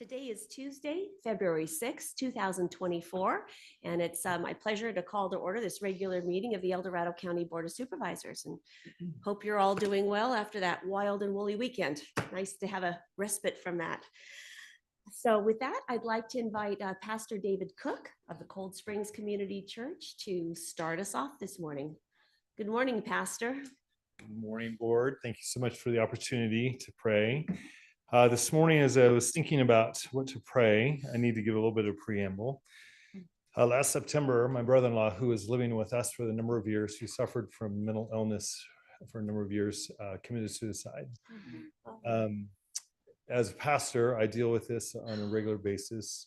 Today is Tuesday, February 6th, 2024, and it's my pleasure to call to order this regular meeting of the El Dorado County Board of Supervisors, and hope you're all doing well after that wild and woolly weekend. Nice to have a respite from that. So with that, I'd like to invite Pastor David Cook of the Cold Springs Community Church to start us off this morning. Good morning, Pastor. Good morning, Board. Thank you so much for the opportunity to pray. This morning, as I was thinking about what to pray, I need to give a little bit of preamble. Last September, my brother-in-law, who was living with us for a number of years, who suffered from mental illness for a number of years, committed suicide. As a pastor, I deal with this on a regular basis,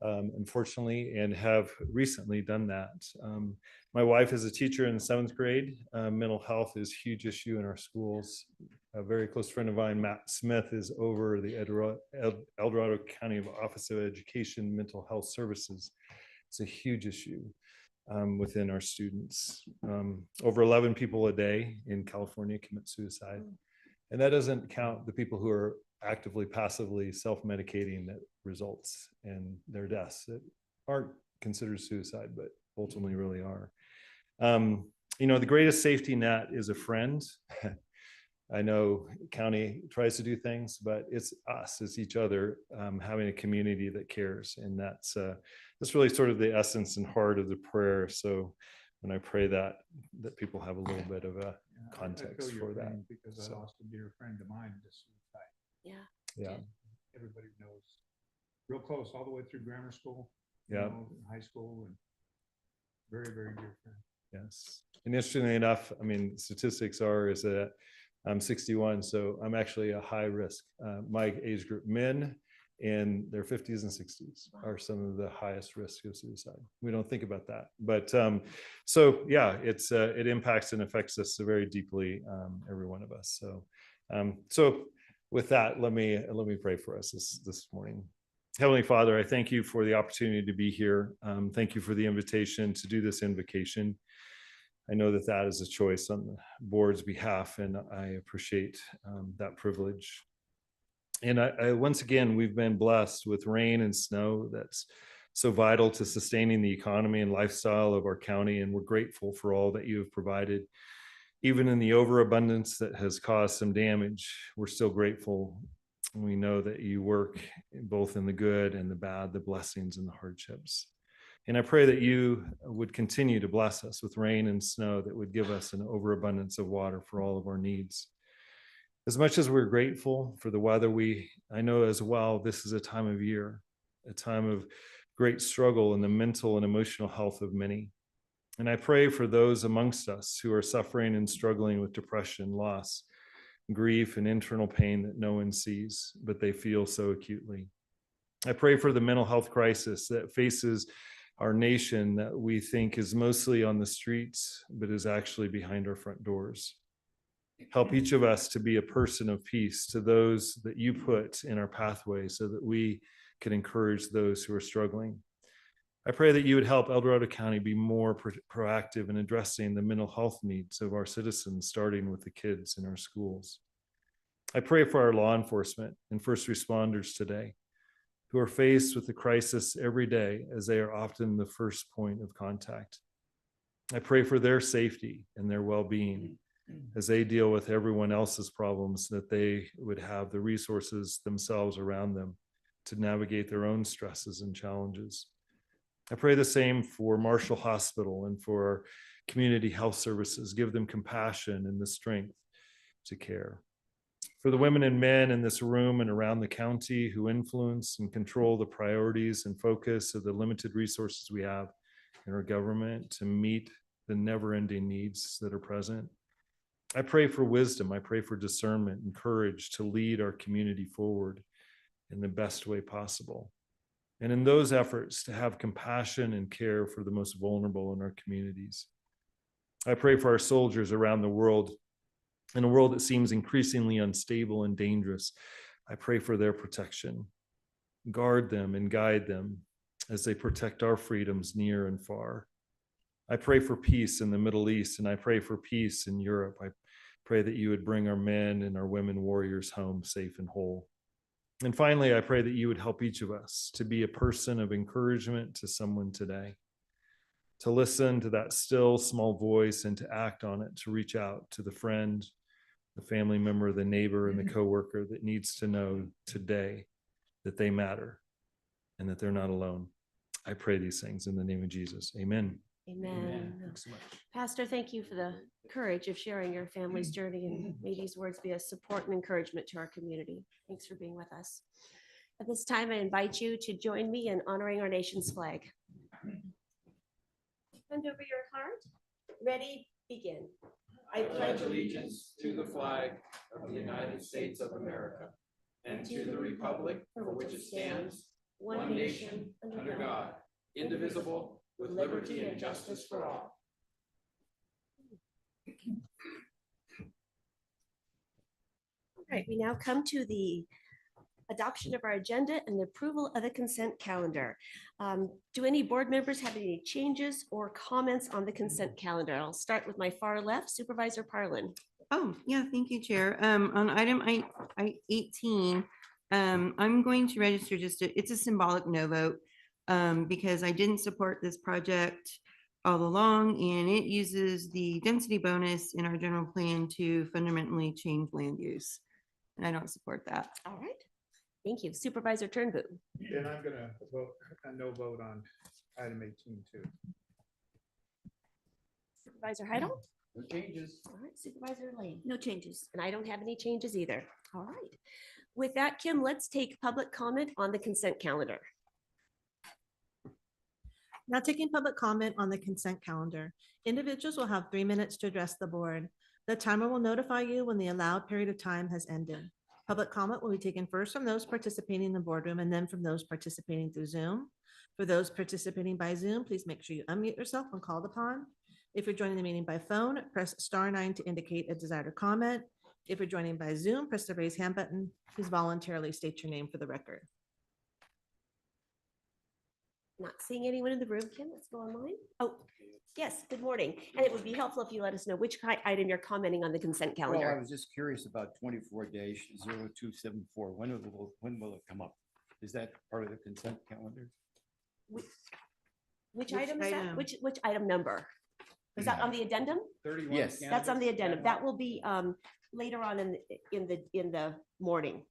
unfortunately, and have recently done that. My wife is a teacher in the 7th grade. Mental health is a huge issue in our schools. A very close friend of mine, Matt Smith, is over the El Dorado County Office of Education Mental Health Services. It's a huge issue within our students. Over 11 people a day in California commit suicide. And that doesn't count the people who are actively, passively self-medicating that results in their deaths that aren't considered suicide, but ultimately really are. The greatest safety net is a friend. I know county tries to do things, but it's us, it's each other, having a community that cares. And that's really sort of the essence and heart of the prayer. So when I pray that people have a little bit of a context for that. Because I lost a dear friend of mine to suicide. Yeah. Everybody knows, real close, all the way through grammar school, high school, and very, very dear friend. Yes. And interestingly enough, statistics is that I'm 61, so I'm actually a high risk. My age group, men in their 50s and 60s, are some of the highest risk of suicide. We don't think about that, but it impacts and affects us so very deeply, every one of us. So with that, let me pray for us this morning. Heavenly Father, I thank you for the opportunity to be here. Thank you for the invitation to do this invocation. I know that is a choice on the board's behalf, and I appreciate that privilege. And I once again, we've been blessed with rain and snow that's so vital to sustaining the economy and lifestyle of our county, and we're grateful for all that you have provided. Even in the overabundance that has caused some damage, we're still grateful. We know that you work both in the good and the bad, the blessings and the hardships. And I pray that you would continue to bless us with rain and snow that would give us an overabundance of water for all of our needs. As much as we're grateful for the weather, I know as well, this is a time of year, a time of great struggle in the mental and emotional health of many. And I pray for those amongst us who are suffering and struggling with depression, loss, grief, and internal pain that no one sees, but they feel so acutely. I pray for the mental health crisis that faces our nation that we think is mostly on the streets, but is actually behind our front doors. Help each of us to be a person of peace to those that you put in our pathway so that we can encourage those who are struggling. I pray that you would help El Dorado County be more proactive in addressing the mental health needs of our citizens, starting with the kids in our schools. I pray for our law enforcement and first responders today, who are faced with the crisis every day as they are often the first point of contact. I pray for their safety and their well-being as they deal with everyone else's problems, that they would have the resources themselves around them to navigate their own stresses and challenges. I pray the same for Marshall Hospital and for our community health services. Give them compassion and the strength to care. For the women and men in this room and around the county who influence and control the priorities and focus of the limited resources we have in our government to meet the never-ending needs that are present. I pray for wisdom. I pray for discernment and courage to lead our community forward in the best way possible. And in those efforts, to have compassion and care for the most vulnerable in our communities. I pray for our soldiers around the world, in a world that seems increasingly unstable and dangerous. I pray for their protection. Guard them and guide them as they protect our freedoms near and far. I pray for peace in the Middle East, and I pray for peace in Europe. I pray that you would bring our men and our women warriors home safe and whole. And finally, I pray that you would help each of us to be a person of encouragement to someone today, to listen to that still small voice and to act on it, to reach out to the friend, the family member, the neighbor, and the coworker that needs to know today that they matter and that they're not alone. I pray these things in the name of Jesus. Amen. Amen. Thanks so much. Pastor, thank you for the courage of sharing your family's journey, and may these words be a support and encouragement to our community. Thanks for being with us. At this time, I invite you to join me in honoring our nation's flag. Hand over your heart. Ready, begin. I pledge allegiance to the flag of the United States of America and to the republic for which it stands, one nation, under God, indivisible, with liberty and justice for all. All right, we now come to the adoption of our agenda and the approval of the consent calendar. Do any board members have any changes or comments on the consent calendar? I'll start with my far left, Supervisor Parlin. Oh, yeah, thank you, Chair. On item 18, I'm going to register it's a symbolic no vote because I didn't support this project all along, and it uses the density bonus in our general plan to fundamentally change land use. And I don't support that. All right, thank you. Supervisor Turnbow. And I'm gonna vote a no vote on item 18 too. Supervisor Heidel. No changes. All right, Supervisor Lane. No changes. And I don't have any changes either. All right. With that, Kim, let's take public comment on the consent calendar. Now taking public comment on the consent calendar. Individuals will have 3 minutes to address the board. The timer will notify you when the allowed period of time has ended. Public comment will be taken first from those participating in the boardroom and then from those participating through Zoom. For those participating by Zoom, please make sure you unmute yourself when called upon. If you're joining the meeting by phone, press *9 to indicate a desire to comment. If you're joining by Zoom, press the raise hand button. Please voluntarily state your name for the record. Not seeing anyone in the room. Kim, let's go online. Oh, yes, good morning. And it would be helpful if you let us know which item you're commenting on the consent Well, I calendar. was just curious about 24-0274. When will it come up? Is that part of the consent calendar? Which Which item is that? item? Which item number? Is that on the addendum? 31 Yes. That's on the candidates. addendum. That will be later on in the morning.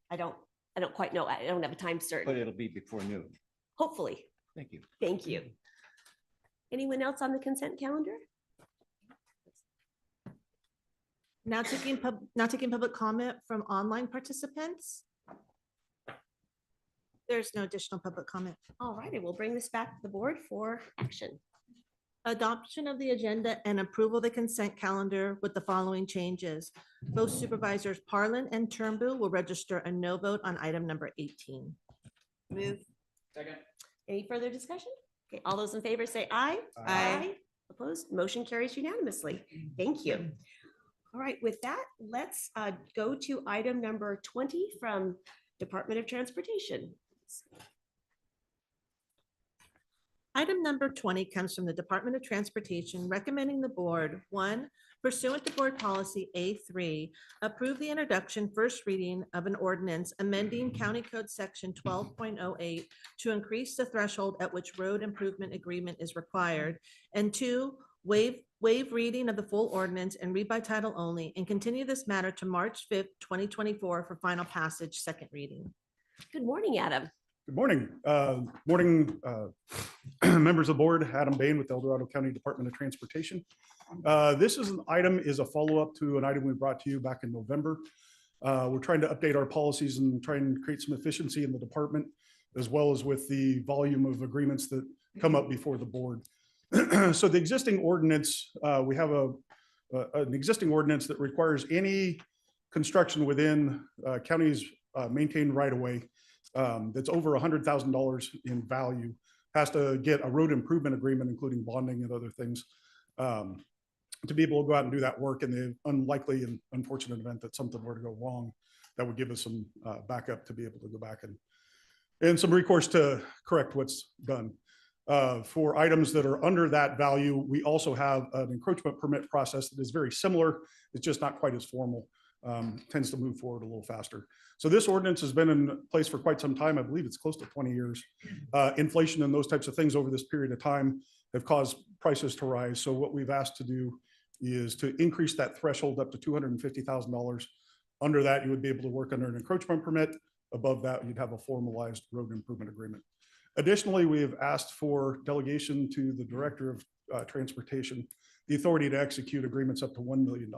I don't quite know. I don't have a time But certain. it'll be before noon. Hopefully. Thank you. Thank you. Anyone else on the consent calendar? Now taking public comment from online participants. There's no additional public comment. All right, I will bring this back to the board for action. Adoption of the agenda and approval of the consent calendar with the following changes. Both Supervisors Parlin and Turnbull will register a no vote on item number 18. Move. Second. Any further discussion? Okay, all those in favor say aye. Aye. Opposed, motion carries unanimously. Thank you. All right, with that, let's go to item number 20 from Department of Transportation. Item number 20 comes from the Department of Transportation recommending the board, 1, pursuant to board policy A3, approve the introduction first reading of an ordinance amending County Code Section 12.08 to increase the threshold at which road improvement agreement is required, and 2, waive reading of the full ordinance and read by title only, and continue this matter to March 5th, 2024 for final passage, second reading. Good morning, Adam. Good morning. Members of the board, Adam Bain with El Dorado County Department of Transportation. This is a follow-up to an item we brought to you back in November. We're trying to update our policies and try and create some efficiency in the department, as well as with the volume of agreements that come up before the board. So the existing ordinance, we have an existing ordinance that requires any construction within counties maintained right-of-way that's over $100,000 in value has to get a road improvement agreement, including bonding and other things, to be able to go out and do that work in the unlikely and unfortunate event that something were to go wrong. That would give us some backup to be able to go back and some recourse to correct what's done. For items that are under that value, we also have an encroachment permit process that is very similar. It's just not quite as formal. tends to move forward a little faster. So this ordinance has been in place for quite some time. I believe it's close to 20 years. Inflation and those types of things over this period of time have caused prices to rise. So what we've asked to do is to increase that threshold up to $250,000. Under that, you would be able to work under an encroachment permit. Above that, you'd have a formalized road improvement agreement. Additionally, we have asked for delegation to the Director of Transportation, the authority to execute agreements up to $1 million.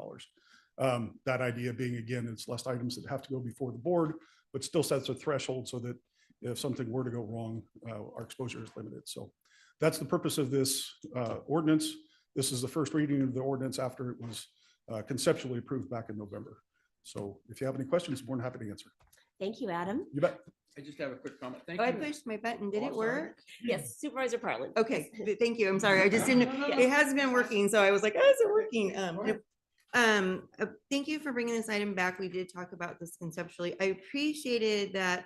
That idea being, again, it's less items that have to go before the board, but still sets a threshold so that if something were to go wrong, our exposure is limited. So that's the purpose of this ordinance. This is the first reading of the ordinance after it was conceptually approved back in November. So if you have any questions, I'm more than happy to answer. Thank you, Adam. You bet. I just have a quick comment. Thank Oh, I you. pushed my button. Did Oh, it I'm sorry. work? Yes, Supervisor Parlin. Okay, thank you. I'm sorry. I just didn't, it has been working. So I was like, oh, is it working? Thank you for bringing this item back. We did talk about this conceptually. I appreciated that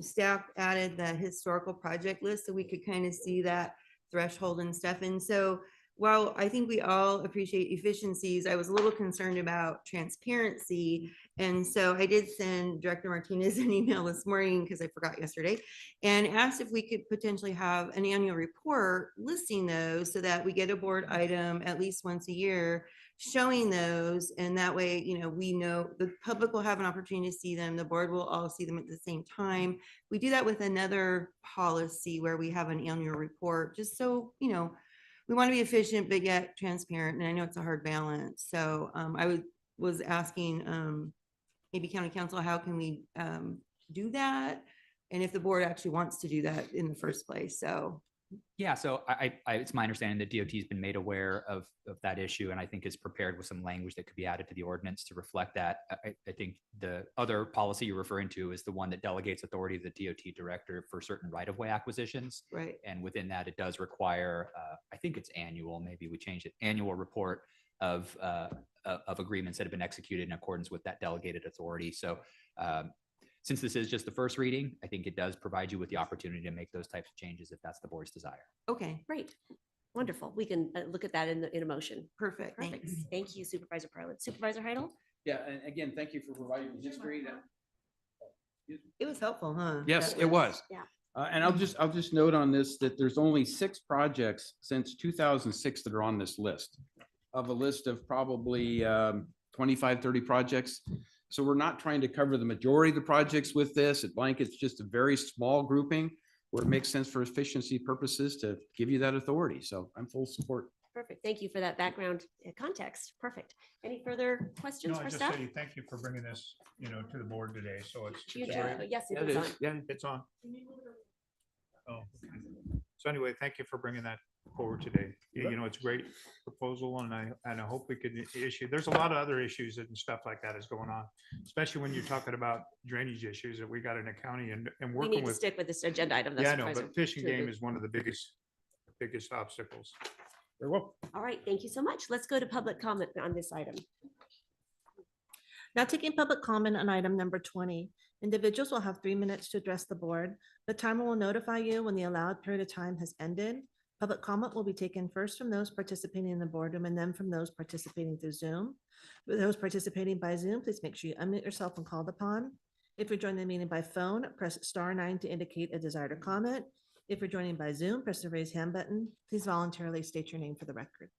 staff added the historical project list so we could kind of see that threshold and stuff. And so while I think we all appreciate efficiencies, I was a little concerned about transparency. And so I did send Director Martinez an email this morning because I forgot yesterday and asked if we could potentially have an annual report listing those so that we get a board item at least once a year showing those. And that way, you know, we know the public will have an opportunity to see them. The board will all see them at the same time. We do that with another policy where we have an annual report, just so, you know, we want to be efficient, but yet transparent. And I know it's a hard balance. So I was asking maybe county council, how can we do that? And if the board actually wants to do that in the first place. So yeah, so it's my understanding that DOT has been made aware of that issue, and I think is prepared with some language that could be added to the ordinance to reflect that. I think the other policy you're referring to is the one that delegates authority to the DOT director for certain right-of-way acquisitions. right. And within that, it does require, I think it's annual, maybe we changed it, annual report of agreements that have been executed in accordance with that delegated authority. So since this is just the first reading, I think it does provide you with the opportunity to make those types of changes if that's the board's desire. Okay, Great. Wonderful. We can look at that in a motion. perfect. Perfect. Thanks. Thank you, Supervisor Parlin. Supervisor Heidel? Yeah, and again, thank you for providing the history. It was helpful, huh? Yes, That it was. Yeah. And I'll just note on this that there's only 6 projects since 2006 that are on this list of a list of probably 25, 30 projects. So we're not trying to cover the majority of the projects with this. It blankets just a very small grouping where it makes sense for efficiency purposes to give you that authority. So I'm full support. Perfect. Thank you for that background context. Perfect. Any further questions No, I for just staff? say thank you for bringing this, to the board today. So it's You great. too. Yes, Yeah, it is on. Yeah. It's on. Oh, okay. So anyway, thank you for bringing that forward today. It's a great proposal and I hope we could issue, there's a lot of other issues and stuff like that is going on, especially when you're talking about drainage issues that we got in the county and We working need to with. stick with this agenda item. Yeah, I That's know, Supervisor. but fishing to game agree. is one of the biggest obstacles. Very well. All right. Thank you so much. Let's go to public comment on this item. Now taking public comment on item number 20. Individuals will have 3 minutes to address the board. The timer will notify you when the allowed period of time has ended. Public comment will be taken first from those participating in the boardroom and then from those participating through Zoom. For those participating by Zoom, please make sure you unmute yourself when called upon. If you're joining the meeting by phone, press *9 to indicate a desire to comment. If you're joining by Zoom, press the raise hand button. Please voluntarily state your name for the record.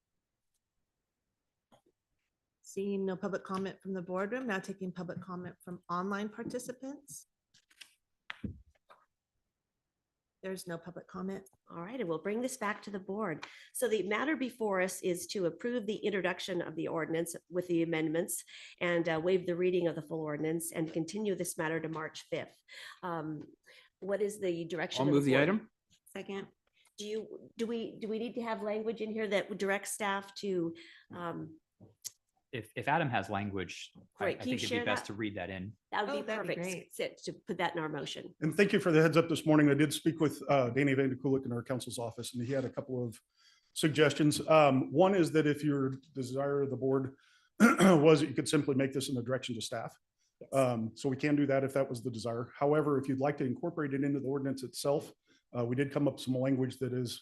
Seeing no public comment from the boardroom, now taking public comment from online participants. There's no public comment. All right, and we'll bring this back to the board. So the matter before us is to approve the introduction of the ordinance with the amendments and waive the reading of the full ordinance and continue this matter to March 5th. What is the direction? I'll of move the board? item. Second. Do we need to have language in here that would direct staff to? If Adam has language, I Great. Can you think it'd share be best that? to read that in. That would Oh, be that'd be perfect. great. Sit to put that in our motion. And thank you for the heads up this morning. I did speak with Danny Van de Kulik in our council's office, and he had a couple of suggestions. One is that if your desire of the board was that you could simply make this in the direction to staff. Yes. So we can do that if that was the desire. However, if you'd like to incorporate it into the ordinance itself, we did come up with some language that is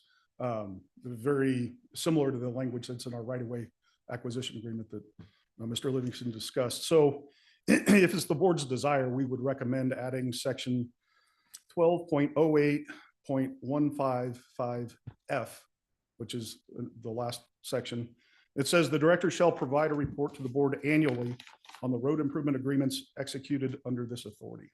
very similar to the language that's in our right-of-way acquisition agreement that Mr. Livingston discussed. So if it's the board's desire, we would recommend adding section 12.08.155F, which is the last section. It says the director shall provide a report to the board annually on the road improvement agreements executed under this authority.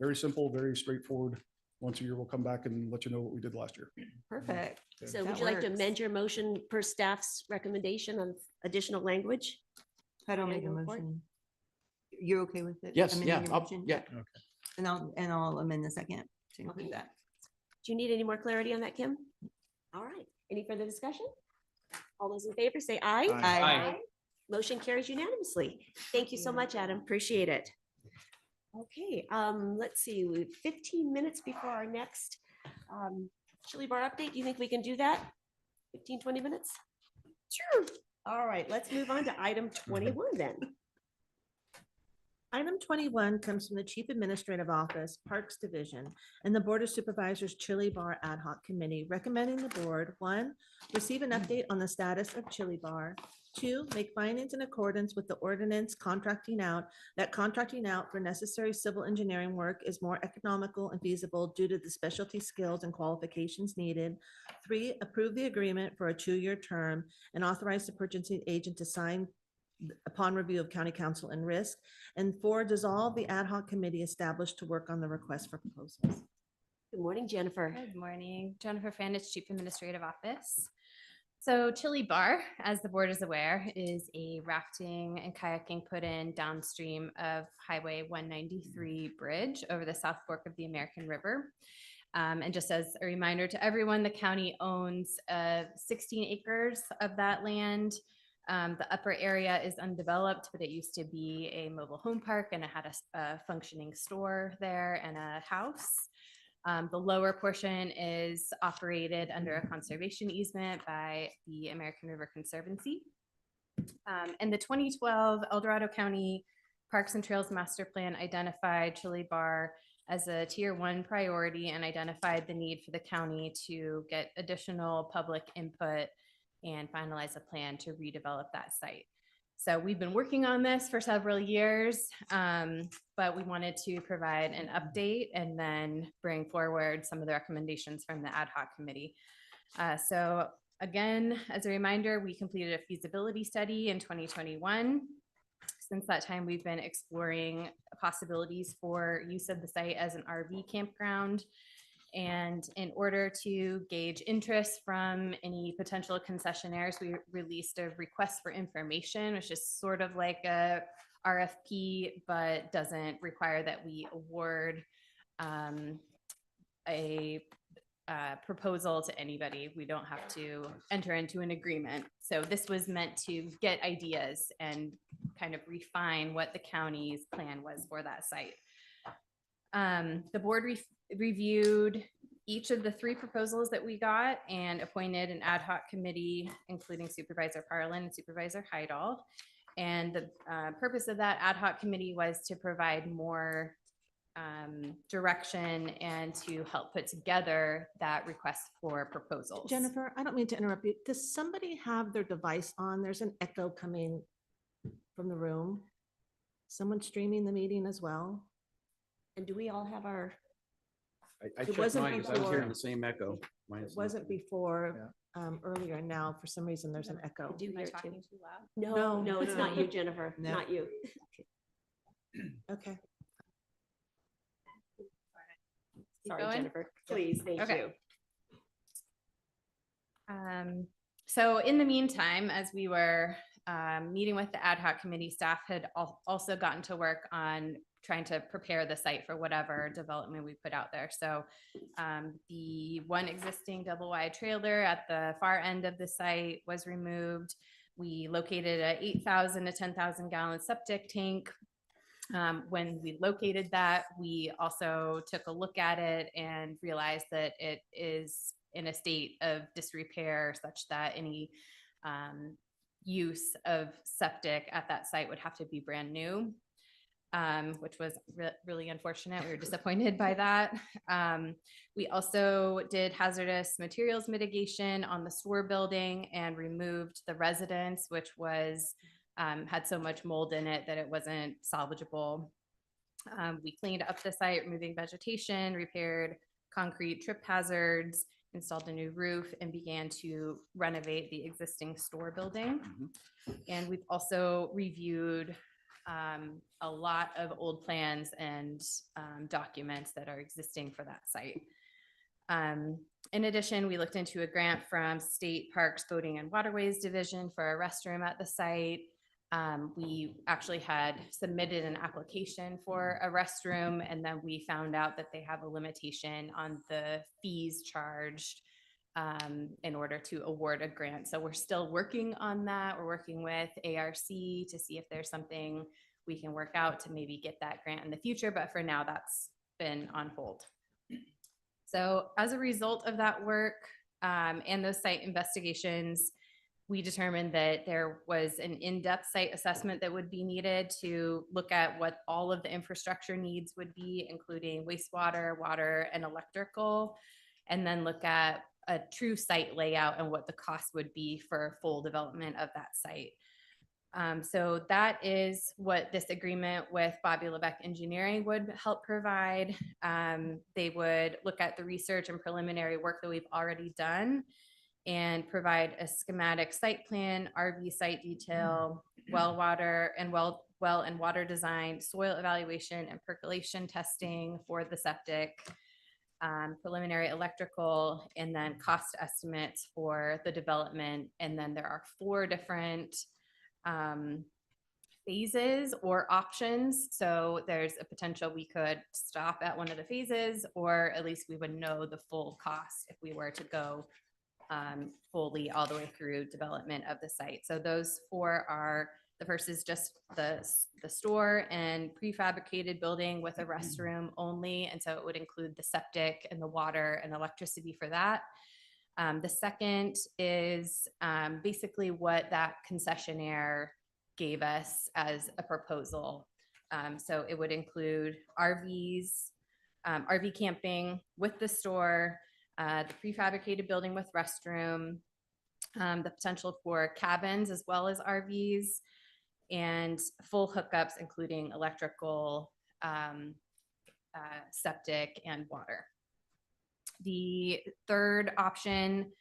Very simple, very straightforward. Once a year, we'll come back and let you know what we did last year. Perfect. Okay. So would That you like to works. amend your motion per staff's recommendation on additional language? I don't make a Annual report? motion. You're okay with it? Yes, amending yeah, your I'll- motion? yeah. And I'll amend the second to include that. Do you need any more clarity on that, Kim? All right. Any further discussion? All those in favor say aye. Aye. Aye. Motion carries unanimously. Thank you so much, Adam. Appreciate it. Okay, let's see, we have 15 minutes before our next chili bar update. Do you think we can do that? 15, 20 minutes? Sure. All right, let's move on to item 21 then. Item 21 comes from the Chief Administrative Office, Parks Division, and the Board of Supervisors Chili Bar Ad Hoc Committee, recommending the board, 1, receive an update on the status of Chili Bar. 2, make findings in accordance with the ordinance contracting out for necessary civil engineering work is more economical and feasible due to the specialty skills and qualifications needed. 3, approve the agreement for a 2-year term and authorize the purchasing agent to sign upon review of county council and risk. And 4, dissolve the ad hoc committee established to work on the request for proposals. Good morning, Jennifer. Good morning, Jennifer Fandich, Chief Administrative Office. So Chili Bar, as the board is aware, is a rafting and kayaking put in downstream of Highway 193 bridge over the South Fork of the American River. And just as a reminder to everyone, the county owns 16 acres of that land. The upper area is undeveloped, but it used to be a mobile home park and it had a functioning store there and a house. The lower portion is operated under a conservation easement by the American River Conservancy. And the 2012 El Dorado County Parks and Trails Master Plan identified Chili Bar as a tier 1 priority and identified the need for the county to get additional public input and finalize a plan to redevelop that site. So we've been working on this for several years, but we wanted to provide an update and then bring forward some of the recommendations from the ad hoc committee. So again, as a reminder, we completed a feasibility study in 2021. Since that time, we've been exploring possibilities for use of the site as an RV campground. And in order to gauge interest from any potential concessionaires, we released a request for information, which is sort of like a RFP, but doesn't require that we award a proposal to anybody. We don't have to enter into an agreement. So this was meant to get ideas and kind of refine what the county's plan was for that site. The board reviewed each of the 3 proposals that we got and appointed an ad hoc committee, including Supervisor Parlin and Supervisor Heidel. And the purpose of that ad hoc committee was to provide more direction and to help put together that request for proposals. Jennifer, I don't mean to interrupt you. Does somebody have their device on? There's an echo coming from the room. Someone streaming the meeting as well? And do we all have our, I It checked wasn't mine because I was before. hearing the same echo. Mine It is wasn't not. before for now, for some reason, there's an echo. do Am I hear too? talking too loud? No, No. no, it's not you, Jennifer, No. not you. Okay. Keep Sorry, going? Jennifer. Please, thank Okay. you. So in the meantime, as we were meeting with the ad hoc committee, staff had also gotten to work on trying to prepare the site for whatever development we put out there. So the one existing double wide trailer at the far end of the site was removed. We located a 8,000 to 10,000 gallon septic tank. When we located that, we also took a look at it and realized that it is in a state of disrepair such that any use of septic at that site would have to be brand new, which was really unfortunate. We were disappointed by that. We also did hazardous materials mitigation on the store building and removed the residence, which was had so much mold in it that it wasn't salvageable. We cleaned up the site, removing vegetation, repaired concrete trip hazards, installed a new roof, and began to renovate the existing store building. And we've also reviewed a lot of old plans and documents that are existing for that site. In addition, we looked into a grant from State Parks, Boating and Waterways Division for a restroom at the site. We actually had submitted an application for a restroom, and then we found out that they have a limitation on the fees charged in order to award a grant. So we're still working on that. We're working with ARC to see if there's something we can work out to maybe get that grant in the future, but for now that's been on hold. So as a result of that work and those site investigations, we determined that there was an in-depth site assessment that would be needed to look at what all of the infrastructure needs would be, including wastewater, water, and electrical, and then look at a true site layout and what the cost would be for full development of that site. So that is what this agreement with Bobby Lebec Engineering would help provide. They would look at the research and preliminary work that we've already done and provide a schematic site plan, RV site detail, well and water design, soil evaluation and percolation testing for the septic, preliminary electrical, and then cost estimates for the development. And then there are 4 different phases or options. So there's a potential we could stop at one of the phases, or at least we would know the full cost if we were to go fully all the way through development of the site. So those 4 are, the first is just the store and prefabricated building with a restroom only. And so it would include the septic and the water and electricity for that. The second is basically what that concessionaire gave us as a proposal. So it would include RVs, RV camping with the store, the prefabricated building with restroom, the potential for cabins as well as RVs, and full hookups, including electrical, septic, and water. The third option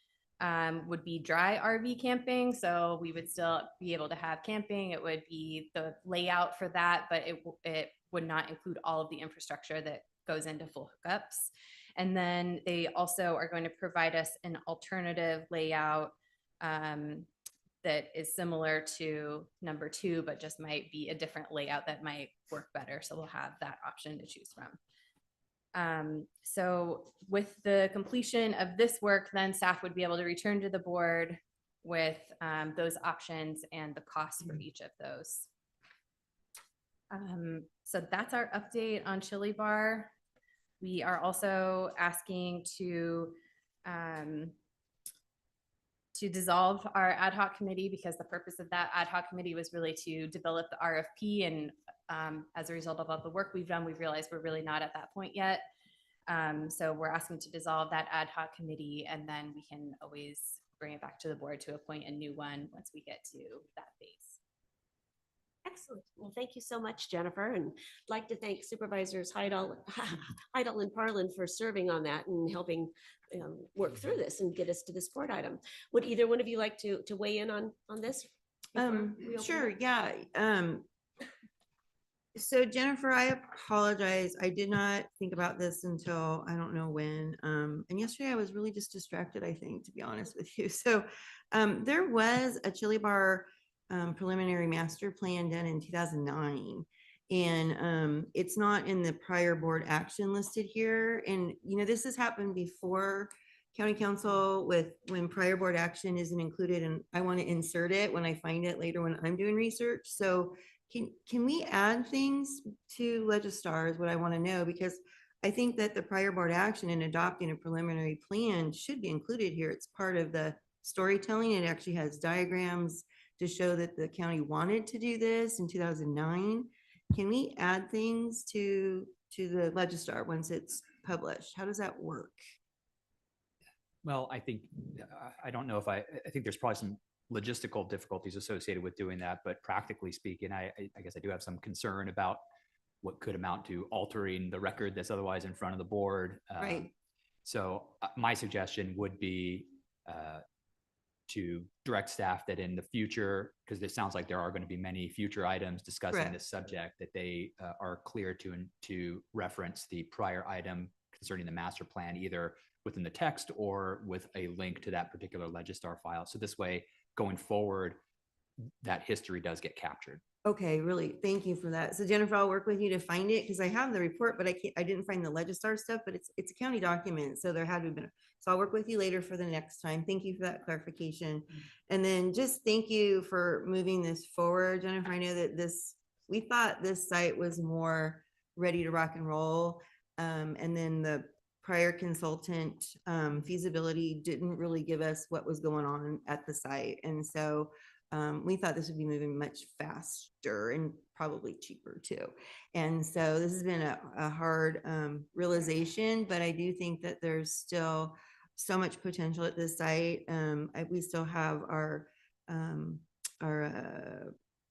would be dry RV camping. So we would still be able to have camping. It would be the layout for that, but it would not include all of the infrastructure that goes into full hookups. And then they also are going to provide us an alternative layout that is similar to number 2, but just might be a different layout that might work better. So we'll have that option to choose from. So with the completion of this work, then staff would be able to return to the board with those options and the costs for each of those. So that's our update on Chili Bar. We are also asking to dissolve our ad hoc committee, because the purpose of that ad hoc committee was really to develop the RFP. And as a result of all the work we've done, we've realized we're really not at that point yet. So we're asking to dissolve that ad hoc committee, and then we can always bring it back to the board to appoint a new one once we get to that phase. Excellent. Well, thank you so much, Jennifer. And I'd like to thank Supervisors Heidel and Parlin for serving on that and helping work through this and get us to this board item. Would either one of you like to weigh in on this? Sure. Yeah. So Jennifer, I apologize. I did not think about this until I don't know when. And yesterday I was really just distracted, I think, to be honest with you. So there was a Chili Bar preliminary master plan done in 2009. And it's not in the prior board action listed here. And, you know, this has happened before county council with when prior board action isn't included, and I want to insert it when I find it later when I'm doing research. So can we add things to Legistar is what I want to know, because I think that the prior board action in adopting a preliminary plan should be included here. It's part of the storytelling. It actually has diagrams to show that the county wanted to do this in 2009. Can we add things to the Legistar once it's published? How does that work? Well, I think, I don't know if I think there's probably some logistical difficulties associated with doing that, but practically speaking, I guess I do have some concern about what could amount to altering the record that's otherwise in front of the board. Right. So my suggestion would be to direct staff that in the future, because it sounds like there are going to be many future items discussing Correct. this subject, that they are clear to reference the prior item concerning the master plan, either within the text or with a link to that particular Legistar file. So this way, going forward, that history does get captured. Okay, really, thank you for that. So Jennifer, I'll work with you to find it because I have the report, but I didn't find the Legistar stuff, but it's a county document. So there had to have been, so I'll work with you later for the next time. Thank you for that clarification. And then just thank you for moving this forward, Jennifer. I know that we thought this site was more ready to rock and roll. And then the prior consultant feasibility didn't really give us what was going on at the site. And so we thought this would be moving much faster and probably cheaper too. And so this has been a hard realization, but I do think that there's still so much potential at this site. We still have our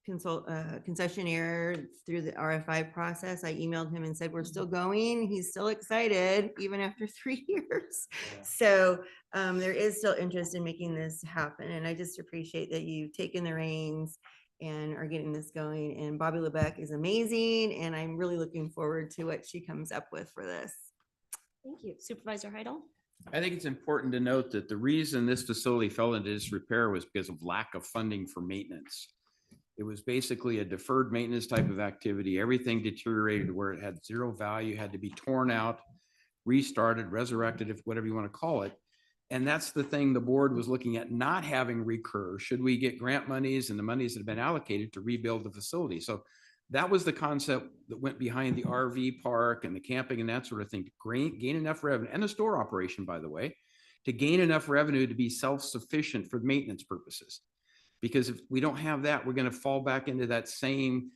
concessionaire through the RFI process. I emailed him and said, we're still going. He's still excited even after 3 years. So there is still interest in making this happen. And I just appreciate that you've taken the reins and are getting this going. And Bobby Lebec is amazing. And I'm really looking forward to what she comes up with for this. Thank you. Supervisor Heidel? I think it's important to note that the reason this facility fell into disrepair was because of lack of funding for maintenance. It was basically a deferred maintenance type of activity. Everything deteriorated where it had zero value, had to be torn out, restarted, resurrected, if whatever you want to call it. And that's the thing the board was looking at, not having recur. Should we get grant monies and the monies that have been allocated to rebuild the facility? So that was the concept that went behind the RV park and the camping and that sort of thing, to gain enough revenue, and the store operation, by the way, to gain enough revenue to be self-sufficient for maintenance purposes. Because if we don't have that, we're going to fall back into that same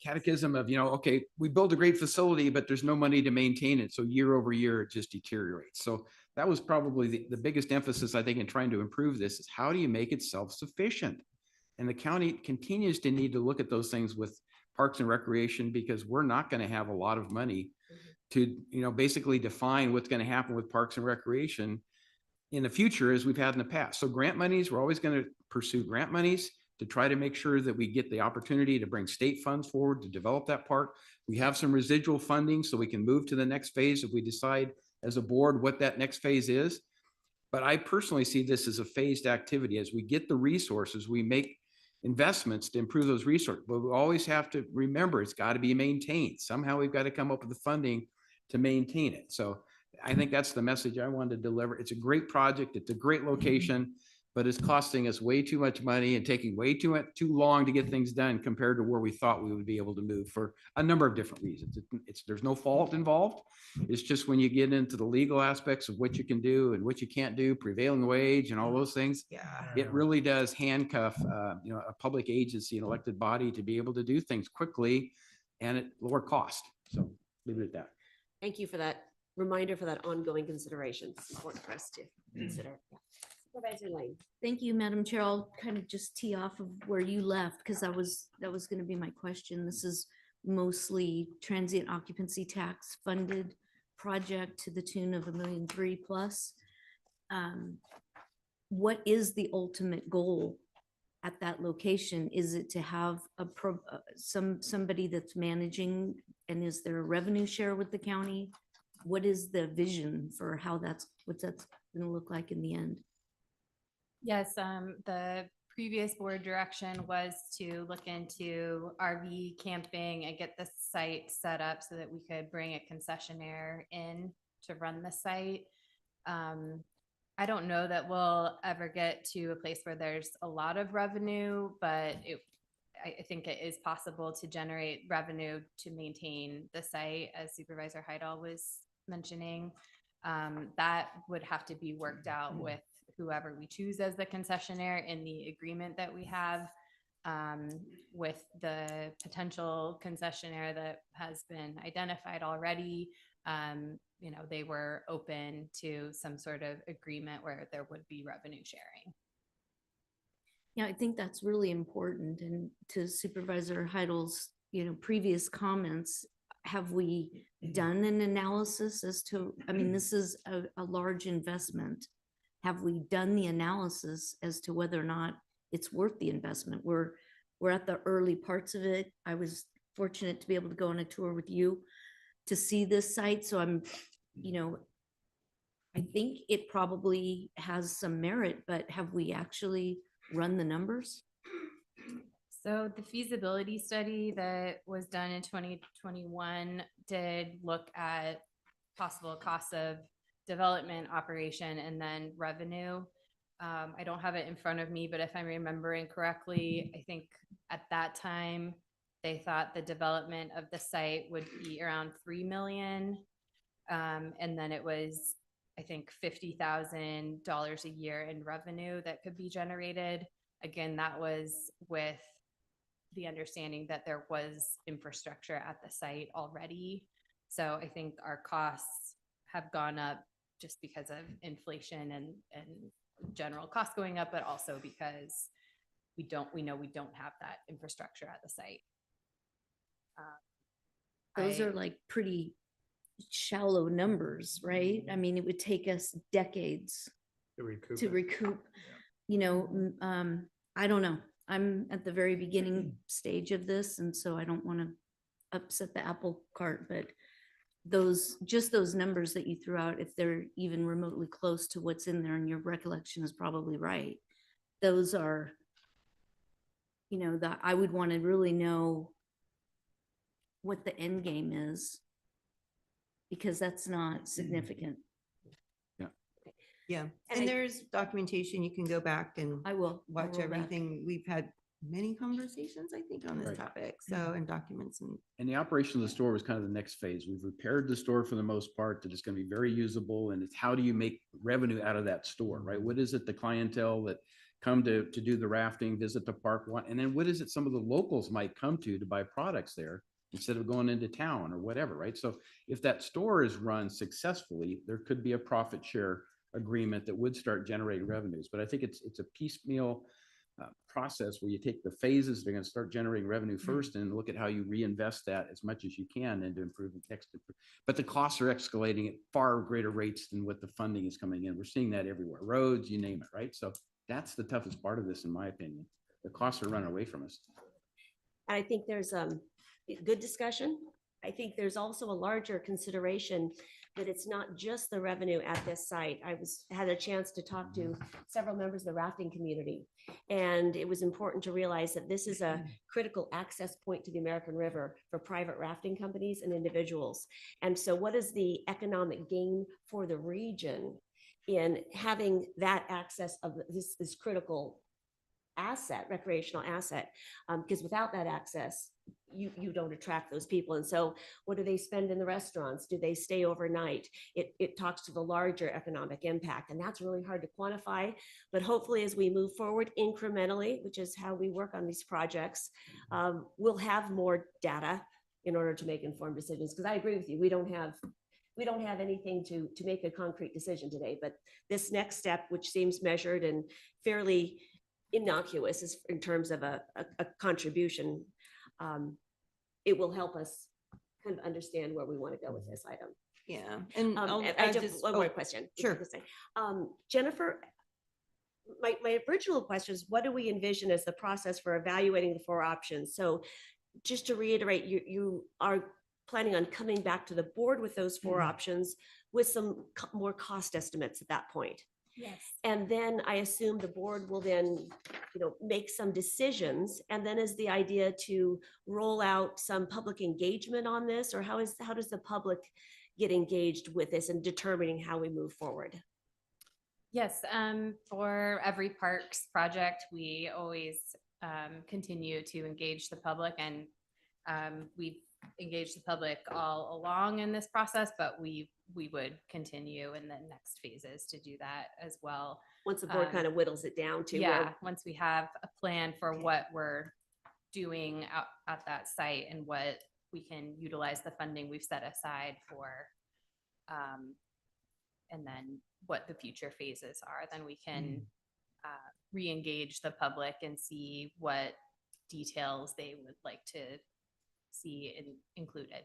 catechism of, okay, we build a great facility, but there's no money to maintain it. So year over year, it just deteriorates. So that was probably the biggest emphasis, I think, in trying to improve this is how do you make it self-sufficient? And the county continues to need to look at those things with Parks and Recreation, because we're not going to have a lot of money to, basically define what's going to happen with Parks and Recreation in the future as we've had in the past. So grant monies, we're always going to pursue grant monies to try to make sure that we get the opportunity to bring state funds forward to develop that park. We have some residual funding so we can move to the next phase if we decide as a board what that next phase is. But I personally see this as a phased activity. As we get the resources, we make investments to improve those resources, but we always have to remember it's got to be maintained. Somehow we've got to come up with the funding to maintain it. So I think that's the message I wanted to deliver. It's a great project. It's a great location, but it's costing us way too much money and taking way too long to get things done compared to where we thought we would be able to move for a number of different reasons. There's no fault involved. It's just when you get into the legal aspects of what you can do and what you can't do, prevailing wage and all those things, it really does handcuff a public agency, an elected body, to be able to do things quickly and at lower cost. So leave it at that. Thank you for that reminder, for that ongoing consideration. It's important for us to consider. Yeah. Supervisor Lane. Thank you, Madam Chair. I'll kind of just tee off of where you left, because that was going to be my question. This is mostly transient occupancy tax funded project to the tune of $1.3 million plus. What is the ultimate goal at that location? Is it to have somebody that's managing, and is there a revenue share with the county? What is the vision for how what's that going to look like in the end? Yes, the previous board direction was to look into RV camping and get the site set up so that we could bring a concessionaire in to run the site. I don't know that we'll ever get to a place where there's a lot of revenue, but I think it is possible to generate revenue to maintain the site, as Supervisor Heidel was mentioning. That would have to be worked out with whoever we choose as the concessionaire in the agreement that we have with the potential concessionaire that has been identified already. They were open to some sort of agreement where there would be revenue sharing. Yeah, I think that's really important. And to Supervisor Heidel's, previous comments, have we done an analysis as to, I mean, this is a large investment. Have we done the analysis as to whether or not it's worth the investment? We're at the early parts of it. I was fortunate to be able to go on a tour with you to see this site. So I think it probably has some merit, but have we actually run the numbers? So the feasibility study that was done in 2021 did look at possible costs of development, operation, and then revenue. I don't have it in front of me, but if I'm remembering correctly, I think at that time, they thought the development of the site would be around 3 million. And then it was, I think, $50,000 a year in revenue that could be generated. Again, that was with the understanding that there was infrastructure at the site already. So I think our costs have gone up just because of inflation and general costs going up, but also because we know we don't have that infrastructure at the site. Those are like pretty shallow numbers, right? I mean, it would take us decades to recoup, I don't know. I'm at the very beginning stage of this, and so I don't want to upset the apple cart, but those numbers that you threw out, if they're even remotely close to what's in there, and your recollection is probably right, those are, that I would want to really know what the end game is, because that's not significant. Yeah, And and there's documentation. You can go back and I will watch roll back. everything. We've had many conversations, I think, on this Right. topic, so, and documents and. And the operation of the store was kind of the next phase. We've repaired the store for the most part, that it's going to be very usable. And it's how do you make revenue out of that store, right? What is it the clientele that come to do the rafting, visit the park want? And then what is it some of the locals might come to buy products there instead of going into town or whatever, right? So if that store is run successfully, there could be a profit share agreement that would start generating revenues. But I think it's a piecemeal process where you take the phases, they're going to start generating revenue first and look at how you reinvest that as much as you can into improving next. But the costs are escalating at far greater rates than what the funding is coming in. We're seeing that everywhere, roads, you name it, right? So that's the toughest part of this, in my opinion. The costs are running away from us. I think there's good discussion. I think there's also a larger consideration that it's not just the revenue at this site. I had a chance to talk to several members of the rafting community, and it was important to realize that this is a critical access point to the American River for private rafting companies and individuals. And so what is the economic gain for the region in having that access of this critical asset, recreational asset? Because without that access, you don't attract those people. And so what do they spend in the restaurants? Do they stay overnight? It talks to the larger economic impact, and that's really hard to quantify. But hopefully as we move forward incrementally, which is how we work on these projects, we'll have more data in order to make informed decisions. Because I agree with you, we don't have anything to make a concrete decision today. But this next step, which seems measured and fairly innocuous is in terms of a contribution, it will help us kind of understand where we want to go with this item. Yeah, and I just one more question. Sure. Jennifer, my original question is, what do we envision as the process for evaluating the 4 options? So just to reiterate, you are planning on coming back to the board with those 4 options with some more cost estimates at that point. Yes. And then I assume the board will then, make some decisions. And then is the idea to roll out some public engagement on this, or how does the public get engaged with this and determining how we move forward? Yes, for every parks project, we always continue to engage the public, and we've engaged the public all along in this process, but we would continue in the next phases to do that as well. Once the board kind of whittles it down to once we have a plan for what we're doing at that site and what we can utilize the funding we've set aside for, and then what the future phases are, then we can re-engage the public and see what details they would like to see included.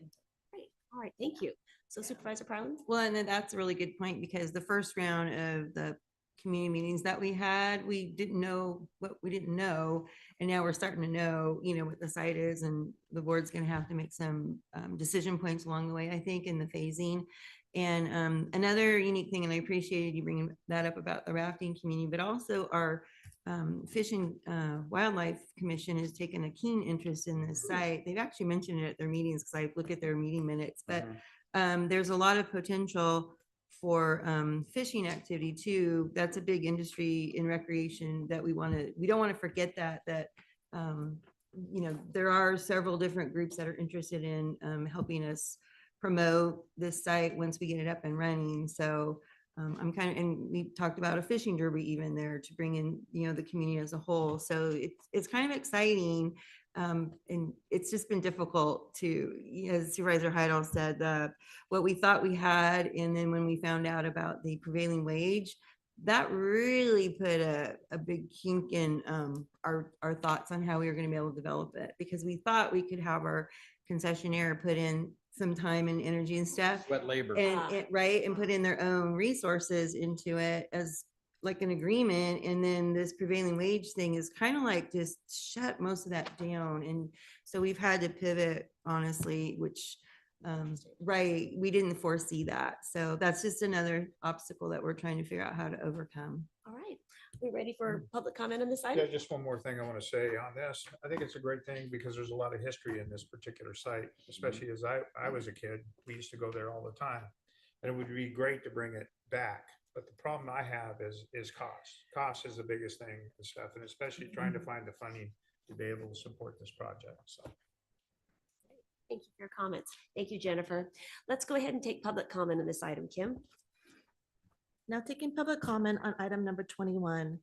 Great. All right, thank you. So Supervisor Parlin? Well, and then that's a really good point because the first round of the community meetings that we had, we didn't know what we didn't know. And now we're starting to know, what the site is, and the board's going to have to make some decision points along the way, I think, in the phasing. And another unique thing, and I appreciated you bringing that up about the rafting community, but also our Fish and Wildlife Commission has taken a keen interest in this site. They've actually mentioned it at their meetings because I look at their meeting minutes, but there's a lot of potential for fishing activity too. That's a big industry in recreation that we don't want to forget that there are several different groups that are interested in helping us promote this site once we get it up and running. So and we talked about a fishing derby even there to bring in, the community as a whole. So it's kind of exciting. And it's just been difficult to, as Supervisor Heidel said, what we thought we had. And then when we found out about the prevailing wage, that really put a big kink in our thoughts on how we were going to be able to develop it, because we thought we could have our concessionaire put in some time and energy and stuff. Wet labor. And put in their own resources into it as like an agreement. And then this prevailing wage thing is kind of like just shut most of that down. And so we've had to pivot, honestly, which we didn't foresee that. So that's just another obstacle that we're trying to figure out how to overcome. All right. We ready for public comment on this Yeah, item? just one more thing I want to say on this. I think it's a great thing because there's a lot of history in this particular site, especially as I was a kid. We used to go there all the time. And it would be great to bring it back. But the problem I have is cost. Cost is the biggest thing and stuff, and especially trying to find the funding to be able to support this project. So. Thank you for your comments. Thank you, Jennifer. Let's go ahead and take public comment on this item, Kim. Now taking public comment on item number 21.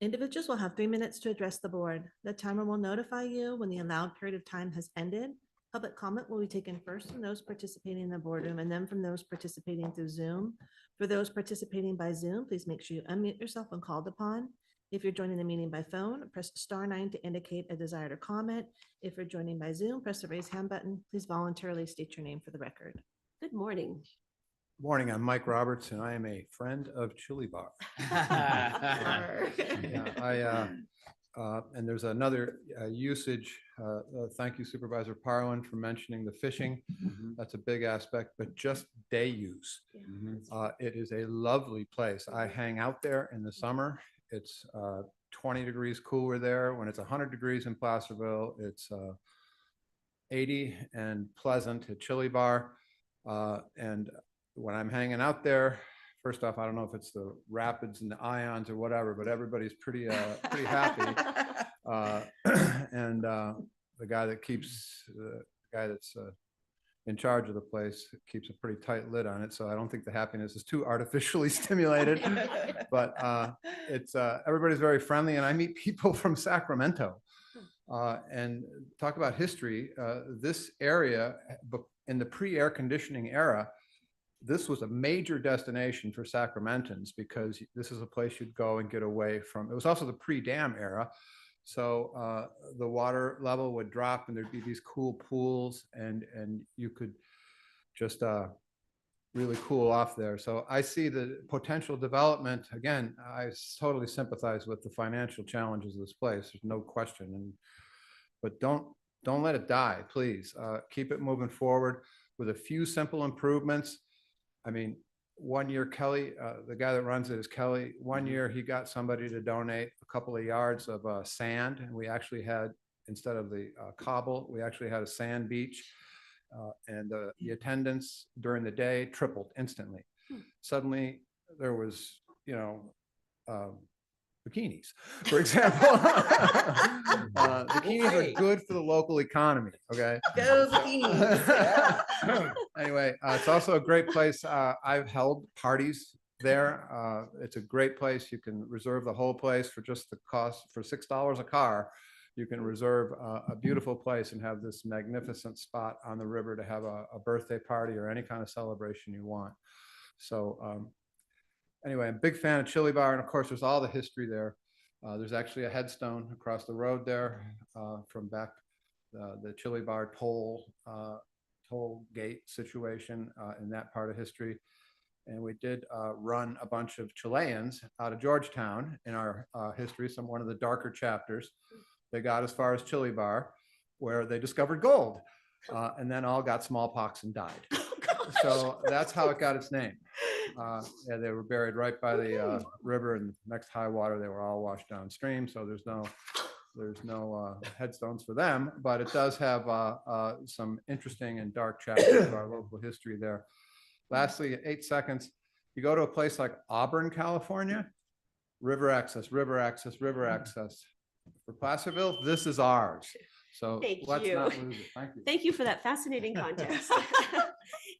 Individuals will have 3 minutes to address the board. The timer will notify you when the allowed period of time has ended. Public comment will be taken first from those participating in the boardroom and then from those participating through Zoom. For those participating by Zoom, please make sure you unmute yourself when called upon. If you're joining the meeting by phone, press *9 to indicate a desire to comment. If you're joining by Zoom, press the raise hand button. Please voluntarily state your name for the record. Good morning. Morning, I'm Mike Roberts, and I am a friend of Chili Bar. And there's another usage. Thank you, Supervisor Parlin, for mentioning the fishing. That's a big aspect, but just day use. It is a lovely place. I hang out there in the summer. It's 20 degrees cooler there. When it's 100 degrees in Placerville, it's 80 and pleasant at Chili Bar. And when I'm hanging out there, first off, I don't know if it's the rapids and the ions or whatever, but everybody's pretty happy. And the guy that's in charge of the place keeps a pretty tight lid on it. So I don't think the happiness is too artificially stimulated, but it's everybody's very friendly. And I meet people from Sacramento and talk about history. This area in the pre-air conditioning era, this was a major destination for Sacramentans because this is a place you'd go and get away from. It was also the pre-dam era. So the water level would drop and there'd be these cool pools and you could just really cool off there. So I see the potential development. Again, I totally sympathize with the financial challenges of this place. There's no question. But don't let it die, please. Keep it moving forward with a few simple improvements. I mean, one year, Kelly, the guy that runs it is Kelly. One year he got somebody to donate a couple of yards of sand. And we actually had, instead of the cobble, we actually had a sand beach. And the attendance during the day tripled instantly. Suddenly there was, bikinis, for example. Bikinis are good for the local economy. Okay. Go bikinis. Anyway, it's also a great place. I've held parties there. It's a great place. You can reserve the whole place for just the cost for $6 a car. You can reserve a beautiful place and have this magnificent spot on the river to have a birthday party or any kind of celebration you want. So anyway, I'm a big fan of Chili Bar, and of course, there's all the history there. There's actually a headstone across the road there from back the Chili Bar toll gate situation in that part of history. And we did run a bunch of Chileans out of Georgetown in our history, one of the darker chapters. They got as far as Chili Bar, where they discovered gold, and then all got smallpox and died. So that's how it got its name. Yeah, they were buried right by the river, and next high water, they were all washed downstream. So there's no headstones for them, but it does have some interesting and dark chapters of our local history there. Lastly, 8 seconds, you go to a place like Auburn, California, river access, river access, river access. For Placerville, this is ours. So let's not lose it. Thank you. Thank you for that fascinating context.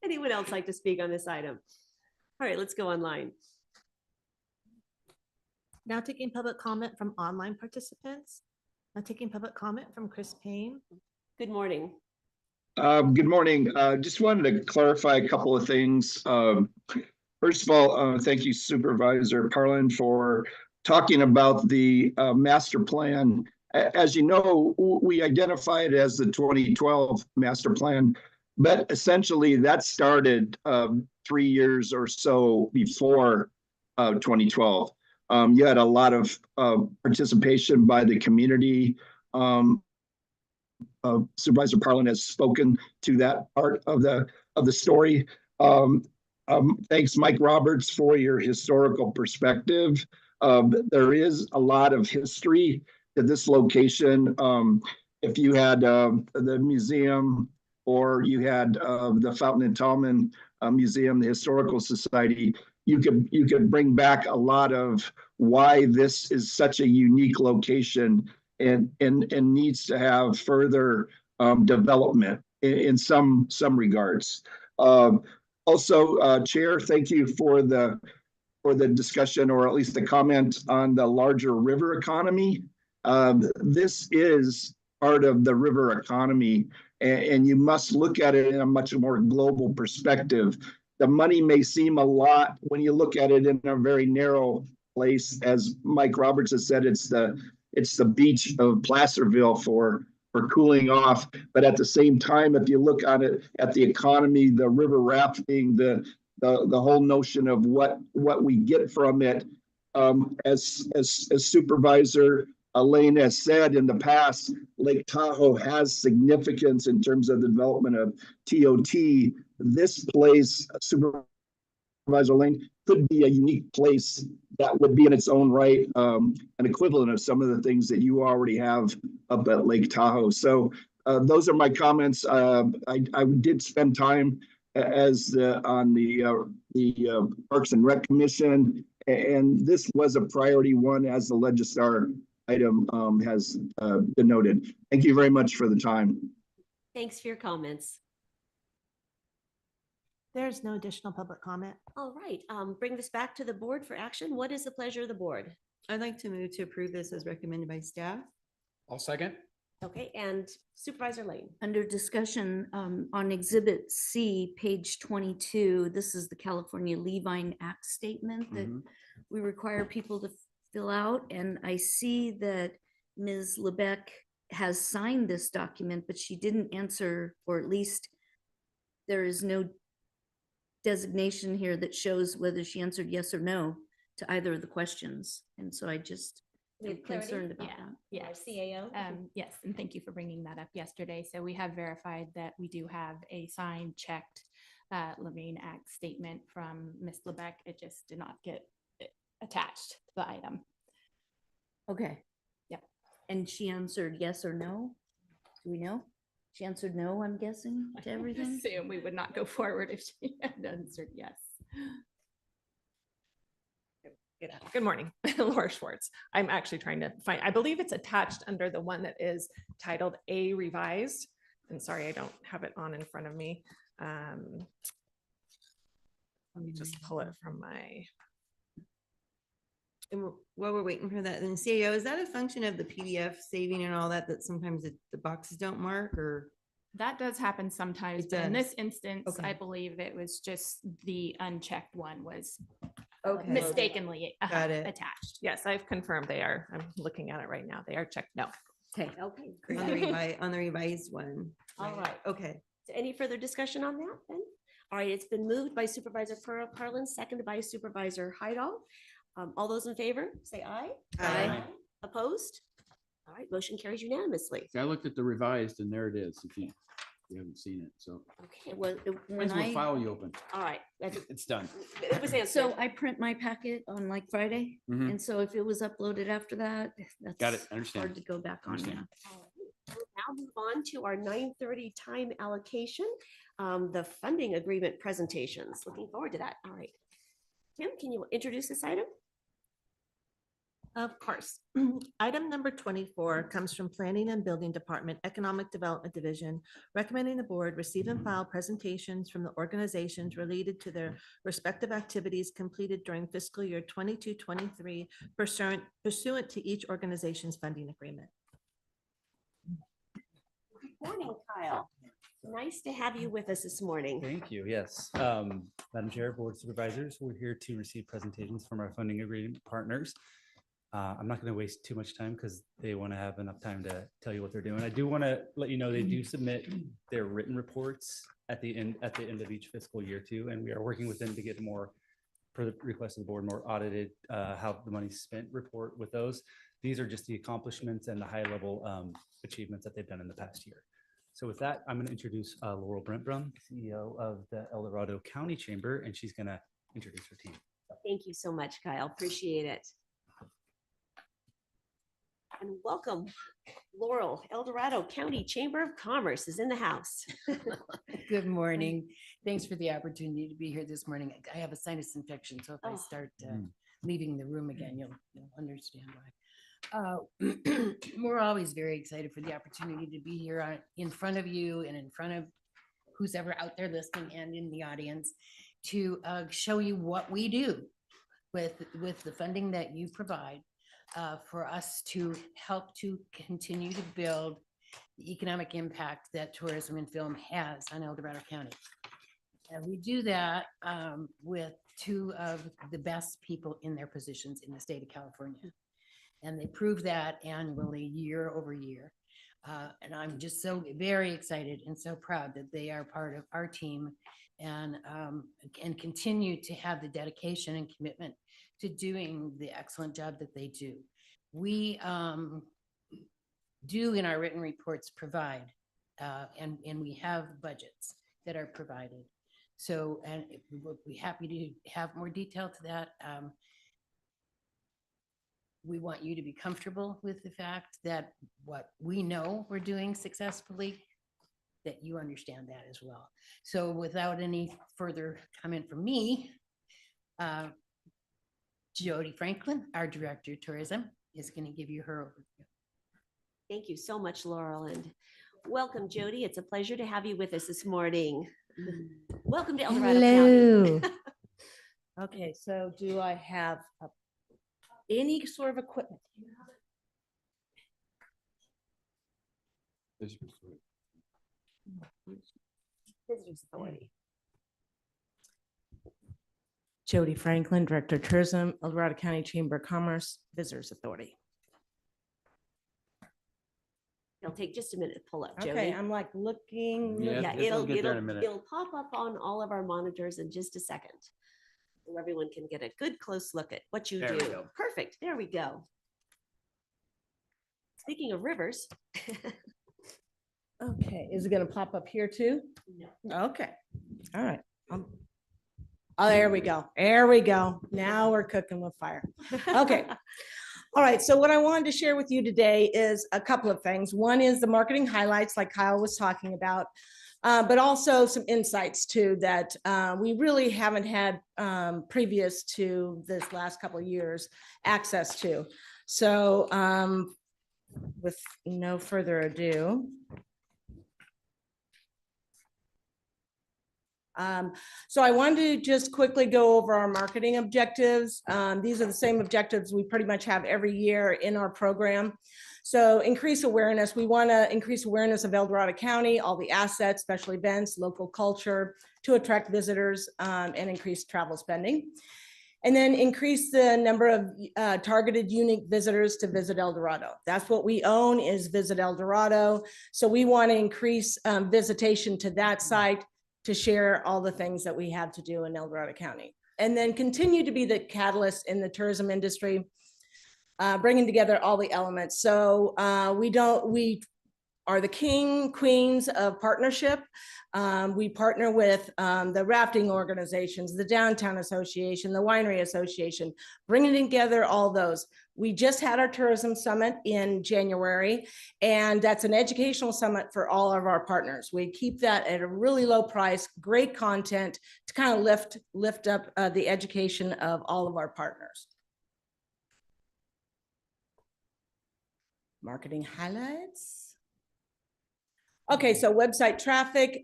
Anyone else like to speak on this item? All right, let's go online. Now taking public comment from online participants. Now taking public comment from Chris Payne. Good morning. Good morning. Just wanted to clarify a couple of things. First of all, thank you, Supervisor Carlin, for talking about the master plan. As you know, we identified it as the 2012 master plan, but essentially that started 3 years or so before 2012. You had a lot of participation by the community. Supervisor Parlin has spoken to that part of the story. Thanks, Mike Roberts, for your historical perspective. There is a lot of history to this location. If you had the museum, or you had the Fountain and Tallman Museum, the Historical Society, you could bring back a lot of why this is such a unique location and needs to have further development in some regards. Also, Chair, thank you for the discussion, or at least the comment on the larger river economy. This is part of the river economy, and you must look at it in a much more global perspective. The money may seem a lot when you look at it in a very narrow place. As Mike Roberts has said, it's the beach of Placerville for cooling off. But at the same time, if you look at it at the economy, the river rafting, the whole notion of what we get from it, as Supervisor Elaine has said in the past, Lake Tahoe has significance in terms of the development of TOT. This place, Supervisor Elaine, could be a unique place that would be in its own right an equivalent of some of the things that you already have up at Lake Tahoe. So those are my comments. I did spend time on the Parks and Rec Commission, and this was a priority one, as the Legistar item has denoted. Thank you very much for the time. Thanks for your comments. There's no additional public comment. All right, bring this back to the board for action. What is the pleasure of the board? I'd like to move to approve this as recommended by staff. I'll second. Okay, and Supervisor Lane. Under discussion on Exhibit C, page 22, this is the California Levine Act statement that we require people to fill out. And I see that Ms. Lebec has signed this document, but she didn't answer, or at least there is no designation here that shows whether she answered yes or no to either of the questions. And so I just am concerned about that. Yes. CAO. Yes, and thank you for bringing that up yesterday. So we have verified that we do have a signed, checked Levine Act statement from Ms. Lebec. It just did not get attached to the item. Okay. Yep. And she answered yes or no? Do we know? She answered no, I'm guessing, to everything? Assume we would not go forward if she had answered yes. Good morning, Laura Schwartz. I'm actually trying to find, I believe it's attached under the one that is titled A Revised. And sorry, I don't have it on in front of me. Let me just pull it from my. And while we're waiting for that, then CAO, is that a function of the PDF saving and all that, that sometimes the boxes don't mark, or? That does happen sometimes, It but in does. this instance, Okay. I believe it was just the unchecked one was Okay. mistakenly Got it. attached. Yes, I've confirmed they are. I'm looking at it right now. They are checked. No. Okay. Okay, On the great. on the revised one. All right. Okay. So any further discussion on that then? All right, it's been moved by Supervisor Carlin, seconded by Supervisor Hydall. All those in favor, say aye. Aye. Opposed? All right, motion carries unanimously. I looked at the revised and there it is, if you haven't seen it, so. Okay, well, Depends what I- file you open. all right. It's done. It was answered. So I print my packet on like Friday, Mhm. and so if it was uploaded after that, that's. Got it. I understand. Hard to go back on Understand. now. All right, we'll now move on to our 9:30 time allocation, the funding agreement presentations. Looking forward to that. All right. Kim, can you introduce this item? Of course. Item number 24 comes from Planning and Building Department, Economic Development Division, recommending the board receive and file presentations from the organizations related to their respective activities completed during fiscal year 22-23 pursuant to each organization's funding agreement. Good morning, Kyle. Nice to have you with us this morning. Thank you. Yes. Madam Chair, Board Supervisors, we're here to receive presentations from our funding agreement partners. I'm not going to waste too much time because they want to have enough time to tell you what they're doing. I do want to let you know they do submit their written reports at the end of each fiscal year too, and we are working with them to get more, per the request of the board, more audited how the money's spent report with those. These are just the accomplishments and the high level achievements that they've done in the past year. So with that, I'm going to introduce Laurel Brentbrum, CEO of the El Dorado County Chamber, and she's going to introduce her team. Thank you so much, Kyle. Appreciate it. And welcome, Laurel. El Dorado County Chamber of Commerce is in the house. Good morning. Thanks for the opportunity to be here this morning. I have a sinus infection, so if I start leaving the room again, you'll understand why. We're always very excited for the opportunity to be here in front of you and in front of who's ever out there listening and in the audience to show you what we do with the funding that you provide for us to help to continue to build the economic impact that tourism and film has on El Dorado County. And we do that with two of the best people in their positions in the state of California. And they prove that annually, year over year. And I'm just so very excited and so proud that they are part of our team and continue to have the dedication and commitment to doing the excellent job that they do. We do in our written reports provide, and we have budgets that are provided. So, and we'll be happy to have more detail to that. We want you to be comfortable with the fact that what we know we're doing successfully, that you understand that as well. So without any further comment from me, Jody Franklin, our Director of Tourism, is going to give you her overview. Thank you so much, Laurel, and welcome, Jody. It's a pleasure to have you with us this morning. Welcome to El Dorado Hello. County. Okay, so do I have any sort of equipment? Visitors Authority. Jody Franklin, Director of Tourism, El Dorado County Chamber of Commerce, Visitors Authority. It'll take just a minute to pull up, Jody. Okay, I'm like looking. Yeah, it'll pop up on all of our monitors in just a second. So everyone can get a good close look at what you There we do. go. Perfect. There we go. Speaking of rivers. Okay, is it gonna pop up here too? No. Okay, all right. Oh, there we go. There we go. Now we're cooking with fire. Okay. All right, so what I wanted to share with you today is a couple of things. One is the marketing highlights like Kyle was talking about, but also some insights too that we really haven't had previous to this last couple of years access to. So with no further ado. So I wanted to just quickly go over our marketing objectives. These are the same objectives we pretty much have every year in our program. So increase awareness. We want to increase awareness of El Dorado County, all the assets, special events, local culture to attract visitors and increase travel spending. And then increase the number of targeted unique visitors to Visit El Dorado. That's what we own, is Visit El Dorado. So we want to increase visitation to that site to share all the things that we have to do in El Dorado County. And then continue to be the catalyst in the tourism industry, bringing together all the elements. So we are the king, queens of partnership. We partner with the rafting organizations, the Downtown Association, the Winery Association, bringing together all those. We just had our tourism summit in January, and that's an educational summit for all of our partners. We keep that at a really low price, great content to kind of lift up the education of all of our partners. Marketing highlights. Okay, so website traffic,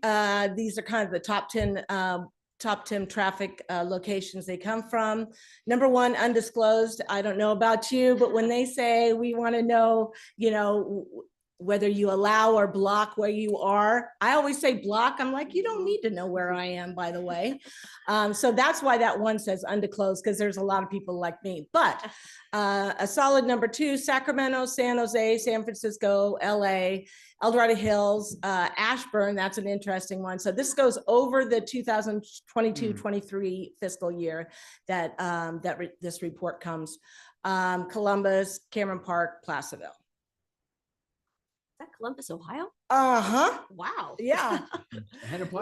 these are kind of the top 10 traffic locations they come from. Number one, undisclosed. I don't know about you, but when they say we want to know, whether you allow or block where you are, I always say block. I'm like, you don't need to know where I am, by the way. So that's why that one says undisclosed, because there's a lot of people like me. But a solid number two, Sacramento, San Jose, San Francisco, LA, El Dorado Hills, Ashburn, that's an interesting one. So this goes over the 2022-23 fiscal year that, this report comes. Columbus, Cameron Park, Placerville. Is that Columbus, Ohio? Uh-huh. Wow. Yeah.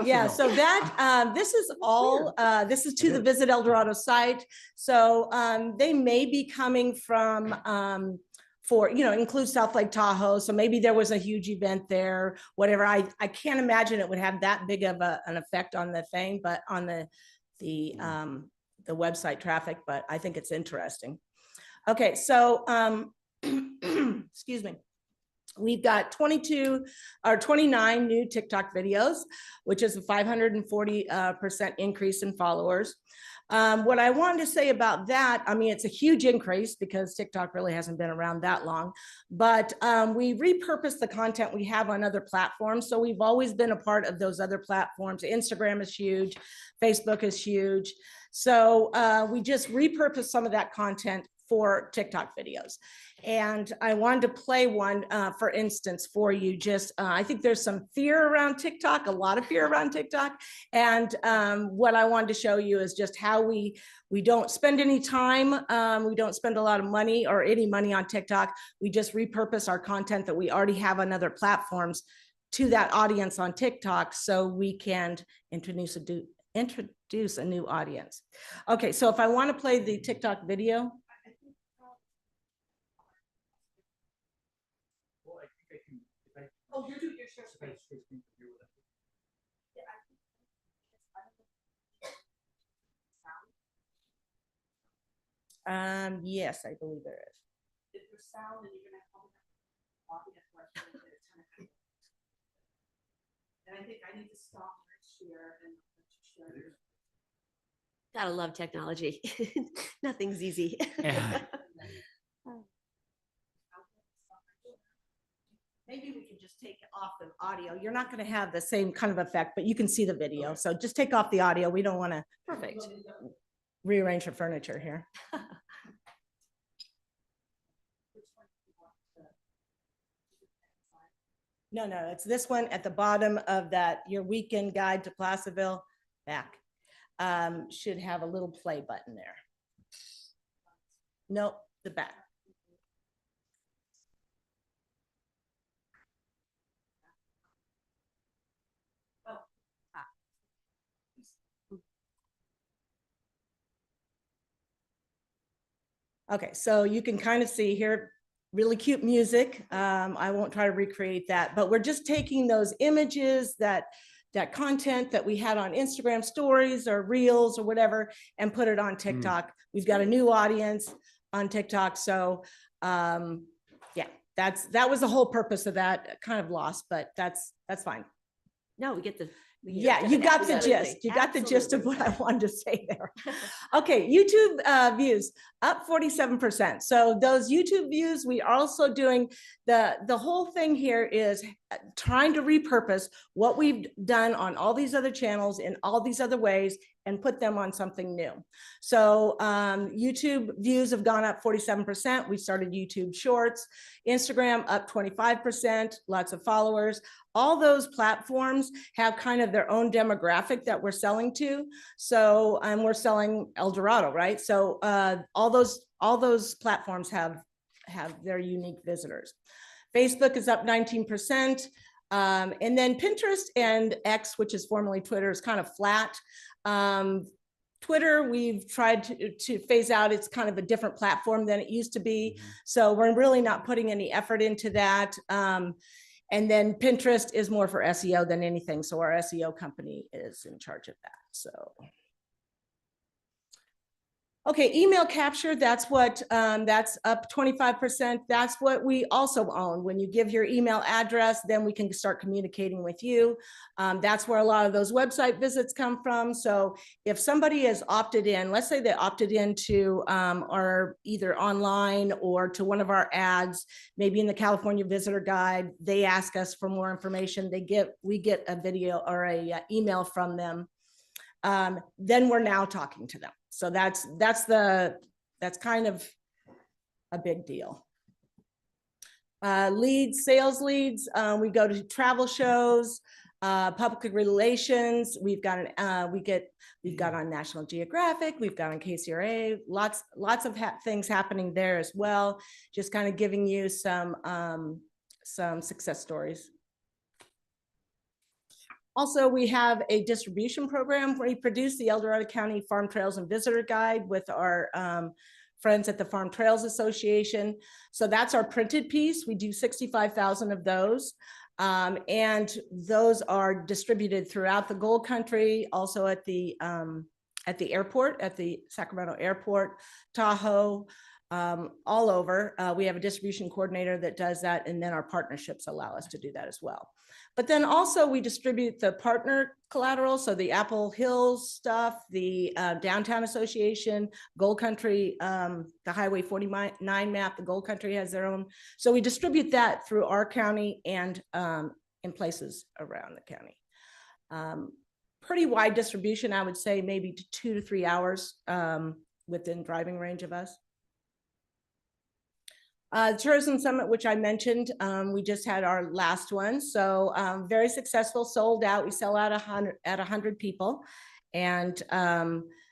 Yeah, so that, this is all, this is to the Visit El Dorado site. So they may be coming from, include South Lake Tahoe. So maybe there was a huge event there, whatever. I can't imagine it would have that big of an effect on the thing, but on the website traffic, but I think it's interesting. Okay, so, excuse me. We've got 29 new TikTok videos, which is a 540% increase in followers. What I wanted to say about that, I mean, it's a huge increase because TikTok really hasn't been around that long, but we repurpose the content we have on other platforms. So we've always been a part of those other platforms. Instagram is huge, Facebook is huge. So we just repurpose some of that content for TikTok videos. And I wanted to play one, for instance, for you. Just, I think there's some fear around TikTok, a lot of fear around TikTok. And what I wanted to show you is just how we don't spend any time. We don't spend a lot of money or any money on TikTok. We just repurpose our content that we already have on other platforms to that audience on TikTok, so we can introduce a new audience. Okay, so if I want to play the TikTok video. Oh, you're doing your share screen. Yes, I believe there is. If there's sound, then you're gonna have to and I think I need to stop my share and share. Gotta love technology. Nothing's easy. Yeah. Maybe we can just take off the audio. You're not going to have the same kind of effect, but you can see the video. So just take off the audio. We don't want to Perfect. rearrange your furniture here. No, it's this one at the bottom of that, your weekend guide to Placerville back. Should have a little play button there. Nope, the back. Okay, so you can kind of see here, really cute music. I won't try to recreate that, but we're just taking those images, that content that we had on Instagram stories or reels or whatever, and put it on TikTok. We've got a new audience on TikTok. So yeah, that was the whole purpose of that. Kind of lost, but that's fine. No, we get the. Yeah, you got the gist. You got the gist of what I wanted to say there. Okay, YouTube views up 47%. So those YouTube views, we are also doing the whole thing here is trying to repurpose what we've done on all these other channels in all these other ways and put them on something new. So YouTube views have gone up 47%. We started YouTube Shorts, Instagram up 25%, lots of followers. All those platforms have kind of their own demographic that we're selling to. So we're selling El Dorado, right? So all those platforms have their unique visitors. Facebook is up 19%. And then Pinterest and X, which is formerly Twitter, is kind of flat. Twitter, we've tried to phase out. It's kind of a different platform than it used to be. So we're really not putting any effort into that. And then Pinterest is more for SEO than anything. So our SEO company is in charge of that. So. Okay, email capture, that's up 25%. That's what we also own. When you give your email address, then we can start communicating with you. That's where a lot of those website visits come from. So if somebody is opted in, let's say they opted into our either online or to one of our ads, maybe in the California Visitor Guide, they ask us for more information. We get a video or a email from them. Then we're now talking to them. So that's kind of a big deal. Leads, sales leads, we go to travel shows, public relations. We've got on National Geographic, we've got on KCRA, lots of things happening there as well. Just kind of giving you some success stories. Also, we have a distribution program where we produce the El Dorado County Farm Trails and Visitor Guide with our friends at the Farm Trails Association. So that's our printed piece. We do 65,000 of those. And those are distributed throughout the Gold Country, also at the airport, at the Sacramento Airport, Tahoe, all over. We have a distribution coordinator that does that, and then our partnerships allow us to do that as well. But then also we distribute the partner collateral, so the Apple Hills stuff, the Downtown Association, Gold Country, the Highway 49 map, the Gold Country has their own. So we distribute that through our county and in places around the county. Pretty wide distribution, I would say maybe 2 to 3 hours within driving range of us. Tourism Summit, which I mentioned, we just had our last one. So very successful, sold out. We sell out 100 people. And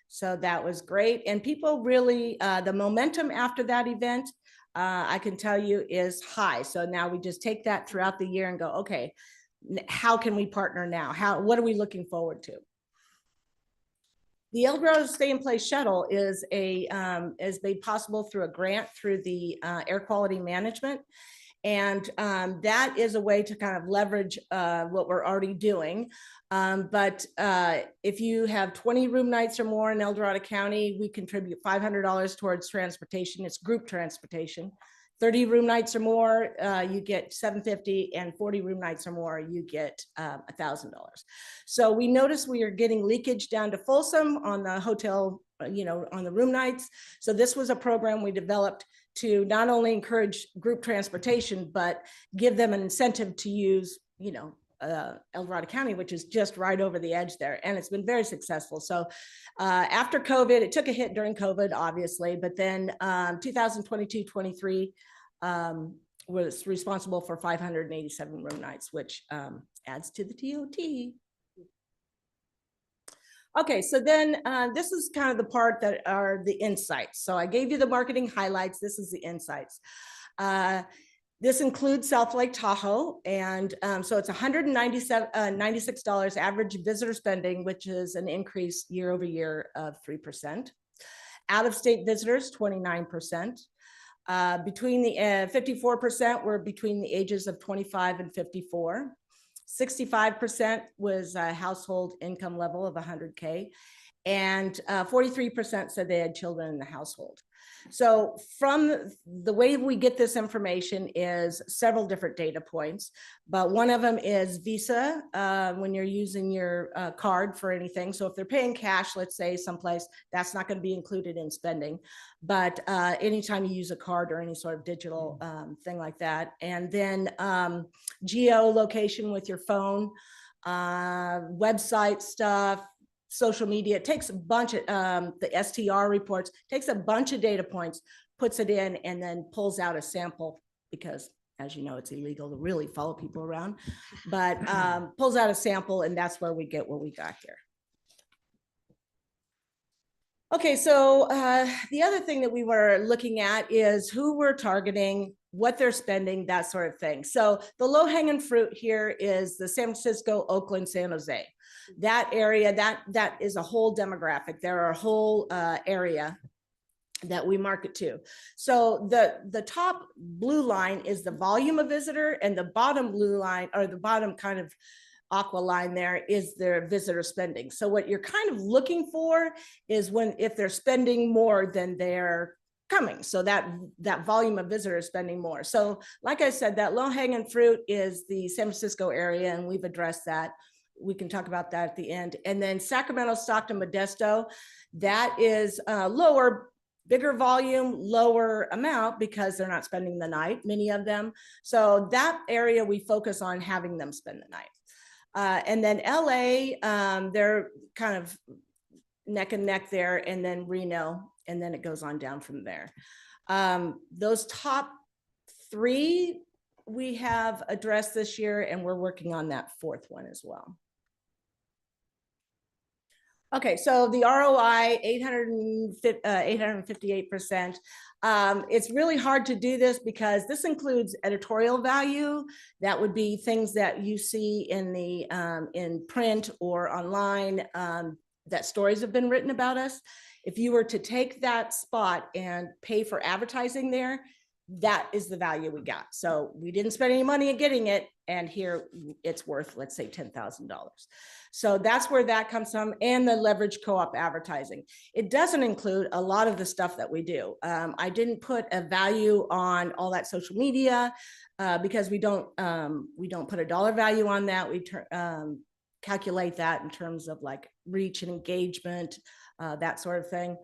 so that was great. And people really, the momentum after that event, I can tell you is high. So now we just take that throughout the year and go, okay, how can we partner now? What are we looking forward to? The El Dorado Stay in Place Shuttle is made possible through a grant through the Air Quality Management. And that is a way to kind of leverage what we're already doing. But if you have 20 room nights or more in El Dorado County, we contribute $500 towards transportation. It's group transportation. 30 room nights or more, you get $750, and 40 room nights or more, you get $1,000. So we noticed we are getting leakage down to Folsom on the hotel, on the room nights. So this was a program we developed to not only encourage group transportation, but give them an incentive to use, El Dorado County, which is just right over the edge there. And it's been very successful. So after COVID, it took a hit during COVID, obviously, but then 2022-23 was responsible for 587 room nights, which adds to the TOT. Okay, so then this is kind of the part that are the insights. So I gave you the marketing highlights. This is the insights. This includes South Lake Tahoe. And so it's $196 average visitor spending, which is an increase year over year of 3%. Out-of-state visitors, 29%. Between the 54% were between the ages of 25 and 54. 65% was a household income level of 100K. And 43% said they had children in the household. So from the way we get this information is several different data points, but one of them is Visa, when you're using your card for anything. So if they're paying cash, let's say someplace, that's not going to be included in spending. But anytime you use a card or any sort of digital thing like that. And then geolocation with your phone, website stuff, social media. It takes a bunch of the STR reports, takes a bunch of data points, puts it in, and then pulls out a sample because, as you know, it's illegal to really follow people around, but pulls out a sample, and that's where we get what we got here. Okay, so the other thing that we were looking at is who we're targeting, what they're spending, that sort of thing. So the low-hanging fruit here is the San Francisco, Oakland, San Jose. That area, that is a whole demographic. There are a whole area that we market to. So the top blue line is the volume of visitor, and the bottom blue line, or the bottom kind of aqua line there, is their visitor spending. So what you're kind of looking for is if they're spending more than they're coming. So that volume of visitors spending more. So like I said, that low hanging fruit is the San Francisco area, and we've addressed that. We can talk about that at the end. And then Sacramento, Stockton, Modesto, that is lower, bigger volume, lower amount because they're not spending the night, many of them. So that area we focus on having them spend the night. And then LA, they're kind of neck and neck there, and then Reno, and then it goes on down from there. Those top three we have addressed this year, and we're working on that fourth one as well. Okay, so the ROI, 858%. It's really hard to do this because this includes editorial value. That would be things that you see in the in print or online, that stories have been written about us. If you were to take that spot and pay for advertising there, that is the value we got. So we didn't spend any money in getting it, and here it's worth, let's say, $10,000. So that's where that comes from, and the leverage co-op advertising. It doesn't include a lot of the stuff that we do. I didn't put a value on all that social media because we don't put a dollar value on that. We calculate that in terms of like reach and engagement, that sort of thing.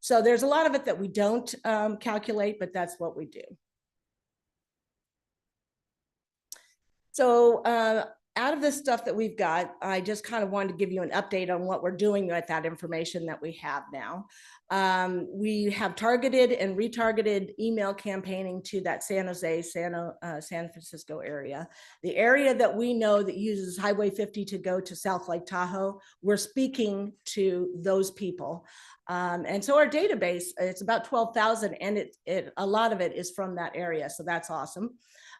So there's a lot of it that we don't calculate, but that's what we do. So out of this stuff that we've got, I just kind of wanted to give you an update on what we're doing with that information that we have now. We have targeted and retargeted email campaigning to that San Jose, San Francisco area. The area that we know that uses Highway 50 to go to South Lake Tahoe, we're speaking to those people. And so our database, it's about 12,000, and a lot of it is from that area. So that's awesome.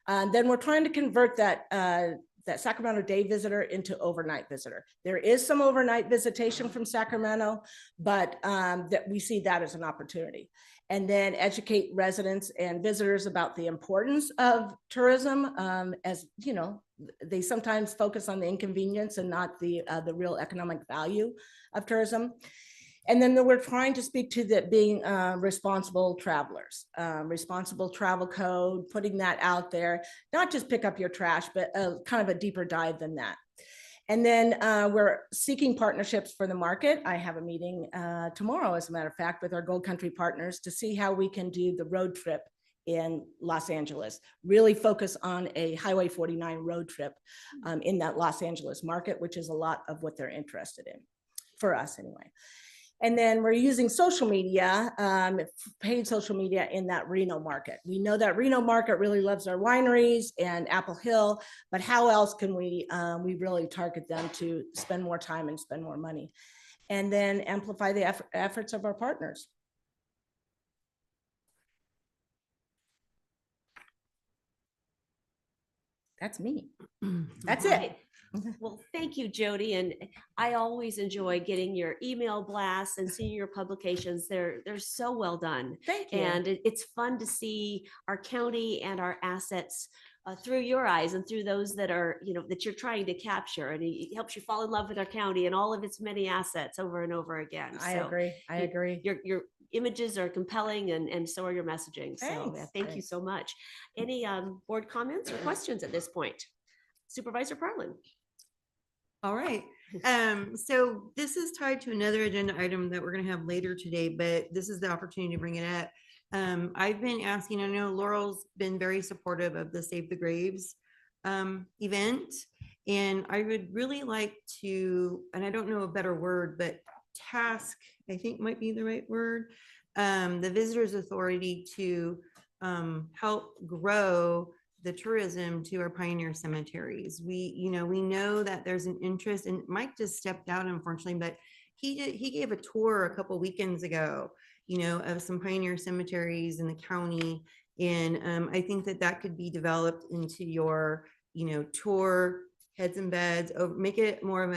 Then we're trying to convert that Sacramento day visitor into overnight visitor. There is some overnight visitation from Sacramento, but that we see that as an opportunity. And then educate residents and visitors about the importance of tourism. As you know, they sometimes focus on the inconvenience and not the real economic value of tourism. And then we're trying to speak to that being responsible travelers, responsible travel code, putting that out there, not just pick up your trash, but kind of a deeper dive than that. And then we're seeking partnerships for the market. I have a meeting tomorrow, as a matter of fact, with our Gold Country partners to see how we can do the road trip in Los Angeles, really focus on a Highway 49 road trip in that Los Angeles market, which is a lot of what they're interested in, for us anyway. And then we're using social media, paid social media in that Reno market. We know that Reno market really loves our wineries and Apple Hill, but how else can we really target them to spend more time and spend more money? And then amplify the efforts of our partners. That's me. That's it. Well, thank you, Jody. And I always enjoy getting your email blasts and seeing your publications. They're so well done. Thank you. And it's fun to see our county and our assets through your eyes and through those that are, that you're trying to capture. And it helps you fall in love with our county and all of its many assets over and over again. I agree. I agree. You're images are compelling and so are your messaging. So Thanks. thank you so much. Any board comments or questions at this point? Supervisor Perlin. All right. So this is tied to another agenda item that we're gonna have later today, but this is the opportunity to bring it up. I've been asking, I know Laurel's been very supportive of the Save the Graves event. And I would really like to, and I don't know a better word, but task, I think might be the right word, the Visitors Authority to help grow the tourism to our pioneer cemeteries. We know that there's an interest, and Mike just stepped out unfortunately, but he gave a tour a couple weekends ago, of some pioneer cemeteries in the county. And I think that could be developed into your, tour, heads and beds, make it more of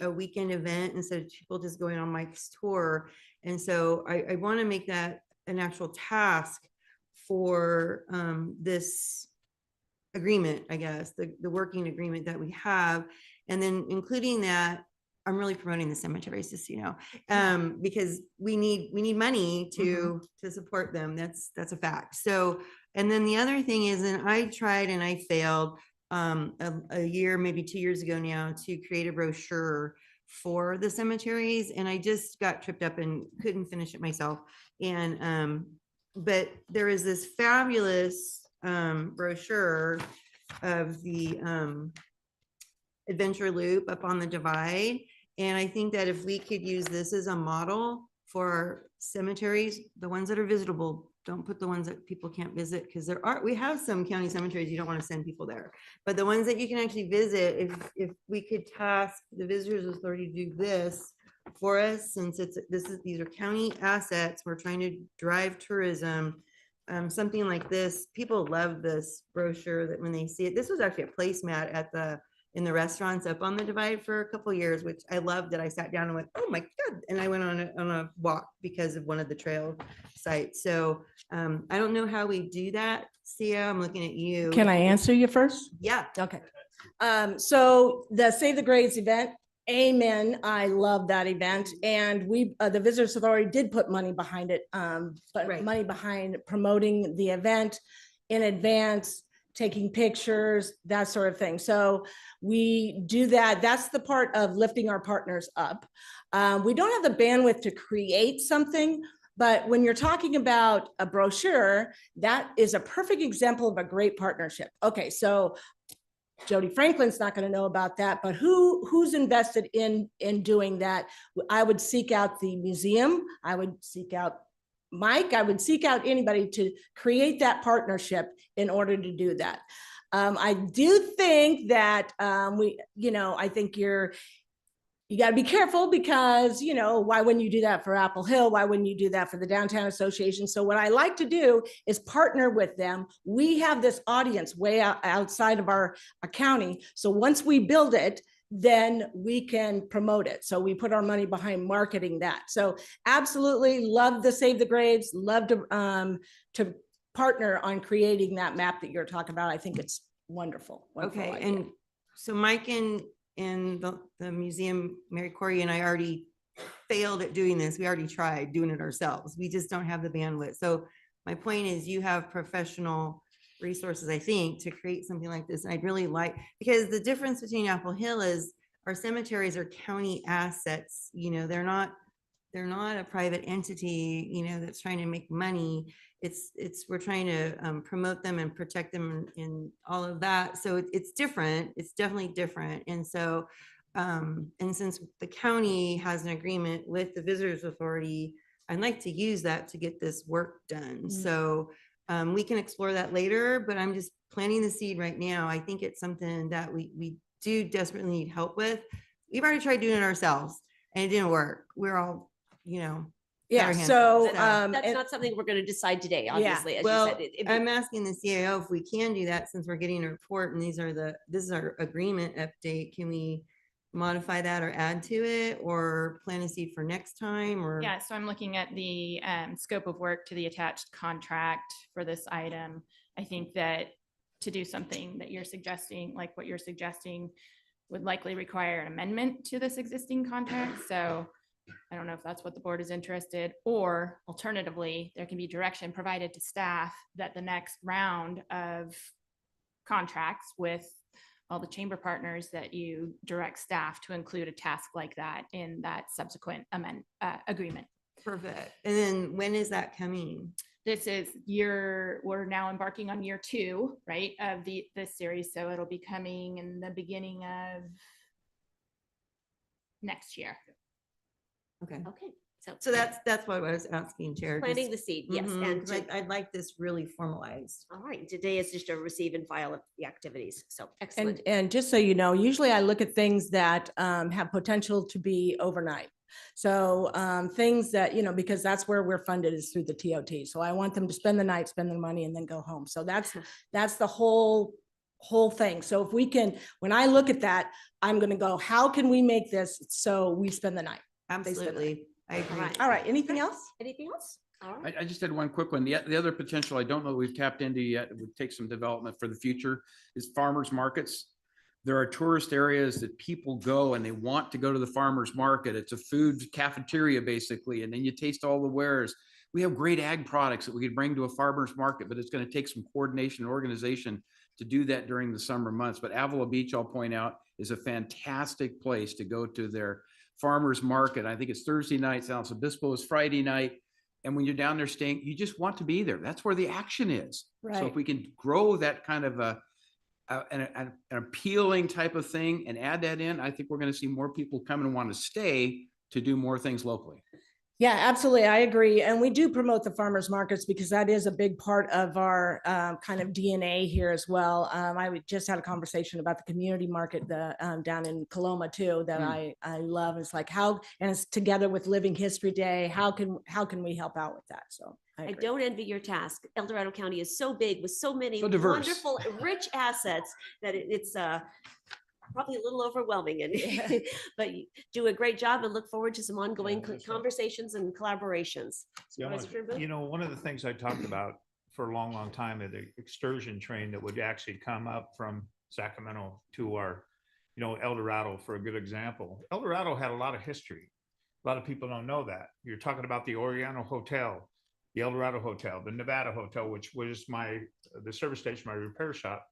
a weekend event instead of people just going on Mike's tour. And so I want to make that an actual task for this agreement, I guess, the working agreement that we have. And then including that, I'm really promoting the cemeteries, just, because we need money to support them. That's a fact. So, and then the other thing is, and I tried and I failed a year, maybe 2 years ago now, to create a brochure for the cemeteries. And I just got tripped up and couldn't finish it myself. And, but there is this fabulous brochure of the Adventure Loop up on the Divide. And I think that if we could use this as a model for our cemeteries, the ones that are visitable, don't put the ones that people can't visit, because we have some county cemeteries you don't want to send people there, but the ones that you can actually visit, if we could task the Visitors Authority to do this for us, since these are county assets, we're trying to drive tourism. Something like this, people love this brochure, that when they see it, this was actually a placemat in the restaurants up on the Divide for a couple of years, which I loved. That I sat down and went, oh my God. And I went on a walk because of one of the trail sites. So I don't know how we do that. Sia, I'm looking at you. Can I answer you first? Yeah. Okay. So the Save the Graves event, amen. I love that event. And the Visitors Authority did put money behind it, but money behind promoting the event in advance, taking pictures, that sort of thing. So we do that. That's the part of lifting our partners up. We don't have the bandwidth to create something, but when you're talking about a brochure, that is a perfect example of a great partnership. Okay, so Jody Franklin's not going to know about that, but who's invested in doing that? I would seek out the museum. I would seek out Mike. I would seek out anybody to create that partnership in order to do that. I do think that I think you got to be careful, because, why wouldn't you do that for Apple Hill? Why wouldn't you do that for the Downtown Association? So what I like to do is partner with them. We have this audience way outside of our county. So once we build it, then we can promote it. So we put our money behind marketing that. So absolutely love the Save the Graves, love to partner on creating that map that you're talking about. I think it's wonderful. Okay. Idea. And so Mike and the museum, Mary Corey and I already failed at doing this. We already tried doing it ourselves. We just don't have the bandwidth. So my point is, you have professional resources, I think, to create something like this. And I'd really like, because the difference between Apple Hill is our cemeteries are county assets. They're not a private entity, that's trying to make money. We're trying to promote them and protect them and all of that. So it's different. It's definitely different. And so, and since the county has an agreement with the Visitors Authority, I'd like to use that to get this work done. So we can explore that later, but I'm just planting the seed right now. I think it's something that we do desperately need help with. We've already tried doing it ourselves and it didn't work. We're all, yeah. So that's not something we're going to decide today, obviously. Yeah. As Well, you said, I'm asking the CIO if we can do that, since we're getting a report and this is our agreement update. Can we modify that or add to it, or plant a seed for next time? Or Yeah, so I'm looking at the scope of work to the attached contract for this item. I think that to do something that you're suggesting, like what you're suggesting, would likely require an amendment to this existing contract. So I don't know if that's what the board is interested, or alternatively, there can be direction provided to staff that the next round of contracts with all the chamber partners, that you direct staff to include a task like that in that subsequent agreement. Perfect. And then when is that coming? This is we're now embarking on year 2, right, of this series. So it'll be coming in the beginning of next year. Okay. Okay. So that's what I was asking, Chair. Planting the seed, yes. Mhm, And 'cause I'd like this really formalized. all right, today is just a receive and file of the activities. So excellent. And just so you know, usually I look at things that have potential to be overnight. So things that, because that's where we're funded, is through the TOT. So I want them to spend the night, spend the money, and then go home. So that's the whole thing. So if we can, when I look at that, I'm going to go, how can we make this so we spend the night? They spend the night. Absolutely. I agree. All right, anything else? Anything else? All right. I just had one quick one. The other potential I don't know that we've tapped into yet, it would take some development for the future, is farmers markets. There are tourist areas that people go and they want to go to the farmers market. It's a food cafeteria basically, and then you taste all the wares. We have great ag products that we could bring to a farmers market, but it's going to take some coordination and organization to do that during the summer months. But Avila Beach, I'll point out, is a fantastic place to go to their farmers market. I think it's Thursday night. San Luis Obispo is Friday night. And when you're down there staying, you just want to be there. That's where the action is. So Right. if we can grow that kind of an appealing type of thing and add that in, I think we're going to see more people come and want to stay to do more things locally. Yeah, absolutely. I agree. And we do promote the farmers markets because that is a big part of our kind of DNA here as well. Just had a conversation about the community market down in Coloma too, that I love. It's like and it's together with Living History Day. How can we help out with that? So I don't envy your task. El Dorado County is so big with so many So diverse. wonderful, rich assets that it's probably a little overwhelming, and but you do a great job and look forward to some ongoing conversations and collaborations. Supervisor Turnbull? One of the things I talked about for a long, long time is the excursion train that would actually come up from Sacramento to our, El Dorado, for a good example. El Dorado had a lot of history. A lot of people don't know that. You're talking about the Oriental Hotel, the El Dorado Hotel, the Nevada Hotel, which was the service station, my repair shop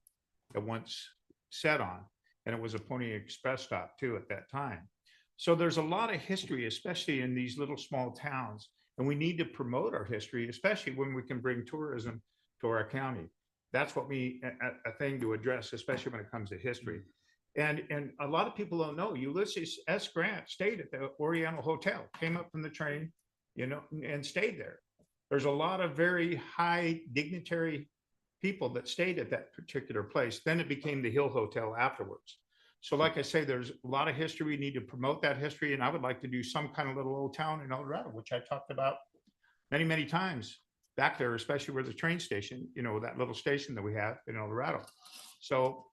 that once sat on. And it was a Pony Express stop too at that time. So there's a lot of history, especially in these little small towns. And we need to promote our history, especially when we can bring tourism to our county. That's what a thing to address, especially when it comes to history. And a lot of people don't know, Ulysses S. Grant stayed at the Oriental Hotel, came up from the train, and stayed there. There's a lot of very high dignitary people that stayed at that particular place. Then it became the Hill Hotel afterwards. So like I say, there's a lot of history. We need to promote that history. And I would like to do some kind of little old town in El Dorado, which I talked about many, many times back there, especially where the train station, that little station that we have in El Dorado. So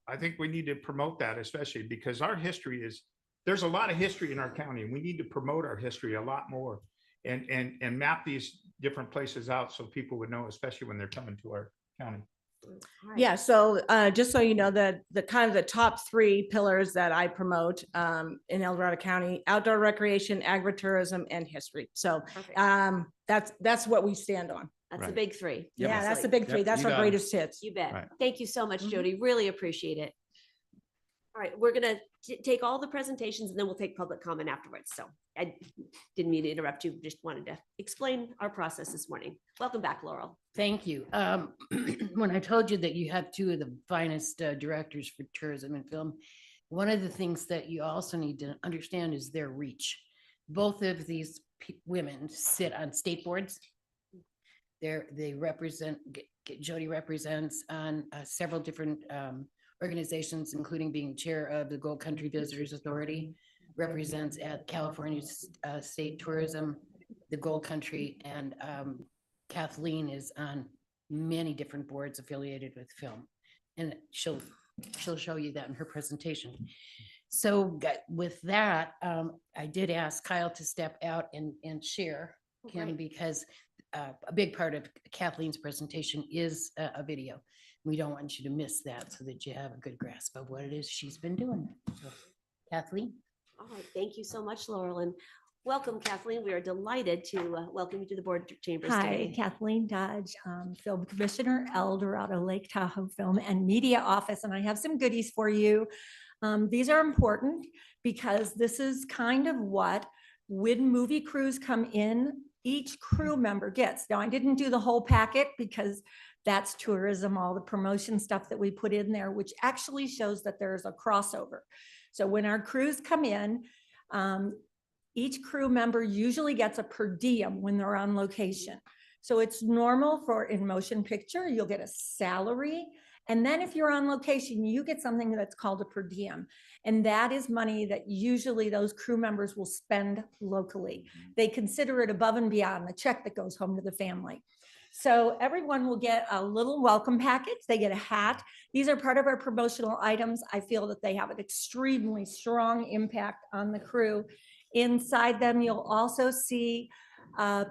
I think we need to promote that, especially because there's a lot of history in our county, and we need to promote our history a lot more and map these different places out so people would know, especially when they're coming to our county. Yeah, so just so you know, the kind of the top 3 pillars that I promote in El Dorado County: outdoor recreation, agritourism, and history. So that's what we stand on. That's the big 3. Yeah, that's the big 3. That's our greatest hits. You bet. Right. Thank you so much, Jody. Really appreciate it. All right, we're going to take all the presentations and then we'll take public comment afterwards. So I didn't mean to interrupt you. Just wanted to explain our process this morning. Welcome back, Laurel. Thank you. When I told you that you have 2 of the finest directors for tourism and film, one of the things that you also need to understand is their reach. Both of these women sit on state boards. They represent, Jody represents on several different organizations, including being chair of the Gold Country Visitors Authority, represents at California State Tourism, the Gold Country, and Kathleen is on many different boards affiliated with film. And she'll show you that in her presentation. So with that, I did ask Kyle to step out and share him, because a big part of Kathleen's presentation is a video. We don't want you to miss that, so that you have a good grasp of what it is she's been doing. So, Kathleen. All right, thank you so much, Laurel. And Welcome, Kathleen. We are delighted to welcome you to the board chambers Hi, today. Kathleen Dodge, Film Commissioner, El Dorado Lake Tahoe Film and Media Office, and I have some goodies for you. These are important because this is kind of what, when movie crews come in, each crew member gets. Now, I didn't do the whole packet because that's tourism, all the promotion stuff that we put in there, which actually shows that there's a crossover. So when our crews come in, each crew member usually gets a per diem when they're on location. So it's normal for in motion picture, you'll get a salary. And then if you're on location, you get something that's called a per diem. And that is money that usually those crew members will spend locally. They consider it above and beyond the check that goes home to the family. So everyone will get a little welcome package. They get a hat. These are part of our promotional items. I feel that they have an extremely strong impact on the crew. Inside them, you'll also see a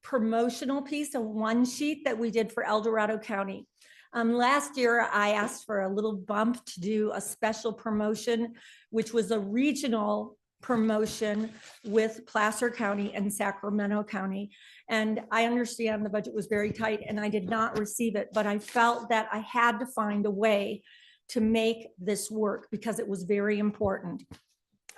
promotional piece, a one sheet that we did for El Dorado County. Last year, I asked for a little bump to do a special promotion, which was a regional promotion with Placer County and Sacramento County. And I understand the budget was very tight and I did not receive it, but I felt that I had to find a way to make this work because it was very important.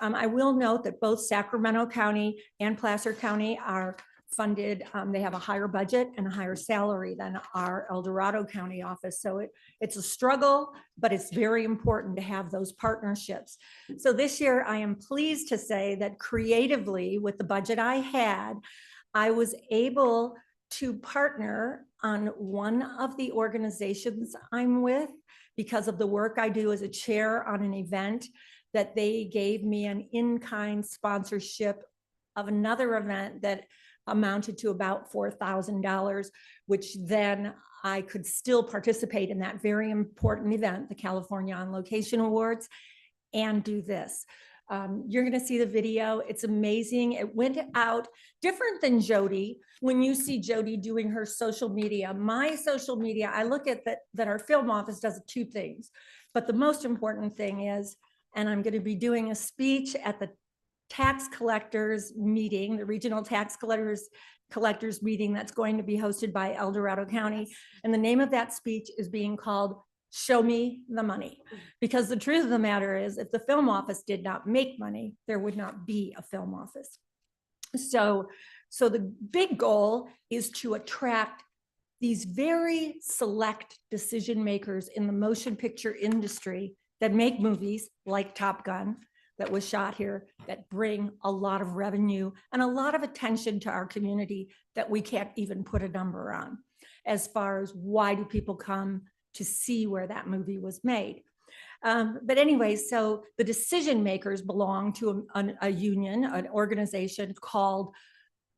I will note that both Sacramento County and Placer County are funded. They have a higher budget and a higher salary than our El Dorado County office. So it's a struggle, but it's very important to have those partnerships. So this year, I am pleased to say that creatively with the budget I had, I was able to partner on one of the organizations I'm with because of the work I do as a chair on an event that they gave me an in-kind sponsorship of another event that amounted to about $4,000, which then I could still participate in that very important event, the California On Location Awards, and do this. You're gonna see the video. It's amazing. It went out different than Jody. When you see Jody doing her social media, my social media, I look at that our film office does two things. But the most important thing is, and I'm going to be doing a speech at the tax collectors meeting, the regional tax collectors meeting that's going to be hosted by El Dorado County. And the name of that speech is being called Show Me the Money. Because the truth of the matter is, if the film office did not make money, there would not be a film office. So the big goal is to attract these very select decision makers in the motion picture industry that make movies like Top Gun that was shot here, that bring a lot of revenue and a lot of attention to our community that we can't even put a number on, as far as why do people come to see where that movie was made. But anyway, so the decision makers belong to a union, an organization called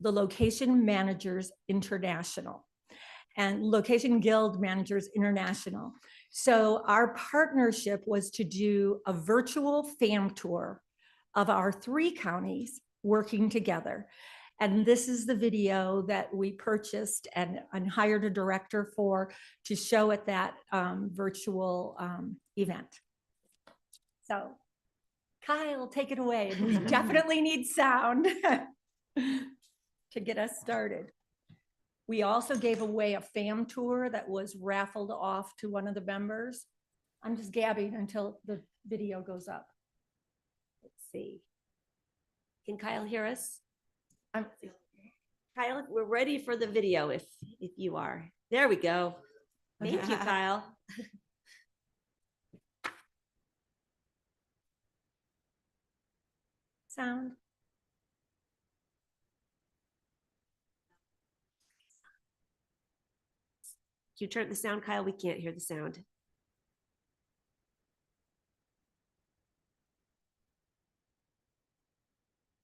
the Location Managers International and Location Guild Managers International. So our partnership was to do a virtual fam tour of our 3 counties working together. And this is the video that we purchased and hired a director for to show at that virtual event. So Kyle, take it away. And we definitely need sound to get us started. We also gave away a fam tour that was raffled off to one of the members. I'm just gabbing until the video goes up. Let's see. Can Kyle hear us? Kyle, we're ready for the video if you are. There we go. Thank you, Kyle. Sound. Can you turn the sound, Kyle? We can't hear the sound.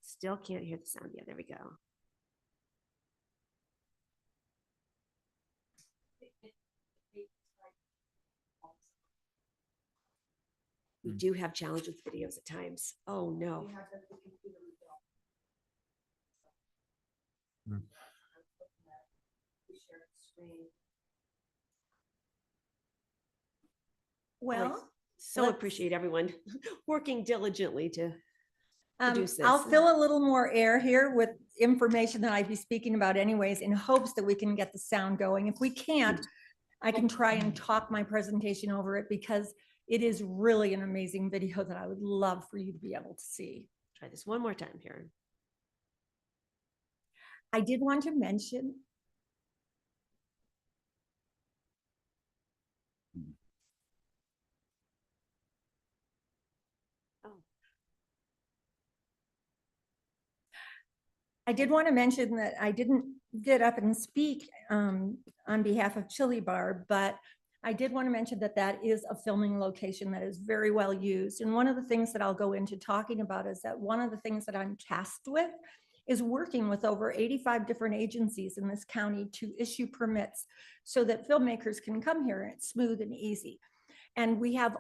Still can't hear the sound. Yeah, there we go. We do have challenges with videos at times. Oh, no. Well, so appreciate everyone working diligently to produce this. I'll fill a little more air here with information that I'd be speaking about anyways, in hopes that we can get the sound going. If we can't, I can try and talk my presentation over it, because it is really an amazing video that I would love for you to be able to see. Try this one more time, Karen. I did want to mention, that I didn't get up and speak on behalf of Chili Bar, but I did want to mention that that is a filming location that is very well used. And one of the things that I'll go into talking about is that one of the things that I'm tasked with is working with over 85 different agencies in this county to issue permits so that filmmakers can come here and it's smooth and easy. And we have,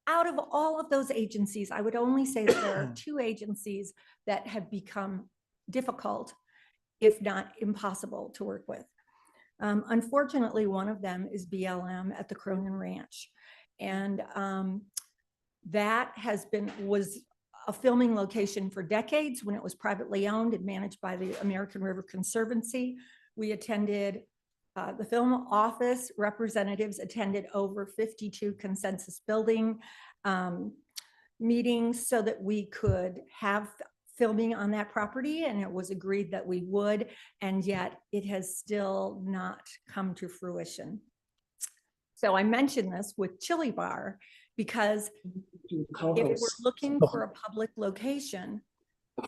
out of all of those agencies, I would only say that there are 2 agencies that have become difficult, if not impossible, to work with. Unfortunately, one of them is BLM at the Cronin Ranch. And that was a filming location for decades when it was privately owned and managed by the American River Conservancy. We attended, the film office representatives attended over 52 consensus building meetings so that we could have filming on that property, and it was agreed that we would, and yet it has still not come to fruition. So I mentioned this with Chili Bar because if we're looking for a public location,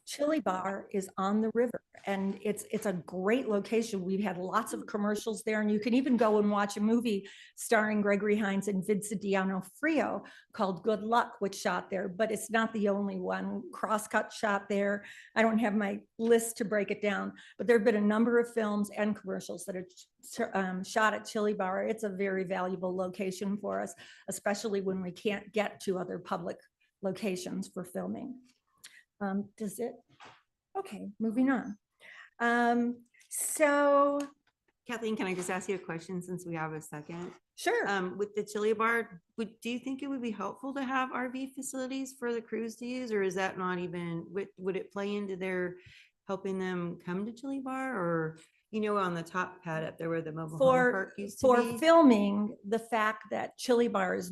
Chili Bar is on the river, and it's a great location. We've had lots of commercials there, and you can even go and watch a movie starring Gregory Hines and Vincent D'Onofrio called Good Luck, which shot there, but it's not the only one. Crosscut shot there. I don't have my list to break it down, but there have been a number of films and commercials that are shot at Chili Bar. It's a very valuable location for us, especially when we can't get to other public locations for filming. Does it? Okay, moving on. So Kathleen, can I just ask you a question since we have a second? Sure. With the Chili Bar, do you think it would be helpful to have RV facilities for the crews to use, or is that not even, would it play into their helping them come to Chili Bar, or, you know, on the top pad up there where the mobile home park used to be? For filming, the fact that Chili Bar is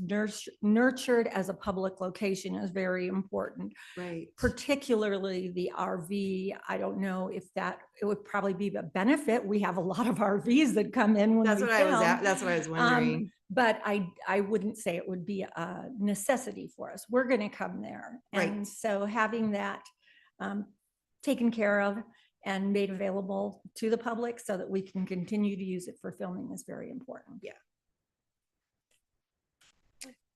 nurtured as a public location is very important. Right. Particularly the RV. I don't know if it would probably be a benefit. We have a lot of RVs that come in when That's we what film. that's what I was wondering. But I wouldn't say it would be a necessity for us. We're going to come there. Right. And so having that taken care of and made available to the public so that we can continue to use it for filming is very important. Yeah.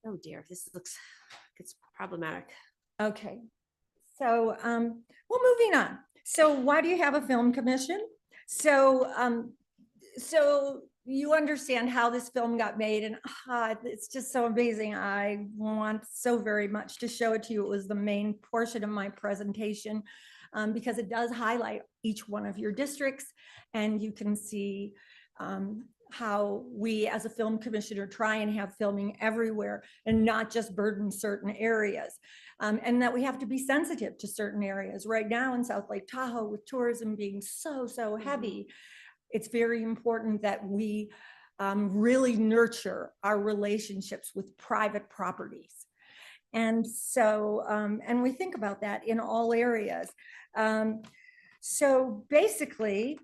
Oh dear, this looks, it's problematic. Okay. So, well, moving on. So why do you have a film commission? So, so you understand how this film got made, and it's just so amazing. I want so very much to show it to you. It was the main portion of my presentation. Because it does highlight each one of your districts, and you can see how we as a film commissioner try and have filming everywhere and not just burden certain areas, and that we have to be sensitive to certain areas. Right now in South Lake Tahoe, with tourism being so heavy, it's very important that we really nurture our relationships with private properties. And so, and we think about that in all areas. So basically,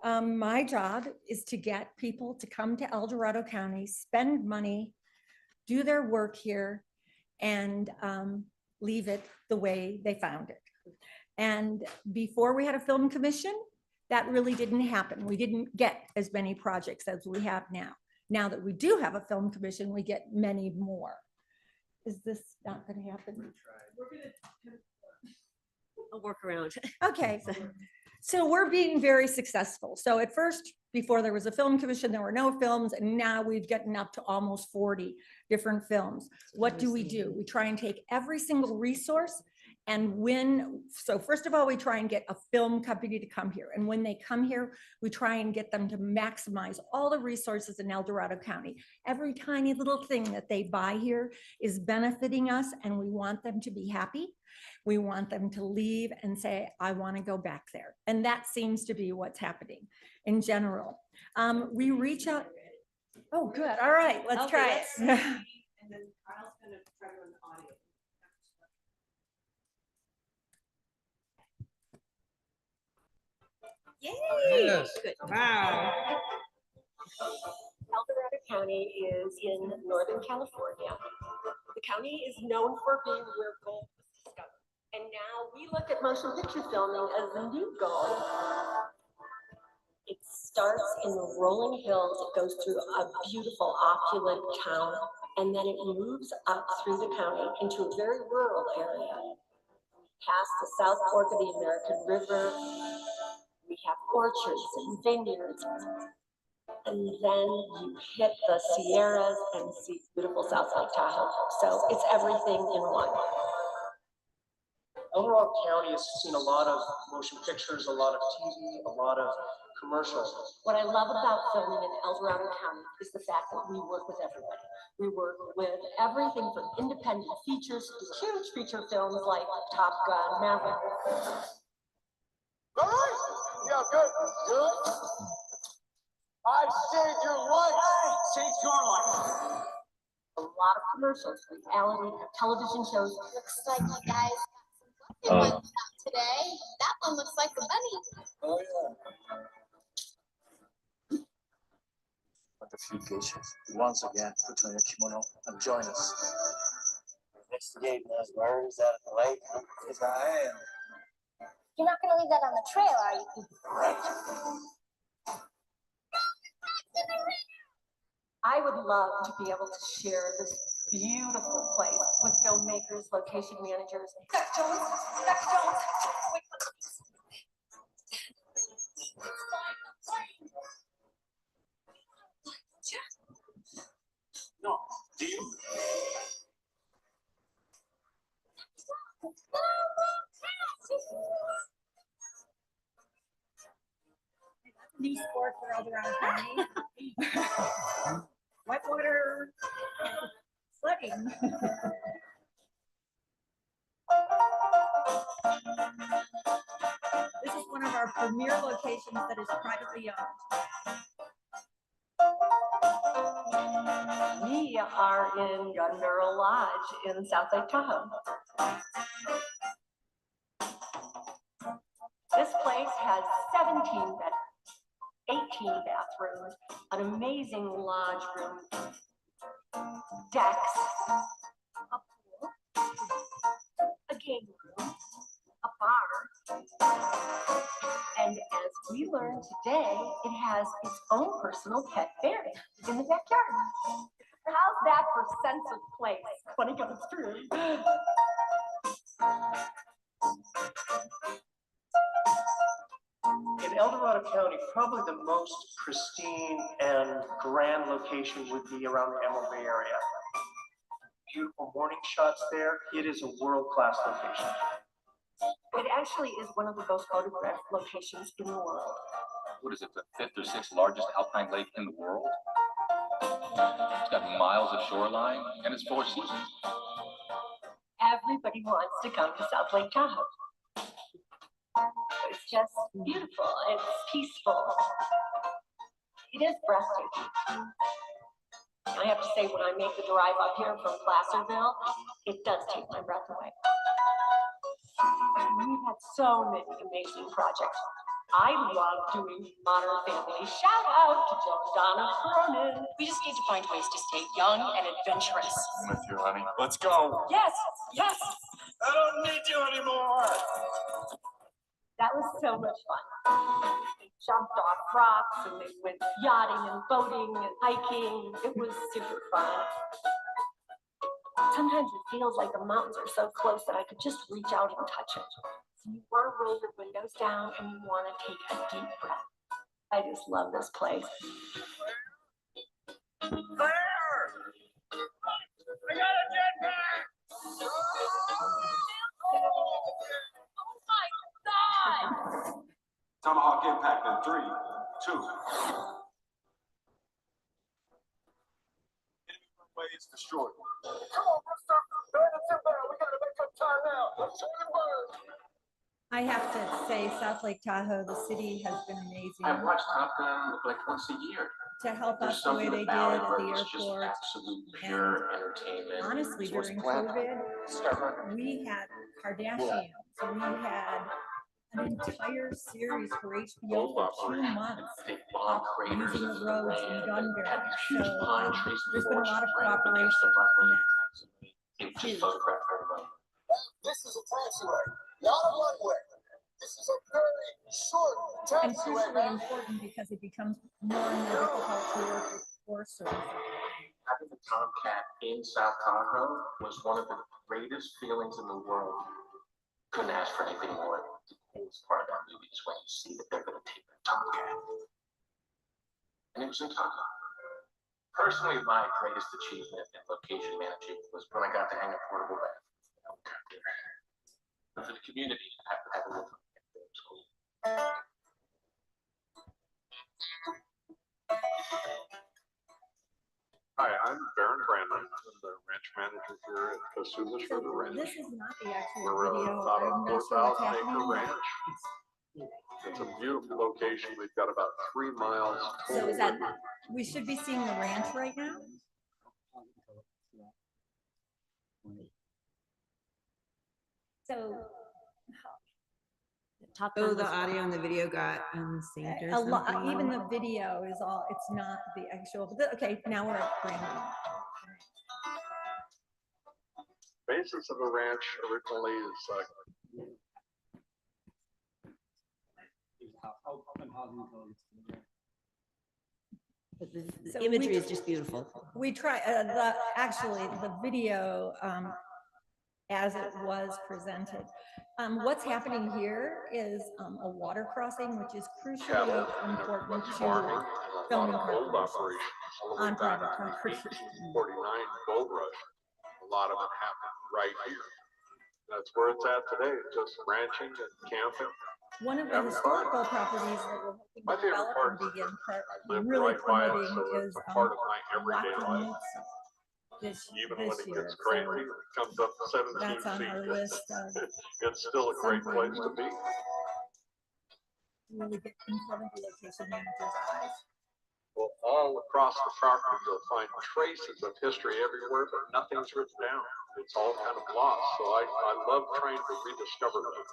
my job is to get people to come to El Dorado County, spend money, do their work here, and leave it the way they found it. And before we had a film commission, that really didn't happen. We didn't get as many projects as we have now. Now that we do have a film commission, we get many more. Is this not going to happen? We're going to I'll work around. Okay. So we're being very successful. So at first, before there was a film commission, there were no films, and now we've gotten up to almost 40 different films. What do? We try and take every single resource, and so first of all, we try and get a film company to come here. And when they come here, we try and get them to maximize all the resources in El Dorado County. Every tiny little thing that they buy here is benefiting us, and we want them to be happy. We want them to leave and say, I want to go back there. And that seems to be what's happening in general. We reach out. Oh, good. All right, let's try it. And then Kyle's gonna try to run the audio. Yay! Yes. Good. Wow. El Dorado County is in Northern California. The county is known for being where gold was discovered. And now we look at motion picture filming as the new gold. It starts in the rolling hills. It goes through a beautiful, opulent town, and then it moves up through the county into a very rural area. Past the South Fork of the American River, we have orchards and vineyards. And then you hit the Sierras and see beautiful South Lake Tahoe. So it's everything in one. El Dorado County has seen a lot of motion pictures, a lot of TV, a lot of commercials. What I love about filming in El Dorado County is the fact that we work with everybody. We work with everything from independent features to huge feature films like Top Gun, Maverick. All right, yeah, good, good. I saved your life. Saved your life. A lot of commercials, reality, television shows. Looks like you guys got some lucky ones out today. That one looks like a bunny. Oh, yeah. But a few geishas, once again, put on your kimono and join us. Investigating those birds out of the lake. Yes, I am. You're not gonna leave that on the trail, are you? Right. I would love to be able to share this beautiful place with filmmakers, location managers. Dr. Jones, Dr. Jones. No, do you? New sport for El Dorado County. Whitewater sledding. This is one of our premier locations that is privately owned. We are in Gun Barrel Lodge in South Lake Tahoe. This place has 17 bedrooms. 18 bathrooms, an amazing lodge room, decks, a pool, a game room, a bar, and as we learned today, it has its own personal pet bear in the backyard. How's that for sense of place? When it goes through. In El Dorado County, probably the most pristine and grand location would be around the Emerald Bay area. Beautiful morning shots there. It is a world-class location. It actually is one of the most photographed locations in the world. What is it, the 5th or 6th largest alpine lake in the world? It's got miles of shoreline and it's 4 seasons. Everybody wants to come to South Lake Tahoe. It's just beautiful. It's peaceful. It is breathtaking. I have to say, when I make the drive up here from Placerville, it does take my breath away. We've had so many amazing projects. I love doing Modern Family. Shout out to Donna Cronin. We just need to find ways to stay young and adventurous. I'm with you, honey. Let's go. Yes, yes. I don't need you anymore. That was so much fun. They jumped off rocks and they went yachting and boating and hiking. It was super fun. Sometimes it feels like the mountains are so close that I could just reach out and touch it. So you want to roll your windows down and you want to take a deep breath. I just love this place. There! I got a jetpack! Tomahawk impact in 3, 2. Enemy runway is destroyed. Come on, let's start. We gotta make up time. I have to say, South Lake Tahoe, the city has been amazing. I watch Top Gun like once a year. To help There's us the way something they did about it at where the it's just airport. absolute pure entertainment. Honestly, So it's during glad- COVID, we had Kardashians, and we had an entire series for HBO for 2 months up using the roads in Gunberry. So there's been a lot of cooperation on that. Huge. This is a taxiway, not a runway. This is a very short And taxiway. crucially important because it becomes more and more difficult to work with Forest Service. Having the Tomcat in South Tahoe was one of the greatest feelings in the world. Couldn't ask for anything more. The coolest part of that movie is when you see that they're going to take the Tomcat. And it was in Tahoe. Personally, my greatest achievement in location managing was when I got to hang a portable bed. But for the community, I have to have a look. It was cool. Hi, I'm Baron Brandon. I'm the ranch manager here at Casulas So River Ranch. this is not the actual We're video. about a I'm not sure what's 4,000 acre happening. ranch. It's a beautiful location. We've got about 3 miles. So is that, we should be seeing the ranch right now? So. Top Oh, Gun the was- audio and the video got synced or A lot, something. even the video is all, it's not the actual, but okay, now we're at Brandon. Basis of the ranch originally is The So imagery we- is just beautiful. We try, actually, the video, as it was presented. What's happening here is a water crossing, which is crucially important to farming, filming a lot of gold corporations operations. All the way on back private to the property. 1849 gold rush. A lot of it happened right here. That's where it's at today, just ranching and camping. One of the Having historical fun. properties that we're hoping My to favorite develop part and is begin live really right by it, promoting so is it's a part of my everyday Lackawanna life. this Even when it year. gets crazy, it comes up to 17 That's on our feet. list of It's still a great place to be. really get in front of the location manager's eyes. Well, all across the property, you'll find traces of history everywhere, but nothing's written down. It's all kind of lost. So I love trying to rediscover them.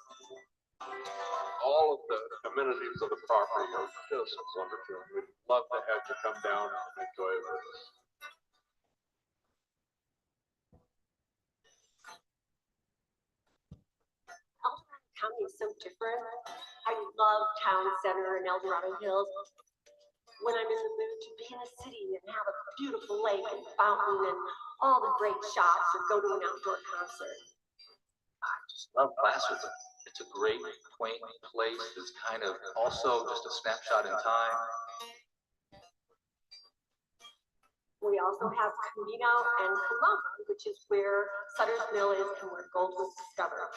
All of the amenities of the property are just wonderful. We'd love to have you come down and enjoy it with us. County is so different. I love town center and El Dorado Hills. When I'm in the mood to be in the city and have a beautiful lake and fountain and all the great shops or go to an outdoor concert. I just love Placerville. It's a great, quaint place that's kind of also just a snapshot in time. We also have Camino and Coloma, which is where Sutter's Mill is and where gold was discovered.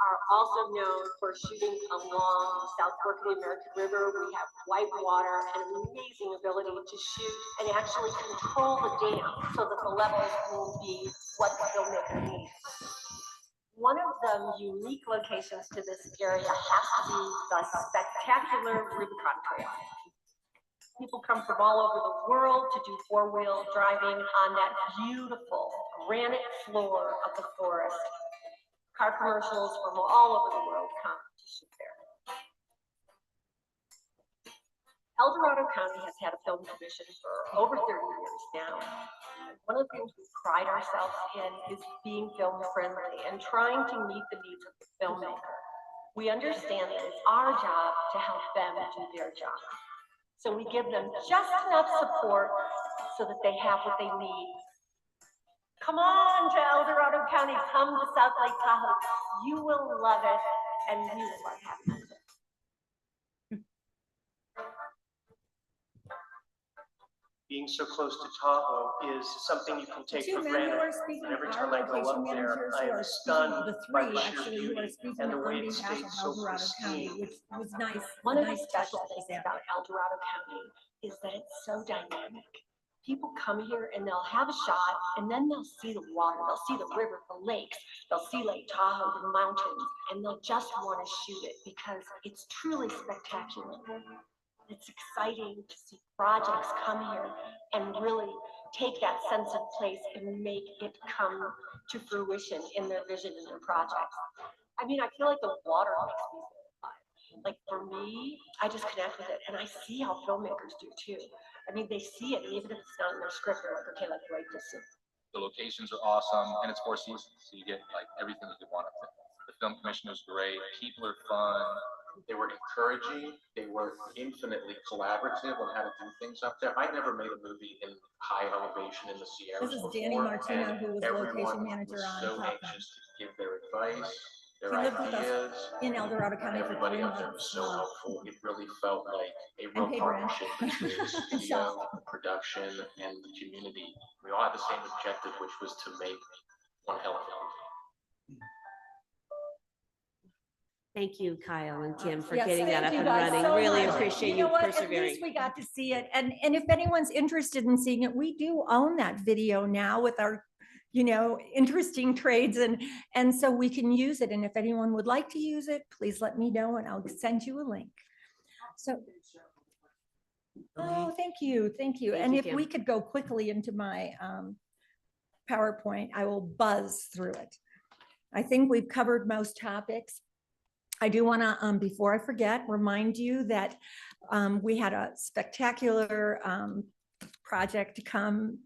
Are also known for shooting along the South Fork of the American River. We have white water and an amazing ability to shoot and actually control the dam so that the levels will be what the filmmaker needs. One of the unique locations to this area has to be the spectacular Rubicon Trail. People come from all over the world to do four-wheel driving on that beautiful granite floor of the forest. Car commercials from all over the world come to shoot there. El Dorado County has had a film commission for over 30 years now. And one of the things we pride ourselves in is being film friendly and trying to meet the needs of the filmmaker. We understand that it's our job to help them do their job. So we give them just enough support so that they have what they need. Come on to El Dorado County, come to South Lake Tahoe. You will love it and you will love having it. Being so close to Tahoe is something you can take Two for men granted. who are speaking, And every our time I go location up there, managers I who am are stunned speaking, the by three the sheer actually who are beauty speaking and the on way it behalf of stays El so Dorado County, pristine. which was nice. One of the nice special touch to things present. about El Dorado County is that it's so dynamic. People come here and they'll have a shot and then they'll see the water, they'll see the river, the lakes, they'll see Lake Tahoe, the mountains, and they'll just want to shoot it because it's truly spectacular. It's exciting to see projects come here and really take that sense of place and make it come to fruition in their vision and their projects. I mean, I feel like the water makes me feel alive. Like for me, I just connect with it and I see how filmmakers do too. I mean, they see it, and even if it's not in their script, they're like, okay, let's write this in. The locations are awesome, and it's 4 seasons, so you get like everything you could want of it. The film commission is great, people are fun. They were encouraging, they were infinitely collaborative on how to do things up there. I never made a movie in high elevation in the Sierras This is before. Danny Martino, and who was everyone location manager was on so Top Gun. anxious to give their advice, He their lived with us ideas. in El Dorado County for Everybody 3 up there was months. so helpful. It really felt like a real paid rent. partnership between the And studio, the production, and the community. We all had the same objective, which was to make one hell of a movie. Thank you, Kyle and Kim, for Yes, getting that thank up you and guys running. so Really much. appreciate know you what? At persevering. least we got to see it. And if anyone's interested in seeing it, we do own that video now with our, interesting trades. And so we can use it. And if anyone would like to use it, please let me know and I'll send you a link. So. Oh, thank you. Thank you. Thank And you, if Kim. we could go quickly into my PowerPoint, I will buzz through it. I think we've covered most topics. I do want to, before I forget, remind you that we had a spectacular project to come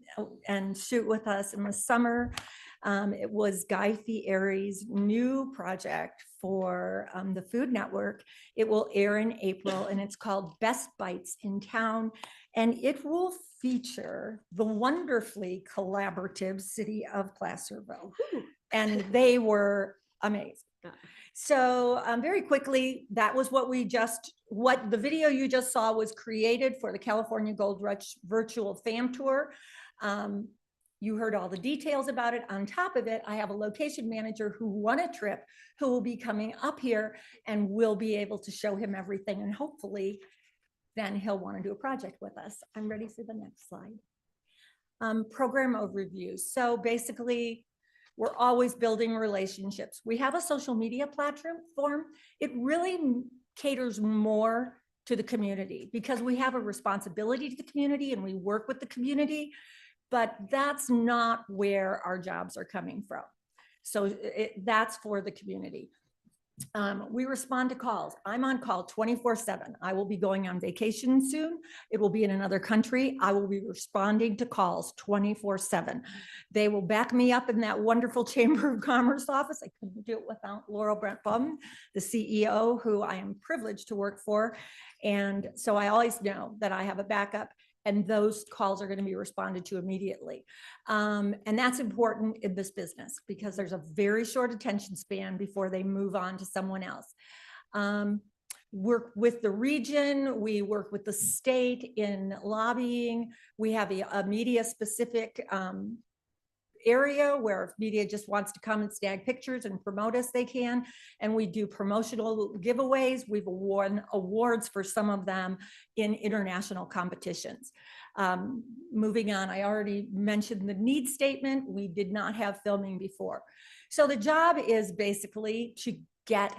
and shoot with us in the summer. It was Guy Fieri's new project for the Food Network. It will air in April and it's called Best Bites in Town. And it will feature the wonderfully collaborative city of Placerville. And they were amazing. So very quickly, that was what the video you just saw was created for the California Gold Rush Virtual Fam Tour. You heard all the details about it. On top of it, I have a location manager who won a trip who will be coming up here and we'll be able to show him everything. And hopefully then he'll want to do a project with us. I'm ready for the next slide. Program overview. So basically, we're always building relationships. We have a social media platform. It really caters more to the community because we have a responsibility to the community and we work with the community, but that's not where our jobs are coming from. So that's for the community. We respond to calls. I'm on call 24/7. I will be going on vacation soon. It will be in another country. I will be responding to calls 24/7. They will back me up in that wonderful Chamber of Commerce office. I couldn't do it without Laurel Brent Bum, the CEO, who I am privileged to work for. And so I always know that I have a backup and those calls are going to be responded to immediately. And that's important in this business because there's a very short attention span before they move on to someone else. Work with the region, we work with the state in lobbying. We have a media specific area where if media just wants to come and snag pictures and promote us, they can. And we do promotional giveaways. We've won awards for some of them in international competitions. Moving on, I already mentioned the need statement. We did not have filming before. So the job is basically to get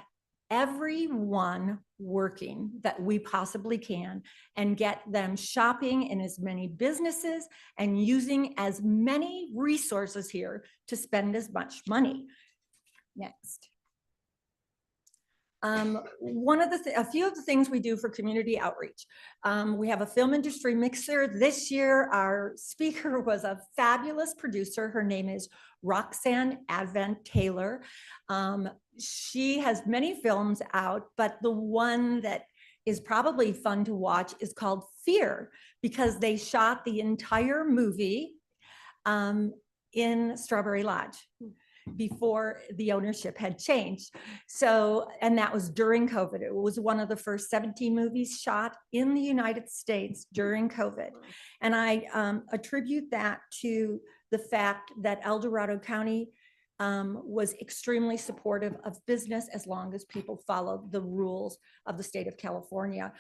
everyone working that we possibly can and get them shopping in as many businesses and using as many resources here to spend as much money. Next. A few of the things we do for community outreach. We have a film industry mixer. This year, our speaker was a fabulous producer. Her name is Roxanne Advent Taylor. She has many films out, but the one that is probably fun to watch is called Fear, because they shot the entire movie in Strawberry Lodge before the ownership had changed. So, and that was during COVID. It was one of the first 17 movies shot in the United States during COVID. And I attribute that to the fact that El Dorado County was extremely supportive of business as long as people followed the rules of the state of California.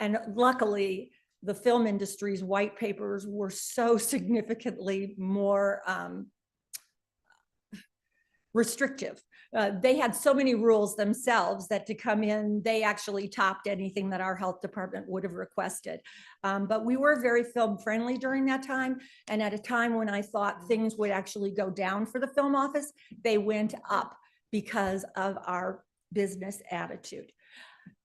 And luckily, the film industry's white papers were so significantly more restrictive. They had so many rules themselves that to come in, they actually topped anything that our health department would have requested. But we were very film friendly during that time. And at a time when I thought things would actually go down for the film office, they went up because of our business attitude.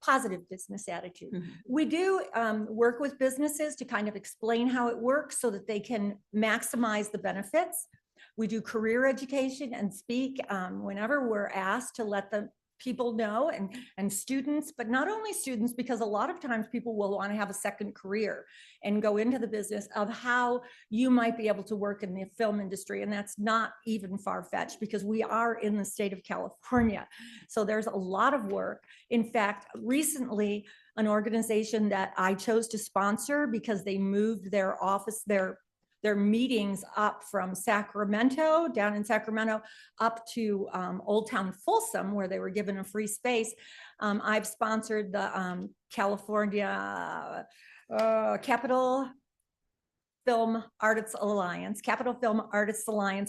Positive business attitude. We do work with businesses to kind of explain how it works so that they can maximize the benefits. We do career education and speak whenever we're asked to let the people know, and students, but not only students, because a lot of times people will want to have a second career and go into the business of how you might be able to work in the film industry. And that's not even far-fetched because we are in the state of California. So there's a lot of work. In fact, recently, an organization that I chose to sponsor because they moved their office, their meetings up from Sacramento, down in Sacramento, up to Old Town Folsom, where they were given a free space. I've sponsored the California Capital Film Artists Alliance,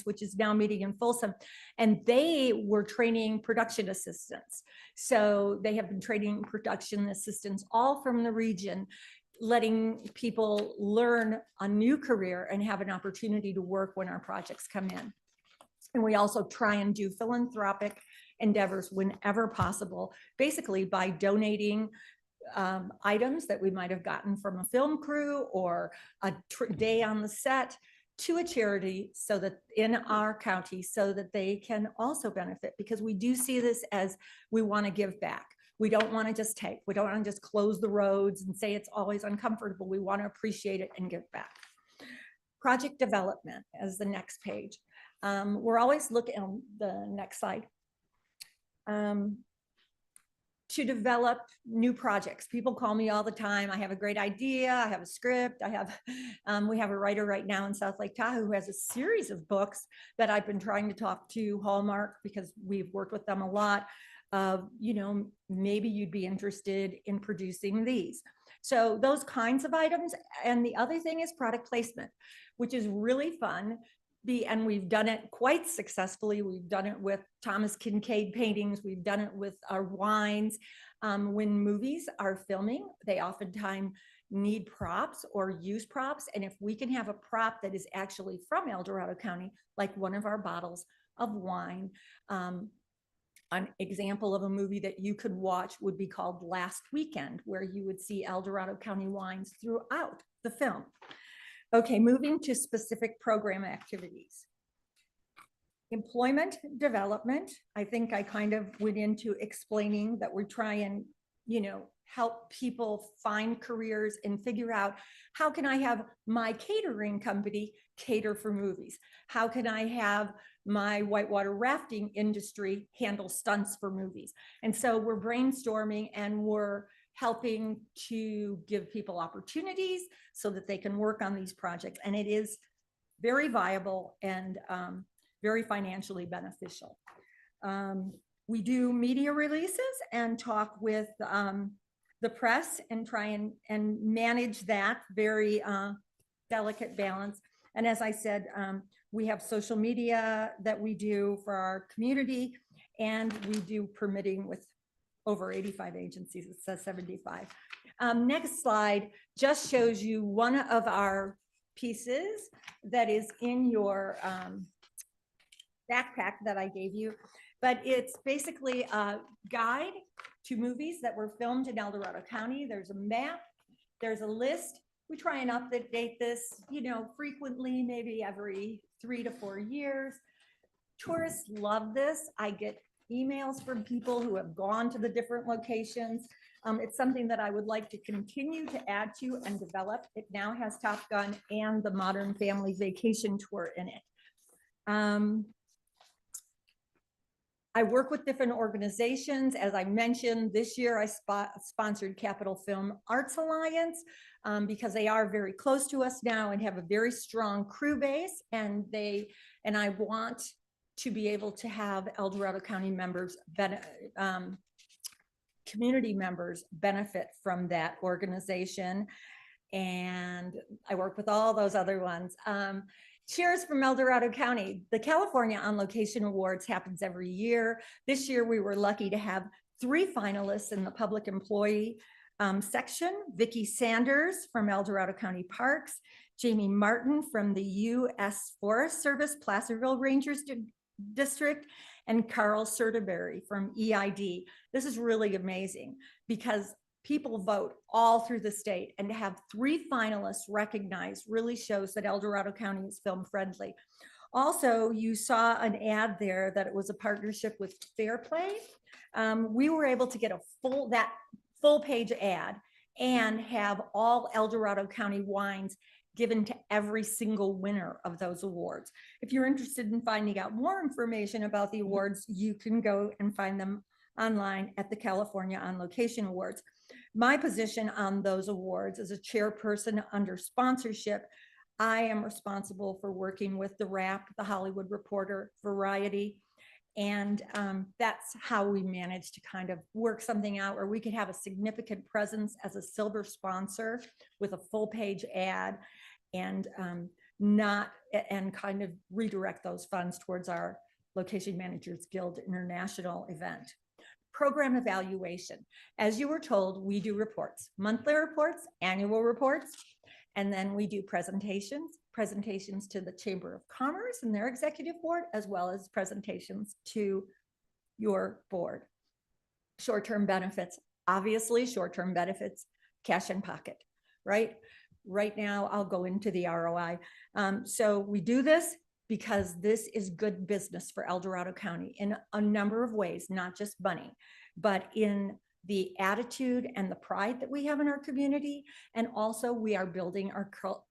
which is now meeting in Folsom. And they were training production assistants. So they have been training production assistants all from the region, letting people learn a new career and have an opportunity to work when our projects come in. And we also try and do philanthropic endeavors whenever possible, basically by donating items that we might have gotten from a film crew or a day on the set to a charity so that in our county, so that they can also benefit, because we do see this as we want to give back. We don't want to just take, we don't want to just close the roads and say it's always uncomfortable. We want to appreciate it and give back. Project development as the next page. We're always looking on the next slide. To develop new projects. People call me all the time. I have a great idea. I have a script. We have a writer right now in South Lake Tahoe who has a series of books that I've been trying to talk to Hallmark, because we've worked with them a lot. Maybe you'd be interested in producing these. So those kinds of items. And the other thing is product placement, which is really fun. And we've done it quite successfully. We've done it with Thomas Kincaid paintings. We've done it with our wines. When movies are filming, they oftentimes need props or use props. And if we can have a prop that is actually from El Dorado County, like one of our bottles of wine, an example of a movie that you could watch would be called Last Weekend, where you would see El Dorado County wines throughout the film. Okay, moving to specific program activities. Employment development. I think I kind of went into explaining that we try and, help people find careers and figure out, how can I have my catering company cater for movies? How can I have my whitewater rafting industry handle stunts for movies? And so we're brainstorming and we're helping to give people opportunities so that they can work on these projects. And it is very viable and very financially beneficial. We do media releases and talk with the press and try and manage that very delicate balance. And as I said, we have social media that we do for our community, and we do permitting with over 85 agencies. It says 75. Next slide just shows you one of our pieces that is in your backpack that I gave you, but it's basically a guide to movies that were filmed in El Dorado County. There's a map, there's a list. We try and update this, frequently, maybe every 3 to 4 years. Tourists love this. I get emails from people who have gone to the different locations. It's something that I would like to continue to add to and develop. It now has Top Gun and the Modern Family Vacation Tour in it. I work with different organizations. As I mentioned, this year I sponsored Capital Film Arts Alliance because they are very close to us now and have a very strong crew base. And I want to be able to have El Dorado County members, community members benefit from that organization. and I work with all those other ones. Cheers from El Dorado County. The California On Location Awards happens every year. This year, we were lucky to have 3 finalists in the public employee section. Vicki Sanders from El Dorado County Parks, Jamie Martin from the U.S. Forest Service Placerville Rangers District, and Carl Sertaberry from EID. This is really amazing because people vote all through the state, and to have 3 finalists recognized really shows that El Dorado County is film friendly. Also, you saw an ad there that it was a partnership with Fair Play. We were able to get that full page ad and have all El Dorado County wines given to every single winner of those awards. If you're interested in finding out more information about the awards, you can go and find them online at the California On Location Awards. My position on those awards as a chairperson under sponsorship, I am responsible for working with the Wrap, the Hollywood Reporter, Variety, and that's how we managed to kind of work something out where we could have a significant presence as a silver sponsor with a full page ad and kind of redirect those funds towards our Location Managers Guild International event. Program evaluation. As you were told, we do reports, monthly reports, annual reports, and then we do presentations to the Chamber of Commerce and their executive board, as well as presentations to your board. Short-term benefits, obviously short-term benefits, cash in pocket, right? Right now, I'll go into the ROI. So we do this because this is good business for El Dorado County in a number of ways, not just money, but in the attitude and the pride that we have in our community. And also we are building our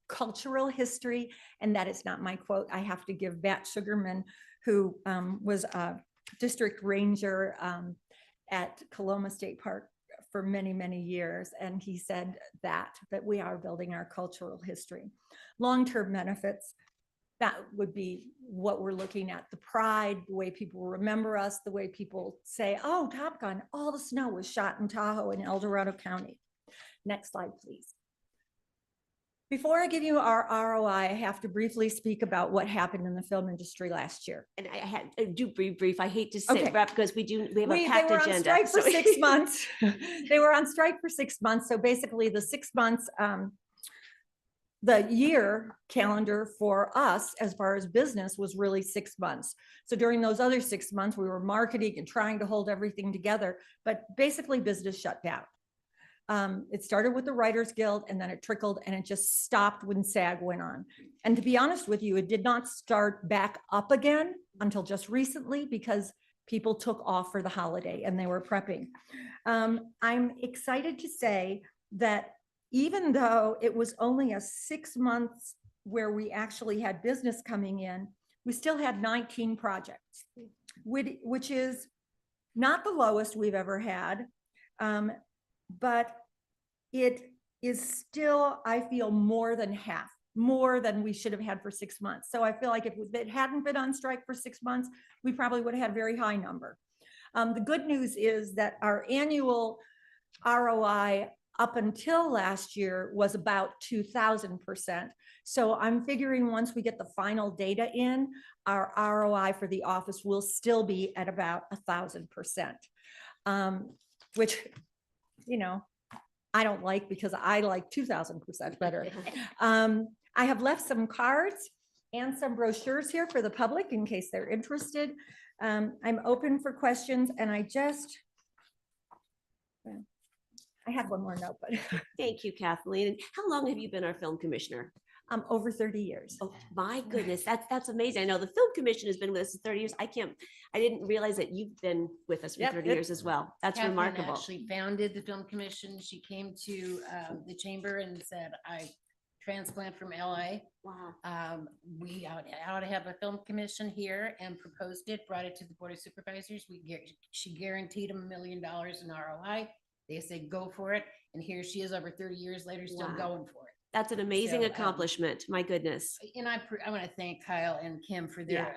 cultural history. And that is not my quote. I have to give Matt Sugarman, who was a district ranger at Coloma State Park for many, many years. And he said that we are building our cultural history. Long-term benefits, that would be what we're looking at. The pride, the way people remember us, the way people say, oh, Top Gun, all the snow was shot in Tahoe in El Dorado County. Next slide, please. Before I give you our ROI, I have to briefly speak about what happened in the film industry last year. And I do brief. I hate to say wrap because we have a packed they were agenda. on strike for 6 months. They were on strike for 6 months. So basically the 6 months, the year calendar for us as far as business was really 6 months. So during those other 6 months, we were marketing and trying to hold everything together, but basically business shut down. It started with the Writers Guild and then it trickled and it just stopped when SAG went on. And to be honest with you, it did not start back up again until just recently because people took off for the holiday and they were prepping. I'm excited to say that even though it was only a 6 months where we actually had business coming in, we still had 19 projects, which is not the lowest we've ever had, but it is still, I feel, more than half, more than we should have had for 6 months. So I feel like if it hadn't been on strike for 6 months, we probably would have had a very high number. The good news is that our annual ROI up until last year was about 2,000%. So I'm figuring once we get the final data in, our ROI for the office will still be at about 1,000%, which, you know, I don't like because I like 2,000% better. I have left some cards and some brochures here for the public in case they're interested. I'm open for questions and I had one more note, but thank you, Kathleen. How long have you been our film commissioner? Over 30 years. Oh my goodness, that's amazing. I know the film commission has been with us for 30 years. I didn't realize that you've been with us for 30 years as well. That's Catherine remarkable. Actually founded the film commission. She came to the chamber and said, I transplant from LA. Wow. We ought to have a film commission here and proposed it, brought it to the Board of Supervisors. She guaranteed them $1 million in ROI. They said, go for it. And here she is over 30 years later, still going for it. That's an amazing So, accomplishment. My goodness. And I want to thank Kyle and Kim for their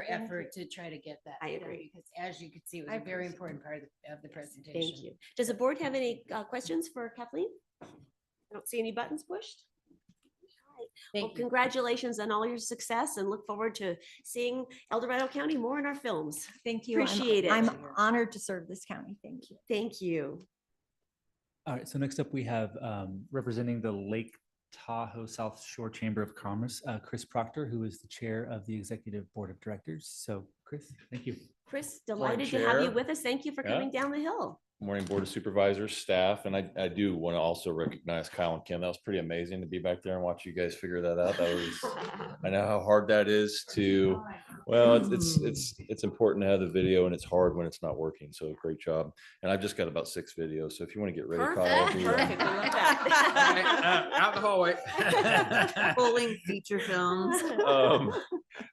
effort to try to get that. I agree. Because as you could see, it was a very important part of the presentation. Thank you. Does the board have any questions for Kathleen? don't see any buttons pushed. All right. Well, Thank you. congratulations on all your success and look forward to seeing El Dorado County more in our films. Thank you. Appreciate it. I'm honored to serve this county. Thank you. Thank you. All right, so next up we have representing the Lake Tahoe South Shore Chamber of Commerce, Chris Proctor, who is the chair of the Executive Board of Directors. So Chris, thank you. Chris, delighted to have you Chair. with us. Thank you for Yeah. coming down the hill. Morning, Board of Supervisors, staff, and I do want to also recognize Kyle and Kim. That was pretty amazing to be back there and watch you guys figure that out. That was, I know how hard that is to, well, it's important to have the video and it's hard when it's not working. So great job. And I've just got about 6 videos. So if you want to get ready, Kyle, I'll Perfect. be, Perfect. I love that. Out the hallway. Full-length feature films.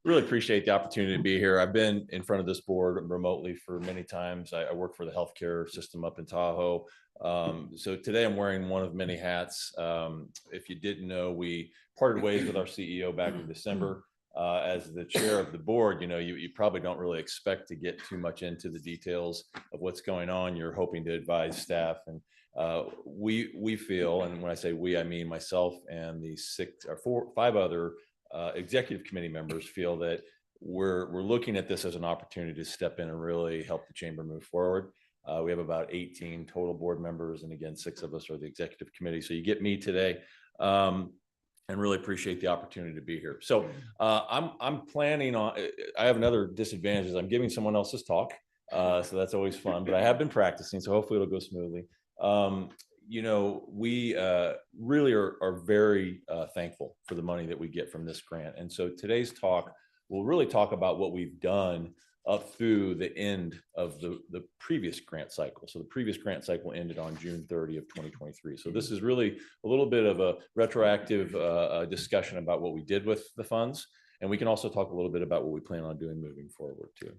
really appreciate the opportunity to be here. I've been in front of this board remotely for many times. I work for the healthcare system up in Tahoe. So today I'm wearing one of many hats. If you didn't know, we parted ways with our CEO back in December. As the chair of the board, you probably don't really expect to get too much into the details of what's going on. You're hoping to advise staff, and we feel, and when I say we, I mean myself and the 5 other executive committee members feel that we're looking at this as an opportunity to step in and really help the chamber move forward. We have about 18 total board members, and again, 6 of us are the executive committee. So you get me today, and really appreciate the opportunity to be here. So I'm planning on. I have another disadvantage is I'm giving someone else's talk, so that's always fun. But I have been practicing, so hopefully it'll go smoothly. We really are very thankful for the money that we get from this grant. And so today's talk will really talk about what we've done up through the end of the previous grant cycle. So the previous grant cycle ended on June 30 of 2023. So this is really a little bit of a retroactive discussion about what we did with the funds. And we can also talk a little bit about what we plan on doing moving forward too.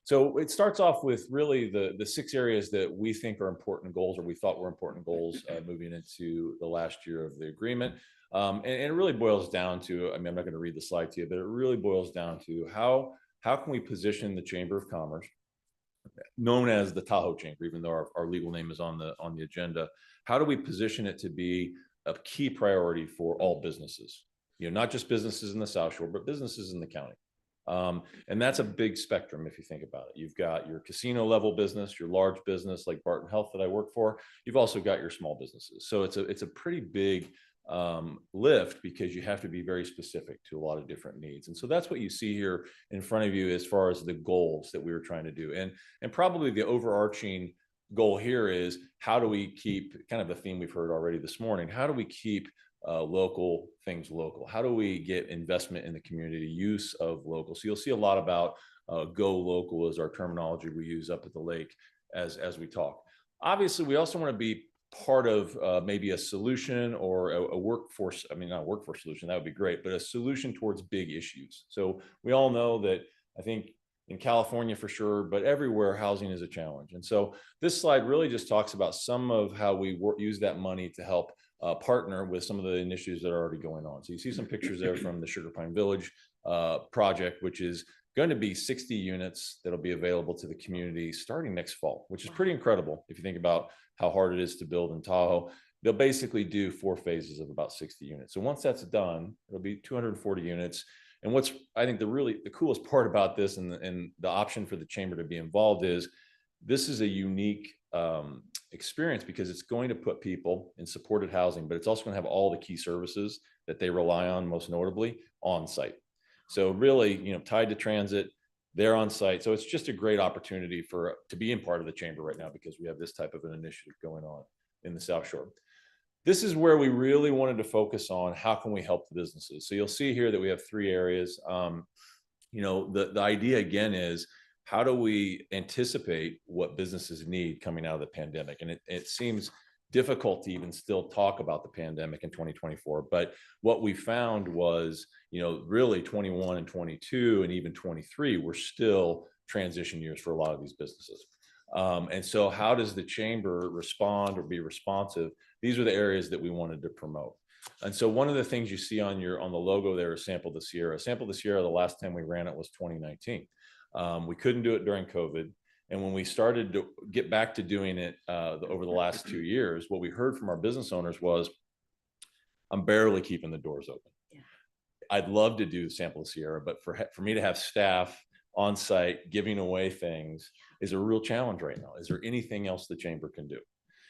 So it starts off with really the 6 areas that we think are important goals, or we thought were important goals moving into the last year of the agreement. And it really boils down to, I mean, I'm not going to read the slide to you, but it really boils down to how can we position the Chamber of Commerce, known as the Tahoe Chamber, even though our legal name is on the agenda. How do we position it to be a key priority for all businesses? Not just businesses in the South Shore, but businesses in the county. And that's a big spectrum if you think about it. You've got your casino level business, your large business like Barton Health that I work for. You've also got your small businesses. So it's a pretty big lift, because you have to be very specific to a lot of different needs. And so that's what you see here in front of you as far as the goals that we were trying to do. And probably the overarching goal here is, how do we keep, kind of a theme we've heard already this morning, how do we keep local things local? How do we get investment in the community, use of local? So you'll see a lot about go local is our terminology we use up at the lake as we talk. Obviously, we also want to be part of maybe a solution or a workforce, I mean, not a workforce solution, that would be great, but a solution towards big issues. So we all know that, I think in California for sure, but everywhere housing is a challenge. And so this slide really just talks about some of how we use that money to help partner with some of the initiatives that are already going on. So you see some pictures there from the Sugar Pine Village project, which is going to be 60 units that'll be available to the community starting next fall, which is pretty incredible if you think about how hard it is to build in Tahoe. They'll basically do 4 phases of about 60 units. So once that's done, it'll be 240 units. And what's, I think, the coolest part about this and the option for the chamber to be involved is, this is a unique experience, because it's going to put people in supported housing, but it's also going to have all the key services that they rely on, most notably on site. So really, tied to transit, they're on site. So it's just a great opportunity to be in part of the chamber right now, because we have this type of an initiative going on in the South Shore. This is where we really wanted to focus on how can we help the businesses. So you'll see here that we have 3 areas. The idea again is, how do we anticipate what businesses need coming out of the pandemic? And it seems difficult to even still talk about the pandemic in 2024. But what we found was, really 21 and 22 and even 23 were still transition years for a lot of these businesses. And so how does the chamber respond or be responsive? These are the areas that we wanted to promote. And so one of the things you see on the logo there is Sample the Sierra. Sample the Sierra, the last time we ran it was 2019. We couldn't do it during COVID. And when we started to get back to doing it over the last 2 years, what we heard from our business owners was, I'm barely keeping the doors open. I'd love to do Sample Sierra, but for me to have staff on site giving away things is a real challenge right now. Is there anything else the chamber can do?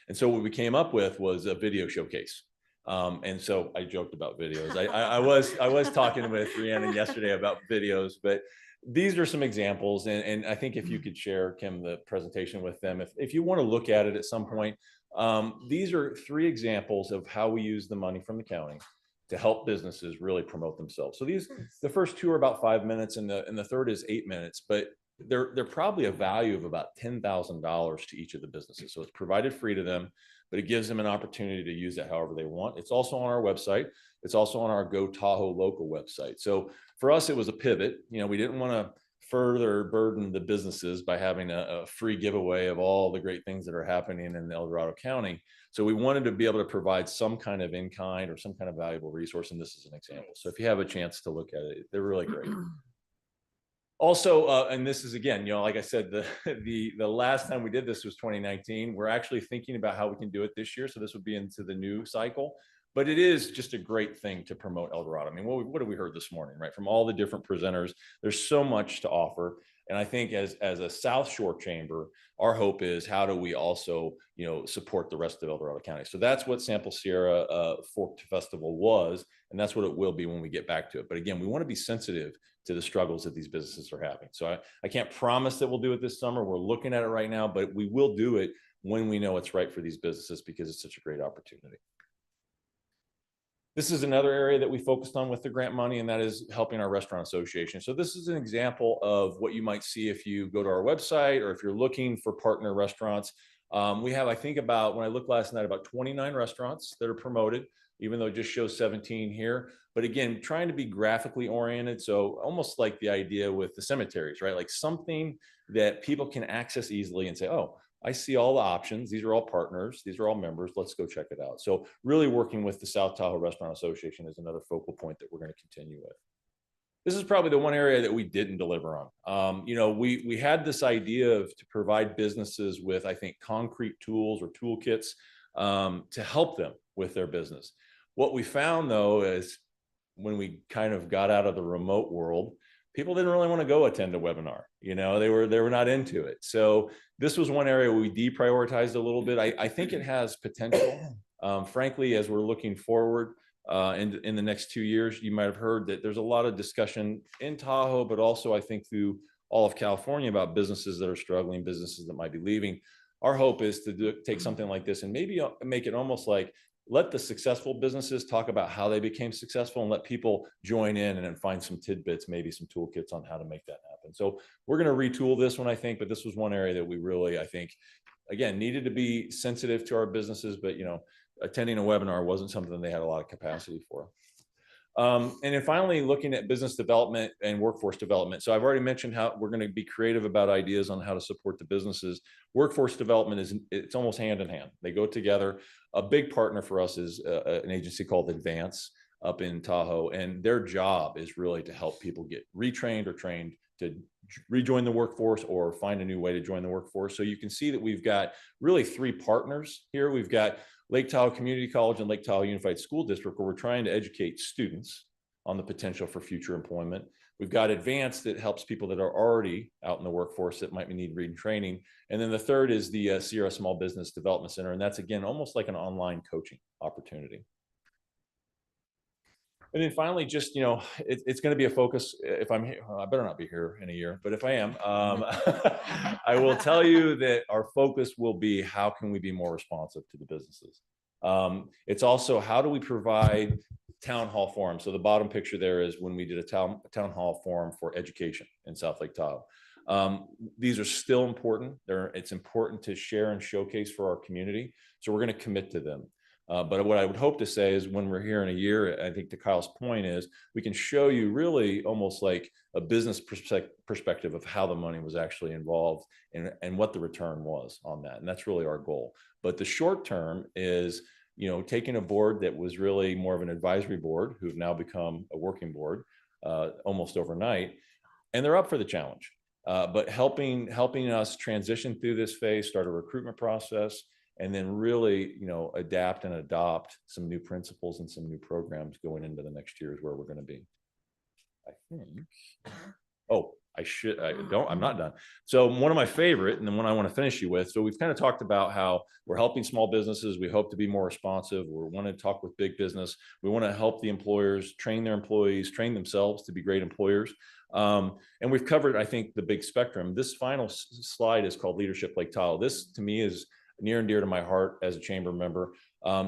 And so what we came up with was a video showcase. And so I joked about videos. I was talking with Rhiannon yesterday about videos, but these are some examples. And I think if you could share, Kim, the presentation with them, if you want to look at it at some point, these are 3 examples of how we use the money from the county to help businesses really promote themselves. So the first 2 are about 5 minutes, and the third is 8 minutes, but they're probably a value of about $10,000 to each of the businesses. So it's provided free to them, but it gives them an opportunity to use it however they want. It's also on our website. It's also on our Go Tahoe local website. So for us, it was a pivot. We didn't want to further burden the businesses by having a free giveaway of all the great things that are happening in El Dorado County. So we wanted to be able to provide some kind of in-kind or some kind of valuable resource. And this is an example. So if you have a chance to look at it, they're really great. Also, and this is again, like I said, the last time we did this was 2019. We're actually thinking about how we can do it this year. So this would be into the new cycle. But it is just a great thing to promote El Dorado. I mean, what have we heard this morning, right? From all the different presenters, there's so much to offer. And I think as a South Shore chamber, our hope is how do we also, support the rest of El Dorado County? So that's what Sample Sierra Fork Festival was, and that's what it will be when we get back to it. But again, we want to be sensitive to the struggles that these businesses are having. So I can't promise that we'll do it this summer. We're looking at it right now, but we will do it when we know it's right for these businesses because it's such a great opportunity. This is another area that we focused on with the grant money, and that is helping our restaurant association. So this is an example of what you might see if you go to our website or if you're looking for partner restaurants. We have, I think when I looked last night, about 29 restaurants that are promoted, even though it just shows 17 here. But again, trying to be graphically oriented. So almost like the idea with the cemeteries, right? Like something that people can access easily and say, oh, I see all the options. These are all partners. These are all members. Let's go check it out. So really working with the South Tahoe Restaurant Association is another focal point that we're going to continue with. This is probably the one area that we didn't deliver on. We had this idea to provide businesses with, I think, concrete tools or toolkits to help them with their business. What we found, though, is when we kind of got out of the remote world, people didn't really want to go attend a webinar. They were not into it. So this was one area we deprioritized a little bit. I think it has potential. Frankly, as we're looking forward in the next 2 years, you might have heard that there's a lot of discussion in Tahoe, but also I think through all of California about businesses that are struggling, businesses that might be leaving. Our hope is to take something like this and maybe make it almost like let the successful businesses talk about how they became successful and let people join in and then find some tidbits, maybe some toolkits on how to make that happen. So we're going to retool this one, I think, but this was one area that we really, I think, again, needed to be sensitive to our businesses, but, attending a webinar wasn't something they had a lot of capacity for. And then finally, looking at business development and workforce development. So I've already mentioned how we're going to be creative about ideas on how to support the businesses. Workforce development it's almost hand in hand. They go together. A big partner for us is an agency called Advance up in Tahoe, and their job is really to help people get retrained or trained to rejoin the workforce or find a new way to join the workforce. So you can see that we've got really 3 partners here. We've got Lake Tahoe Community College and Lake Tahoe Unified School District, where we're trying to educate students on the potential for future employment. We've got Advance that helps people that are already out in the workforce that might need retraining. And then the third is the Sierra Small Business Development Center. And that's, again, almost like an online coaching opportunity. And then finally, just, it's going to be a focus. If I'm here, I better not be here in a year, but if I am, I will tell you that our focus will be how can we be more responsive to the businesses. It's also how do we provide town hall forums. So the bottom picture there is when we did a town hall forum for education in South Lake Tahoe. These are still important. It's important to share and showcase for our community. So we're going to commit to them. But what I would hope to say is when we're here in a year, I think to Kyle's point is we can show you really almost like a business perspective of how the money was actually involved and what the return was on that. And that's really our goal. But the short term is, taking a board that was really more of an advisory board who've now become a working board almost overnight, and they're up for the challenge. but helping us transition through this phase, start a recruitment process, and then really, adapt and adopt some new principles and some new programs going into the next year is where we're going to be. I think. Oh, I'm not done. So one of my favorite, and then one I want to finish you with. So we've kind of talked about how we're helping small businesses. We hope to be more responsive. We want to talk with big business. We want to help the employers train their employees, train themselves to be great employers. And we've covered, I think, the big spectrum. This final slide is called Leadership Lake Tahoe. This to me is near and dear to my heart as a chamber member.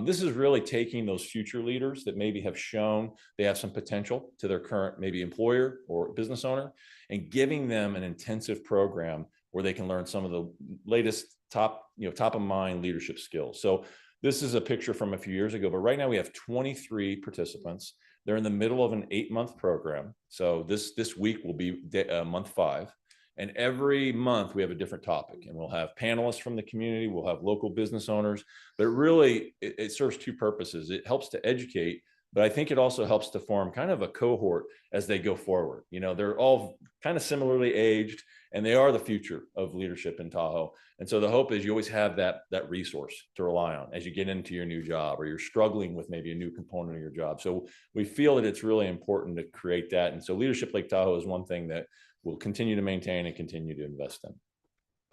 This is really taking those future leaders that maybe have shown they have some potential to their current maybe employer or business owner, and giving them an intensive program where they can learn some of the latest top of mind leadership skills. So this is a picture from a few years ago, but right now we have 23 participants. They're in the middle of an 8-month program. So this week will be month 5. And every month we have a different topic, and we'll have panelists from the community, we'll have local business owners, but really it serves 2 purposes. It helps to educate, but I think it also helps to form kind of a cohort as they go forward. They're all kind of similarly aged, and they are the future of leadership in Tahoe. And so the hope is you always have that resource to rely on as you get into your new job, or you're struggling with maybe a new component of your job. So we feel that it's really important to create that. And so Leadership Lake Tahoe is one thing that we'll continue to maintain and continue to invest in.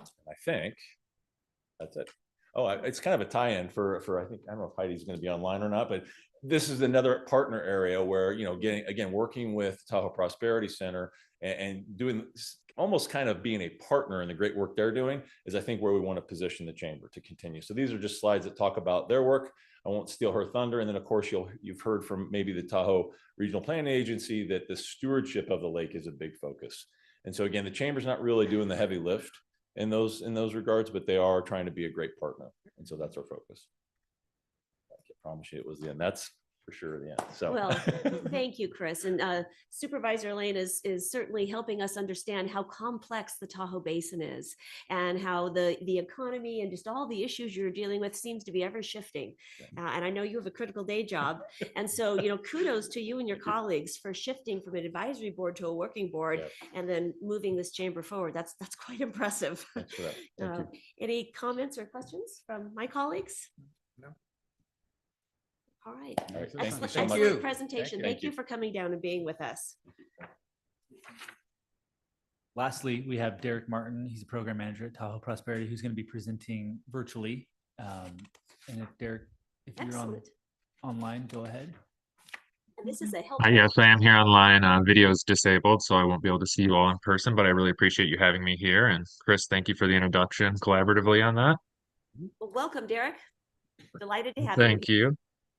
I think that's it. Oh, it's kind of a tie-in for I think, I don't know if Heidi's going to be online or not, but this is another partner area where, working with Tahoe Prosperity Center and doing almost kind of being a partner in the great work they're doing is, I think, where we want to position the chamber to continue. So these are just slides that talk about their work. I won't steal her thunder. And then of course, you've heard from maybe the Tahoe Regional Planning Agency that the stewardship of the lake is a big focus. And so again, the chamber's not really doing the heavy lift in those regards, but they are trying to be a great partner. And so that's our focus. I can promise you it was the end. That's for sure the end. So well, thank you, Chris. And Supervisor Lane is certainly helping us understand how complex the Tahoe Basin is, and how the economy and just all the issues you're dealing with seems to be ever shifting. And I know you have a critical day job. And so, kudos to you and your colleagues for shifting from an advisory board to a working board, and then moving this chamber forward. That's quite impressive. Thanks for that. Thank you. Any comments or questions from my colleagues? No. All right. Excellent presentation. Thank you for coming down and being with us. Lastly, we have Derek Martin. He's a program manager at Tahoe Prosperity, who's going to be presenting virtually. And if Derek, if you're online, go ahead. And this is a help. Yes, I am here online. Video is disabled, so I won't be able to see you all in person, but I really appreciate you having me here. And Chris, thank you for the introduction collaboratively on that. Well, welcome, Derek. Delighted to have Thank you.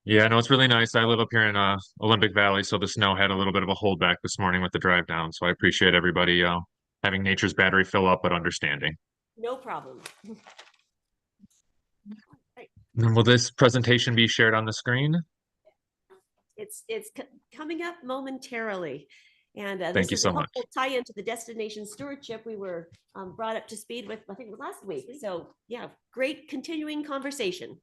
Yeah, no, it's really nice. I live up here in Olympic Valley, so the snow had a little bit of a holdback this morning with the drive down. So I appreciate everybody having nature's battery fill up, but understanding. No problem. And will this presentation be shared on the screen? It's coming up momentarily. And thank you so much. Tie into the destination stewardship we were brought up to speed with, I think it was last week. So yeah, great continuing conversation.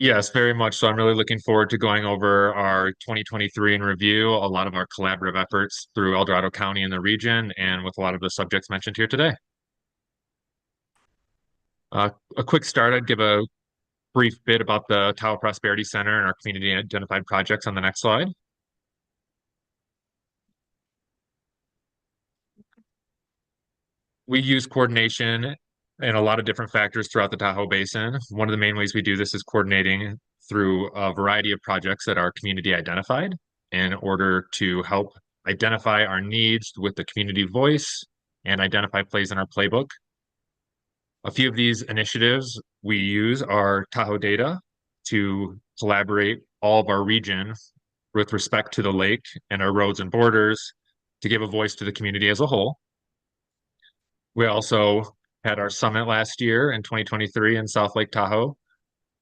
Yes, very much so. I'm really looking forward to going over our 2023 in review, a lot of our collaborative efforts through El Dorado County and the region, and with a lot of the subjects mentioned here today. A quick start, I'd give a brief bit about the Tahoe Prosperity Center and our community identified projects on the next slide. We use coordination and a lot of different factors throughout the Tahoe Basin. One of the main ways we do this is coordinating through a variety of projects that are community identified in order to help identify our needs with the community voice and identify plays in our playbook. A few of these initiatives we use are Tahoe data to collaborate all of our region with respect to the lake and our roads and borders to give a voice to the community as a whole. We also had our summit last year in 2023 in South Lake Tahoe,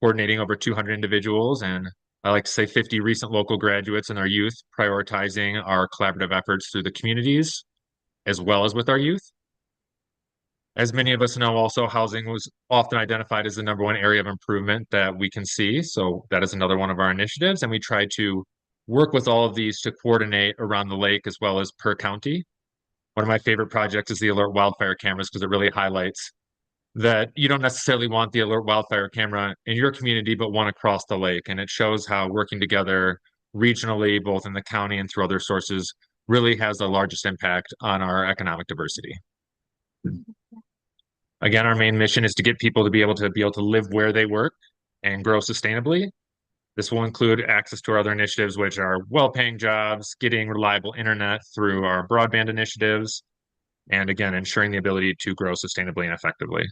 coordinating over 200 individuals, and I like to say 50 recent local graduates and our youth, prioritizing our collaborative efforts through the communities, as well as with our youth. As many of us know, also housing was often identified as the #1 area of improvement that we can see. So that is another one of our initiatives. And we try to work with all of these to coordinate around the lake as well as per county. One of my favorite projects is the alert wildfire cameras because it really highlights that you don't necessarily want the alert wildfire camera in your community, but one across the lake. And it shows how working together regionally, both in the county and through other sources, really has the largest impact on our economic diversity. Again, our main mission is to get people to be able to live where they work and grow sustainably. This will include access to our other initiatives, which are well-paying jobs, getting reliable internet through our broadband initiatives, and again, ensuring the ability to grow sustainably and effectively.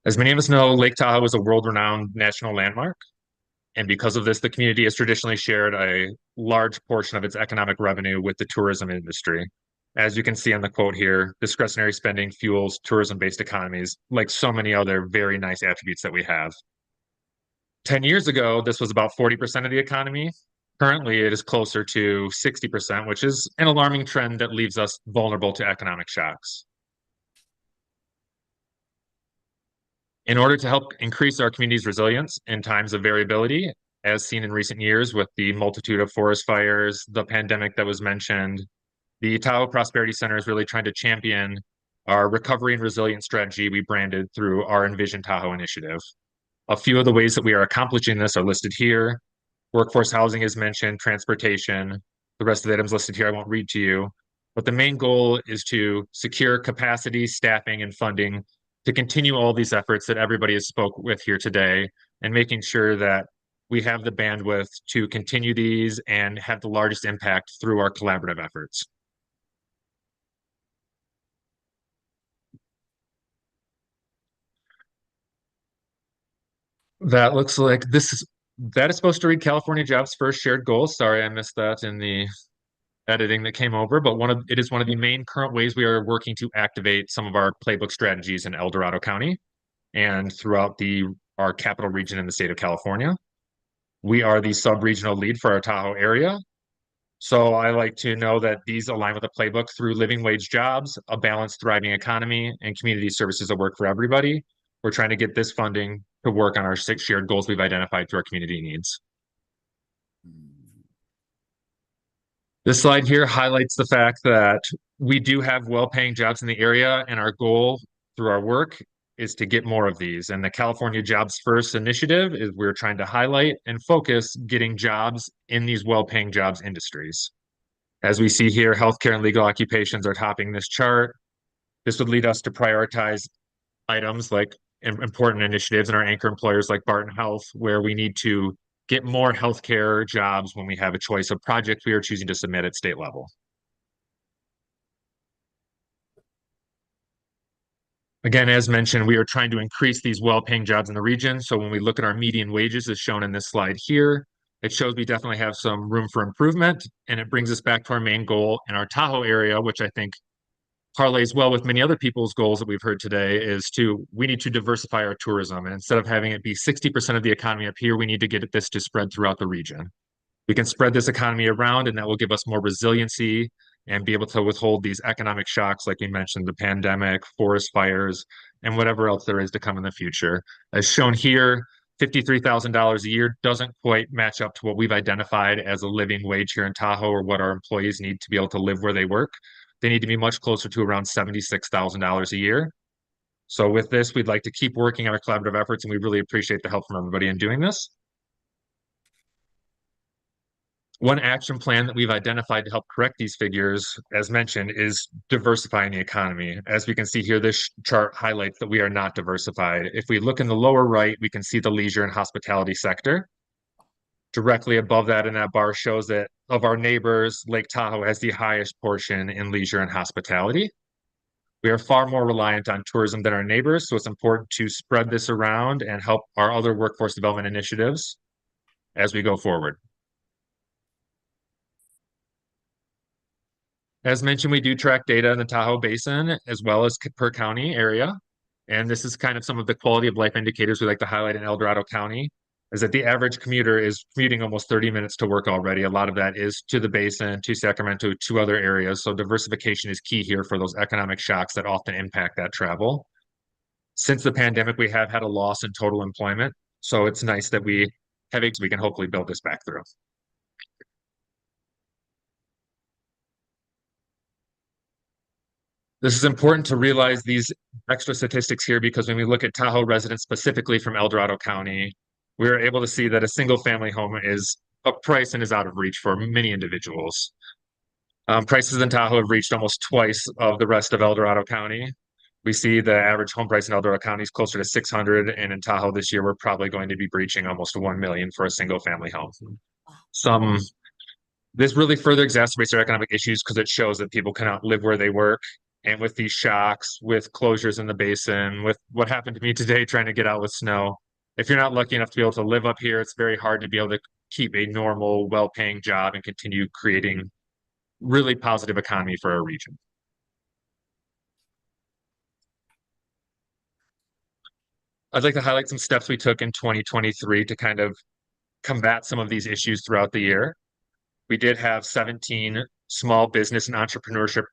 As many of us know, Lake Tahoe is a world-renowned national landmark. And because of this, the community has traditionally shared a large portion of its economic revenue with the tourism industry. As you can see on the quote here, discretionary spending fuels tourism-based economies, like so many other very nice attributes that we have. 10 years ago, this was about 40% of the economy. Currently, it is closer to 60%, which is an alarming trend that leaves us vulnerable to economic shocks. In order to help increase our community's resilience in times of variability, as seen in recent years with the multitude of forest fires, the pandemic that was mentioned, the Tahoe Prosperity Center is really trying to champion our recovery and resilience strategy we branded through our Envision Tahoe initiative. A few of the ways that we are accomplishing this are listed here. Workforce housing is mentioned, transportation. The rest of the items listed here I won't read to you. But the main goal is to secure capacity, staffing, and funding to continue all these efforts that everybody has spoke with here today, and making sure that we have the bandwidth to continue these and have the largest impact through our collaborative efforts. That looks like that is supposed to read California Jobs First shared goals. Sorry, I missed that in the editing that came over, but it is one of the main current ways we are working to activate some of our playbook strategies in El Dorado County and throughout our capital region in the state of California. We are the sub-regional lead for our Tahoe area. So I like to know that these align with the playbook through living wage jobs, a balanced, thriving economy, and community services that work for everybody. We're trying to get this funding to work on our 6 shared goals we've identified through our community needs. This slide here highlights the fact that we do have well-paying jobs in the area, and our goal through our work is to get more of these. And the California Jobs First initiative is we're trying to highlight and focus getting jobs in these well-paying jobs industries. As we see here, healthcare and legal occupations are topping this chart. This would lead us to prioritize items like important initiatives in our anchor employers like Barton Health, where we need to get more healthcare jobs when we have a choice of project we are choosing to submit at state level. Again, as mentioned, we are trying to increase these well-paying jobs in the region. So when we look at our median wages as shown in this slide here, it shows we definitely have some room for improvement, and it brings us back to our main goal in our Tahoe area, which I think parlays well with many other people's goals that we've heard today, is we need to diversify our tourism. And instead of having it be 60% of the economy up here, we need to get this to spread throughout the region. We can spread this economy around, and that will give us more resiliency and be able to withhold these economic shocks, like we mentioned, the pandemic, forest fires, and whatever else there is to come in the future. As shown here, $53,000 a year doesn't quite match up to what we've identified as a living wage here in Tahoe, or what our employees need to be able to live where they work. They need to be much closer to around $76,000 a year. So with this, we'd like to keep working on our collaborative efforts, and we really appreciate the help from everybody in doing this. One action plan that we've identified to help correct these figures, as mentioned, is diversifying the economy. As we can see here, this chart highlights that we are not diversified. If we look in the lower right, we can see the leisure and hospitality sector. Directly above that in that bar shows that of our neighbors, Lake Tahoe has the highest portion in leisure and hospitality. We are far more reliant on tourism than our neighbors, so it's important to spread this around and help our other workforce development initiatives as we go forward. As mentioned, we do track data in the Tahoe Basin as well as per county area. And this is kind of some of the quality of life indicators we like to highlight in El Dorado County, is that the average commuter is commuting almost 30 minutes to work already. A lot of that is to the basin, to Sacramento, to other areas. So diversification is key here for those economic shocks that often impact that travel. Since the pandemic, we have had a loss in total employment. So it's nice that we can hopefully build this back through. This is important to realize these extra statistics here because when we look at Tahoe residents specifically from El Dorado County, we are able to see that a single family home is a price and is out of reach for many individuals. Prices in Tahoe have reached almost twice of the rest of El Dorado County. We see the average home price in El Dorado County is closer to 600, and in Tahoe this year, we're probably going to be breaching almost 1 million for a single family home. This really further exacerbates our economic issues because it shows that people cannot live where they work. And with these shocks, with closures in the basin, with what happened to me today trying to get out with snow, if you're not lucky enough to be able to live up here, it's very hard to be able to keep a normal, well-paying job and continue creating really positive economy for our region. I'd like to highlight some steps we took in 2023 to kind of combat some of these issues throughout the year. We did have 17 small business and entrepreneurship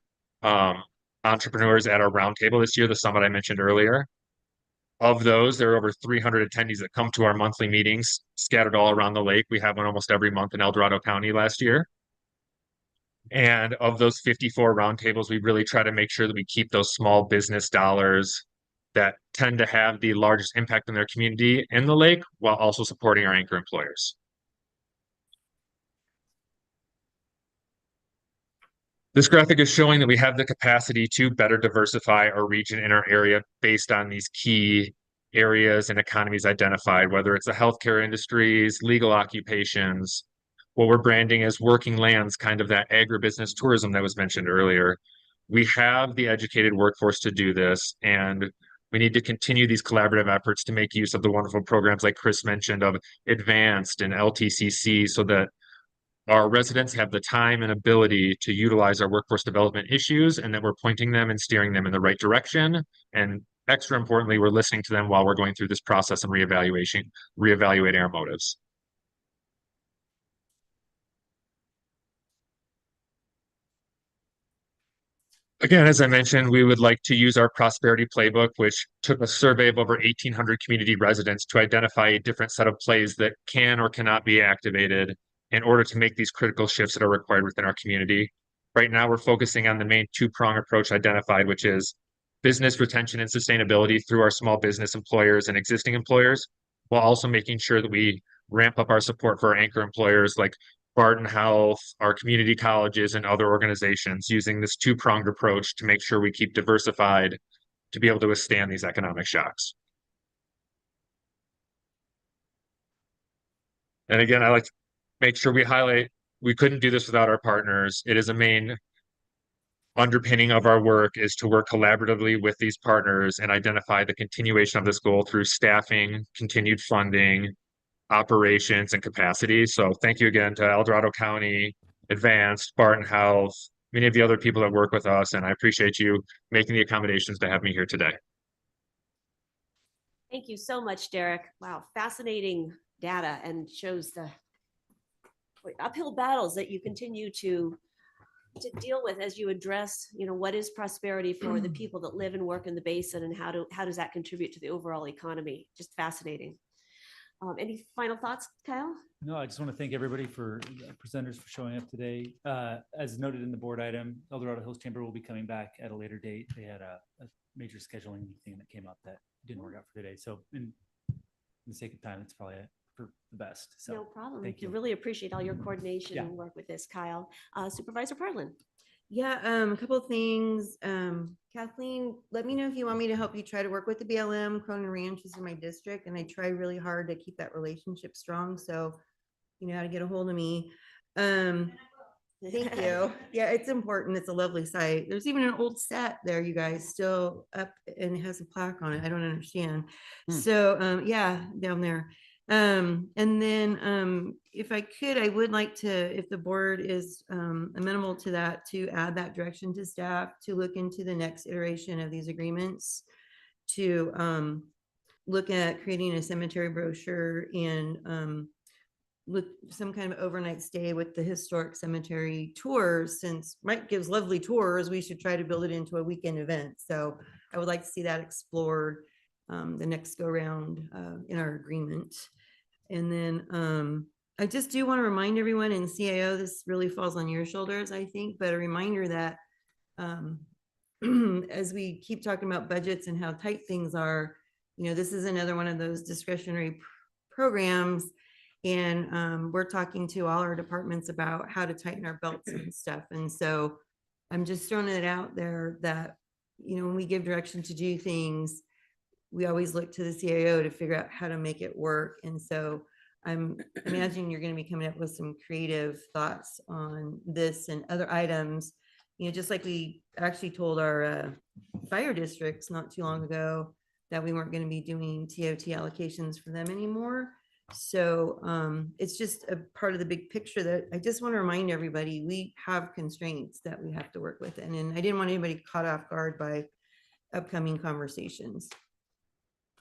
entrepreneurs at our roundtable this year, the summit I mentioned earlier. Of those, there are over 300 attendees that come to our monthly meetings scattered all around the lake. We have one almost every month in El Dorado County last year. And of those 54 roundtables, we really try to make sure that we keep those small business dollars that tend to have the largest impact on their community in the lake while also supporting our anchor employers. This graphic is showing that we have the capacity to better diversify our region and our area based on these key areas and economies identified, whether it's the healthcare industries, legal occupations, what we're branding as working lands, kind of that agribusiness tourism that was mentioned earlier. We have the educated workforce to do this, and we need to continue these collaborative efforts to make use of the wonderful programs like Chris mentioned of Advanced and LTCC so that our residents have the time and ability to utilize our workforce development issues and that we're pointing them and steering them in the right direction. And extra importantly, we're listening to them while we're going through this process and reevaluating our motives. Again, as I mentioned, we would like to use our prosperity playbook, which took a survey of over 1,800 community residents to identify a different set of plays that can or cannot be activated in order to make these critical shifts that are required within our community. Right now, we're focusing on the main two-prong approach identified, which is business retention and sustainability through our small business employers and existing employers, while also making sure that we ramp up our support for our anchor employers like Barton Health, our community colleges, and other organizations using this two-pronged approach to make sure we keep diversified to be able to withstand these economic shocks. And again, I like to make sure we highlight, we couldn't do this without our partners. It is a main underpinning of our work is to work collaboratively with these partners and identify the continuation of this goal through staffing, continued funding, operations, and capacity. So thank you again to El Dorado County, Advanced, Barton Health, many of the other people that work with us, and I appreciate you making the accommodations to have me here today. Thank you so much, Derek. Wow, fascinating data and shows the uphill battles that you continue to deal with as you address, what is prosperity for the people that live and work in the basin, and how does that contribute to the overall economy? Just fascinating. Any final thoughts, Kyle? No, I just want to thank everybody for presenters for showing up today. As noted in the board item, El Dorado Hills Chamber will be coming back at a later date. They had a major scheduling thing that came up that didn't work out for today. So in the sake of time, it's probably for the best. So no problem. Thank you. Really appreciate all your coordination and work with this, Kyle. Supervisor Parlin. Yeah, a couple of things. Kathleen, let me know if you want me to help you try to work with the BLM. Cronin Ranch is in my district, and I try really hard to keep that relationship strong. So you know how to get a hold of me. Thank you. Yeah, it's important. It's a lovely site. There's even an old stat there, you guys, still up, and it has a plaque on it. I don't understand. So yeah, down there. And then if I could, I would like to, if the board is amenable to that, to add that direction to staff to look into the next iteration of these agreements, to look at creating a cemetery brochure and with some kind of overnight stay with the historic cemetery tours. Since Mike gives lovely tours, we should try to build it into a weekend event. So I would like to see that explored the next go round in our agreement. And then I just do want to remind everyone in CIO, this really falls on your shoulders, I think, but a reminder that as we keep talking about budgets and how tight things are, this is another one of those discretionary programs. And we're talking to all our departments about how to tighten our belts and stuff. And so I'm just throwing it out there that, when we give direction to do things, we always look to the CIO to figure out how to make it work. And so I'm imagining you're going to be coming up with some creative thoughts on this and other items, just like we actually told our fire districts not too long ago that we weren't going to be doing TOT allocations for them anymore. So it's just a part of the big picture that I just want to remind everybody, we have constraints that we have to work with. And I didn't want anybody caught off guard by upcoming conversations.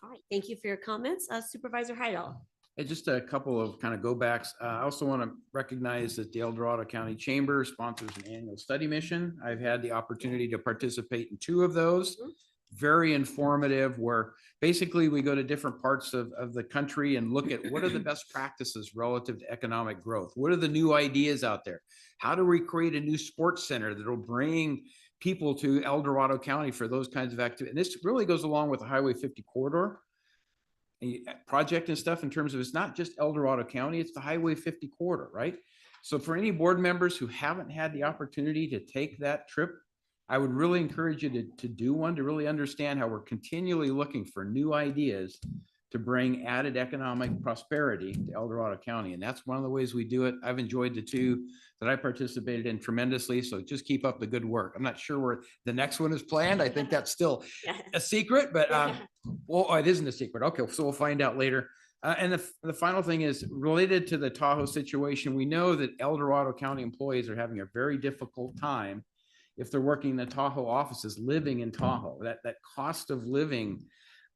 All right, thank you for your comments. Supervisor Heidel. And just a couple of kind of go backs. I also want to recognize that the El Dorado County Chamber sponsors an annual study mission. I've had the opportunity to participate in 2 of those. Very informative, where basically we go to different parts of the country and look at what are the best practices relative to economic growth. What are the new ideas out there? How do we create a new sports center that will bring people to El Dorado County for those kinds of activities? And this really goes along with the Highway 50 corridor project and stuff, in terms of it's not just El Dorado County, it's the Highway 50 corridor, right? So for any board members who haven't had the opportunity to take that trip, I would really encourage you to do one, to really understand how we're continually looking for new ideas to bring added economic prosperity to El Dorado County. And that's one of the ways we do it. I've enjoyed the 2 that I participated in tremendously. So just keep up the good work. I'm not sure where the next one is planned. I think that's still a secret, but well, it isn't a secret. Okay, so we'll find out later. And the final thing is related to the Tahoe situation. We know that El Dorado County employees are having a very difficult time if they're working in the Tahoe offices, living in Tahoe. That cost of living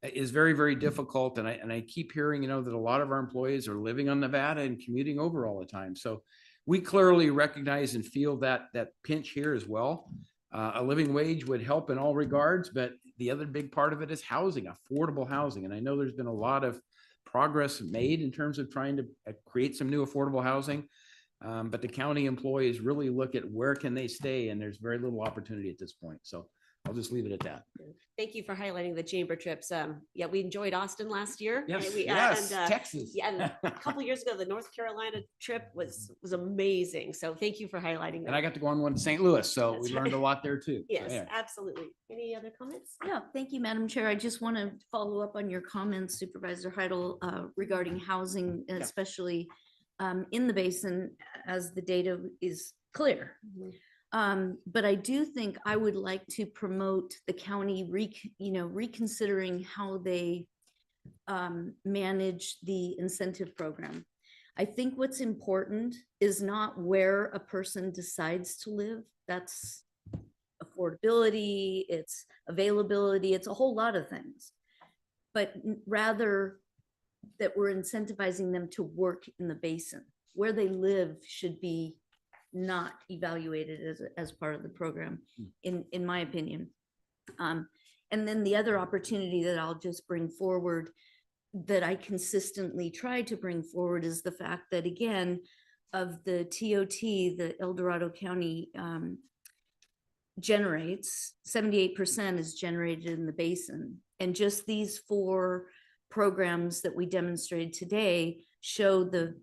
is very, very difficult. And I keep hearing, that a lot of our employees are living on Nevada and commuting over all the time. So we clearly recognize and feel that pinch here as well. A living wage would help in all regards, but the other big part of it is housing, affordable housing. And I know there's been a lot of progress made in terms of trying to create some new affordable housing. But the county employees really look at where can they stay, and there's very little opportunity at this point. So I'll just leave it at that. Thank you for highlighting the chamber trips. Yeah, we enjoyed Austin last year. Yes, We, yes, Texas. Yeah, and a couple years ago, the North Carolina trip was amazing. So thank you for highlighting that. And I got to go on one to St. Louis, so That's we learned right. a lot there too. Yes, So, yeah. absolutely. Any other comments? Yeah, thank you, Madam Chair. I just want to follow up on your comments, Supervisor Heidel, regarding housing, especially in the basin, as the data is clear. But I do think I would like to promote the county reconsidering how they manage the incentive program. I think what's important is not where a person decides to live. That's affordability, it's availability, it's a whole lot of things. But rather that we're incentivizing them to work in the basin. Where they live should be not evaluated as part of the program, in my opinion. And then the other opportunity that I'll just bring forward that I consistently try to bring forward is the fact that, again, of the TOT, the El Dorado County generates, 78% is generated in the basin. And just these 4 programs that we demonstrated today show the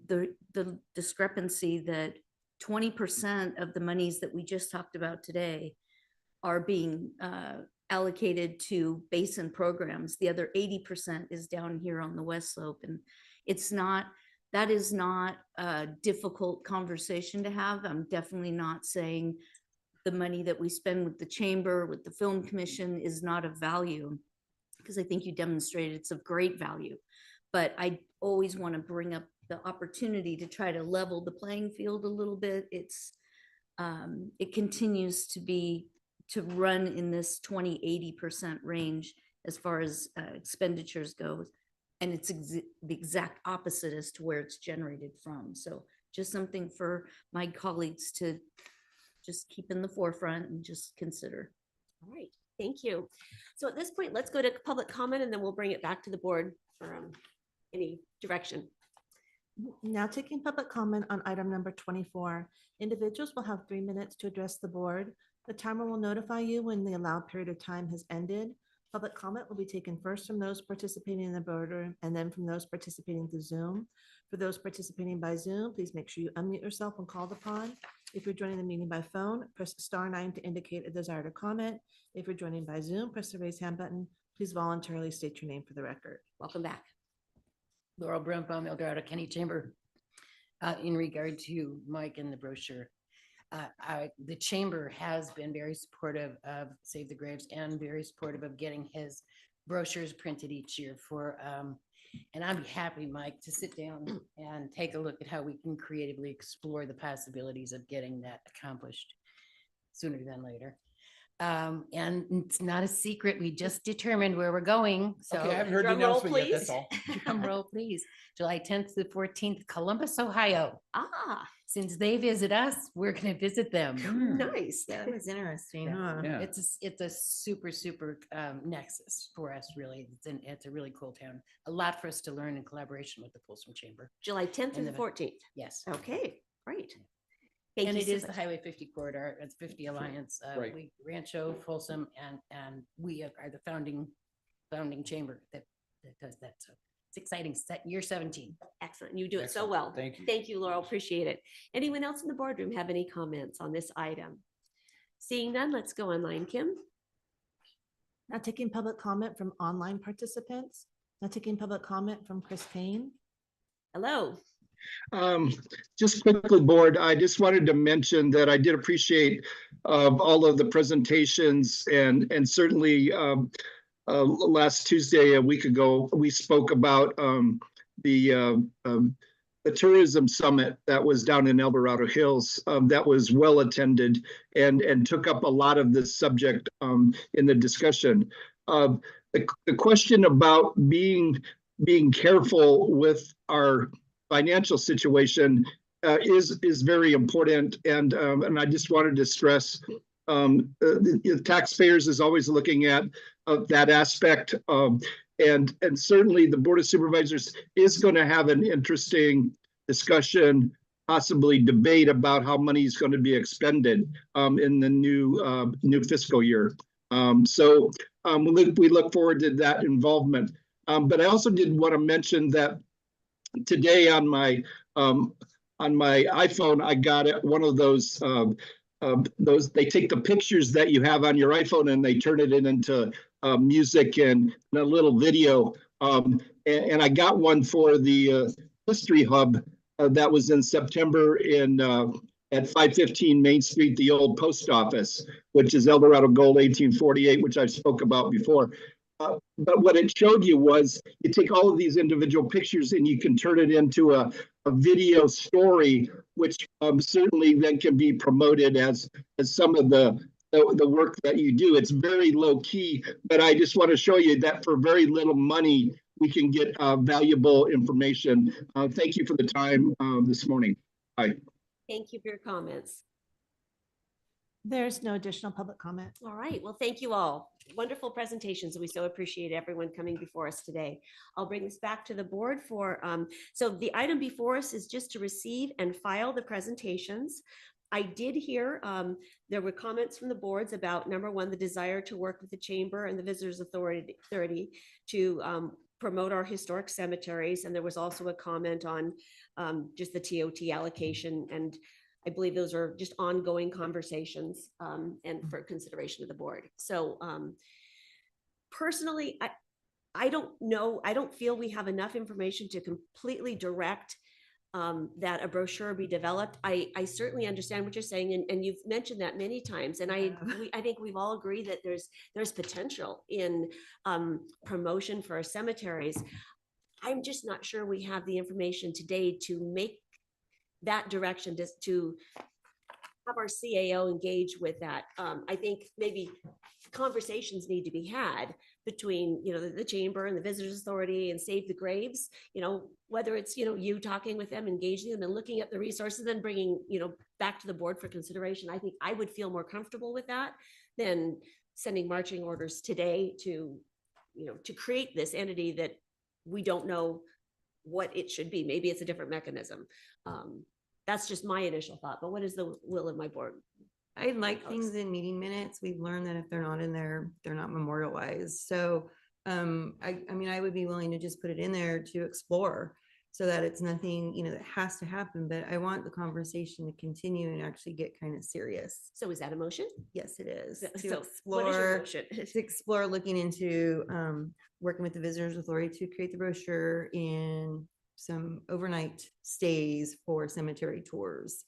discrepancy that 20% of the monies that we just talked about today are being allocated to basin programs. The other 80% is down here on the West Slope. And that is not a difficult conversation to have. I'm definitely not saying the money that we spend with the chamber, with the film commission is not of value, because I think you demonstrated it's of great value. But I always want to bring up the opportunity to try to level the playing field a little bit. It continues to run in this 20-80% range as far as expenditures go. And it's the exact opposite as to where it's generated from. So just something for my colleagues to just keep in the forefront and just consider. All right, thank you. So at this point, let's go to public comment and then we'll bring it back to the board for any direction. Now taking public comment on item number 24. Individuals will have 3 minutes to address the board. The timer will notify you when the allowed period of time has ended. Public comment will be taken first from those participating in the boardroom and then from those participating through Zoom. For those participating by Zoom, please make sure you unmute yourself when called upon. If you're joining the meeting by phone, press *9 to indicate a desire to comment. If you're joining by Zoom, press the raise hand button. Please voluntarily state your name for the record. Welcome back. Laurel Brunbaum, El Dorado County Chamber. In regard to Mike and the brochure, the chamber has been very supportive of Save the Graves and very supportive of getting his brochures printed each year for, and I'd be happy, Mike, to sit down and take a look at how we can creatively explore the possibilities of getting that accomplished sooner than later. And it's not a secret. We just determined where we're going. So Okay, I haven't heard the drum roll, announcement yet, that's please. all. drum roll, please. July 10th to the 14th, Columbus, Ohio. Ah, Since they visit us, we're going to visit them. nice. Yeah, that was interesting, Yeah. huh? Yeah. It's a super nexus for us, really. It's a really cool town. A lot for us to learn in collaboration with the Folsom Chamber. July 10th And and the the- 14th. Yes. Okay, great. Thank And you it so is the much. Highway 50 corridor. It's 50 Alliance. Right. We Rancho, Folsom, and we are the founding chamber that does that. So it's exciting. Year 17. Excellent. You do it so Excellent. well. Thank you. Thank you, Laurel. Appreciate it. Anyone else in the boardroom have any comments on this item? Seeing none, let's go online, Kim. Now taking public comment from online participants. Now taking public comment from Chris Payne. Hello. Just quickly, board, I just wanted to mention that I did appreciate all of the presentations and certainly last Tuesday, a week ago, we spoke about the tourism summit that was down in El Dorado Hills that was well attended and took up a lot of this subject in the discussion. The question about being careful with our financial situation is very important, and I just wanted to stress the taxpayers is always looking at that aspect, and certainly the Board of Supervisors is going to have an interesting discussion, possibly debate about how money is going to be expended in the new fiscal year. So we look forward to that involvement. But I also did want to mention that today on my iPhone, I got it, one of those they take the pictures that you have on your iPhone and they turn it into music and a little video. And I got one for the History Hub that was in September at 515 Main Street, the old post office, which is El Dorado Gold 1848, which I spoke about before. But what it showed you was you take all of these individual pictures and you can turn it into a video story, which certainly then can be promoted as some of the work that you do. It's very low key, but I just want to show you that for very little money, we can get valuable information. Thank you for the time this morning. Bye. Thank you for your comments. There's no additional public comment. All right. Well, thank you all. Wonderful presentations. We so appreciate everyone coming before us today. I'll bring this back to the board for, so the item before us is just to receive and file the presentations. I did hear there were comments from the boards about, number one, the desire to work with the Chamber and the Visitors Authority to promote our historic cemeteries. And there was also a comment on just the TOT allocation, and I believe those are just ongoing conversations and for consideration of the board. So personally, I don't know, I don't feel we have enough information to completely direct that a brochure be developed. I certainly understand what you're saying, and you've mentioned that many times, and I think we've all agreed that there's potential in promotion for our cemeteries. I'm just not sure we have the information today to make that direction, just to have our CAO engage with that. I think maybe conversations need to be had between, the Chamber and the Visitors Authority and Save the Graves, whether it's, you talking with them, engaging them and looking at the resources, then bringing, back to the board for consideration. I think I would feel more comfortable with that than sending marching orders today to create this entity that we don't know what it should be. Maybe it's a different mechanism. That's just my initial thought, but what is the will of my board? I like things in meeting minutes. We've learned that if they're not in there, they're not memorialized. So I mean, I would be willing to just put it in there to explore so that it's nothing, that has to happen, but I want the conversation to continue and actually get kind of serious. So is that a motion? Yes, it is. To So what is your explore, motion? to explore looking into working with the Visitors Authority to create the brochure in some overnight stays for cemetery tours.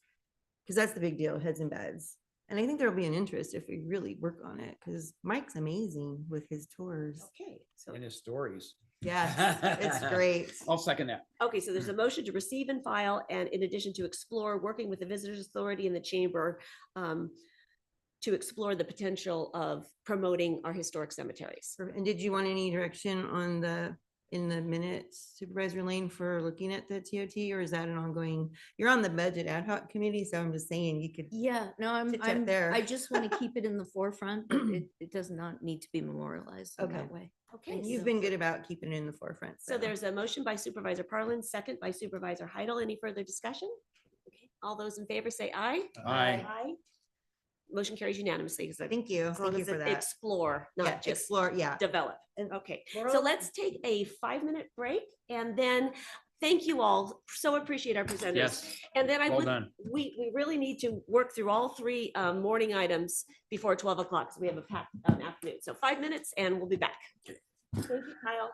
Because that's the big deal, heads and beds. And I think there'll be an interest if we really work on it, because Mike's amazing with his tours. Okay, so, And his stories. Yes, it's great. I'll second that. okay, so there's a motion to receive and file, and in addition to explore, working with the Visitors Authority and the Chamber to explore the potential of promoting our historic cemeteries. And did you want any direction on in the minutes, Supervisor Lane, for looking at the TOT, or is that an ongoing, you're on the budget ad hoc committee, so I'm just saying you could. Yeah, no, chit-chat there. I just want to keep it in the forefront, but it does not need to be memorialized in Okay. that way. Okay, And you've so- been good about keeping it in the forefront. So there's a motion by Supervisor Parlin, second by Supervisor Heidel. Any further discussion? Okay, all those in favor say aye. Aye. Aye. Motion carries unanimously. Because Thank you. as long Thank you as for it that. explore, Yeah, not just explore, yeah. develop. Okay, so let's take a 5-minute break and then thank you all. So appreciate our presenters. Yes. And then Well done. we really need to work through all 3 morning items before 12 o'clock. So we have a packed afternoon. So 5 minutes and we'll be back. Thank you, Kyle.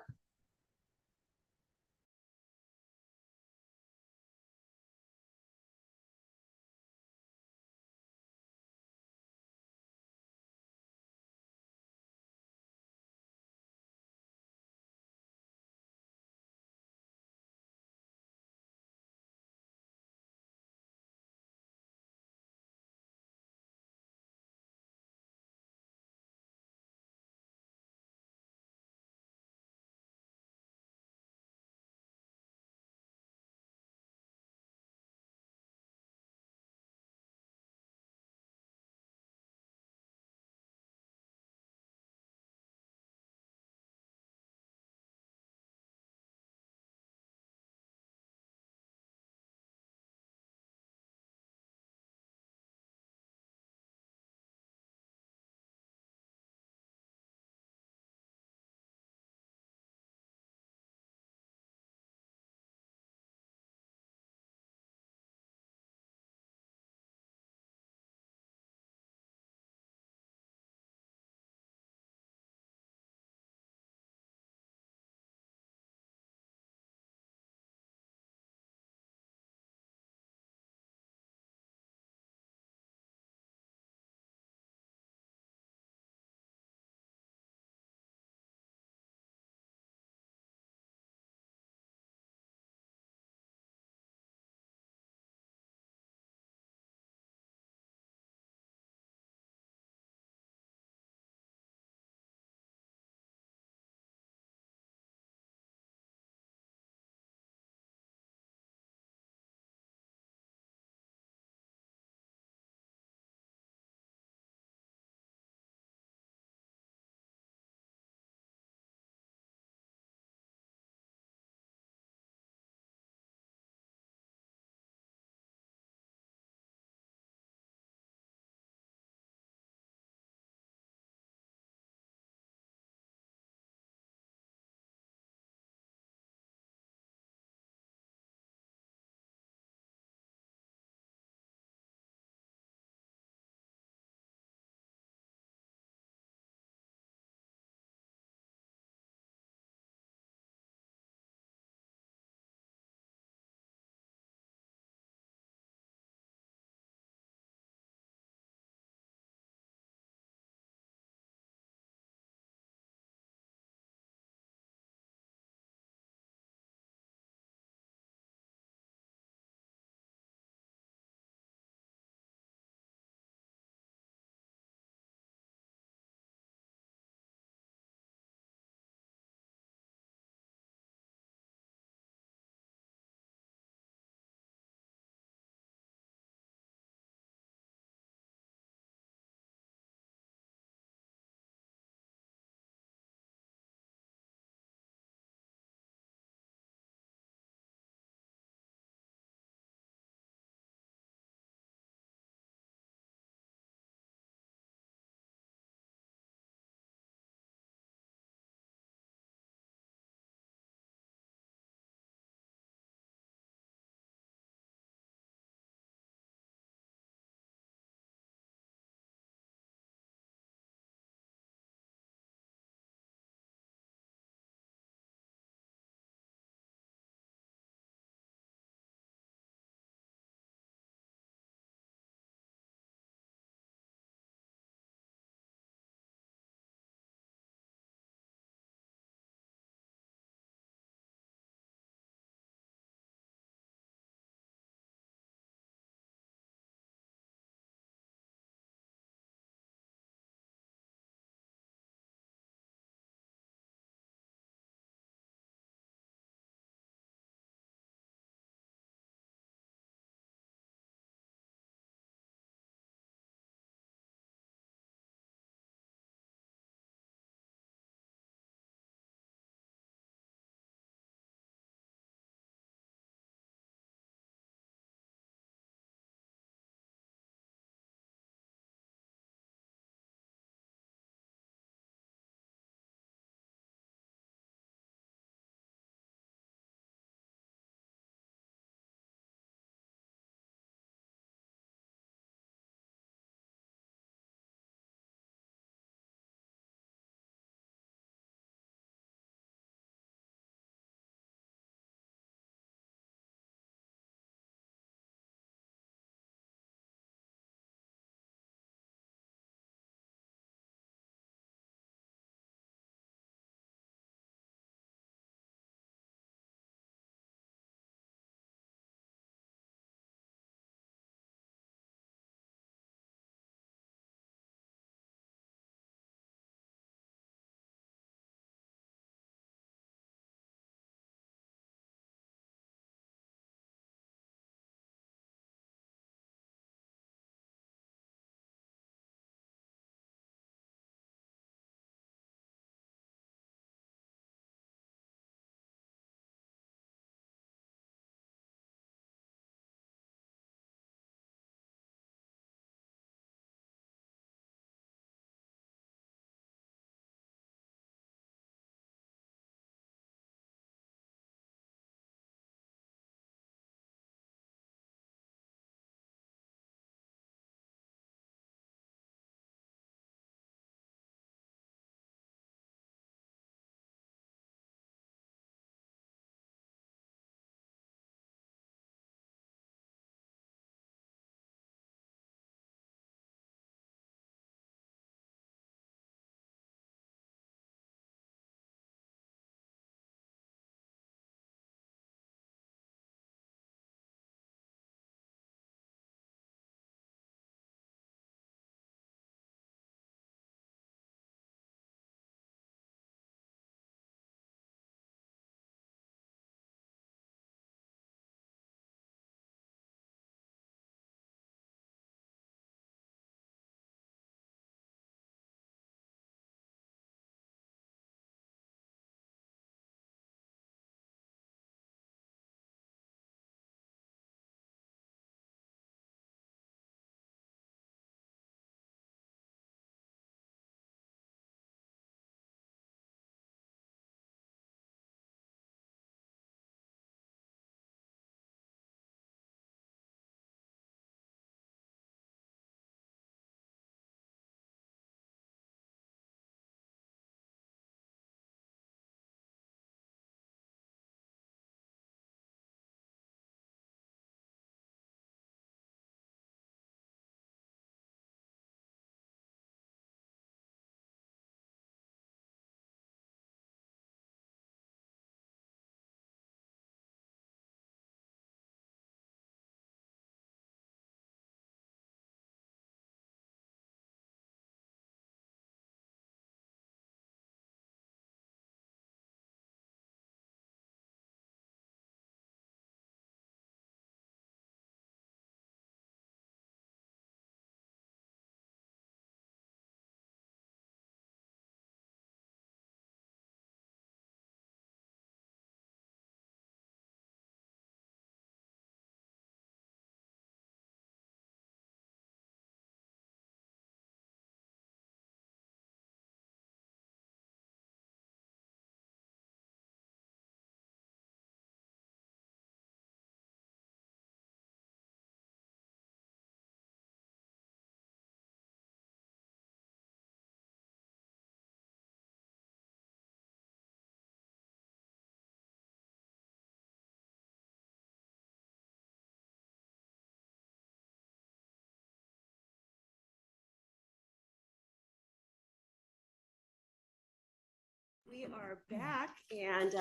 We are back and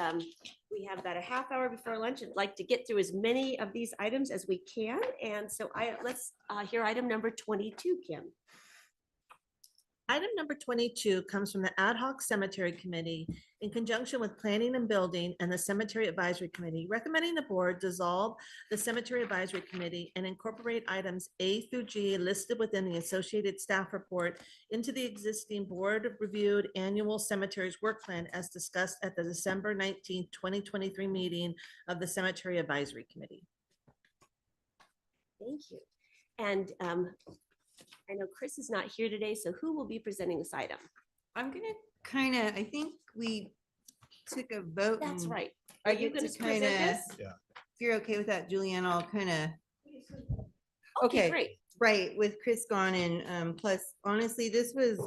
we have about a half hour before lunch. I'd like to get through as many of these items as we can. And so let's hear item number 22, Kim. Item number 22 comes from the Ad Hoc Cemetery Committee in conjunction with Planning and Building and the Cemetery Advisory Committee, recommending the board dissolve the Cemetery Advisory Committee and incorporate items A through G listed within the associated staff report into the existing board-reviewed annual cemeteries work plan as discussed at the December 19th, 2023 meeting of the Cemetery Advisory Committee. Thank you. And I know Chris is not here today, so who will be presenting this item? I'm gonna I think we took a vote. That's and right. I Are you get going to to present this? Yeah. If you're okay with that, Julianne, I'll Okay, great. right, with Chris gone and plus, honestly, this was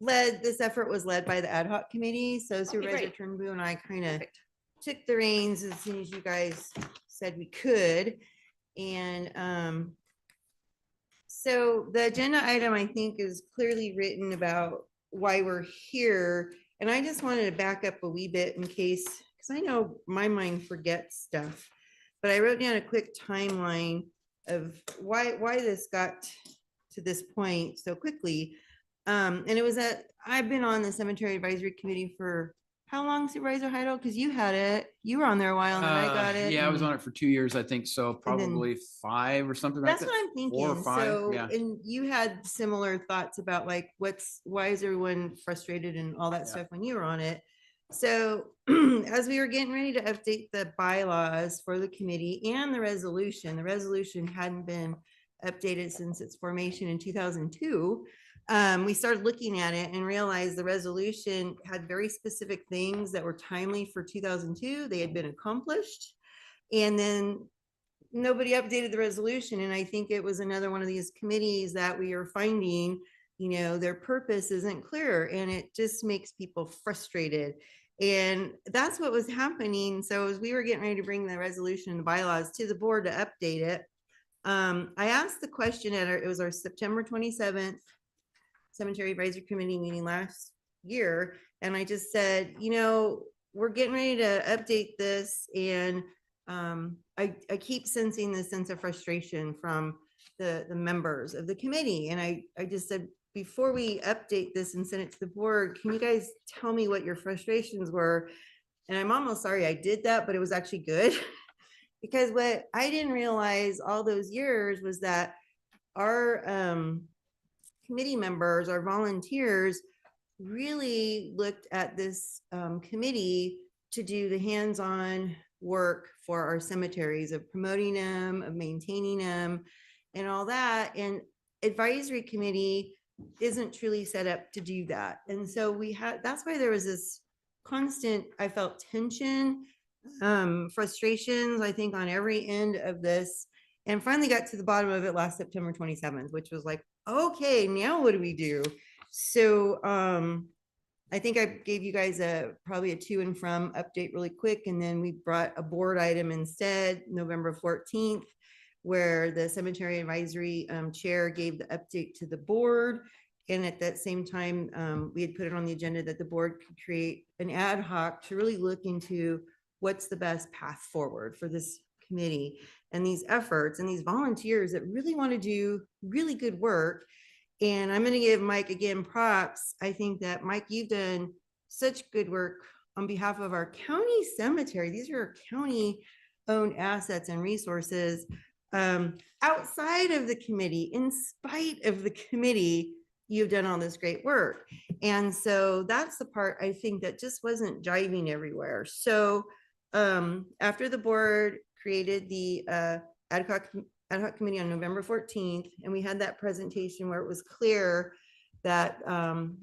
this effort was led by the ad hoc committee. So Supervisor great. Turnbull and I took the reins as soon as you guys said we could. And so the agenda item, I think, is clearly written about why we're here. And I just wanted to back up a wee bit in case, because I know my mind forgets stuff. But I wrote down a quick timeline of why this got to this point so quickly. And it was that I've been on the Cemetery Advisory Committee for how long, Supervisor Heidel? Because you had it. You were on there a while and then I got it. Yeah, I was on it for 2 years, I think. So probably 5 or something like That's that. what I'm thinking. 4 or 5. So, Yeah. and you had similar thoughts about like, why is everyone frustrated and all that stuff when you were on it? So as we were getting ready to update the bylaws for the committee and the resolution hadn't been updated since its formation in 2002. We started looking at it and realized the resolution had very specific things that were timely for 2002. They had been accomplished. And then nobody updated the resolution. And I think it was another one of these committees that we are finding, their purpose isn't clear and it just makes people frustrated. And that's what was happening. So as we were getting ready to bring the resolution and the bylaws to the board to update it, I asked the question it was our September 27th Cemetery Advisory Committee meeting last year. And I just said, we're getting ready to update this. And I keep sensing this sense of frustration from the members of the committee. And I just said, before we update this and send it to the board, can you guys tell me what your frustrations were? And I'm almost sorry I did that, but it was actually good. Because what I didn't realize all those years was that our committee members, our volunteers, really looked at this committee to do the hands-on work for our cemeteries, of promoting them, of maintaining them, and all that. And advisory committee isn't truly set up to do that. And so that's why there was this constant, I felt tension, frustrations, I think, on every end of this, and finally got to the bottom of it last September 27th, which was like, okay, now what do we do? So I think I gave you guys probably a to and from update really quick. And then we brought a board item instead, November 14th, where the cemetery advisory chair gave the update to the board. And at that same time, we had put it on the agenda that the board could create an ad hoc to really look into what's the best path forward for this committee and these efforts and these volunteers that really want to do really good work. And I'm going to give Mike again props. I think that, Mike, you've done such good work on behalf of our county cemetery. These are our county owned assets and resources outside of the committee. In spite of the committee, you've done all this great work. And so that's the part I think that just wasn't jiving everywhere. So after the board created the ad hoc committee on November 14th, and we had that presentation where it was clear that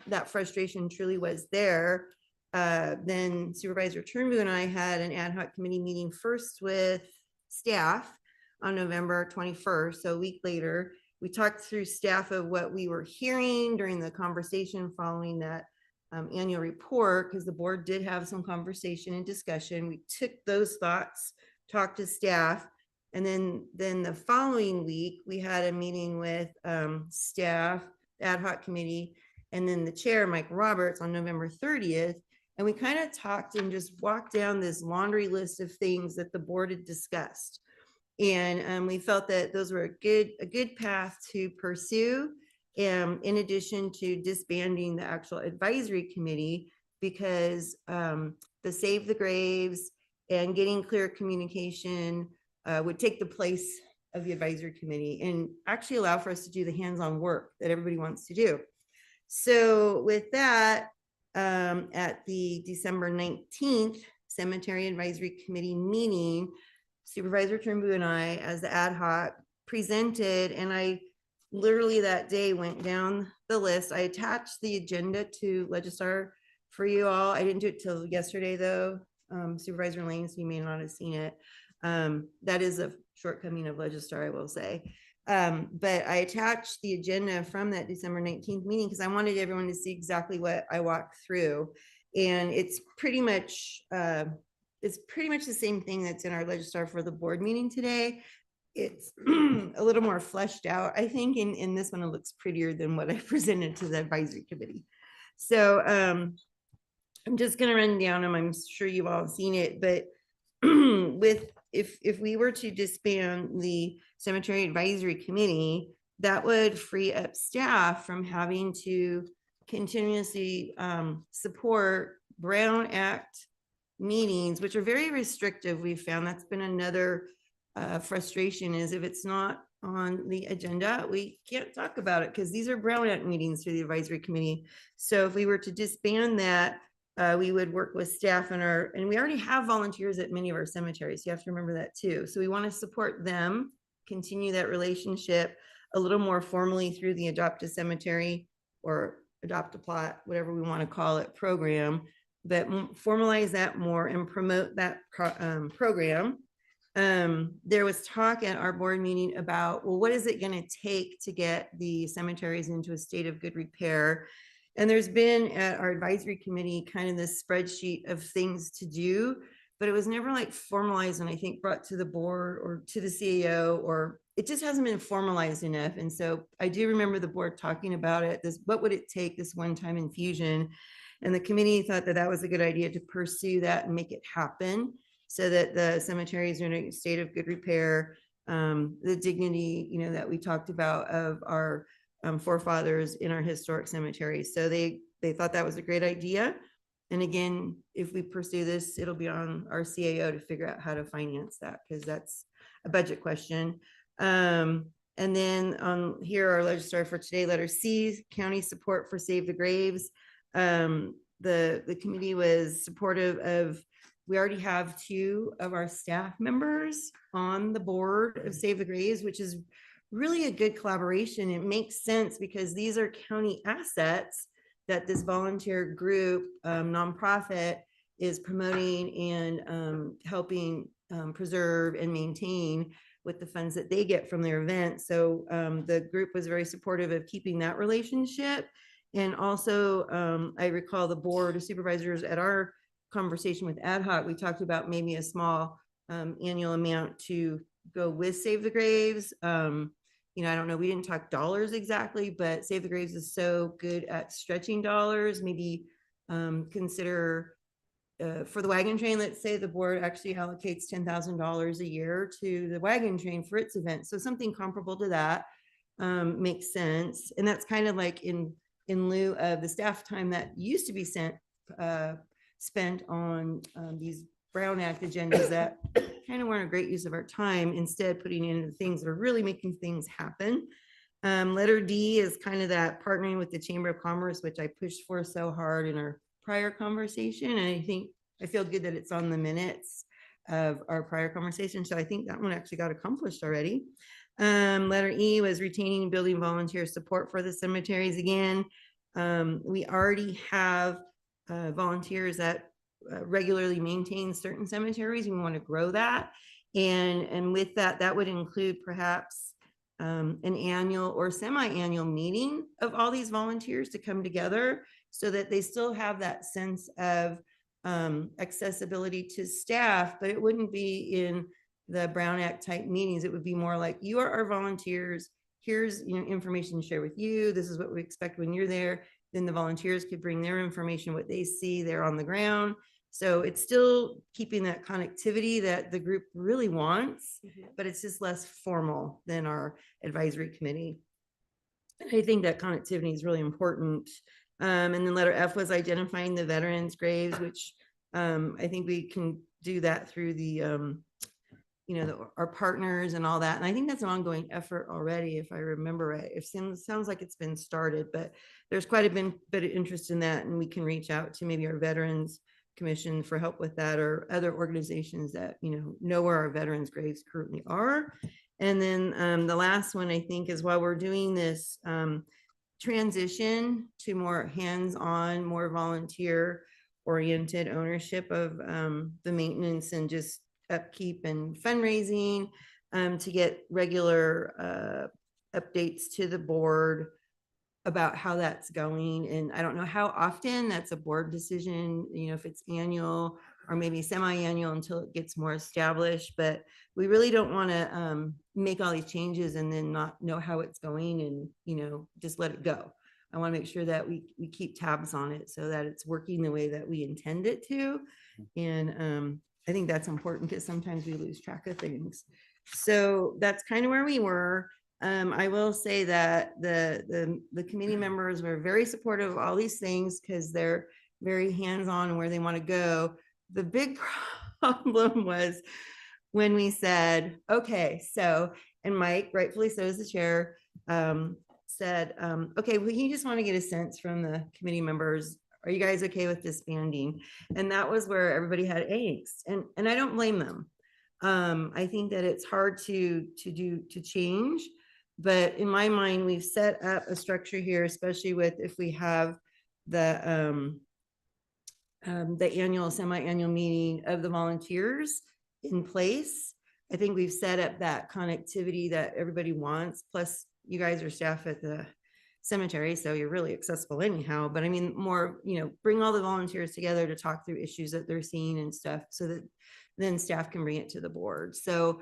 that frustration truly was there. Then Supervisor Turnbull and I had an ad hoc committee meeting first with staff on November 21st. So a week later, we talked through staff of what we were hearing during the conversation following that annual report, because the board did have some conversation and discussion. We took those thoughts, talked to staff, and then the following week we had a meeting with staff, ad hoc committee, and then the chair, Mike Roberts, on November 30th. And we kind of talked and just walked down this laundry list of things that the board had discussed. And we felt that those were a good path to pursue, in addition to disbanding the actual advisory committee, because the Save the Graves and getting clear communication would take the place of the advisory committee and actually allow for us to do the hands-on work that everybody wants to do. So with that, at the December 19th Cemetery Advisory Committee meeting, Supervisor Trimble and I, as the ad hoc, presented, and I literally that day went down the list. I attached the agenda to Legistar for you all. I didn't do it till yesterday though, Supervisor Lane, so you may not have seen it. That is a shortcoming of Legistar, I will say. But I attached the agenda from that December 19th meeting because I wanted everyone to see exactly what I walked through. And it's pretty much the same thing that's in our Legistar for the board meeting today. It's a little more fleshed out. I think in this one, it looks prettier than what I presented to the advisory committee. So I'm just going to run down them. I'm sure you've all seen it, but if we were to disband the Cemetery Advisory Committee, that would free up staff from having to continuously support Brown Act meetings, which are very restrictive. We've found that's been another frustration, is if it's not on the agenda, we can't talk about it because these are Brown Act meetings through the advisory committee. So if we were to disband that, we would work with staff and we already have volunteers at many of our cemeteries. You have to remember that too. So we want to support them, continue that relationship a little more formally through the Adopt a Cemetery or Adopt a Plot, whatever we want to call it, program, but formalize that more and promote that program. There was talk at our board meeting about, well, what is it going to take to get the cemeteries into a state of good repair? And there's been at our advisory committee kind of this spreadsheet of things to do, but it was never like formalized and I think brought to the board or to the CEO, or it just hasn't been formalized enough. And so I do remember the board talking about it, what would it take, this one-time infusion? And the committee thought that that was a good idea to pursue that and make it happen so that the cemeteries are in a state of good repair. The dignity, that we talked about of our forefathers in our historic cemeteries. So they thought that was a great idea. And again, if we pursue this, it'll be on our CAO to figure out how to finance that, because that's a budget question. And then on here, our legislator for today, letter C, county support for Save the Graves. The committee was supportive of, we already have 2 of our staff members on the board of Save the Graves, which is really a good collaboration. It makes sense because these are county assets that this volunteer group, nonprofit, is promoting and helping preserve and maintain with the funds that they get from their event. So the group was very supportive of keeping that relationship. And also, I recall the board of supervisors at our conversation with ad hoc, we talked about maybe a small annual amount to go with Save the Graves. I don't know, we didn't talk dollars exactly, but Save the Graves is so good at stretching dollars. Maybe consider for the wagon train, let's say the board actually allocates $10,000 a year to the wagon train for its event. So something comparable to that makes sense. And that's kind of like in lieu of the staff time that used to be spent on these Brown Act agendas that kind of weren't a great use of our time, instead putting in things that are really making things happen. Letter D is kind of that partnering with the Chamber of Commerce, which I pushed for so hard in our prior conversation. And I feel good that it's on the minutes of our prior conversation. So I think that one actually got accomplished already. Letter E was retaining and building volunteer support for the cemeteries. Again, we already have volunteers that regularly maintain certain cemeteries. We want to grow that. And with that, that would include perhaps an annual or semi-annual meeting of all these volunteers to come together so that they still have that sense of accessibility to staff, but it wouldn't be in the Brown Act type meetings. It would be more like, you are our volunteers. Here's information to share with you. This is what we expect when you're there. then the volunteers could bring their information, what they see there on the ground. So it's still keeping that connectivity that the group really wants, but it's just less formal than our advisory committee. And I think that connectivity is really important. And then letter F was identifying the veterans' graves, which I think we can do that through the, our partners and all that. And I think that's an ongoing effort already, if I remember right. It sounds like it's been started, but there's quite a bit of interest in that. And we can reach out to maybe our Veterans Commission for help with that, or other organizations that, know where our veterans' graves currently are. And then the last one, I think, is while we're doing this transition to more hands-on, more volunteer-oriented ownership of the maintenance and just upkeep and fundraising, to get regular updates to the board about how that's going. And I don't know how often, that's a board decision, if it's annual or maybe semi-annual until it gets more established. But we really don't want to make all these changes and then not know how it's going and, just let it go. I want to make sure that we keep tabs on it so that it's working the way that we intend it to. And I think that's important because sometimes we lose track of things. So that's kind of where we were. I will say that the committee members were very supportive of all these things because they're very hands-on where they want to go. The big problem was when we said, okay, so, and Mike, rightfully so as the chair, said, okay, well, you just want to get a sense from the committee members. Are you guys okay with disbanding? And that was where everybody had angst, and I don't blame them. I think that it's hard to change, but in my mind, we've set up a structure here, especially with if we have the annual, semi-annual meeting of the volunteers in place. I think we've set up that connectivity that everybody wants. Plus, you guys are staff at the cemetery, so you're really accessible anyhow. But I mean, more, bring all the volunteers together to talk through issues that they're seeing and stuff, so that then staff can bring it to the board. So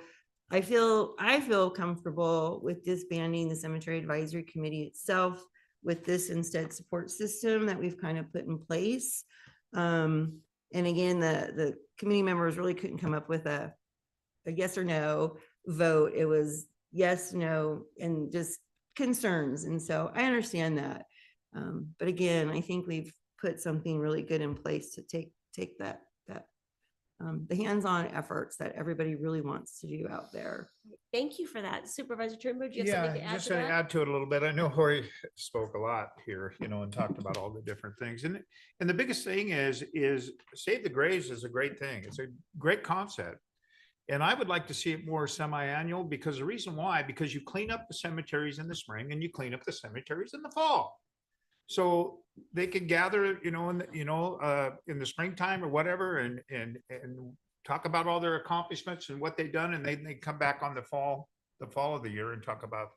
I feel comfortable with disbanding the Cemetery Advisory Committee itself with this instead support system that we've kind of put in place. And again, the committee members really couldn't come up with a yes or no vote. It was yes, no, and just concerns. And so I understand that. But again, I think we've put something really good in place to take that the hands-on efforts that everybody really wants to do out there. Thank you for that. Supervisor Turnbull, do you have Yeah, something to add just to to that? add to it a little bit. I know Jorge spoke a lot here, and talked about all the different things. And the biggest thing is Save the Graves is a great thing. It's a great concept. And I would like to see it more semi-annual, because the reason why, because you clean up the cemeteries in the spring and you clean up the cemeteries in the fall. So they can gather, in the springtime or whatever, and talk about all their accomplishments and what they've done. And they come back on the fall of the year and talk about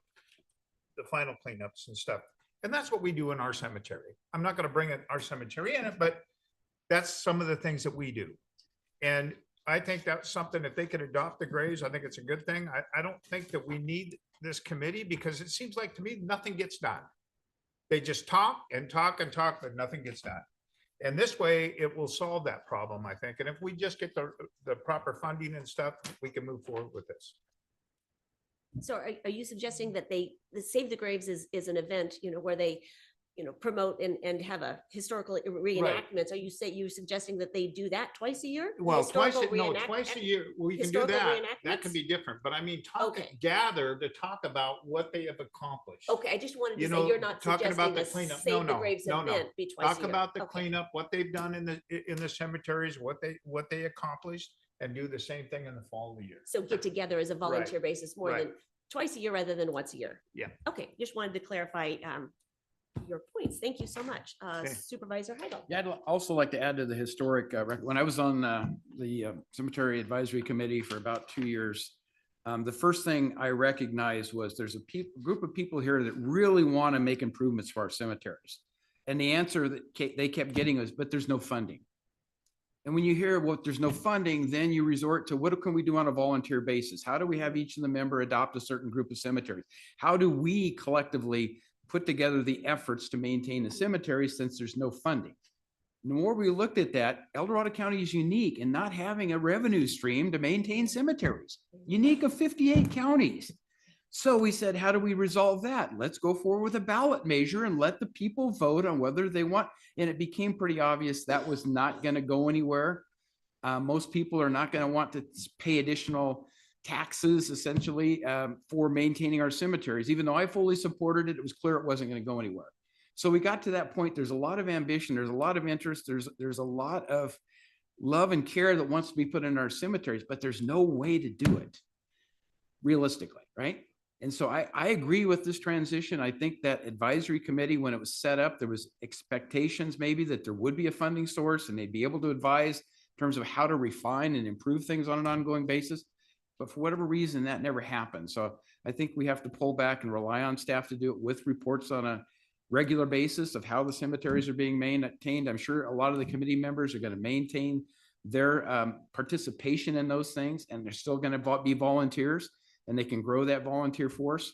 the final cleanups and stuff. And that's what we do in our cemetery. I'm not going to bring our cemetery in it, but that's some of the things that we do. And I think that's something that they could adopt the graves. I think it's a good thing. I don't think that we need this committee, because it seems like to me, nothing gets done. They just talk and talk and talk, but nothing gets done. And this way it will solve that problem, I think. And if we just get the proper funding and stuff, we can move forward with this. So are you suggesting that the Save the Graves is an event, where they, promote and have a historical reenactments? Are you suggesting that they do that twice a year? Well, twice a year, we can do that. That can reenactments? be different, but I mean, gather to talk about what they have accomplished. Okay, I just wanted to say you're not talking about the suggesting a cleanup. Save the Graves event be twice a Talk year. about the Okay. cleanup, what they've done in the cemeteries, what they accomplished, and do the same thing in the fall of the year. So get together as a volunteer basis more right. than twice a year rather than once a year. Yeah. Okay, just wanted to clarify your points. Thank you so much. Supervisor Heidel. Yeah, I'd also like to add to the historic, when I was on the Cemetery Advisory Committee for about 2 years, the first thing I recognized was there's a group of people here that really want to make improvements for our cemeteries. And the answer that they kept getting was, but there's no funding. And when you hear, well, there's no funding, then you resort to what can we do on a volunteer basis? How do we have each of the member adopt a certain group of cemeteries? How do we collectively put together the efforts to maintain the cemetery since there's no funding. The more we looked at that, El Dorado County is unique in not having a revenue stream to maintain cemeteries, unique of 58 counties. So we said, how do we resolve that? Let's go forward with a ballot measure and let the people vote on whether they want. And it became pretty obvious that was not going to go anywhere. Most people are not going to want to pay additional taxes essentially for maintaining our cemeteries. Even though I fully supported it, it was clear it wasn't going to go anywhere. So we got to that point. There's a lot of ambition. There's a lot of interest. There's a lot of love and care that wants to be put in our cemeteries, but there's no way to do it realistically, right? And so I agree with this transition. I think that advisory committee, when it was set up, there was expectations maybe that there would be a funding source and they'd be able to advise in terms of how to refine and improve things on an ongoing basis. But for whatever reason, that never happened. So I think we have to pull back and rely on staff to do it with reports on a regular basis of how the cemeteries are being maintained. I'm sure a lot of the committee members are going to maintain their participation in those things, and they're still going to be volunteers, and they can grow that volunteer force.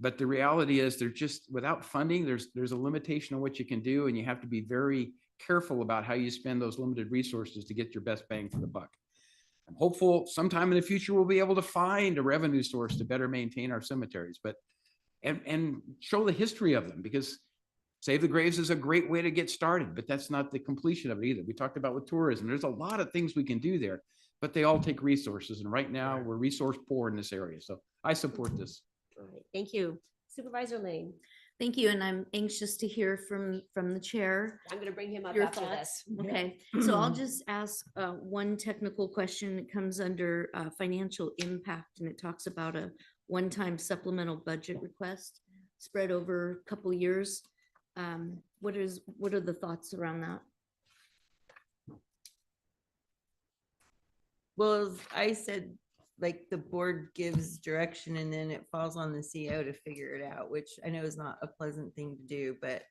But the reality is they're just, without funding, there's a limitation on what you can do, and you have to be very careful about how you spend those limited resources to get your best bang for the buck. I'm hopeful sometime in the future we'll be able to find a revenue source to better maintain our cemeteries, but and show the history of them, because Save the Graves is a great way to get started, but that's not the completion of it either. We talked about with tourism, there's a lot of things we can do there, but they all take resources. And right now we're resource poor in this area. So I support this. All right, thank you. Supervisor Lane. Thank you, and I'm anxious to hear from the chair. I'm going to bring him up Your after thoughts. this. Okay, so I'll just ask one technical question. It comes under financial impact, and it talks about a one-time supplemental budget request spread over a couple years. What are the thoughts around that? Well, I said, like, the board gives direction and then it falls on the CO to figure it out, which I know is not a pleasant thing to do, but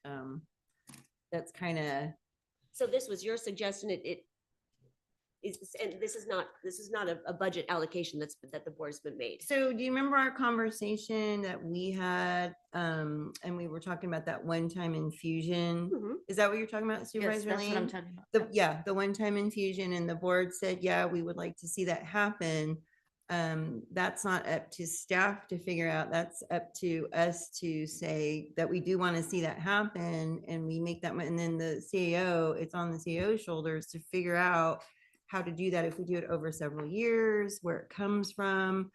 that's kind of. So this was your suggestion. It is, and this is not a budget allocation that the board's been made. So do you remember our conversation that we had, and we were talking about that one-time infusion? Is that what you're talking about, Supervisor Yes, that's what I'm Lane? talking about. The one-time infusion, and the board said, yeah, we would like to see that happen. That's not up to staff to figure out. That's up to us to say that we do want to see that happen, and we make that, and then the CEO, it's on the CEO's shoulders to figure out how to do that. If we do it over several years, where it comes from.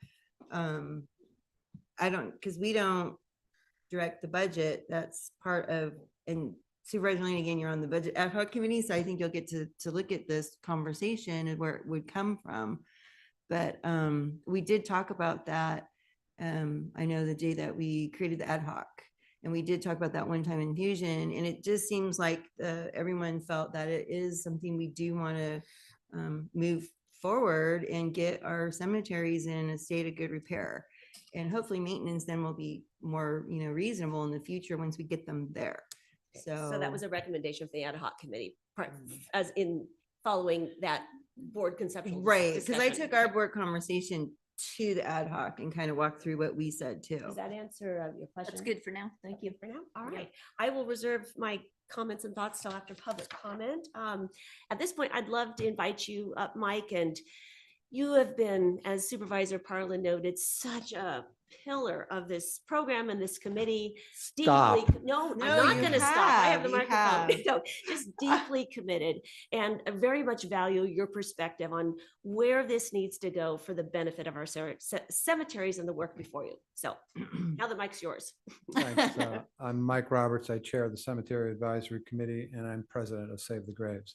Because we don't direct the budget. That's part of, and Supervisor Lane, again, you're on the budget ad hoc committee, so I think you'll get to look at this conversation and where it would come from. But we did talk about that. I know the day that we created the ad hoc, and we did talk about that one-time infusion, and it just seems like everyone felt that it is something we do want to move forward and get our cemeteries in a state of good repair. And hopefully maintenance then will be more, reasonable in the future once we get them there. So that was a recommendation for the ad hoc committee, as in following that board conceptual. Right, because I discussion. took our board conversation to the ad hoc and kind of walked through what we said too. Does that answer your question? That's good for now. Thank you. For now? All right. I will reserve my comments and thoughts till after public comment. At this point, I'd love to invite you up, Mike, and you have been, as Supervisor Parlin noted, such a pillar of this program and this committee. Stop. No, No, I'm not you going to stop. I have the have, you microphone. have. No, just deeply committed, and I very much value your perspective on where this needs to go for the benefit of our cemeteries and the work before you. So now the mic's yours. Thanks. I'm Mike Roberts. I chair the Cemetery Advisory Committee, and I'm president of Save the Graves.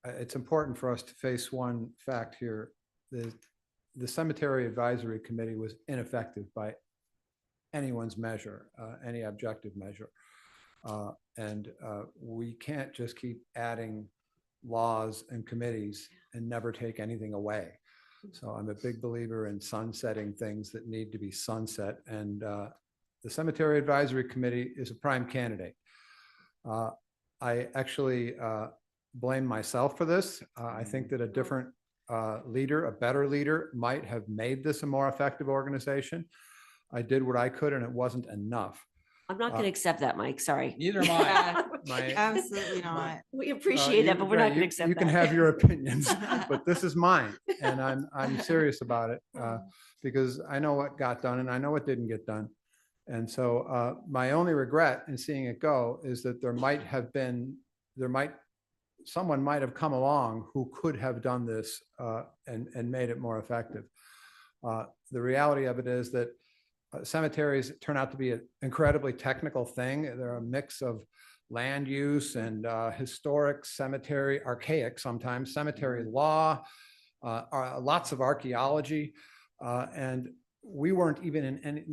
It's important for us to face one fact here. The Cemetery Advisory Committee was ineffective by anyone's measure, any objective measure. And we can't just keep adding laws and committees and never take anything away. So I'm a big believer in sunsetting things that need to be sunset. And the Cemetery Advisory Committee is a prime candidate. I actually blame myself for this. I think that a different leader, a better leader, might have made this a more effective organization. I did what I could and it wasn't enough. I'm not going to accept that, Mike. Sorry. Neither am I. Absolutely not. We appreciate that, but we're not going to accept You that. can have your opinions, but this is mine, and I'm serious about it because I know what got done and I know what didn't get done. And so my only regret in seeing it go is that someone might have come along who could have done this and made it more effective. The reality of it is that cemeteries turn out to be an incredibly technical thing. They're a mix of land use and historic cemetery, archaic sometimes, cemetery law, lots of archaeology. And we weren't even in any,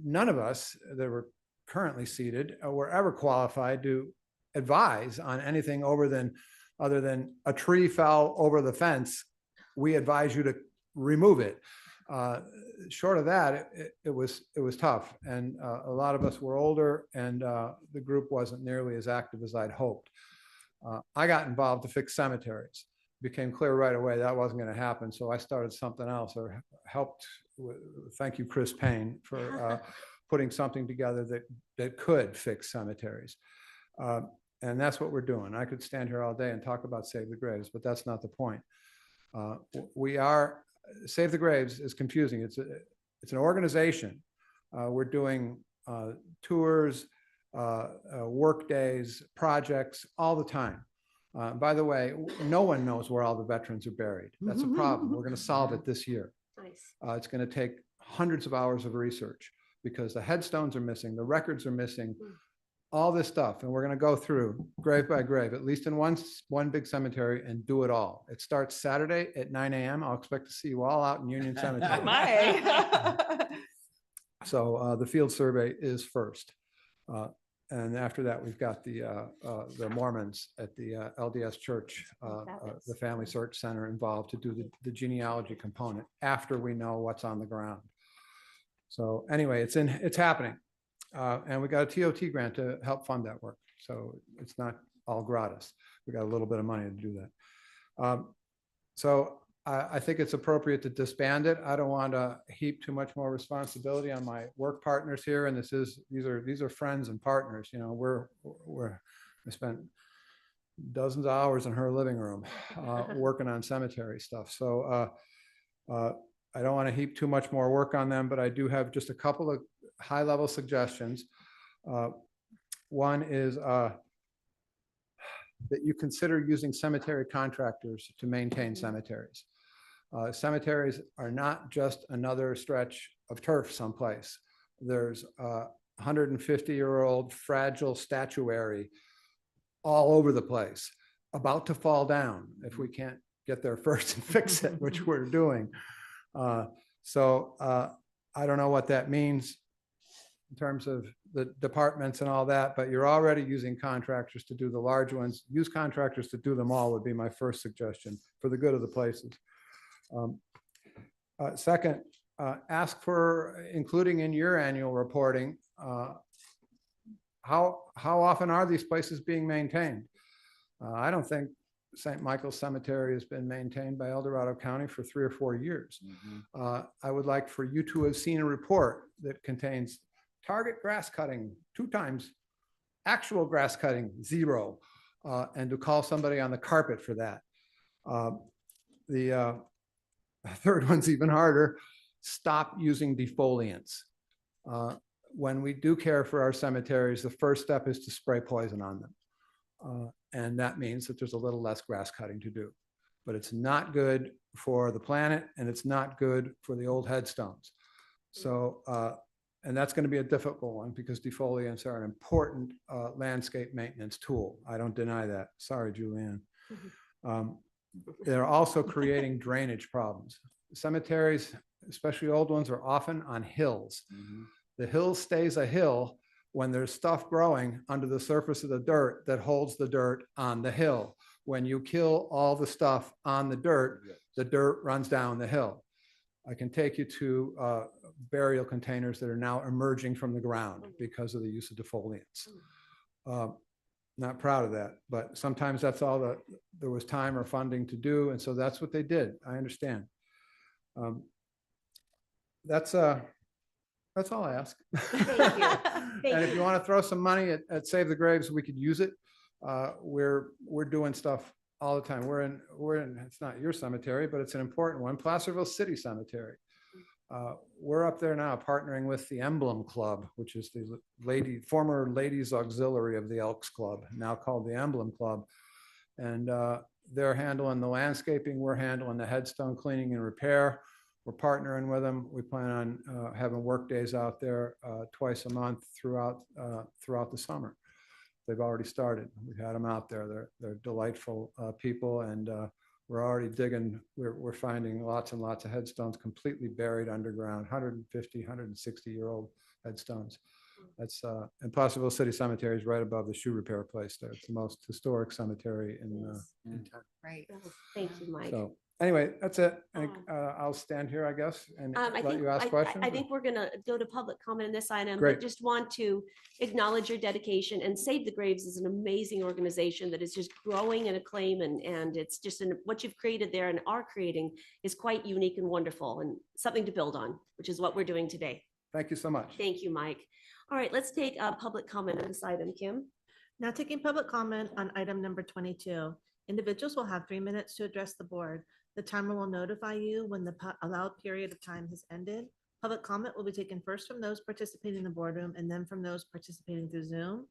none of us that were currently seated were ever qualified to advise on anything other than a tree fell over the fence. We advise you to remove it. Short of that, it was tough. And a lot of us were older and the group wasn't nearly as active as I'd hoped. I got involved to fix cemeteries. It became clear right away that wasn't going to happen. So I started something else or helped. Thank you, Chris Payne, for putting something together that could fix cemeteries. And that's what we're doing. I could stand here all day and talk about Save the Graves, but that's not the point. Save the Graves is confusing. It's an organization. We're doing tours, work days, projects all the time. By the way, no one knows where all the veterans are buried. That's a problem. We're going to solve it this year. Nice. It's going to take hundreds of hours of research because the headstones are missing, the records are missing, all this stuff. And we're going to go through grave by grave, at least in one big cemetery, and do it all. It starts Saturday at 9 a.m. I'll expect to see you all out in Union Cemetery. So the field survey is first. And after that, we've got the Mormons at the LDS Church, the Family Search Center involved to do the genealogy component after we know what's on the ground. So anyway, it's happening. And we got a TOT grant to help fund that work. So it's not all gratis. We got a little bit of money to do that. So I think it's appropriate to disband it. I don't want to heap too much more responsibility on my work partners here. And these are friends and partners. You know, I spent dozens of hours in her living room working on cemetery stuff. So I don't want to heap too much more work on them, but I do have just a couple of high-level suggestions. One is that you consider using cemetery contractors to maintain cemeteries. Cemeteries are not just another stretch of turf someplace. There's 150-year-old fragile statuary all over the place, about to fall down if we can't get there first and fix it, which we're doing. So I don't know what that means in terms of the departments and all that, but you're already using contractors to do the large ones. Use contractors to do them all would be my first suggestion for the good of the places. Second, ask for including in your annual reporting, how often are these places being maintained? I don't think St. Michael's Cemetery has been maintained by El Dorado County for 3 or 4 years. I would like for you to have seen a report that contains target grass cutting 2 times, actual grass cutting 0, and to call somebody on the carpet for that. The third one's even harder. Stop using defoliants. When we do care for our cemeteries, the first step is to spray poison on them. And that means that there's a little less grass cutting to do. But it's not good for the planet and it's not good for the old headstones. So, and that's going to be a difficult one because defoliants are an important landscape maintenance tool. I don't deny that. Sorry, Julianne. They're also creating drainage problems. Cemeteries, especially old ones, are often on hills. The hill stays a hill when there's stuff growing under the surface of the dirt that holds the dirt on the hill. When you kill all the stuff on the dirt runs down the hill. I can take you to burial containers that are now emerging from the ground because of the use of defoliants. Not proud of that, but sometimes that's all there was time or funding to do. And so that's what they did. I understand. That's That's all I ask. Thank you. And if you want to throw some money at Save the Graves, we could use it. We're doing stuff all the time. We're in, it's not your cemetery, but it's an important one, Placerville City Cemetery. We're up there now partnering with the Emblem Club, which is the former ladies auxiliary of the Elks Club, now called the Emblem Club. And they're handling the landscaping. We're handling the headstone cleaning and repair. We're partnering with them. We plan on having work days out there twice a month throughout the summer. They've already started. We've had them out there. They're delightful people, and we're already digging. We're finding lots and lots of headstones completely buried underground, 150, 160-year-old headstones. That's and Placerville City Cemetery is right above the shoe repair place there. It's the most historic cemetery in town. Right. Thank you, Mike. So anyway, that's it. I'll stand here, I guess, and let you ask questions. I think we're going to go to public comment on this item, Great. but just want to acknowledge your dedication. And Save the Graves is an amazing organization that is just growing in acclaim, and it's just what you've created there and are creating is quite unique and wonderful and something to build on, which is what we're doing today. Thank you so much. Thank you, Mike. All right, let's take a public comment on this item, Kim. Now taking public comment on item number 22. Individuals will have 3 minutes to address the board. The timer will notify you when the allowed period of time has ended. Public comment will be taken first from those participating in the boardroom and then from those participating through Zoom.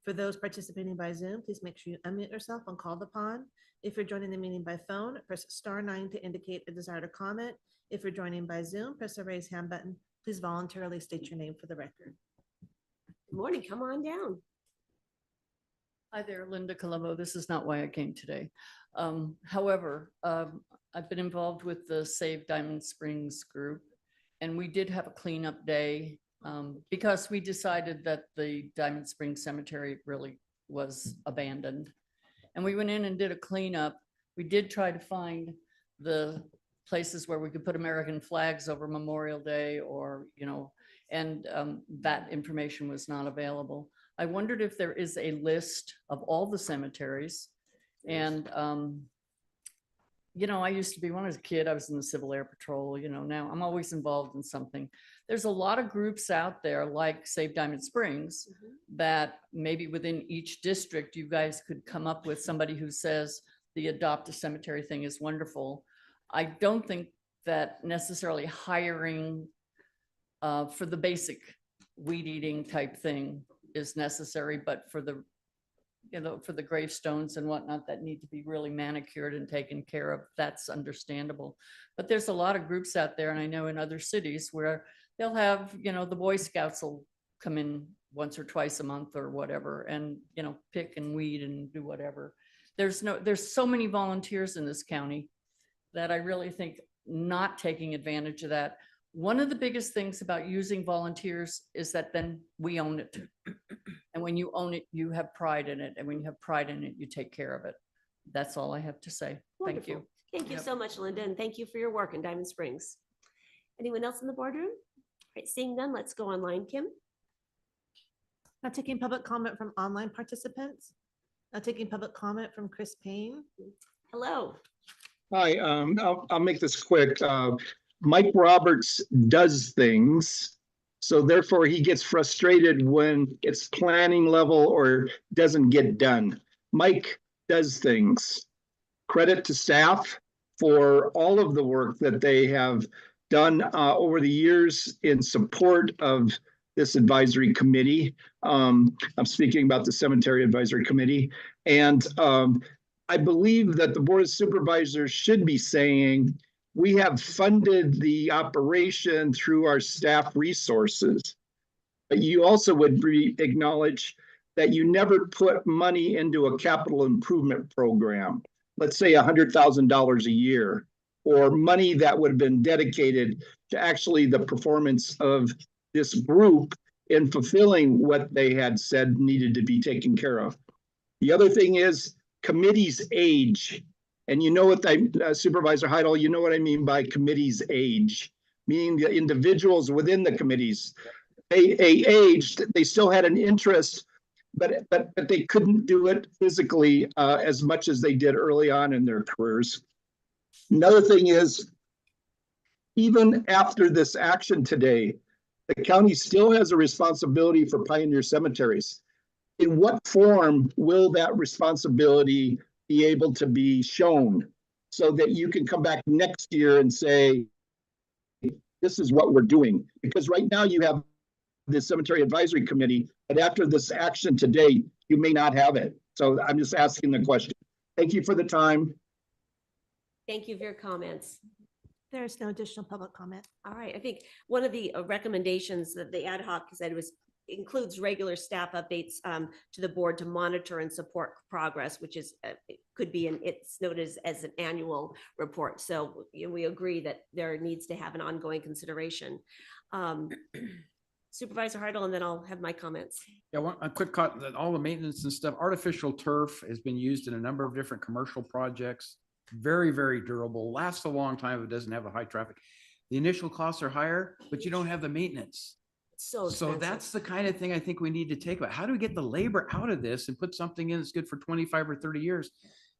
For those participating by Zoom, please make sure you unmute yourself when called upon. If you're joining the meeting by phone, press *9 to indicate a desire to comment. If you're joining by Zoom, press the raise hand button. Please voluntarily state your name for the record. Good morning, come on down. Hi there, Linda Colombo. This is not why I came today. However, I've been involved with the Save Diamond Springs group, and we did have a cleanup day because we decided that the Diamond Springs Cemetery really was abandoned. And we went in and did a cleanup. We did try to find the places where we could put American flags over Memorial Day or, and that information was not available. I wondered if there is a list of all the cemeteries. And, I used to be, when I was a kid, I was in the Civil Air Patrol, now I'm always involved in something. There's a lot of groups out there like Save Diamond Springs that maybe within each district, you guys could come up with somebody who says the adopt a cemetery thing is wonderful. I don't think that necessarily hiring for the basic weed eating type thing is necessary, but for the for the gravestones and whatnot that need to be really manicured and taken care of, that's understandable. But there's a lot of groups out there, and I know in other cities where they'll have, the Boy Scouts will come in once or twice a month or whatever, and pick and weed and do whatever. There's so many volunteers in this county that I really think not taking advantage of that. One of the biggest things about using volunteers is that then we own it. And when you own it, you have pride in it. And when you have pride in it, you take care of it. That's all I have to say. Thank you. Thank you so much, Linda, and thank you for your work in Diamond Springs. Anyone else in the boardroom? All right, seeing none, let's go online, Kim. Now taking public comment from online participants. Now taking public comment from Chris Payne. Hello. Hi, I'll make this quick. Mike Roberts does things, so therefore he gets frustrated when it's planning level or doesn't get done. Mike does things. Credit to staff for all of the work that they have done over the years in support of this advisory committee. I'm speaking about the Cemetery Advisory Committee. And I believe that the Board of Supervisors should be saying, we have funded the operation through our staff resources. But you also would acknowledge that you never put money into a capital improvement program, let's say $100,000 a year, or money that would have been dedicated to actually the performance of this group in fulfilling what they had said needed to be taken care of. The other thing is committees age. And you know what, Supervisor Heidel, you know what I mean by committees age, meaning the individuals within the committees. They aged, they still had an interest, but they couldn't do it physically as much as they did early on in their careers. Another thing is, even after this action today, the county still has a responsibility for pioneer cemeteries. In what form will that responsibility be able to be shown so that you can come back next year and say, this is what we're doing? Because right now you have this cemetery advisory committee, but after this action today, you may not have it. So I'm just asking the question. Thank you for the time. Thank you for your comments. There's no additional public comment. All right, I think one of the recommendations that the ad hoc said was includes regular staff updates to the board to monitor and support progress, which is it could be it's noted as an annual report. So we agree that there needs to have an ongoing consideration. Supervisor Hartle, and then I'll have my comments. Yeah, a quick cut that all the maintenance and stuff, artificial turf has been used in a number of different commercial projects. Very, very durable, lasts a long time if it doesn't have a high traffic. The initial costs are higher, but you don't have the maintenance. So that's the kind of thing I think we need to take about. How do we get the labor out of this and put something in that's good for 25 or 30 years?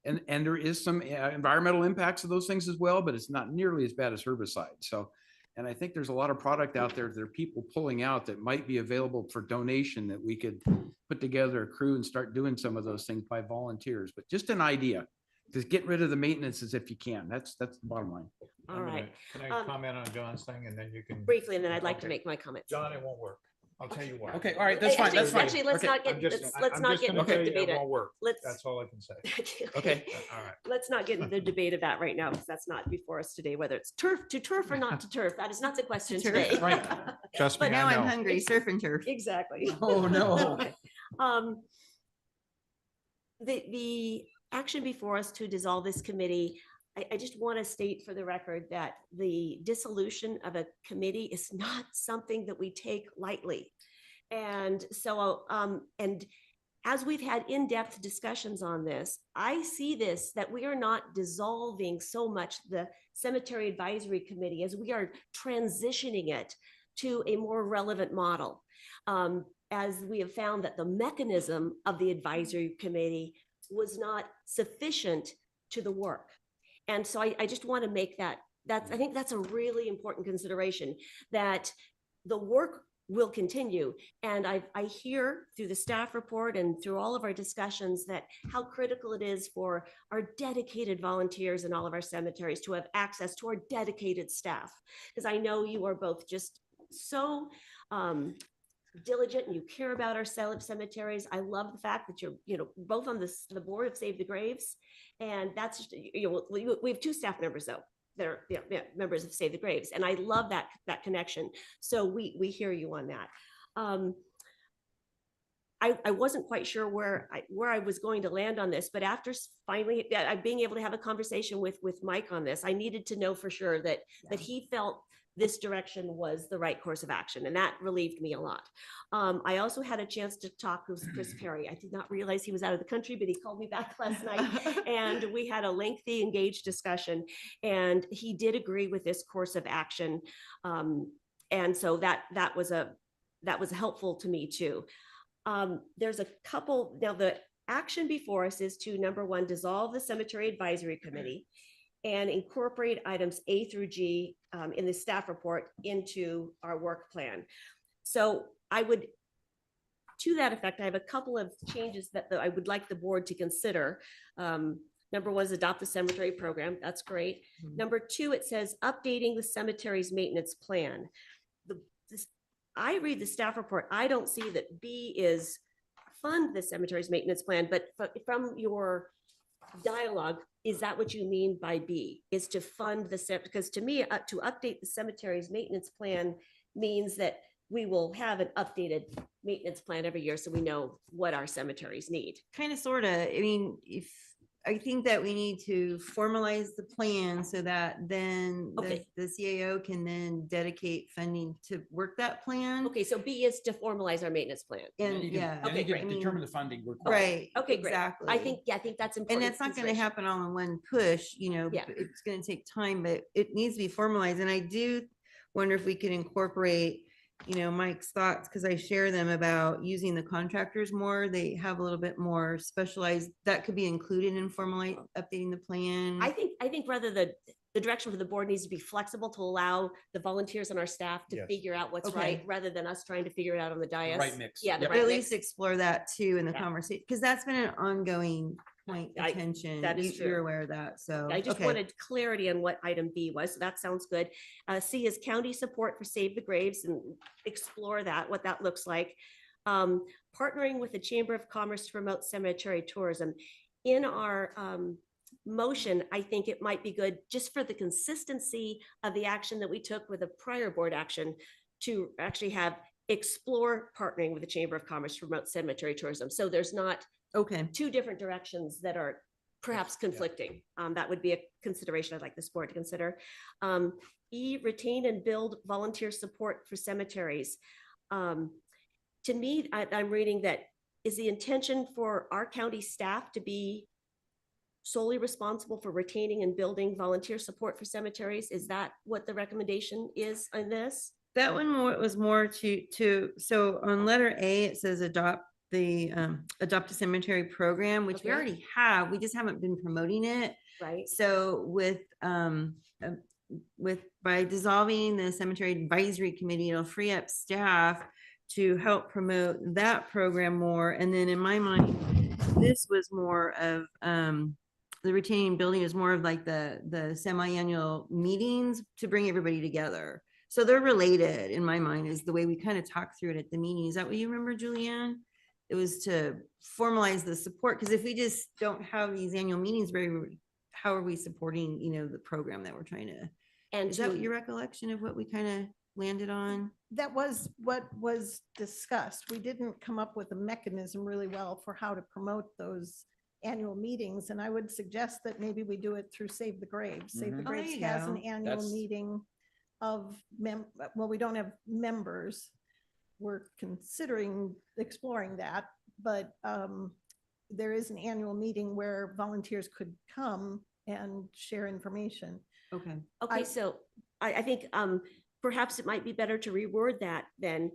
And there is some environmental impacts of those things as well, but it's not nearly as bad as herbicide. So, and I think there's a lot of product out there that there are people pulling out that might be available for donation that we could put together a crew and start doing some of those things by volunteers. But just an idea. Just get rid of the maintenances if you can. That's the bottom line. All right. Can I comment on John's thing and then you can briefly, and then I'd like to make my comments. John, it won't work. I'll tell you why. Okay, all right, that's fine. That's fine. Actually, let's not get let's not get into the debate. It won't work. Let's. That's all I can say. Okay. All right. Let's not get into the debate of that right now, because that's not before us today, whether it's turf or not to turf. That is not the question Turf. today. Right. Trust me, But Now I I'm know. hungry, surf and turf. Exactly. Oh, no. The action before us to dissolve this committee, I just want to state for the record that the dissolution of a committee is not something that we take lightly. And so, and as we've had in-depth discussions on this, I see this, that we are not dissolving so much the Cemetery Advisory Committee as we are transitioning it to a more relevant model. As we have found that the mechanism of the advisory committee was not sufficient to the work. And so I just want to make I think that's a really important consideration, that the work will continue. And I hear through the staff report and through all of our discussions that how critical it is for our dedicated volunteers in all of our cemeteries to have access to our dedicated staff. Because I know you are both just so diligent and you care about our cemeteries. I love the fact that you're both on the board of Save the Graves, and that's just, we have two staff members though that are members of Save the Graves, and I love that connection. So we hear you on that. I wasn't quite sure where I was going to land on this, but after finally being able to have a conversation with Mike on this, I needed to know for sure that he felt this direction was the right course of action, and that relieved me a lot. I also had a chance to talk with Chris Perry. I did not realize he was out of the country, but he called me back last night and we had a lengthy, engaged discussion, and he did agree with this course of action. And so that was helpful to me too. There's a couple, now the action before us is to, number one, dissolve the Cemetery Advisory Committee and incorporate items A through G in the staff report into our work plan. So to that effect, I have a couple of changes that I would like the board to consider. Number one is adopt the cemetery program. That's great. Mm-hmm. Number two, it says updating the cemetery's maintenance plan. I read the staff report. I don't see that B is fund the cemetery's maintenance plan, but from your dialogue, is that what you mean by B, is to fund because to me, to update the cemetery's maintenance plan means that we will have an updated maintenance plan every year so we know what our cemeteries need. Kind of, sort of. I mean, I think that we need to formalize the plan so that then the CAO can then dedicate funding to work that plan. Okay, so B is to formalize our maintenance plan. And yeah, okay, great. Determine the funding. Right. Okay, exactly. Great. I think that's important. And it's not going to happen all in one push, it's going to take time, but it needs to be formalized. And I do wonder if we could incorporate Mike's thoughts, because I share them about using the contractors more. They have a little bit more specialized, that could be included in formally updating the plan. I think rather the direction for the board needs to be flexible to allow the volunteers and our staff to Yes. figure out what's Okay. right, rather than us trying to figure it out on the dais. right mix. Yeah, the Yep. right At mix. least explore that too in the Yeah. conversation, because that's been an ongoing point of I- tension. that is You're true. aware of that, so. I just okay. wanted clarity on what item B was, so that sounds good. C is county support for Save the Graves, and explore that, what that looks like. Partnering with the Chamber of Commerce to promote cemetery tourism. In our motion, I think it might be good, just for the consistency of the action that we took with a prior board action, to actually have explore partnering with the Chamber of Commerce to promote cemetery tourism. So there's not Okay. two different directions that are perhaps conflicting. That would be a consideration I'd like this board to consider. E, retain and build volunteer support for cemeteries. To me, I'm reading that is the intention for our county staff to be solely responsible for retaining and building volunteer support for cemeteries? Is that what the recommendation is on this? That one was more so on letter A, it says adopt a cemetery program, which we Okay. already have. We just haven't been promoting it. Right. So by dissolving the cemetery advisory committee, it'll free up staff to help promote that program more. And then in my mind, this was more of the retaining building is more of like the semi-annual meetings to bring everybody together. So they're related in my mind, is the way we kind of talked through it at the meeting. Is that what you remember, Julianne? It was to formalize the support, because if we just don't have these annual meetings, how are we supporting, the program that we're trying to? And Is that your recollection of what we kind of landed on? That was what was discussed. We didn't come up with a mechanism really well for how to promote those annual meetings. And I would suggest that maybe we do it through Save the Graves. Save the Oh, there Graves you has go. an annual That's- meeting of well, we don't have members. We're considering exploring that, but there is an annual meeting where volunteers could come and share information. Okay. Okay, so I think perhaps it might be better to reword that then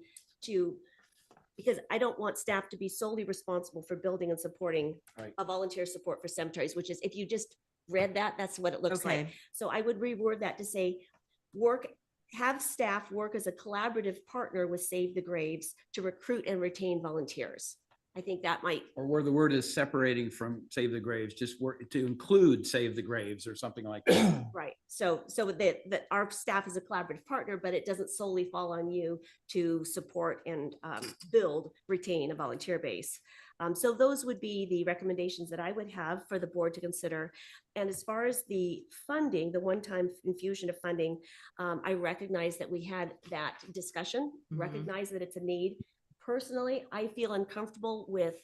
because I don't want staff to be solely responsible for building and supporting Right. a volunteer support for cemeteries, which is, if you just read that, that's what it looks like. Okay. So I would reword that to say, have staff work as a collaborative partner with Save the Graves to recruit and retain volunteers. I think that might, Or where the word is separating from Save the Graves, just work to include Save the Graves or something like that. right. So that our staff is a collaborative partner, but it doesn't solely fall on you to support and retain a volunteer base. So those would be the recommendations that I would have for the board to consider. And as far as the funding, the one-time infusion of funding, I recognize that we had that discussion, Mhm. recognize that it's a need. Personally, I feel uncomfortable with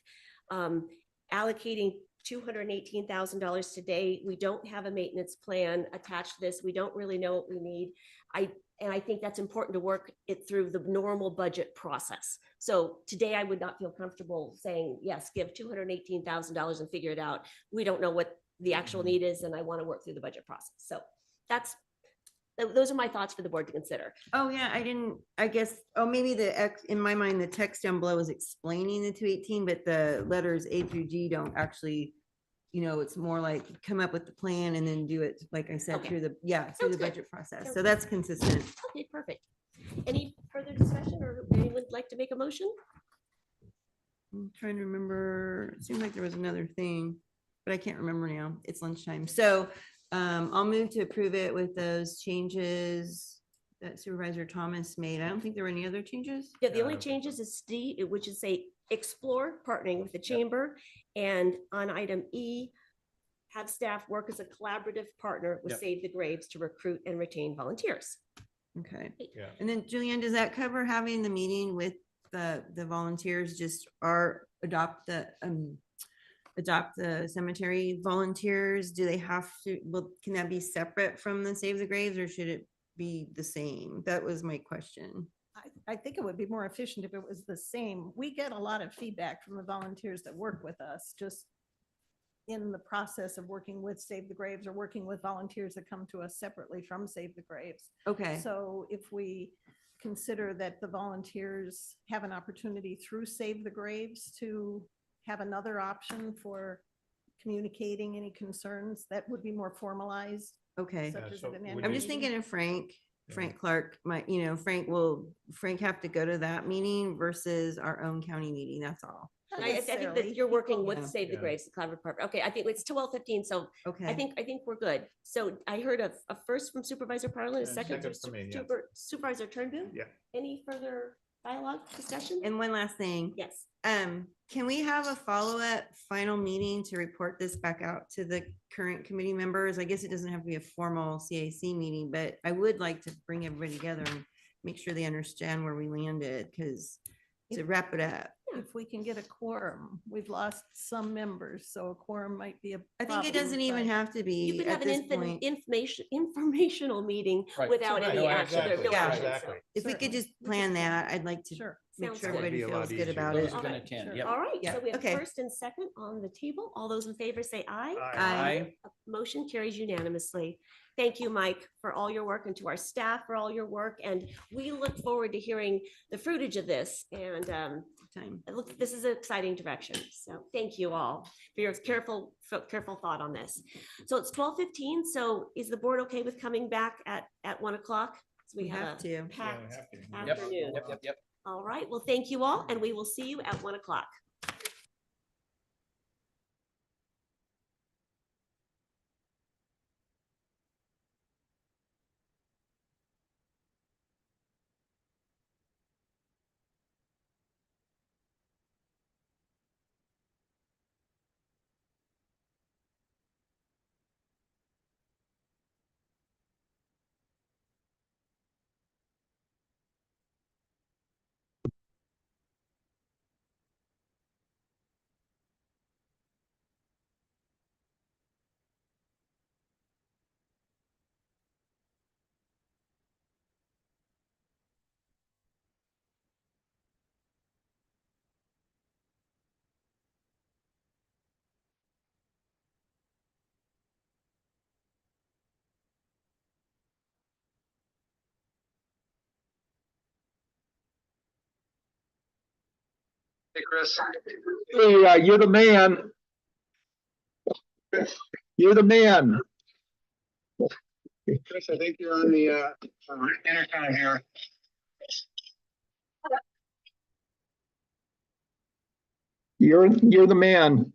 allocating $218,000 today. We don't have a maintenance plan attached to this. We don't really know what we need. And I think that's important to work it through the normal budget process. So today I would not feel comfortable saying, yes, give $218,000 and figure it out. We don't know what the actual need is, and I want to work through the budget process. So those are my thoughts for the board to consider. Oh, yeah, maybe in my mind, the text down below is explaining the 218, but the letters A through G don't actually, it's more like come up with the plan and then do it, like I said, Okay. through the Sounds good. budget process. Sounds So that's consistent. Okay, perfect. Any further discussion, or anyone would like to make a motion? I'm trying to remember, it seemed like there was another thing, but I can't remember now. It's lunchtime. So I'll move to approve it with those changes that Supervisor Thomas made. I don't think there were any other changes. Yeah, the only changes is D, which is say explore partnering with the chamber, and on item E, have staff work as a collaborative partner with Yep. Save the Graves to recruit and retain volunteers. Okay. Yeah. And then Julianne, does that cover having the meeting with the volunteers, just adopt the cemetery volunteers? Do they have to, can that be separate from the Save the Graves, or should it be the same? That was my question. I think it would be more efficient if it was the same. We get a lot of feedback from the volunteers that work with us, just in the process of working with Save the Graves or working with volunteers that come to us separately from Save the Graves. Okay. So if we consider that the volunteers have an opportunity through Save the Graves to have another option for communicating any concerns, that would be more formalized. Okay. Such as so an would annual I'm just meeting. thinking of Frank, Yeah. Frank Clark, Frank have to go to that meeting versus our own county meeting? That's all. I think necessarily. that you're working with Yeah. Save the Yeah. Graves, the Cloud Department. Okay, I think it's 12:15, so I Okay. think we're good. So I heard a first from Supervisor Parlin, a second second from from me, yeah. Supervisor Turnbull. Yeah. Any further dialogue, discussion? And one last thing. Yes. Can we have a follow-up final meeting to report this back out to the current committee members? I guess it doesn't have to be a formal CAC meeting, but I would like to bring everybody together and make sure they understand where we landed, because to wrap it up. If we can get a quorum, we've lost some members, so a quorum might be a. I think it problem, doesn't even but- have to You be could at have an this point. informational meeting Right. without Right. any No, action. There- exactly, no Yeah. action, so- exactly. If we could Certainly. just plan that, I'd like to Sure. make Sounds sure good. everybody Be a lot feels good easier. about Those it. are gonna Alright, attend. sure. Yep. All right, Yeah, so we have okay. first and second on the table. All those in favor say aye. Aye. Motion carries unanimously. Thank you, Mike, for all your work, and to our staff for all your work. And we look forward to hearing the fruitage of this. And Time. this is an exciting direction. So thank you all for your careful thought on this. So it's 12:15. So is the board okay with coming back at 1 o'clock? So We have to. Yeah, we packed have to. Yep, afternoon. yep. All right. Well, thank you all, and we will see you at 1 o'clock. Hey, Chris. Hey, you're the man. You're the man. Chris, I think you're on the intercom here. You're the man.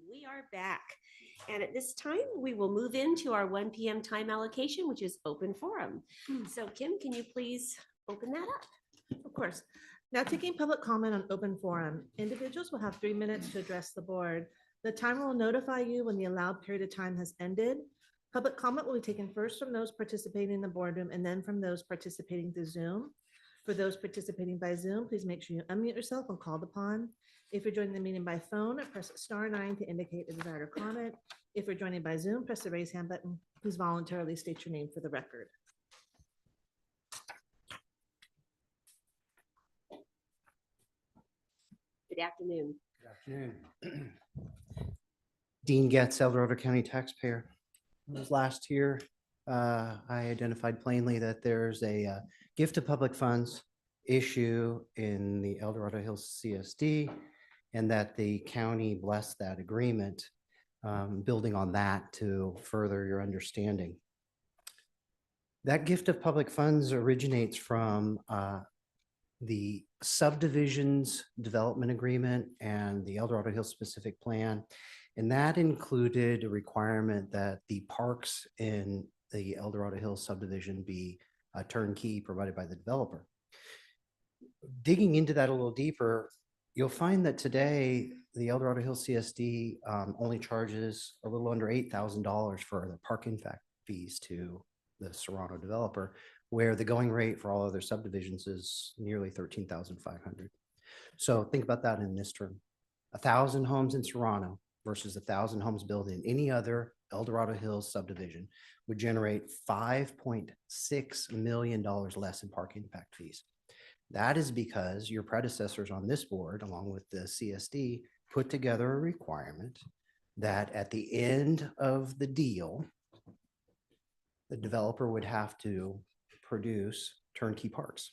We are back. And at this time, we will move into our 1 p.m. time allocation, which is open forum. So Kim, can you please open that up? Of course. Now taking public comment on open forum, individuals will have 3 minutes to address the board. The timer will notify you when the allowed period of time has ended. Public comment will be taken first from those participating in the boardroom and then from those participating through Zoom. For those participating by Zoom, please make sure you unmute yourself when called upon. If you're joining the meeting by phone, press *9 to indicate a desire to comment. If you're joining by Zoom, press the raise hand button. Please voluntarily state your name for the record. Good afternoon. Good afternoon. Dean Getz, El Dorado County taxpayer. It was last year, I identified plainly that there's a gift of public funds issue in the El Dorado Hills CSD, and that the county blessed that agreement, building on that to further your understanding. That gift of public funds originates from the subdivisions development agreement and the El Dorado Hills specific plan. And that included a requirement that the parks in the El Dorado Hills subdivision be turnkey provided by the developer. Digging into that a little deeper, you'll find that today the El Dorado Hills CSD only charges a little under $8,000 for the park impact fees to the Serrano developer, where the going rate for all other subdivisions is nearly $13,500. So think about that in this term. 1,000 homes in Serrano versus 1,000 homes built in any other El Dorado Hills subdivision would generate $5.6 million less in park impact fees. That is because your predecessors on this board, along with the CSD, put together a requirement that at the end of the deal, the developer would have to produce turnkey parks.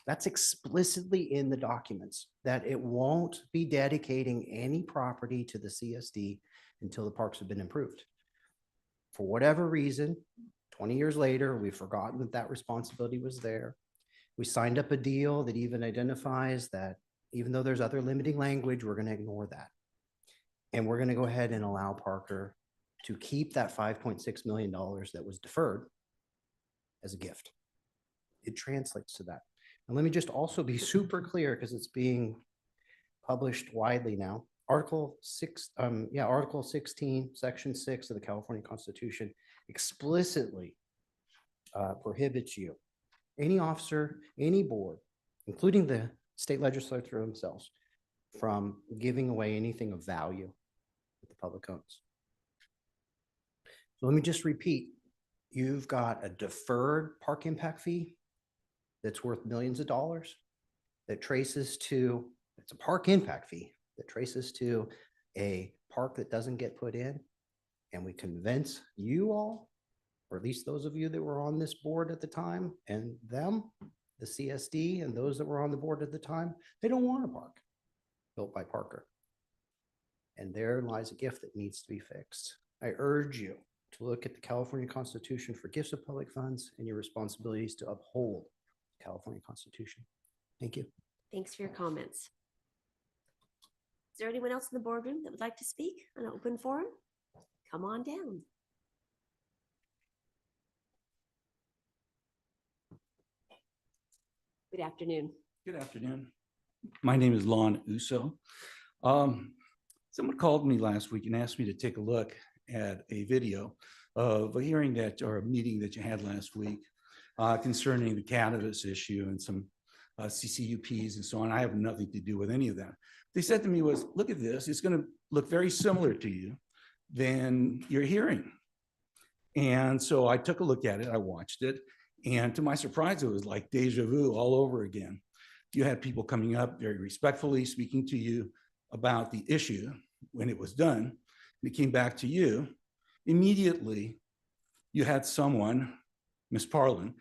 That's explicitly in the documents, that it won't be dedicating any property to the CSD until the parks have been improved. For whatever reason, 20 years later, we've forgotten that that responsibility was there. We signed up a deal that even identifies that even though there's other limiting language, we're going to ignore that. And we're going to go ahead and allow Parker to keep that $5.6 million that was deferred as a gift. It translates to that. And let me just also be super clear, because it's being published widely now. Article 16, Section 6 of the California Constitution explicitly prohibits you, any officer, any board, including the state legislature themselves, from giving away anything of value that the public owns. So let me just repeat. You've got a deferred park impact fee that's worth millions of dollars that traces to, it's a park impact fee that traces to a park that doesn't get put in. And we convince you all, or at least those of you that were on this board at the time, and them, the CSD, and those that were on the board at the time, they don't want a park built by Parker. And there lies a gift that needs to be fixed. I urge you to look at the California Constitution for gifts of public funds and your responsibilities to uphold the California Constitution. Thank you. Thanks for your comments. Is there anyone else in the boardroom that would like to speak on an open forum? Come on down. Good afternoon. Good afternoon. My name is Lon Uso. Someone called me last week and asked me to take a look at a video of a hearing that, or a meeting that you had last week concerning the cannabis issue and some CCUPs and so on. I have nothing to do with any of that. They said to me was, look at this, it's going to look very similar to you than your hearing. And so I took a look at it, I watched it, and to my surprise, it was like deja vu all over again. You had people coming up very respectfully, speaking to you about the issue when it was done, and it came back to you. Immediately, you had someone, Ms. Parlin,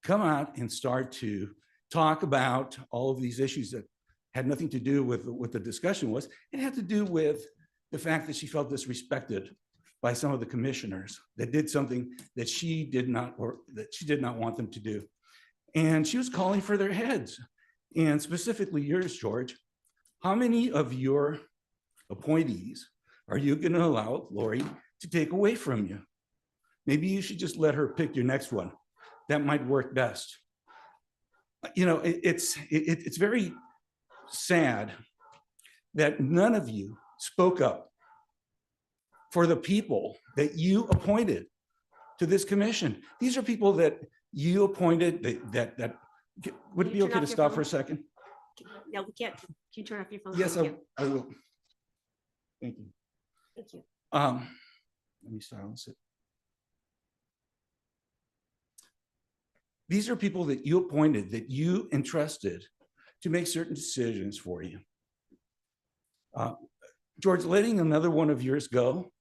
come out and start to talk about all of these issues that had nothing to do with what the discussion was. It had to do with the fact that she felt disrespected by some of the commissioners that did something that she did not, or that she did not want them to do. And she was calling for their heads, and specifically yours, George. How many of your appointees are you going to allow Lori to take away from you? Maybe you should just let her pick your next one. That might work best. You know, it's very sad that none of you spoke up for the people that you appointed to this commission. These are people that you appointed that would it be okay to stop for a second? No, we can't. Can you turn off your phone? Yes, Thank you. I will. Thank you. Thank you. Let me silence it. These are people that you appointed, that you entrusted to make certain decisions for you. George, letting another one of yours go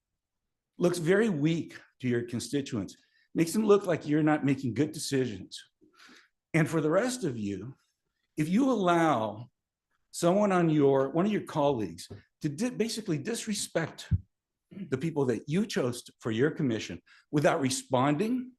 looks very weak to your constituents, makes them look like you're not making good decisions. And for the rest of you, if you allow someone on one of your colleagues to basically disrespect the people that you chose for your commission without responding,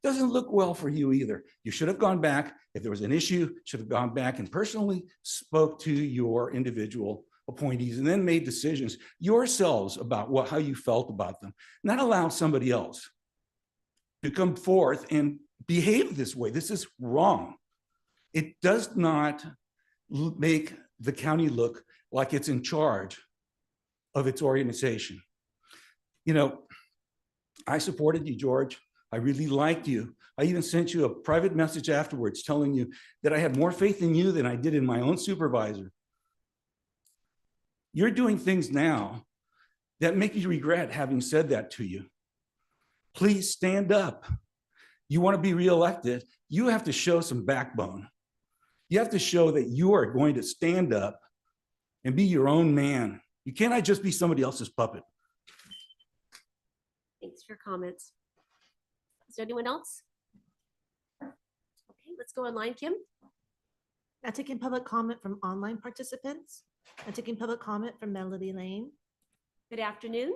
doesn't look well for you either. You should have gone back. If there was an issue, should have gone back and personally spoke to your individual appointees and then made decisions yourselves about how you felt about them, not allow somebody else to come forth and behave this way. This is wrong. It does not make the county look like it's in charge of its organization. You know, I supported you, George. I really liked you. I even sent you a private message afterwards telling you that I had more faith in you than I did in my own supervisor. You're doing things now that make me regret having said that to you. Please stand up. You want to be reelected, you have to show some backbone. You have to show that you are going to stand up and be your own man. You cannot just be somebody else's puppet. Thanks for your comments. Is there anyone else? Okay, let's go online, Kim. Now taking public comment from online participants. I'm taking public comment from Melody Lane. Good afternoon.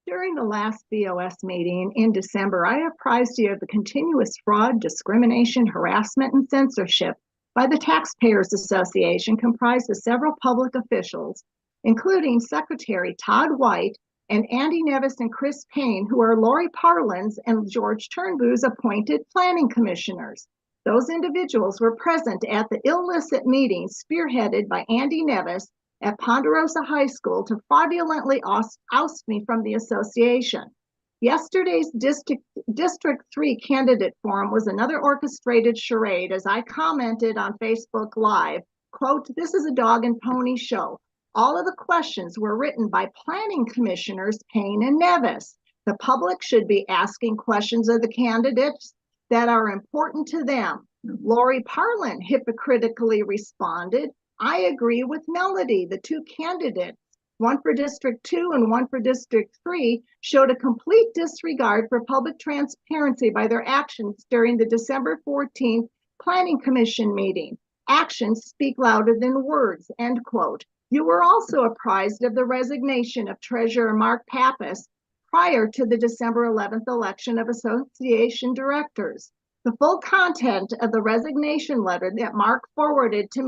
During the last BOS meeting in December, I apprised you of the continuous fraud, discrimination, harassment, and censorship by the Taxpayers Association, comprised of several public officials, including Secretary Todd White and Andy Nevis and Chris Payne, who are Lori Parlin's and George Turnbow's appointed planning commissioners. Those individuals were present at the illicit meeting spearheaded by Andy Nevis at Ponderosa High School to fraudulently oust me from the association. Yesterday's District 3 candidate forum was another orchestrated charade, as I commented on Facebook Live, quote, "This is a dog and pony show." All of the questions were written by planning commissioners Payne and Nevis. The public should be asking questions of the candidates that are important to them. Lori Parlin hypocritically responded, "I agree with Melody. The two candidates, one for District 2 and one for District 3, showed a complete disregard for public transparency by their actions during the December 14th Planning Commission meeting. Actions speak louder than words," end quote. You were also apprised of the resignation of Treasurer Mark Pappas prior to the December 11th election of association directors. The full content of the resignation letter that Mark forwarded to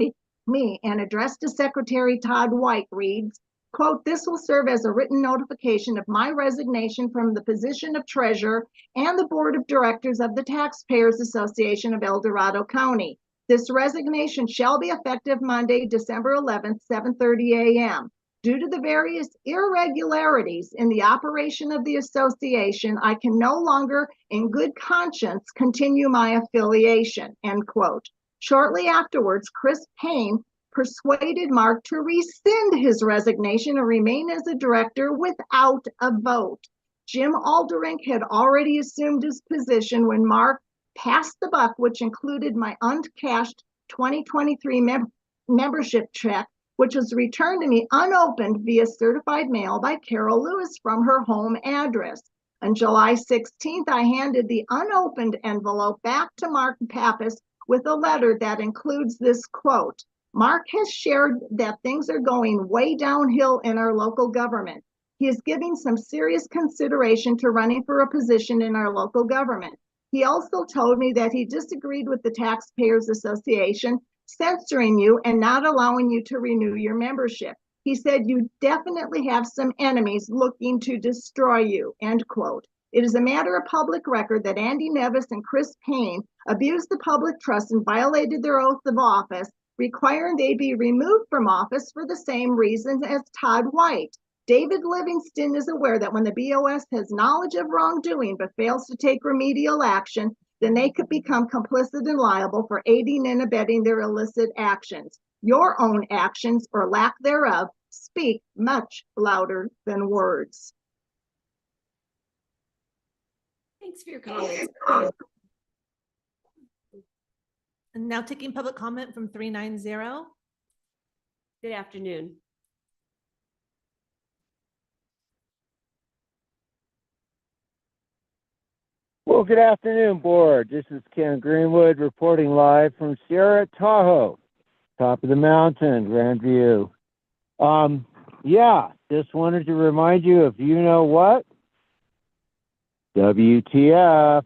me and addressed to Secretary Todd White reads, quote, "This will serve as a written notification of my resignation from the position of treasurer and the board of directors of the Taxpayers Association of El Dorado County. This resignation shall be effective Monday, December 11th, 7:30 a.m. Due to the various irregularities in the operation of the association, I can no longer, in good conscience, continue my affiliation," end quote. Shortly afterwards, Chris Payne persuaded Mark to rescind his resignation and remain as a director without a vote. Jim Alderink had already assumed his position when Mark passed the buck, which included my uncashed 2023 membership check, which was returned to me unopened via certified mail by Carol Lewis from her home address. On July 16th, I handed the unopened envelope back to Mark Pappas with a letter that includes this quote, "Mark has shared that things are going way downhill in our local government. He is giving some serious consideration to running for a position in our local government. He also told me that he disagreed with the Taxpayers Association censoring you and not allowing you to renew your membership. He said, you definitely have some enemies looking to destroy you, end quote. It is a matter of public record that Andy Nevis and Chris Payne abused the public trust and violated their oath of office, requiring they be removed from office for the same reasons as Todd White. David Livingston is aware that when the BOS has knowledge of wrongdoing but fails to take remedial action, then they could become complicit and liable for aiding and abetting their illicit actions. Your own actions, or lack thereof, speak much louder than words. Thanks for your comments. And now taking public comment from 390. Good afternoon. Well, good afternoon, board. This is Ken Greenwood reporting live from Sierra Tahoe, top of the mountain, Grand View. Yeah, just wanted to remind you of you know what? WTF.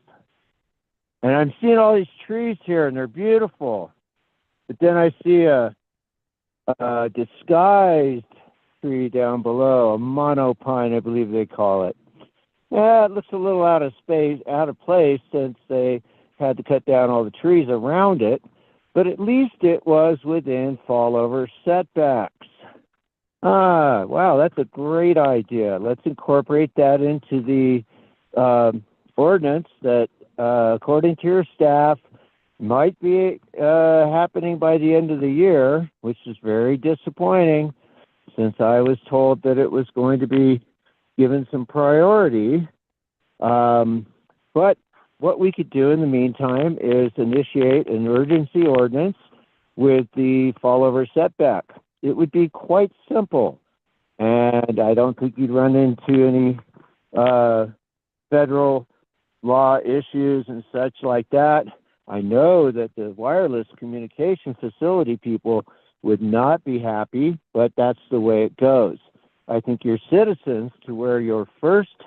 And I'm seeing all these trees here, and they're beautiful. But then I see a disguised tree down below, a monopine, I believe they call it. Yeah, it looks a little out of place since they had to cut down all the trees around it. But at least it was within fallover setbacks. Ah, wow, that's a great idea. Let's incorporate that into the ordinance that, according to your staff, might be happening by the end of the year, which is very disappointing since I was told that it was going to be given some priority. But what we could do in the meantime is initiate an urgency ordinance with the fallover setback. It would be quite simple, and I don't think you'd run into any federal law issues and such like that. I know that the wireless communication facility people would not be happy, but that's the way it goes. I think your citizens, to where your first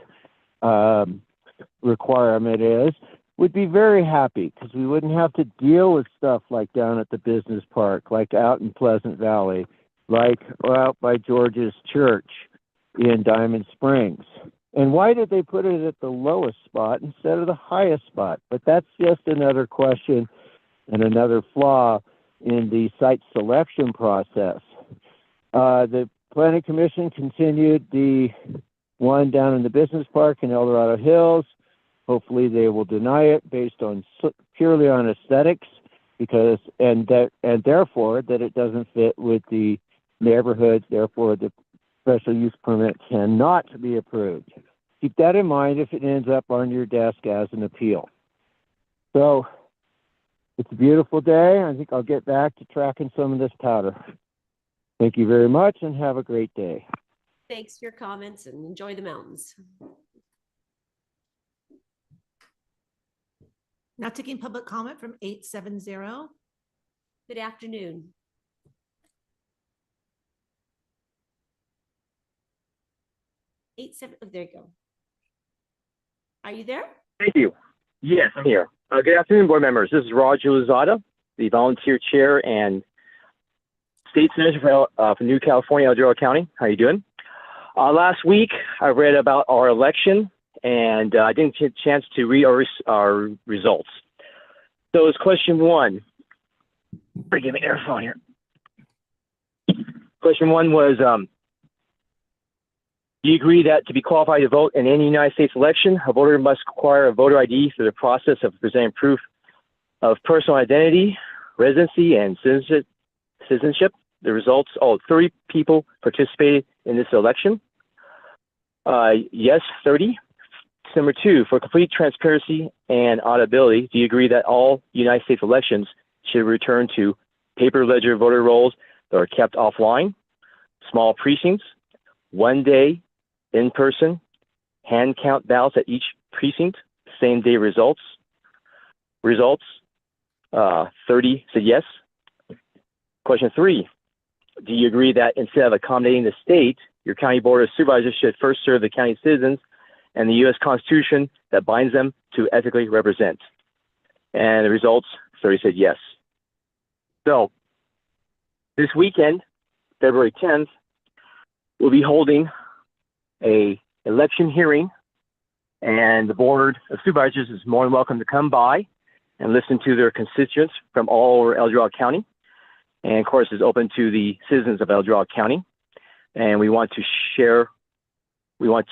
requirement is, would be very happy because we wouldn't have to deal with stuff like down at the business park, like out in Pleasant Valley, like out by George's Church in Diamond Springs. And why did they put it at the lowest spot instead of the highest spot? But that's just another question and another flaw in the site selection process. The Planning Commission continued the one down in the business park in El Dorado Hills. Hopefully they will deny it based on purely on aesthetics, because and therefore that it doesn't fit with the neighborhoods. Therefore, the special use permit cannot be approved. Keep that in mind if it ends up on your desk as an appeal. So it's a beautiful day. I think I'll get back to tracking some of this powder. Thank you very much and have a great day. Thanks for your comments and enjoy the mountains. Now taking public comment from 870. Good afternoon. Oh, there you go. Are you there? Thank you. Yes, I'm here. Good afternoon, board members. This is Roger Lozada, the volunteer chair and state senator for New California, El Dorado County. How are you doing? Last week, I read about our election, and I didn't get a chance to read our results. So it's question one. Forgive me, earphone here. Question one was, do you agree that to be qualified to vote in any United States election, a voter must acquire a voter ID through the process of presenting proof of personal identity, residency, and citizenship? The results, 30 people participated in this election. Yes, 30. Number two, for complete transparency and auditability, do you agree that all United States elections should return to paper ledger voter rolls that are kept offline, small precincts, 1 day in person, hand count ballots at each precinct, same day results? 30 said yes. Question three, do you agree that instead of accommodating the state, your county board of supervisors should first serve the county citizens and the U.S. Constitution that binds them to ethically represent? And the results, 30 said yes. So This weekend, February 10th, we'll be holding a election hearing, and the Board of Supervisors is more than welcome to come by and listen to their constituents from all over El Dorado County. And of course, it's open to the citizens of El Dorado County. And we want to hear what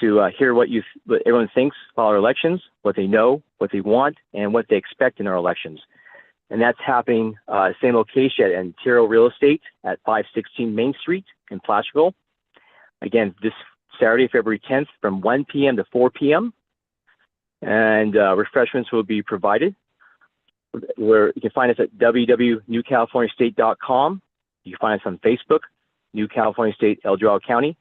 everyone thinks about our elections, what they know, what they want, and what they expect in our elections. And that's happening same location at Antero Real Estate at 516 Main Street in Placerville. Again, this Saturday, February 10th, from 1 p.m. to 4 p.m. And refreshments will be provided. Where you can find us at www.newcaliforniastate.com. You can find us on Facebook, New California State, El Dorado County.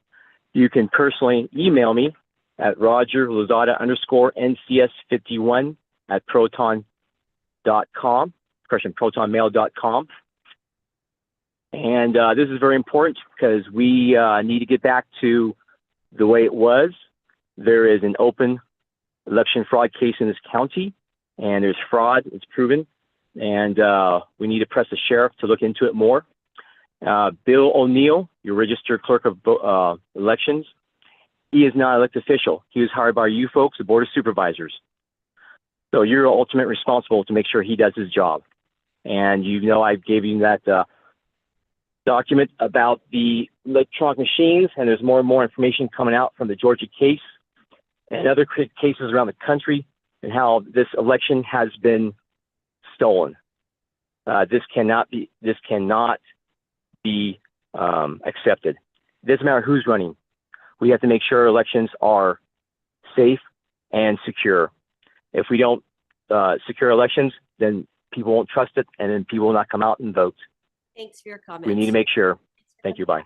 You can personally email me at rogerlozada_NCS51 at protonmail.com. And this is very important because we need to get back to the way it was. There is an open election fraud case in this county, and there's fraud, it's proven, and we need to press the sheriff to look into it more. Bill O'Neill, your registered clerk of elections, he is not an elected official. He was hired by you folks, the Board of Supervisors. So you're ultimately responsible to make sure he does his job. And you know I gave you that document about the electronic machines, and there's more and more information coming out from the Georgia case and other cases around the country, and how this election has been stolen. This cannot be accepted. It doesn't matter who's running. We have to make sure elections are safe and secure. If we don't secure elections, then people won't trust it, and then people will not come out and vote. Thanks for your comments. We need to make sure. Thank you. Bye.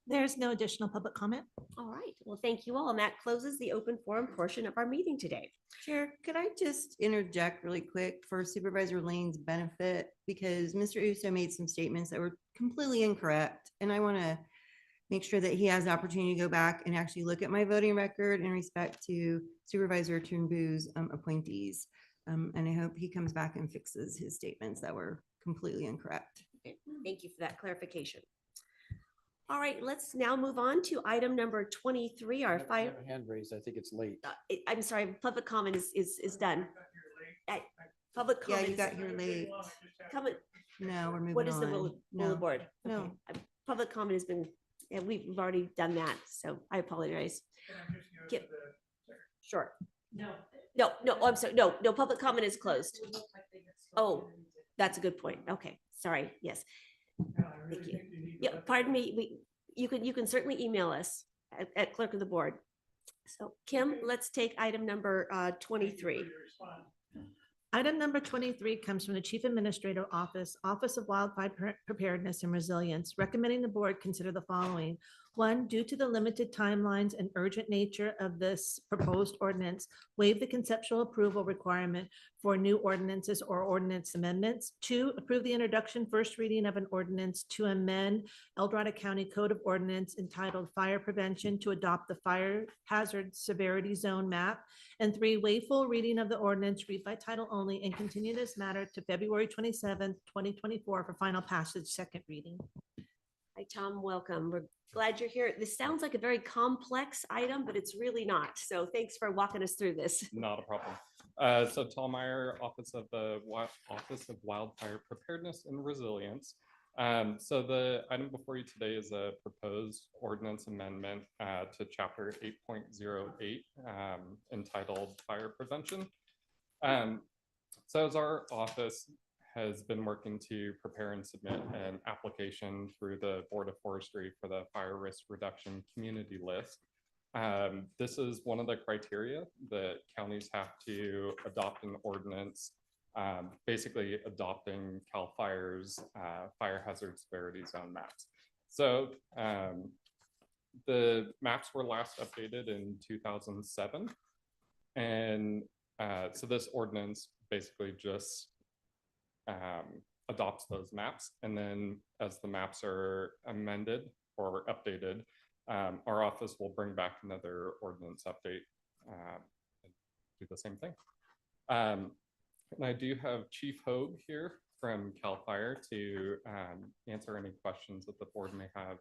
There's no additional public comment. All right. Well, thank you all. And that closes the open forum portion of our meeting today. Chair, could I just interject really quick for Supervisor Lane's benefit? Because Mr. Uso made some statements that were completely incorrect. And I want to make sure that he has the opportunity to go back and actually look at my voting record in respect to Supervisor Turnbow's appointees. And I hope he comes back and fixes his statements that were completely incorrect. Okay. Thank you for that clarification. All right, let's now move on to item number 23, our fire. Hand raised, I think it's late. I'm sorry, public comment is done. Public Yeah, comment. you got here late. Comment. No, we're moving on. What is the will of the board? No. Okay. Public comment has been, yeah, we've already done that, so I apologize. Sure. No, I'm sorry. No, public comment is closed. Oh, that's a good point. Okay, sorry. Yes. Thank you. Yeah, pardon me. You can certainly email us at clerk of the board. So Kim, let's take item number 23. Item number 23 comes from the Chief Administrative Office, Office of Wildfire Preparedness and Resilience, recommending the board consider the following. One, due to the limited timelines and urgent nature of this proposed ordinance, waive the conceptual approval requirement for new ordinances or ordinance amendments. Two, approve the introduction, first reading of an ordinance to amend El Dorado County Code of Ordinance entitled Fire Prevention to adopt the Fire Hazard Severity Zone map. And three, waive full reading of the ordinance, read by title only, and continue this matter to February 27th, 2024 for final passage, second reading. Hi, Tom, welcome. We're glad you're here. This sounds like a very complex item, but it's really not. So thanks for walking us through this. Not a problem. So Tom Meyer, Office of Wildfire Preparedness and Resilience. So the item before you today is a proposed ordinance amendment to Chapter 8.08 entitled Fire Prevention. So as our office has been working to prepare and submit an application through the Board of Forestry for the Fire Risk Reduction Community List. This is one of the criteria that counties have to adopt an ordinance, basically adopting CAL FIRE's Fire Hazard Severity Zone maps. So the maps were last updated in 2007. And so this ordinance basically just adopts those maps. And then as the maps are amended or updated, our office will bring back another ordinance update and do the same thing. And I do have Chief Hogue here from CAL FIRE to answer any questions that the board may have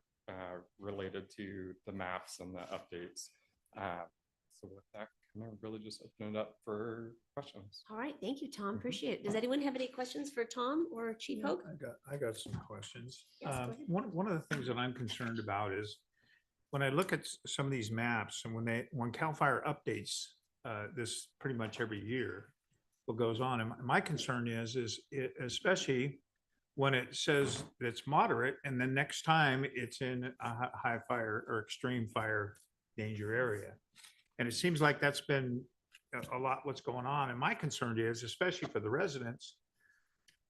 related to the maps and the updates. So with that, I'm gonna really just open it up for questions. All right, thank you, Tom. Appreciate it. Does anyone have any questions for Tom or Chief Hope? I got some questions. Yes, go ahead. One of the things that I'm concerned about is when I look at some of these maps and when CAL FIRE updates this pretty much every year, what goes on, and my concern is especially when it says it's moderate and then next time it's in a high fire or extreme fire danger area. And it seems like that's been a lot what's going on. And my concern is, especially for the residents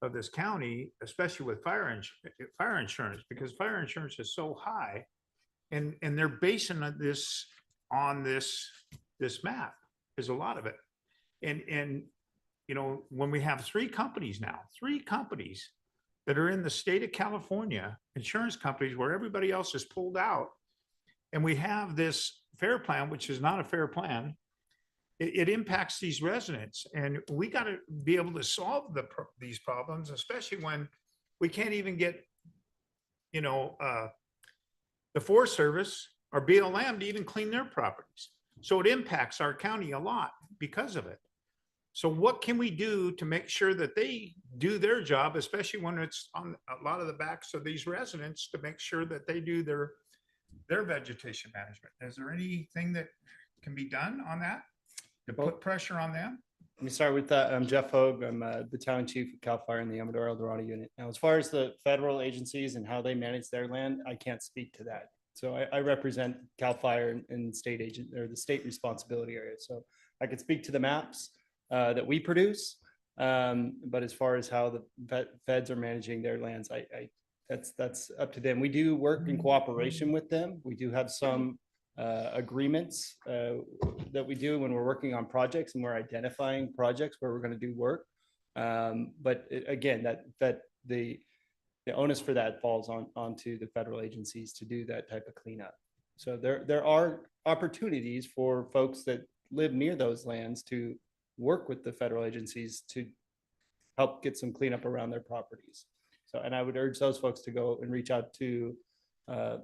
of this county, especially with fire insurance, because fire insurance is so high, and they're basing this on this map is a lot of it. And you know, when we have three companies that are in the state of California, insurance companies where everybody else is pulled out, and we have this fair plan, which is not a fair plan, it impacts these residents. And we got to be able to solve these problems, especially when we can't even get, you know, the Forest Service or BLM to even clean their properties. So it impacts our county a lot because of it. So what can we do to make sure that they do their job, especially when it's on a lot of the backs of these residents, to make sure that they do their vegetation management? Is there anything that can be done on that to put pressure on them? Let me start with that. I'm Jeff Hogue. I'm the town chief of CAL FIRE in the Amador El Dorado unit. Now, as far as the federal agencies and how they manage their land, I can't speak to that. So I represent CAL FIRE in state agent or the state responsibility area. So I could speak to the maps that we produce, but as far as how the feds are managing their lands, that's up to them. We do work in cooperation with them. We do have some agreements that we do when we're working on projects and we're identifying projects where we're going to do work. But again, that the onus for that falls onto the federal agencies to do that type of cleanup. So there are opportunities for folks that live near those lands to work with the federal agencies to help get some cleanup around their properties. So, and I would urge those folks to go and reach out to the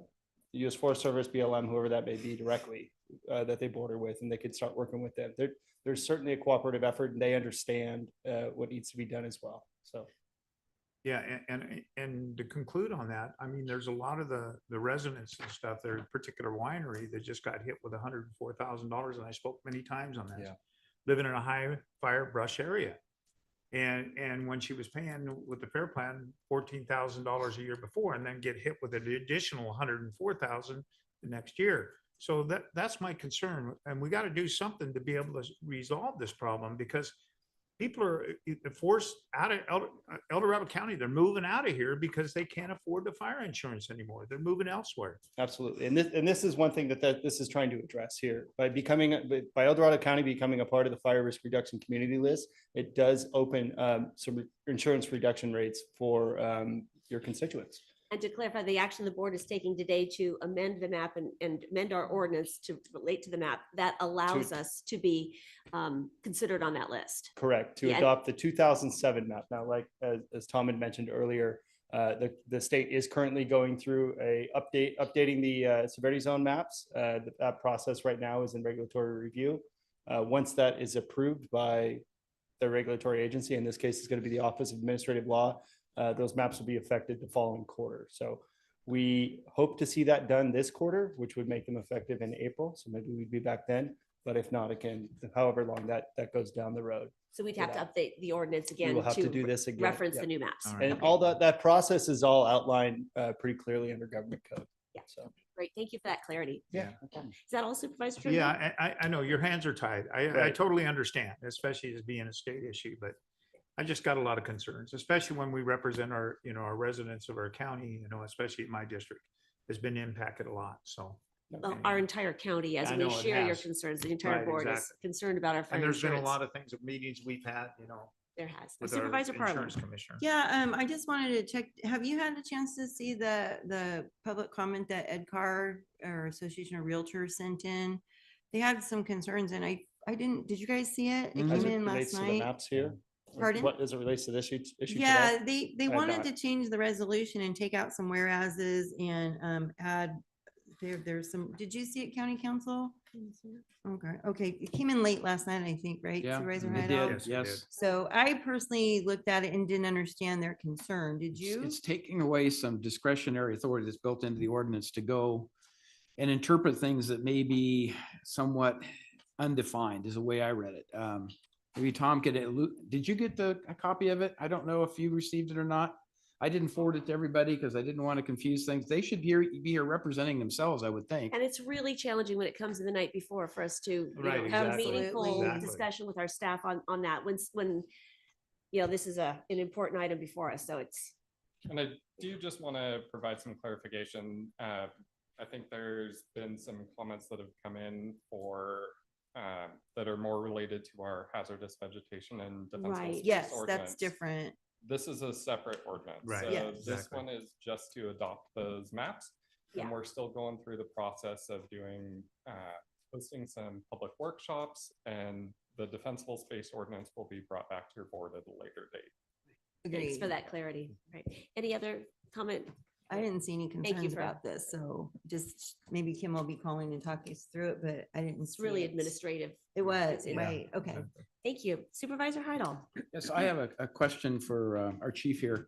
U.S. Forest Service, BLM, whoever that may be directly that they border with, and they could start working with them. There's certainly a cooperative effort, and they understand what needs to be done as well. So. Yeah, and to conclude on that, I mean, there's a lot of the residents and stuff, there's a particular winery that just got hit with $104,000, and I spoke many times on this, living in a high fire brush area. And when she was paying with the fair plan $14,000 a year before, and then get hit with an additional $104,000 the next year. So that's my concern, and we got to do something to be able to resolve this problem, because people are forced out of El Dorado County. They're moving out of here because they can't afford the fire insurance anymore. They're moving elsewhere. Absolutely. And this is one thing that this is trying to address here. By El Dorado County becoming a part of the fire risk reduction community list, it does open some insurance reduction rates for your constituents. And to clarify, the action the board is taking today to amend the map and amend our ordinance to relate to the map, that allows us to be considered on that list. Correct. To adopt the 2007 map. Now, like as Tom had mentioned earlier, the state is currently going through updating the severity zone maps. That process right now is in regulatory review. Once that is approved by the regulatory agency, in this case, it's going to be the Office of Administrative Law, those maps will be effective the following quarter. So we hope to see that done this quarter, which would make them effective in April. So maybe we'd be back then, but if not, again, however long that goes down the road. So we'd have to update the ordinance again. We'll have to do this again. Reference the new maps. And all that process is all outlined pretty clearly under government code. Yeah. So great. Thank you for that clarity. Yeah. Is that all, Supervisor Trudeau? Yeah, I know your hands are tied. I totally understand, especially as being a state issue, but I just got a lot of concerns, especially when we represent our, our residents of our county, especially my district has been impacted a lot. So well, our entire county, as we share your concerns, the entire board is concerned about our fire and there's insurance. been a lot of things, meetings we've had, there has. with Supervisor our Parlin. insurance commissioner. Yeah, I just wanted to check, have you had a chance to see the public comment that EDCAR or Association of Realtors sent in? They had some concerns and I didn't, did you guys see it? It came in last night. Maps here. Pardon? What, as it relates to this issue? Yeah, today? they I have wanted not. to change the resolution and take out some whereases and add, there's some, did you see it, County Council? Okay, it came in late last night, I think, right? Yeah, Supervisor it Hydal? did, yes. So I personally looked at it and didn't understand their concern. Did you? It's taking away some discretionary authority that's built into the ordinance to go and interpret things that may be somewhat undefined, is the way I read it. Maybe Tom could, did you get a copy of it? I don't know if you received it or not. I didn't forward it to everybody because I didn't want to confuse things. They should be here representing themselves, I would think. And it's really challenging when it comes in the night before for us to Right, have exactly. meaningful Exactly. discussion with our staff on that when this is an important item before us. So it's. And I do just want to provide some clarification. I think there's been some comments that have come in that are more related to our hazardous vegetation and defensible Right, space yes, that's ordinance. different. This is a separate ordinance. Right, So yeah, this exactly. one is just to adopt those maps. Yeah. And we're still going through the process of doing, hosting some public workshops, and the defensible space ordinance will be brought back to your board at a later date. Thanks for that clarity. Right. Any other comment? I didn't see any Thank you concerns for- about this, so just maybe Kim will be calling and talking us through it, but I didn't. It's really see it. administrative. It was, Yeah. right, okay. Thank you. Supervisor Heidel. Yes, I have a question for our chief here.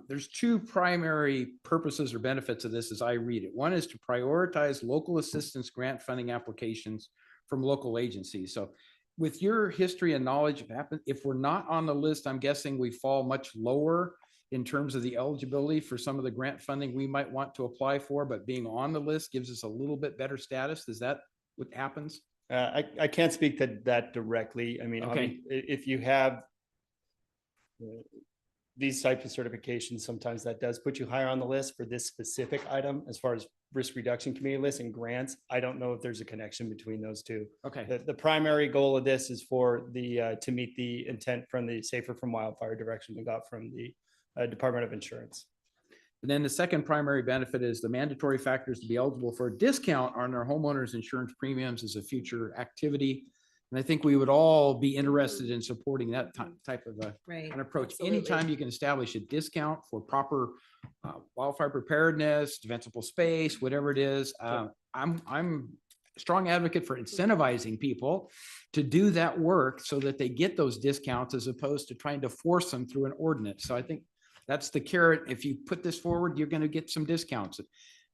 There's two primary purposes or benefits of this as I read it. One is to prioritize local assistance grant funding applications from local agencies. So with your history and knowledge of if we're not on the list, I'm guessing we fall much lower in terms of the eligibility for some of the grant funding we might want to apply for, but being on the list gives us a little bit better status. Is that what happens? I can't speak to that directly. I mean, Okay. if you have these types of certifications, sometimes that does put you higher on the list for this specific item. As far as risk reduction committee lists and grants, I don't know if there's a connection between those two. Okay. The primary goal of this is for to meet the intent from the Safer from Wildfire direction we got from the Department of Insurance. And then the second primary benefit is the mandatory factors to be eligible for a discount on our homeowners insurance premiums as a future activity. And I think we would all be interested in supporting that type of an approach. absolutely. Anytime you can establish a discount for proper wildfire preparedness, defensible space, whatever it is, I'm a strong advocate for incentivizing people to do that work so that they get those discounts as opposed to trying to force them through an ordinance. So I think that's the carrot. If you put this forward, you're going to get some discounts.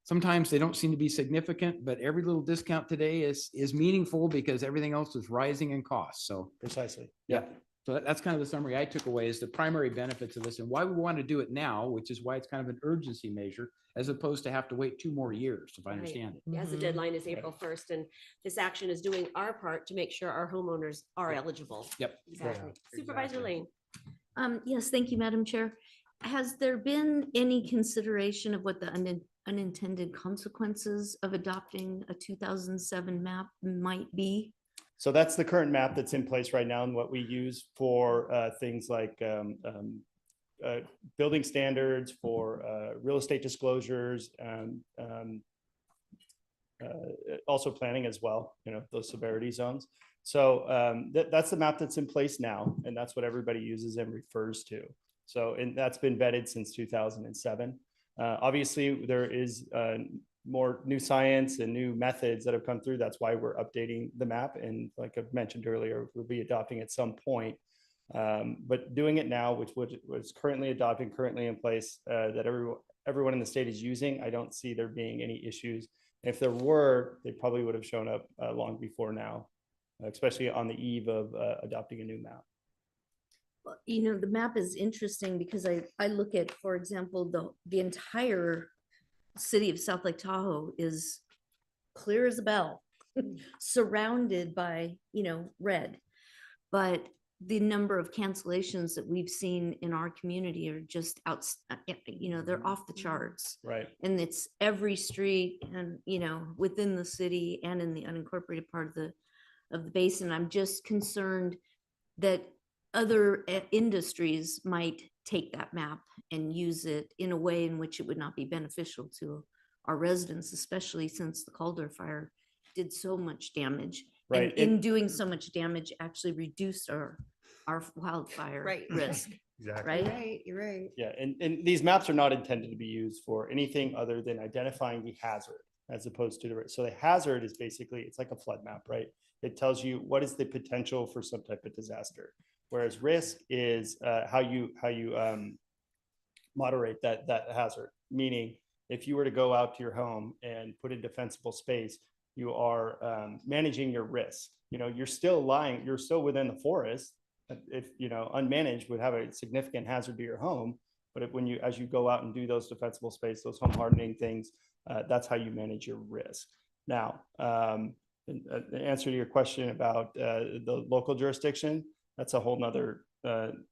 Sometimes they don't seem to be significant, but every little discount today is meaningful because everything else is rising in cost. So precisely. Yeah. So that's kind of the summary I took away is the primary benefits of this and why we want to do it now, which is why it's kind of an urgency measure as opposed to have to wait 2 more years, if I understand it. Yes, the deadline is April 1st, and this action is doing our part to make sure our homeowners are eligible. Yep. Exactly. Supervisor Lane. Yes, thank you, Madam Chair. Has there been any consideration of what the unintended consequences of adopting a 2007 map might be? So that's the current map that's in place right now and what we use for things like building standards, for real estate disclosures, also planning as well, those severity zones. So that's the map that's in place now, and that's what everybody uses and refers to. So, and that's been vetted since 2007. Obviously, there is more new science and new methods that have come through. That's why we're updating the map. And like I mentioned earlier, we'll be adopting at some point. But doing it now, which was currently adopted, currently in place, that everyone in the state is using, I don't see there being any issues. If there were, they probably would have shown up long before now, especially on the eve of adopting a new map. Well, the map is interesting because I look at, for example, the entire city of South Lake Tahoe is clear as a bell, surrounded by, red. But the number of cancellations that we've seen in our community are just they're off the charts. Right. And it's every street and, within the city and in the unincorporated part of the basin. I'm just concerned that other industries might take that map and use it in a way in which it would not be beneficial to our residents, especially since the Calder fire did so much damage. Right. And in doing so much damage, actually reduced our our wildfire Right. risk, Exactly. right? Right, you're right. Yeah, and these maps are not intended to be used for anything other than identifying the hazard as opposed to the risk. So the hazard is basically, it's like a flood map, right? It tells you what is the potential for some type of disaster. Whereas risk is how you moderate that hazard. Meaning, if you were to go out to your home and put in defensible space, you are managing your risk. You know, you're still within the forest. If you know, unmanaged would have a significant hazard to your home. But as you go out and do those defensible space, those home hardening things, that's how you manage your risk. Now, the answer to your question about the local jurisdiction, that's a whole nother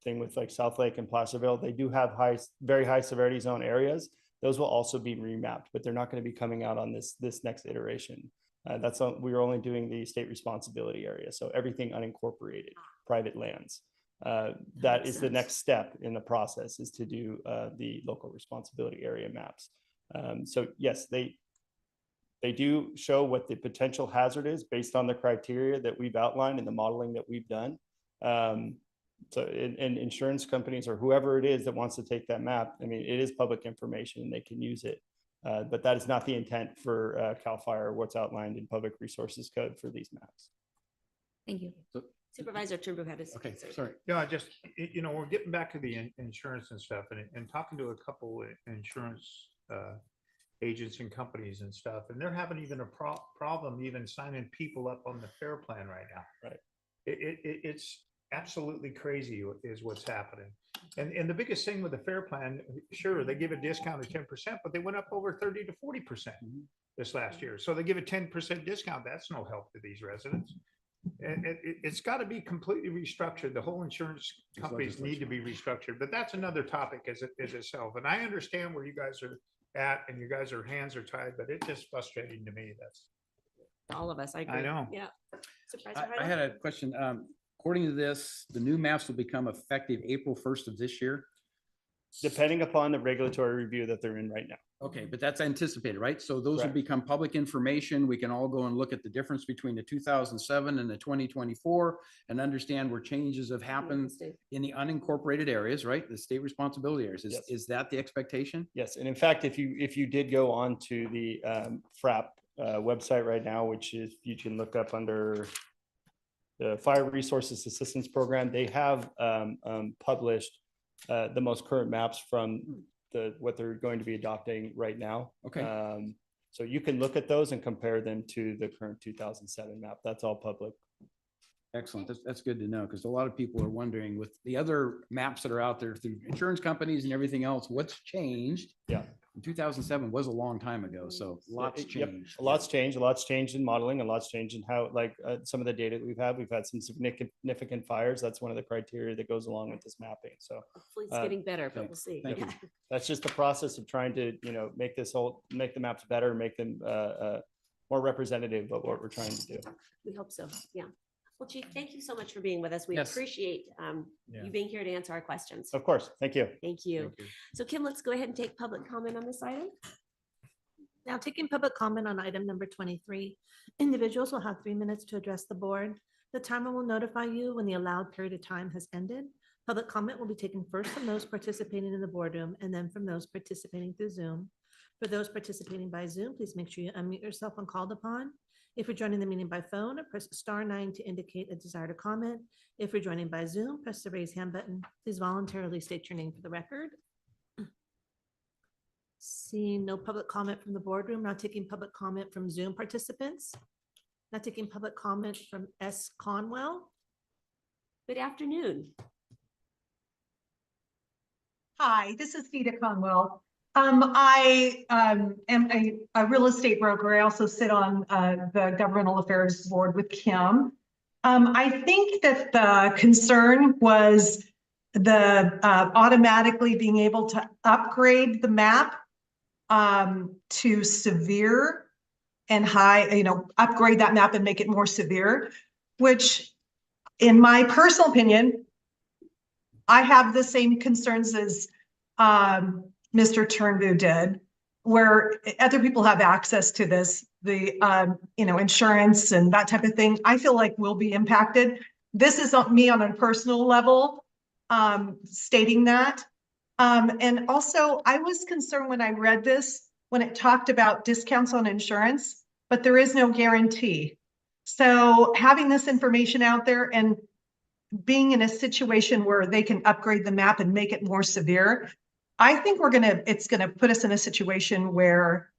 thing with like South Lake and Placerville. They do have very high severity zone areas. Those will also be remapped, but they're not going to be coming out on this next iteration. We are only doing the state responsibility area. So everything unincorporated, private lands. That is the next step in the process, is to do the local responsibility area maps. So yes, they do show what the potential hazard is based on the criteria that we've outlined and the modeling that we've done. So and insurance companies or whoever it is that wants to take that map, I mean, it is public information and they can use it. But that is not the intent for CAL FIRE or what's outlined in Public Resources Code for these maps. Thank you. Supervisor Turnbull had his. Okay, sorry. Yeah, just, you know, we're getting back to the insurance and stuff and talking to a couple insurance agents and companies and stuff, and they're having even a problem even signing people up on the FAIR plan right now. Right. It's absolutely crazy is what's happening. And the biggest thing with the FAIR plan, sure, they give a discount of 10%, but they went up over 30 to 40% this last year. So they give a 10% discount. That's no help to these residents. And it's got to be completely restructured. The whole insurance companies need to be restructured, but that's another topic as itself. And I understand where you guys are at and you guys are hands are tied, but it's just frustrating to me. That's all of us. I agree. I know. Yeah. I had a question. According to this, the new maps will become effective April 1st of this year. Depending upon the regulatory review that they're in right now. Okay, but that's anticipated, right? So those will Correct. become public information. We can all go and look at the difference between the 2007 and the 2024 and understand where changes have happened in the unincorporated areas, right? The state responsibility areas. Yes. Is that the expectation? Yes, and in fact, if you did go on to the FRAP website right now, which is, you can look up under the Fire Resources Assistance Program, they have published the most current maps from what they're going to be adopting right now. Okay. So you can look at those and compare them to the current 2007 map. That's all public. Excellent. That's good to know, because a lot of people are wondering with the other maps that are out there through insurance companies and everything else, what's changed? Yeah. 2007 was a long time ago, so lots Yep, changed. a lot's changed. A lot's changed in modeling. A lot's changed in how, like some of the data that we've had some significant fires. That's one of the criteria that goes along with this mapping. So Hopefully it's getting better, but we'll see. thank you. Yeah. That's just the process of trying to, make the maps better, make them more representative of what we're trying to do. We hope so. Yeah. Well, Chief, thank you so much for being with us. We Yes. appreciate Yeah. you being here to answer our questions. Of course. Thank you. Thank you. So Kim, let's go ahead and take public comment on this item. Now taking public comment on item number 23. Individuals will have 3 minutes to address the board. The timer will notify you when the allowed period of time has ended. Public comment will be taken first from those participating in the boardroom and then from those participating through Zoom. For those participating by Zoom, please make sure you unmute yourself when called upon. If you're joining the meeting by phone, press *9 to indicate a desire to comment. If you're joining by Zoom, press the raise hand button. Please voluntarily state your name for the record. Seeing no public comment from the boardroom, now taking public comment from Zoom participants. Now taking public comment from S. Conwell. Good afternoon. Hi, this is Vita Conwell. I am a real estate broker. I also sit on the governmental affairs board with Kim. I think that the concern was the automatically being able to upgrade the map to severe and high, upgrade that map and make it more severe, which in my personal opinion, I have the same concerns as Mr. Turnbull did, where other people have access to this, the insurance and that type of thing. I feel like we'll be impacted. this is me on a personal level, stating that. And also I was concerned when I read this, when it talked about discounts on insurance, but there is no guarantee. So having this information out there and being in a situation where they can upgrade the map and make it more severe, I think it's gonna put us in a situation where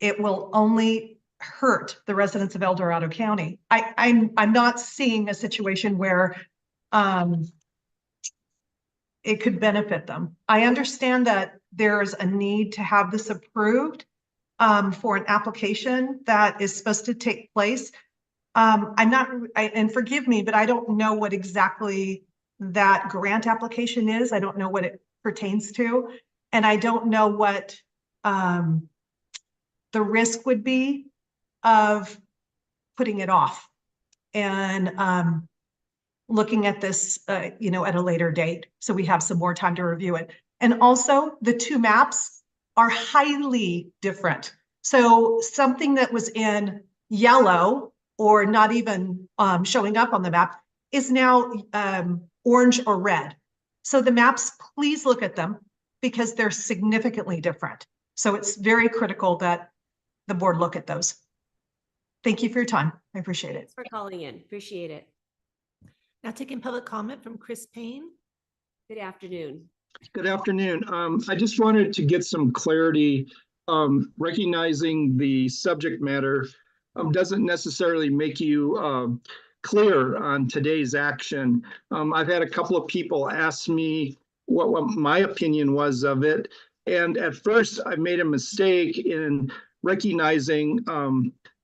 it will only hurt the residents of El Dorado County. I'm not seeing a situation where it could benefit them. I understand that there's a need to have this approved for an application that is supposed to take place. And forgive me, but I don't know what exactly that grant application is. I don't know what it pertains to. And I don't know what the risk would be of putting it off and looking at this, at a later date. So we have some more time to review it. And also the two maps are highly different. So something that was in yellow or not even showing up on the map is now orange or red. So the maps, please look at them because they're significantly different. So it's very critical that the board look at those. Thank you for your time. I appreciate it. Thanks for calling in. Appreciate it. Now taking public comment from Chris Payne. Good afternoon. Good afternoon. I just wanted to get some clarity. Recognizing the subject matter doesn't necessarily make you clear on today's action. I've had a couple of people ask me what my opinion was of it. And at first I made a mistake in recognizing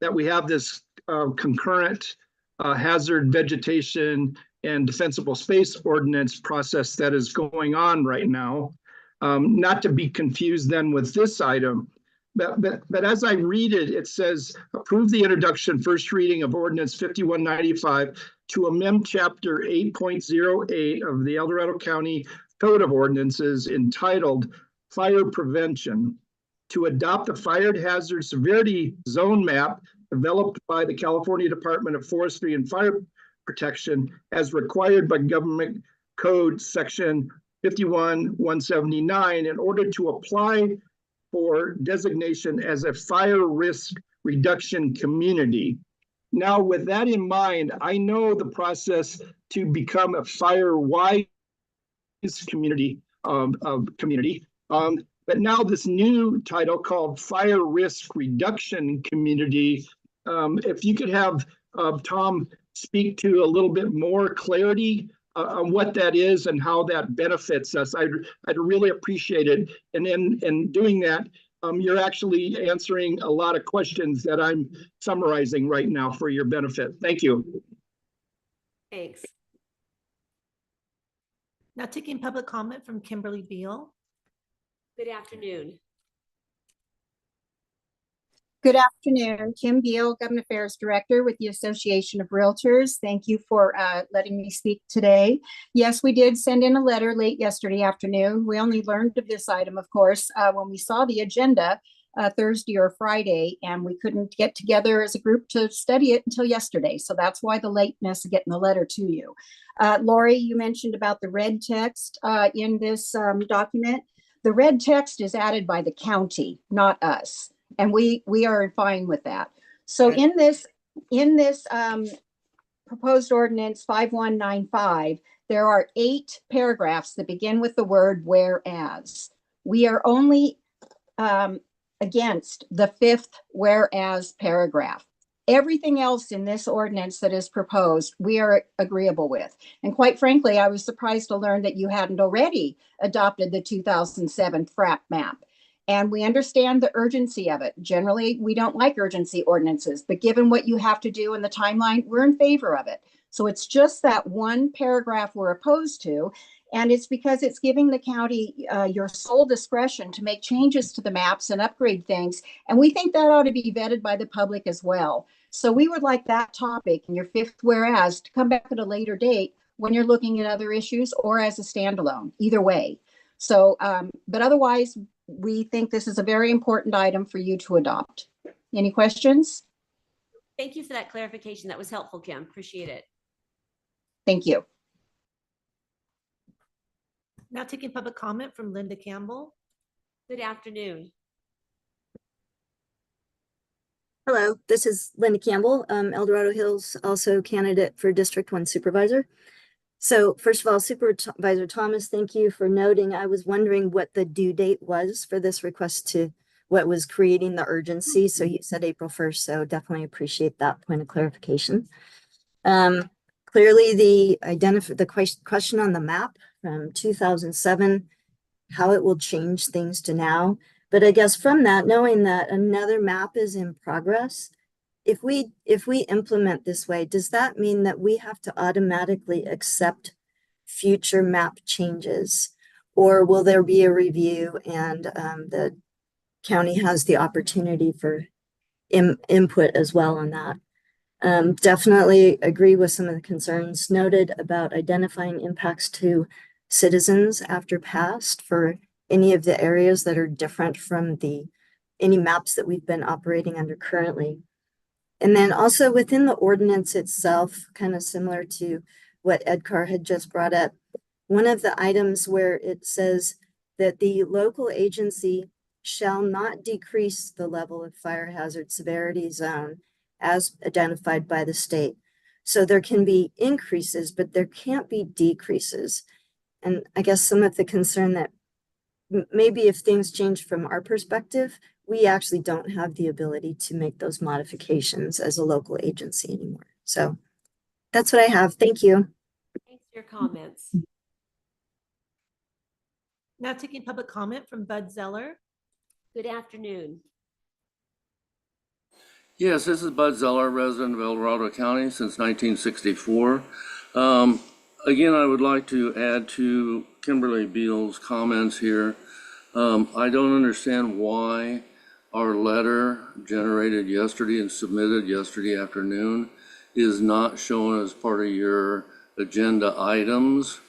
that we have this concurrent hazard vegetation and defensible space ordinance process that is going on right now. Not to be confused then with this item, but as I read it, it says approve the introduction first reading of ordinance 5195 to amend chapter 8.08 of the El Dorado County Code of Ordinances entitled Fire Prevention to adopt a fire hazard severity zone map developed by the California Department of Forestry and Fire Protection as required by Government Code Section 51-179 in order to apply for designation as a fire risk reduction community. Now, with that in mind, I know the process to become a fire-wise community, but now this new title called Fire Risk Reduction Community, if you could have Tom speak to a little bit more clarity on what that is and how that benefits us, I'd really appreciate it. And in doing that, you're actually answering a lot of questions that I'm summarizing right now for your benefit. Thank you. Thanks. Now taking public comment from Kimberly Beal. Good afternoon. Good afternoon, Kim Beal, Government Affairs Director with the Association of Realtors. Thank you for letting me speak today. Yes, we did send in a letter late yesterday afternoon. We only learned of this item, of course, when we saw the agenda Thursday or Friday, and we couldn't get together as a group to study it until yesterday. So that's why the lateness of getting the letter to you. Lori, you mentioned about the red text in this document. The red text is added by the county, not us. And we are fine with that. So in this proposed ordinance 5195, there are 8 paragraphs that begin with the word whereas. We are only against the 5th whereas paragraph. Everything else in this ordinance that is proposed, we are agreeable with. And quite frankly, I was surprised to learn that you hadn't already adopted the 2007 FRAP map. And we understand the urgency of it. Generally, we don't like urgency ordinances, but given what you have to do in the timeline, we're in favor of it. So it's just that one paragraph we're opposed to. And it's because it's giving the county your sole discretion to make changes to the maps and upgrade things. And we think that ought to be vetted by the public as well. So we would like that topic in your 5th whereas to come back at a later date when you're looking at other issues or as a standalone, either way. So, but otherwise, we think this is a very important item for you to adopt. Any questions? Thank you for that clarification. That was helpful, Kim. Appreciate it. Thank you. Now taking public comment from Linda Campbell. Good afternoon. Hello, this is Linda Campbell, El Dorado Hills, also candidate for District 1 Supervisor. So first of all, Supervisor Thomas, thank you for noting. I was wondering what the due date was for this request to what was creating the urgency. So you said April 1st, so definitely appreciate that point of clarification. Clearly the question on the map from 2007, how it will change things to now. But I guess from that, knowing that another map is in progress, if we implement this way, does that mean that we have to automatically accept future map changes? Or will there be a review and the county has the opportunity for input as well on that? Definitely agree with some of the concerns noted about identifying impacts to citizens after past for any of the areas that are different from any maps that we've been operating under currently. And then also within the ordinance itself, kind of similar to what Ed Carr had just brought up, one of the items where it says that the local agency shall not decrease the level of fire hazard severity zone as identified by the state. So there can be increases, but there can't be decreases. And I guess some of the concern that maybe if things change from our perspective, we actually don't have the ability to make those modifications as a local agency anymore. So that's what I have. Thank you. Thanks for your comments. Now taking public comment from Bud Zeller. Good afternoon. Yes, this is Bud Zeller, resident of El Dorado County since 1964. Again, I would like to add to Kimberly Beal's comments here. I don't understand why our letter generated yesterday and submitted yesterday afternoon is not shown as part of your agenda items.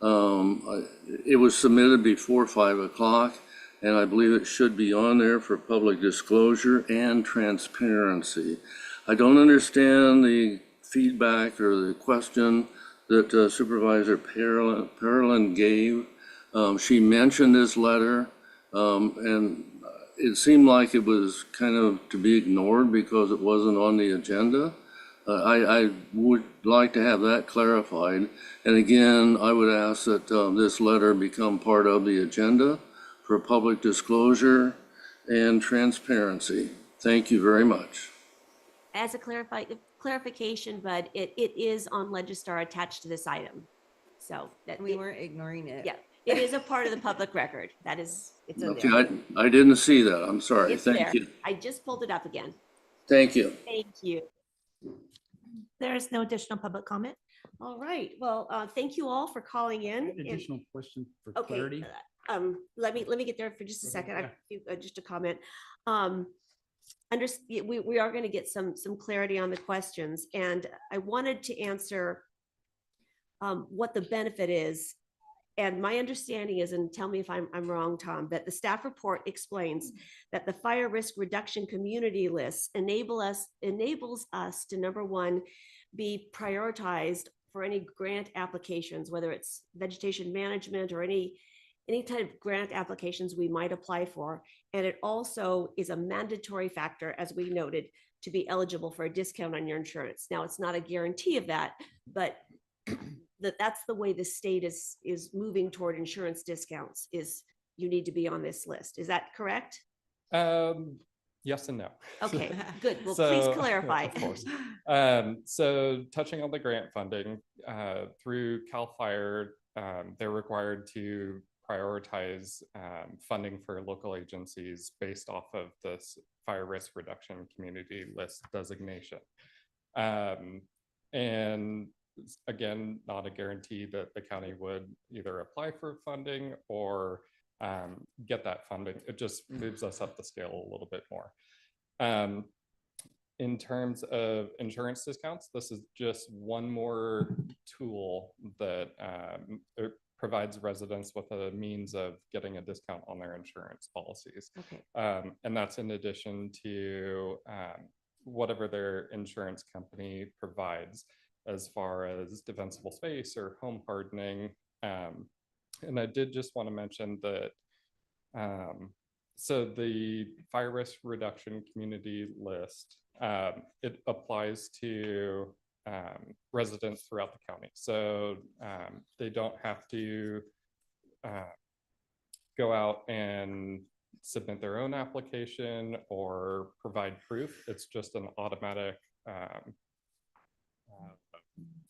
It was submitted before 5 o'clock, and I believe it should be on there for public disclosure and transparency. I don't understand the feedback or the question that Supervisor Parolin gave. She mentioned this letter, and it seemed like it was kind of to be ignored because it wasn't on the agenda. I would like to have that clarified. And again, I would ask that this letter become part of the agenda for public disclosure and transparency. Thank you very much. As a clarification, Bud, it is on Legistar attached to this item. So that We weren't ignoring it. Yeah, it is a part of the public record. That is, it's in Okay, there. I didn't see that. I'm sorry. It's Thank there. you. I just pulled it up again. Thank you. Thank you. There is no additional public comment. All right. Well, thank you all for calling in. And- Additional question for Okay, clarity. let me get there for just a second. Just a comment. We are going to get some clarity on the questions, and I wanted to answer what the benefit is. And my understanding is, and tell me if I'm wrong, Tom, that the staff report explains that the fire risk reduction community lists enables us to, number one, be prioritized for any grant applications, whether it's vegetation management or any type of grant applications we might apply for. And it also is a mandatory factor, as we noted, to be eligible for a discount on your insurance. Now, it's not a guarantee of that, but that's the way the state is moving toward insurance discounts, is you need to be on this list. Is that correct? Yes and no. Okay, good. Well, please clarify. Of course. So touching on the grant funding, through CAL FIRE, they're required to prioritize funding for local agencies based off of this fire risk reduction community list designation. And again, not a guarantee that the county would either apply for funding or get that funding. It just moves us up the scale a little bit more. In terms of insurance discounts, this is just one more tool that it provides residents with a means of getting a discount on their insurance policies. Okay. And that's in addition to whatever their insurance company provides. as far as defensible space or home hardening. And I did just want to mention that so the fire risk reduction community list, it applies to residents throughout the county. So they don't have to go out and submit their own application or provide proof. It's just an automatic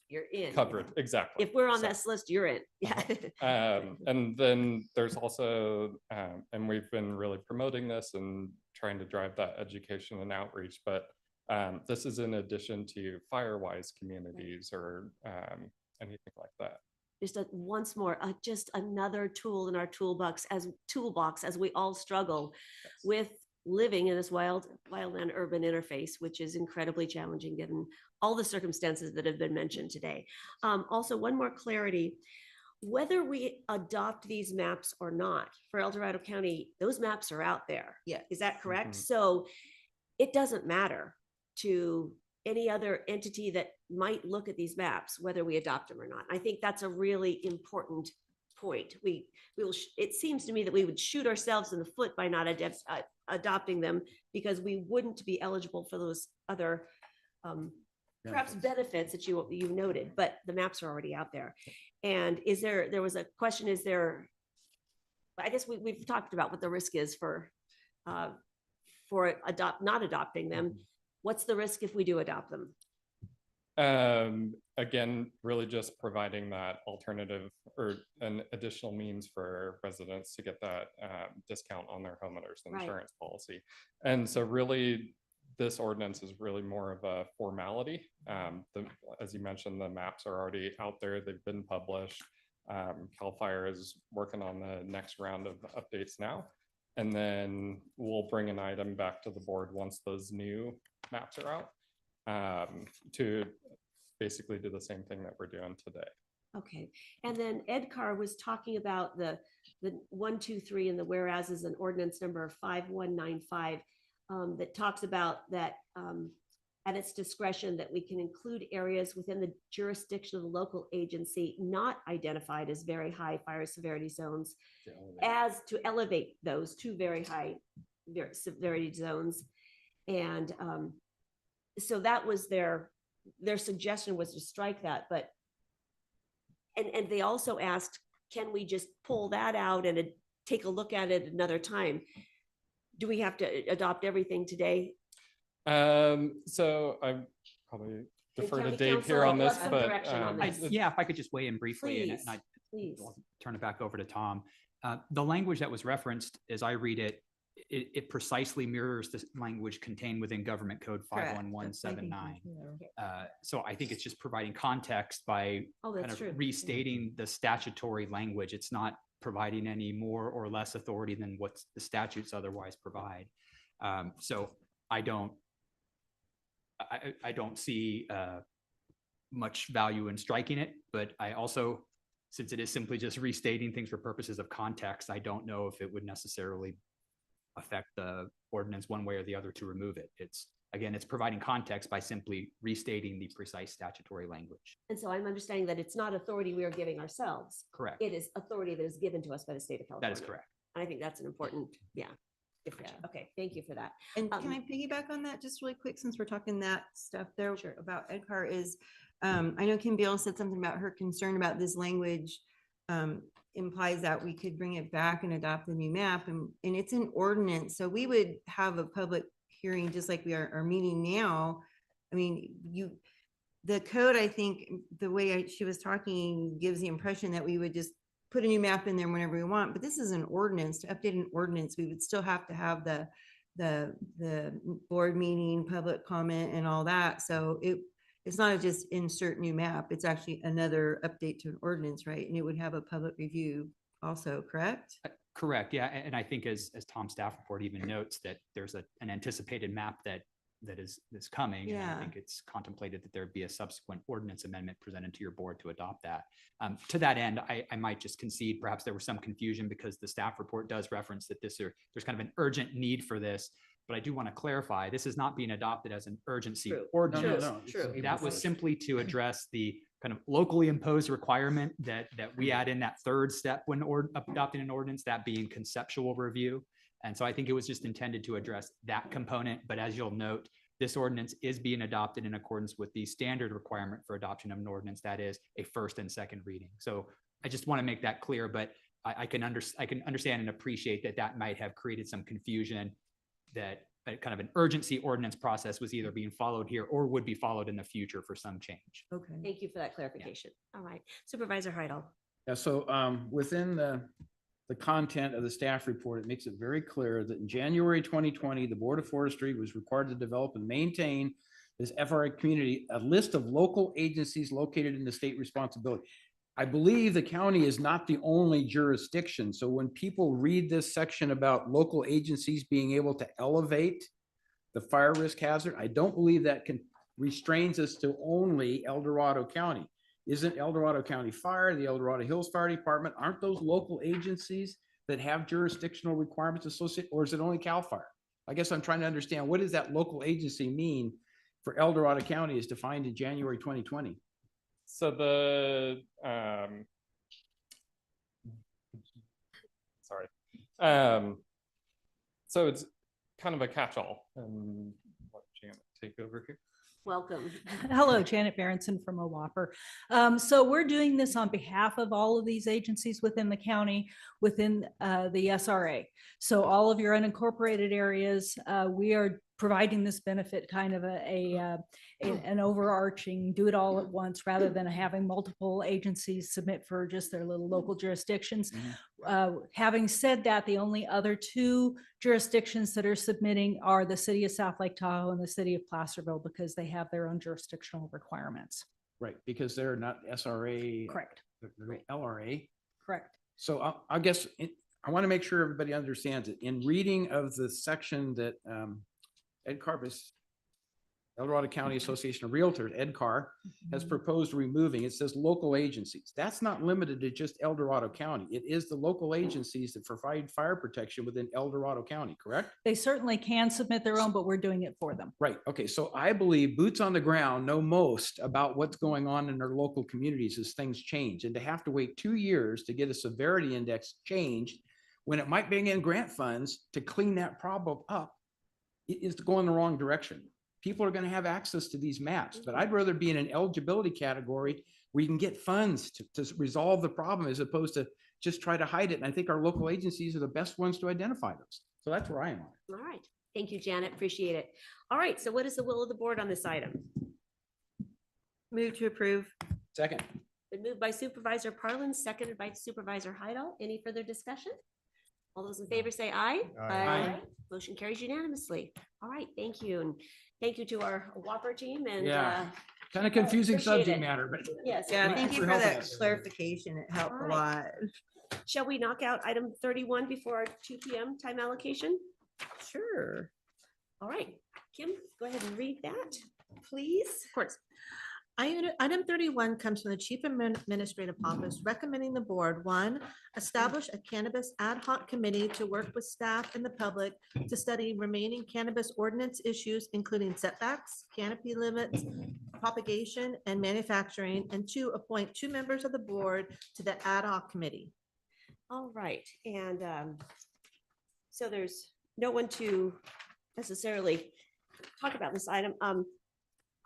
You're in. coverage. Exactly. If we're on So- this list, you're in. Yeah. and then there's also, and we've been really promoting this and trying to drive that education and outreach, but this is in addition to Firewise communities or anything like that. Just once more, just another tool in our toolbox as we all struggle with living in this wildland urban interface, which is incredibly challenging given all the circumstances that have been mentioned today. Also, one more clarity, whether we adopt these maps or not for El Dorado County, those maps are out there. Yeah. Is that correct? Mhm. So it doesn't matter to any other entity that might look at these maps, whether we adopt them or not. I think that's a really important point. We will, it seems to me that we would shoot ourselves in the foot by not adopting them because we wouldn't be eligible for those other perhaps benefits that you noted, but the maps are already out there. And there was a question, I guess we've talked about what the risk is for not adopting them. What's the risk if we do adopt them? Again, really just providing that alternative or an additional means for residents to get that discount on their homeowners insurance policy. And so really, this ordinance is really more of a formality. As you mentioned, the maps are already out there. They've been published. CAL FIRE is working on the next round of updates now. And then we'll bring an item back to the board once those new maps are out to basically do the same thing that we're doing today. Okay. And then Ed Carr was talking about the 1, 2, 3 and the whereas an ordinance number 5195 that talks about that at its discretion that we can include areas within the jurisdiction of the local agency not identified as very high fire severity zones as to elevate those to very high severity zones. And so that was their suggestion was to strike that, but and they also asked, can we just pull that out and take a look at it another time? Do we have to adopt everything today? So I probably defer to Dave here on this, but yeah, if I could just weigh in briefly Please, and please. I'll turn it back over to Tom. The language that was referenced, as I read it, it precisely mirrors the language contained within Government Code 51179. So I think it's just providing context by kind of restating the statutory language. It's not providing any more or less authority than what the statutes otherwise provide. So I don't see much value in striking it, but I also, since it is simply just restating things for purposes of context, I don't know if it would necessarily affect the ordinance one way or the other to remove it. It's providing context by simply restating the precise statutory language. And so I'm understanding that it's not authority we are giving ourselves. Correct. It is authority that is given to us by the state of California. That is correct. And I think that's an important, difference. Okay, thank you for that. And can I piggyback on that just really quick, since we're talking that stuff there about Ed Carr is, I know Kim Beal said something about her concern about this language implies that we could bring it back and adopt the new map, and it's an ordinance. So we would have a public hearing just like we are meeting now. I mean, the code, I think the way she was talking gives the impression that we would just put a new map in there whenever we want, but this is an ordinance. To update an ordinance, we would still have to have the board meeting, public comment and all that. So it's not just insert new map, it's actually another update to an ordinance, right? And it would have a public review also, correct? Correct, yeah, and I think as Tom's staff report even notes that there's an anticipated map that is coming. And I think it's contemplated that there'd be a subsequent ordinance amendment presented to your board to adopt that. To that end, I might just concede perhaps there was some confusion because the staff report does reference that there's kind of an urgent need for this, but I do want to clarify, this is not being adopted as an urgency True. ordinance. True. That was simply to address the kind of locally imposed requirement that we add in that third step when adopting an ordinance, that being conceptual review. And so I think it was just intended to address that component. But as you'll note, this ordinance is being adopted in accordance with the standard requirement for adoption of an ordinance, that is a first and second reading. So I just want to make that clear, but I can understand and appreciate that might have created some confusion, that kind of an urgency ordinance process was either being followed here or would be followed in the future for some change. Okay. Thank you for that clarification. All right, Supervisor Heidel. Yeah, so within the content of the staff report, it makes it very clear that in January 2020, the Board of Forestry was required to develop and maintain this FRA community, a list of local agencies located in the state responsibility. I believe the county is not the only jurisdiction. So when people read this section about local agencies being able to elevate the fire risk hazard, I don't believe that restrains us to only El Dorado County. Isn't El Dorado County Fire, the El Dorado Hills Fire Department, aren't those local agencies that have jurisdictional requirements associated, or is it only CAL FIRE? I guess I'm trying to understand, what does that local agency mean for El Dorado County as defined in January 2020? So so it's kind of a catch-all, and let Janet take over here. Welcome. Hello, Janet Berenson from OWAPR. So we're doing this on behalf of all of these agencies within the county, within the SRA. So all of your unincorporated areas, we are providing this benefit, kind of an overarching, do it all at once, rather than having multiple agencies submit for just their little local jurisdictions. Having said that, the only other two jurisdictions that are submitting are the city of South Lake Tahoe and the city of Placerville, because they have their own jurisdictional requirements. Right, because they're not SRA. Correct. They're LRA. Correct. So I guess I want to make sure everybody understands it. In reading of the section that Ed Carbis, El Dorado County Association of Realtors, EDCAR, has proposed removing, it says local agencies. That's not limited to just El Dorado County. It is the local agencies that provide fire protection within El Dorado County, correct? They certainly can submit their own, but we're doing it for them. Right. Okay. So I believe boots on the ground know most about what's going on in their local communities as things change. And to have to wait 2 years to get a severity index changed when it might bring in grant funds to clean that problem up, it is to go in the wrong direction. People are going to have access to these maps, but I'd rather be in an eligibility category where you can get funds to resolve the problem as opposed to just try to hide it. And I think our local agencies are the best ones to identify those. So that's where I am on it. All right. Thank you, Janet. Appreciate it. All right. So what is the will of the board on this item? Move to approve. Second. Been moved by Supervisor Parlin, seconded by Supervisor Heidel. Any further discussion? All those in favor say aye. Aye. Motion carries unanimously. All right. Thank you. And thank you to our WAPR team. And Yeah. Kind of confusing appreciate subject it. matter, but yes. Yeah, thank you for helping that us. clarification. It helped All a right. lot. Shall we knock out item 31 before our 2 p.m. time allocation? Sure. All right. Kim, go ahead and read that, please. Of course. Item 31 comes from the Chief Administrative Office recommending the board, 1, establish a cannabis ad hoc committee to work with staff and the public to study remaining cannabis ordinance issues, including setbacks, canopy limits, propagation, and manufacturing, and 2, appoint 2 members of the board to the ad hoc committee. All right. And so there's no one to necessarily talk about this item. I'm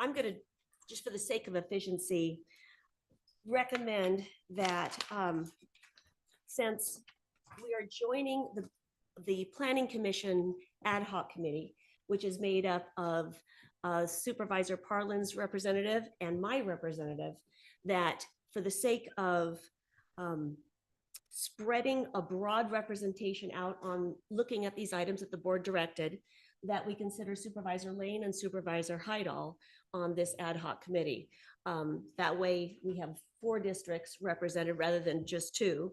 going to, just for the sake of efficiency, recommend that since we are joining the Planning Commission Ad Hoc Committee, which is made up of Supervisor Parlin's representative and my representative, that for the sake of spreading a broad representation out on looking at these items that the board directed, that we consider Supervisor Lane and Supervisor Heidel on this ad hoc committee. That way we have 4 districts represented rather than just 2.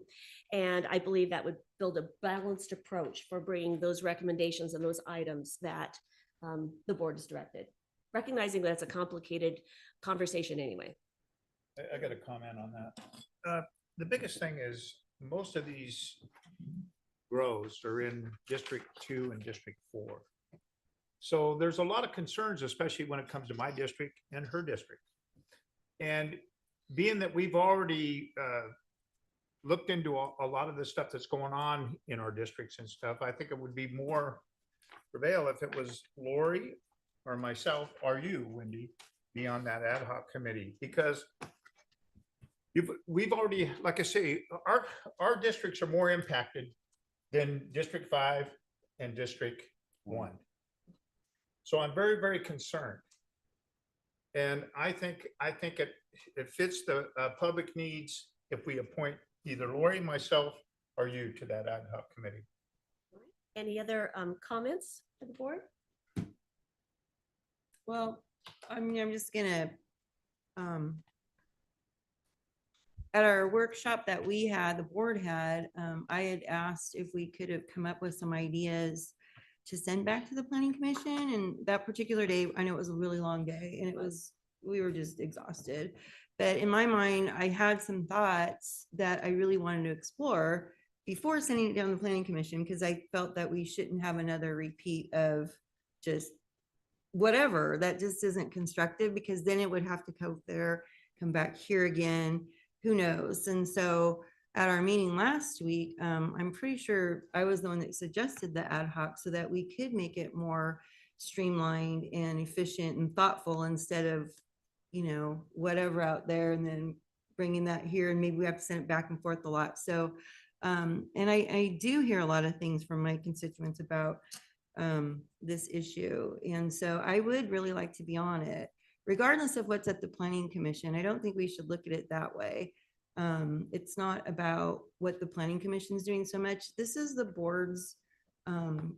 And I believe that would build a balanced approach for bringing those recommendations and those items that the board is directed, recognizing that it's a complicated conversation anyway. I got a comment on that. The biggest thing is most of these grows are in District 2 and District 4. So there's a lot of concerns, especially when it comes to my district and her district. And being that we've already looked into a lot of the stuff that's going on in our districts and stuff, I think it would be more prevail if it was Lori or myself or you, Wendy, be on that ad hoc committee, because we've already, like I say, our districts are more impacted than District 5 and District 1. So I'm very, very concerned. And I think it fits the public needs if we appoint either Lori, myself, or you to that ad hoc committee. Any other comments for the board? Well, I mean, I'm just gonna, at our workshop that we had, the board had, I had asked if we could have come up with some ideas to send back to the planning commission. And that particular day, I know it was a really long day and we were just exhausted. But in my mind, I had some thoughts that I really wanted to explore before sending it down to the planning commission, because I felt that we shouldn't have another repeat of just whatever that just isn't constructive, because then it would have to go there, come back here again, who knows? And so at our meeting last week, I'm pretty sure I was the one that suggested the ad hoc so that we could make it more streamlined and efficient and thoughtful, instead of, you know, whatever out there and then bringing that here, and maybe we have to send it back and forth a lot. So, and I do hear a lot of things from my constituents about this issue. And so I would really like to be on it, regardless of what's at the planning commission. I don't think we should look at it that way. It's not about what the planning commission is doing so much. This is the board's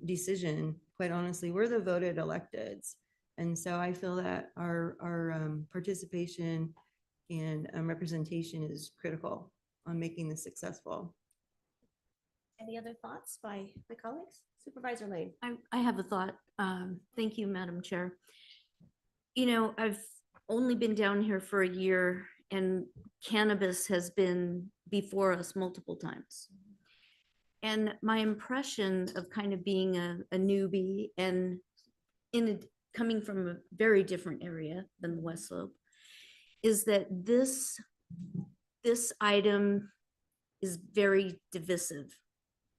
decision. Quite honestly, we're the voted electeds. And so I feel that our participation and representation is critical on making this successful. Any other thoughts by my colleagues? Supervisor Lane. I have a thought. Thank you, Madam Chair. You know, I've only been down here for a year, and cannabis has been before us multiple times. And my impression of kind of being a newbie and coming from a very different area than the West Slope is that this item is very divisive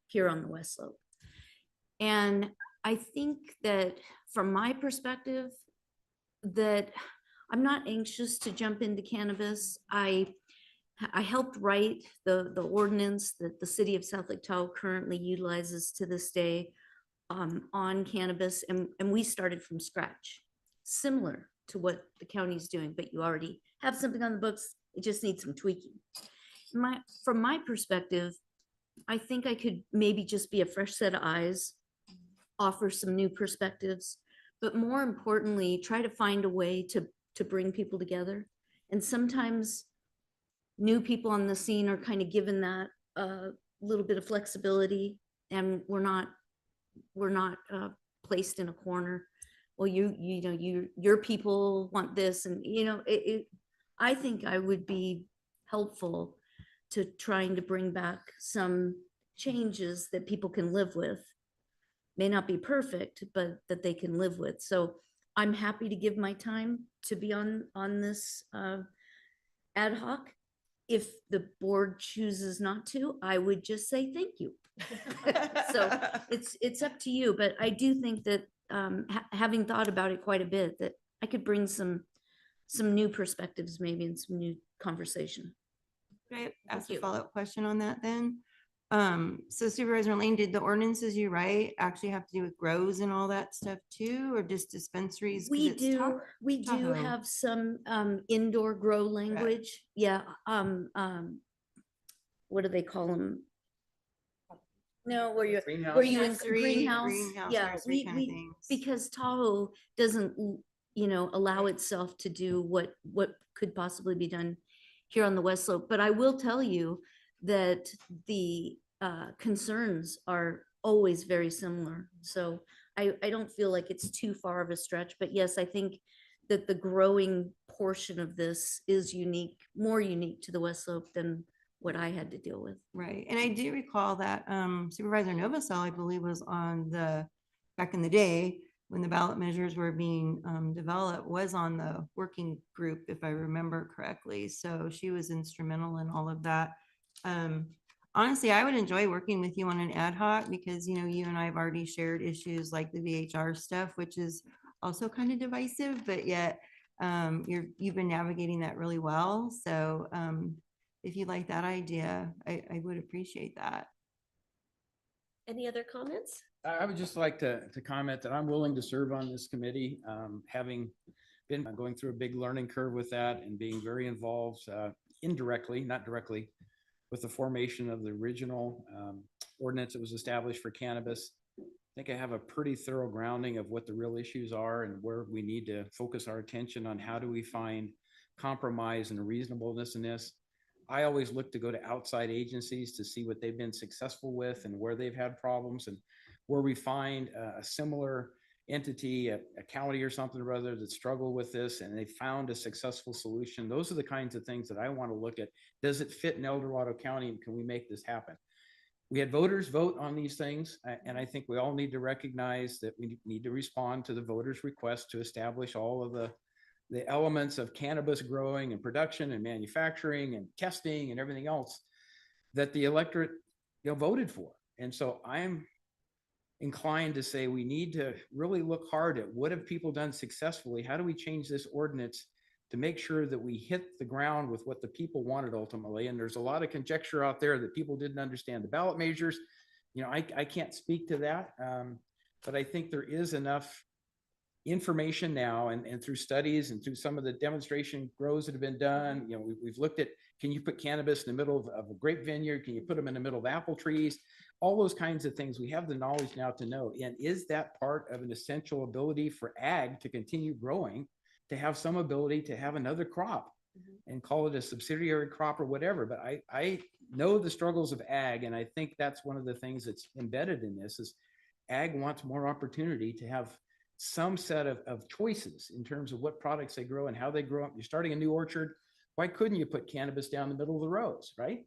here on the West Slope. And I think that from my perspective, that I'm not anxious to jump into cannabis. I helped write the ordinance that the city of South Lake Tahoe currently utilizes to this day on cannabis, and we started from scratch, similar to what the county is doing, but you already have something on the books. It just needs some tweaking. From my perspective, I think I could maybe just be a fresh set of eyes, offer some new perspectives, but more importantly, try to find a way to bring people together. And sometimes new people on the scene are kind of given that little bit of flexibility, and we're not placed in a corner. Well, your people want this, and I think I would be helpful to trying to bring back some changes that people can live with. May not be perfect, but that they can live with. So I'm happy to give my time to be on this ad hoc. If the board chooses not to, I would just say thank you. So it's up to you, but I do think that having thought about it quite a bit, that I could bring some new perspectives, maybe, and some new conversation. Could I ask a follow-up question on that then? So Supervisor Lane, did the ordinances you write actually have to do with grows and all that stuff too, or just dispensaries? We do have some indoor grow language. Yeah. What do they call them? No, where you in greenhouse. Yeah, because Tahoe doesn't, allow itself to do what could possibly be done here on the West Slope. But I will tell you that the concerns are always very similar. So I don't feel like it's too far of a stretch. But yes, I think that the growing portion of this is more unique to the West Slope than what I had to deal with. Right. And I do recall that Supervisor Novosel, I believe, was on back in the day, when the ballot measures were being developed, was on the working group, if I remember correctly. So she was instrumental in all of that. Honestly, I would enjoy working with you on an ad hoc because, you know, you and I have already shared issues like the VHR stuff, which is also kind of divisive, but yet you've been navigating that really well. So if you like that idea, I would appreciate that. Any other comments? I would just like to comment that I'm willing to serve on this committee, having been going through a big learning curve with that and being very involved indirectly, not directly, with the formation of the original ordinance that was established for cannabis. I think I have a pretty thorough grounding of what the real issues are and where we need to focus our attention on how do we find compromise and reasonableness in this. I always look to go to outside agencies to see what they've been successful with and where they've had problems, and where we find a similar entity, a county or something or other that struggled with this and they found a successful solution. Those are the kinds of things that I want to look at. Does it fit in El Dorado County and can we make this happen? We had voters vote on these things, and I think we all need to recognize that we need to respond to the voters' request to establish all of the elements of cannabis growing and production and manufacturing and testing and everything else that the electorate, you know, voted for. And so I'm inclined to say we need to really look hard at what have people done successfully? How do we change this ordinance to make sure that we hit the ground with what the people wanted ultimately? And there's a lot of conjecture out there that people didn't understand the ballot measures. You know, I can't speak to that, but I think there is enough information now and through studies and through some of the demonstration grows that have been done. You know, we've looked at, can you put cannabis in the middle of a grape vineyard? Can you put them in the middle of apple trees? All those kinds of things. We have the knowledge now to know. And is that part of an essential ability for ag to continue growing, to have some ability to have another crop and call it a subsidiary crop or whatever? But I know the struggles of ag, and I think that's one of the things that's embedded in this is ag wants more opportunity to have some set of choices in terms of what products they grow and how they grow up. You're starting a new orchard. Why couldn't you put cannabis down the middle of the rows, right?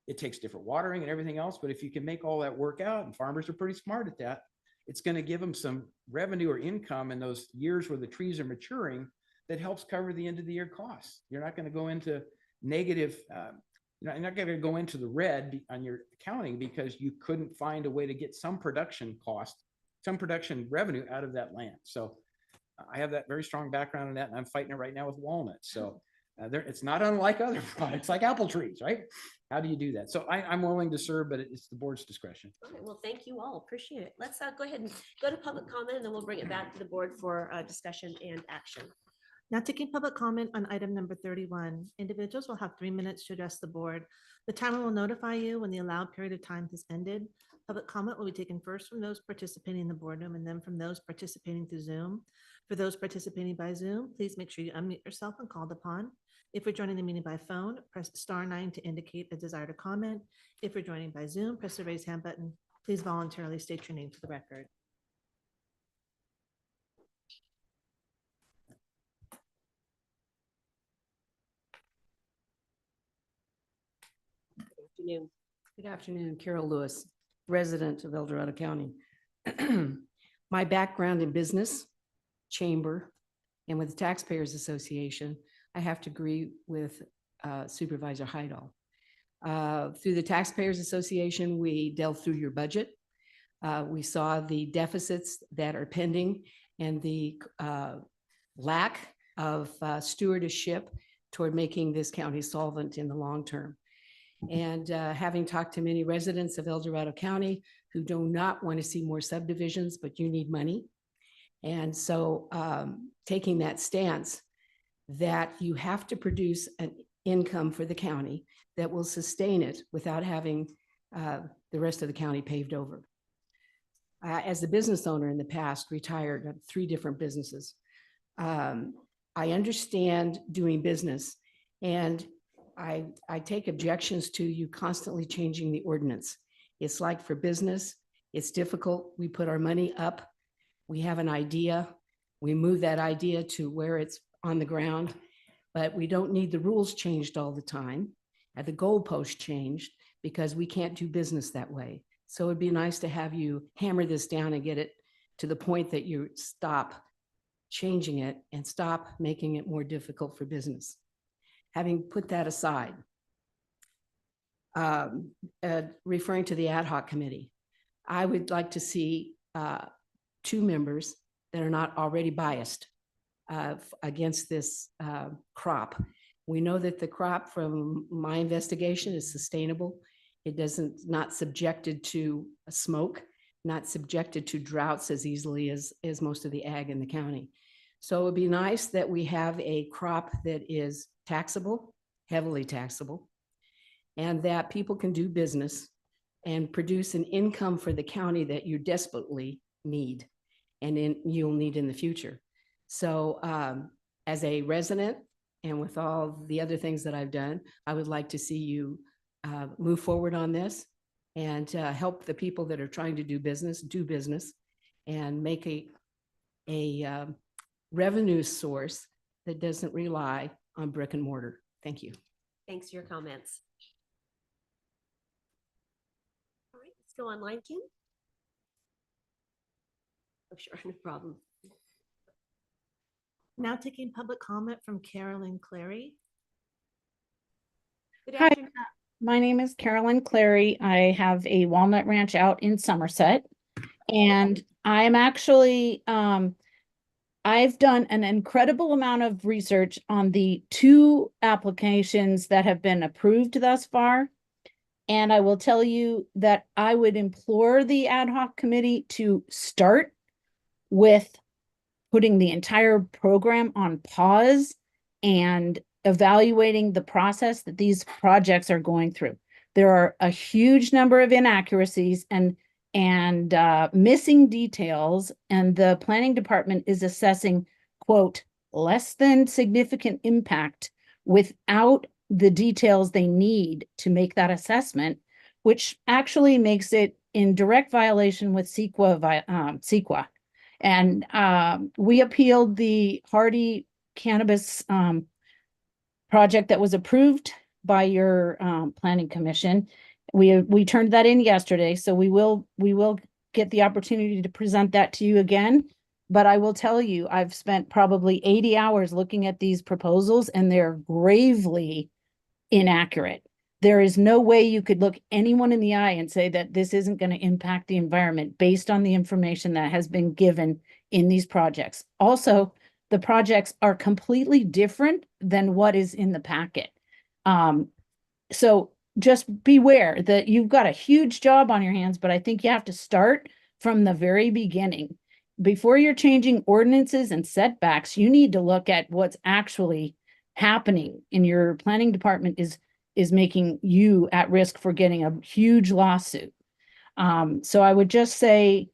It takes different watering and everything else, but if you can make all that work out, and farmers are pretty smart at that, it's going to give them some revenue or income in those years where the trees are maturing that helps cover the end of the year costs. You're not going to go into negative, you're not going to go into the red on your accounting because you couldn't find a way to get some production cost, some production revenue out of that land. So I have that very strong background in that, and I'm fighting it right now with walnuts. So it's not unlike other products like apple trees, right? How do you do that? So I'm willing to serve, but it's the board's discretion. Okay, well, thank you all. Appreciate it. Let's go ahead and go to public comment, and then we'll bring it back to the board for discussion and action. Now taking public comment on item number 31. Individuals will have 3 minutes to address the board. The timer will notify you when the allowed period of time has ended. Public comment will be taken first from those participating in the boardroom and then from those participating through Zoom. For those participating by Zoom, please make sure you unmute yourself when called upon. If you're joining the meeting by phone, press *9 to indicate a desire to comment. If you're joining by Zoom, press the raise hand button. Please voluntarily state your name for the record. Afternoon. Good afternoon, Carol Lewis, resident of El Dorado County. My background in business, chamber, and with the Taxpayers Association, I have to agree with Supervisor Heidel. Through the Taxpayers Association, we delved through your budget. We saw the deficits that are pending and the lack of stewardship toward making this county solvent in the long term. And having talked to many residents of El Dorado County who do not want to see more subdivisions, but you need money. And so taking that stance that you have to produce an income for the county that will sustain it without having the rest of the county paved over. As a business owner in the past, retired at 3 different businesses, I understand doing business, and I take objections to you constantly changing the ordinance. It's like for business, it's difficult. We put our money up. We have an idea. We move that idea to where it's on the ground, but we don't need the rules changed all the time. And the goalpost changed because we can't do business that way. So it'd be nice to have you hammer this down and get it to the point that you stop changing it and stop making it more difficult for business. Having put that aside, referring to the ad hoc committee, I would like to see 2 members that are not already biased against this crop. We know that the crop, from my investigation, is sustainable. It not subjected to smoke, not subjected to droughts as easily as most of the ag in the county. So it would be nice that we have a crop that is taxable, heavily taxable, and that people can do business and produce an income for the county that you desperately need and you'll need in the future. So as a resident, and with all the other things that I've done, I would like to see you move forward on this and help the people that are trying to do business, and make a revenue source that doesn't rely on brick and mortar. Thank you. Thanks for your comments. All right, let's go online, Kim. Oh, sure, no problem. Now taking public comment from Carolyn Clary. Good Hi, afternoon. my name is Carolyn Clary. I have a walnut ranch out in Somerset, and I'm actually, I've done an incredible amount of research on the 2 applications that have been approved thus far. And I will tell you that I would implore the ad hoc committee to start with putting the entire program on pause and evaluating the process that these projects are going through. There are a huge number of inaccuracies and missing details, and the planning department is assessing, quote, less than significant impact without the details they need to make that assessment, which actually makes it in direct violation with CEQA. And we appealed the Hardy Cannabis project that was approved by your planning commission. We turned that in yesterday, so we will get the opportunity to present that to you again. But I will tell you, I've spent probably 80 hours looking at these proposals, and they're gravely inaccurate. There is no way you could look anyone in the eye and say that this isn't going to impact the environment based on the information that has been given in these projects. Also, the projects are completely different than what is in the packet. So just beware that you've got a huge job on your hands, but I think you have to start from the very beginning. Before you're changing ordinances and setbacks, you need to look at what's actually happening in your planning department is making you at risk for getting a huge lawsuit. So I would just say,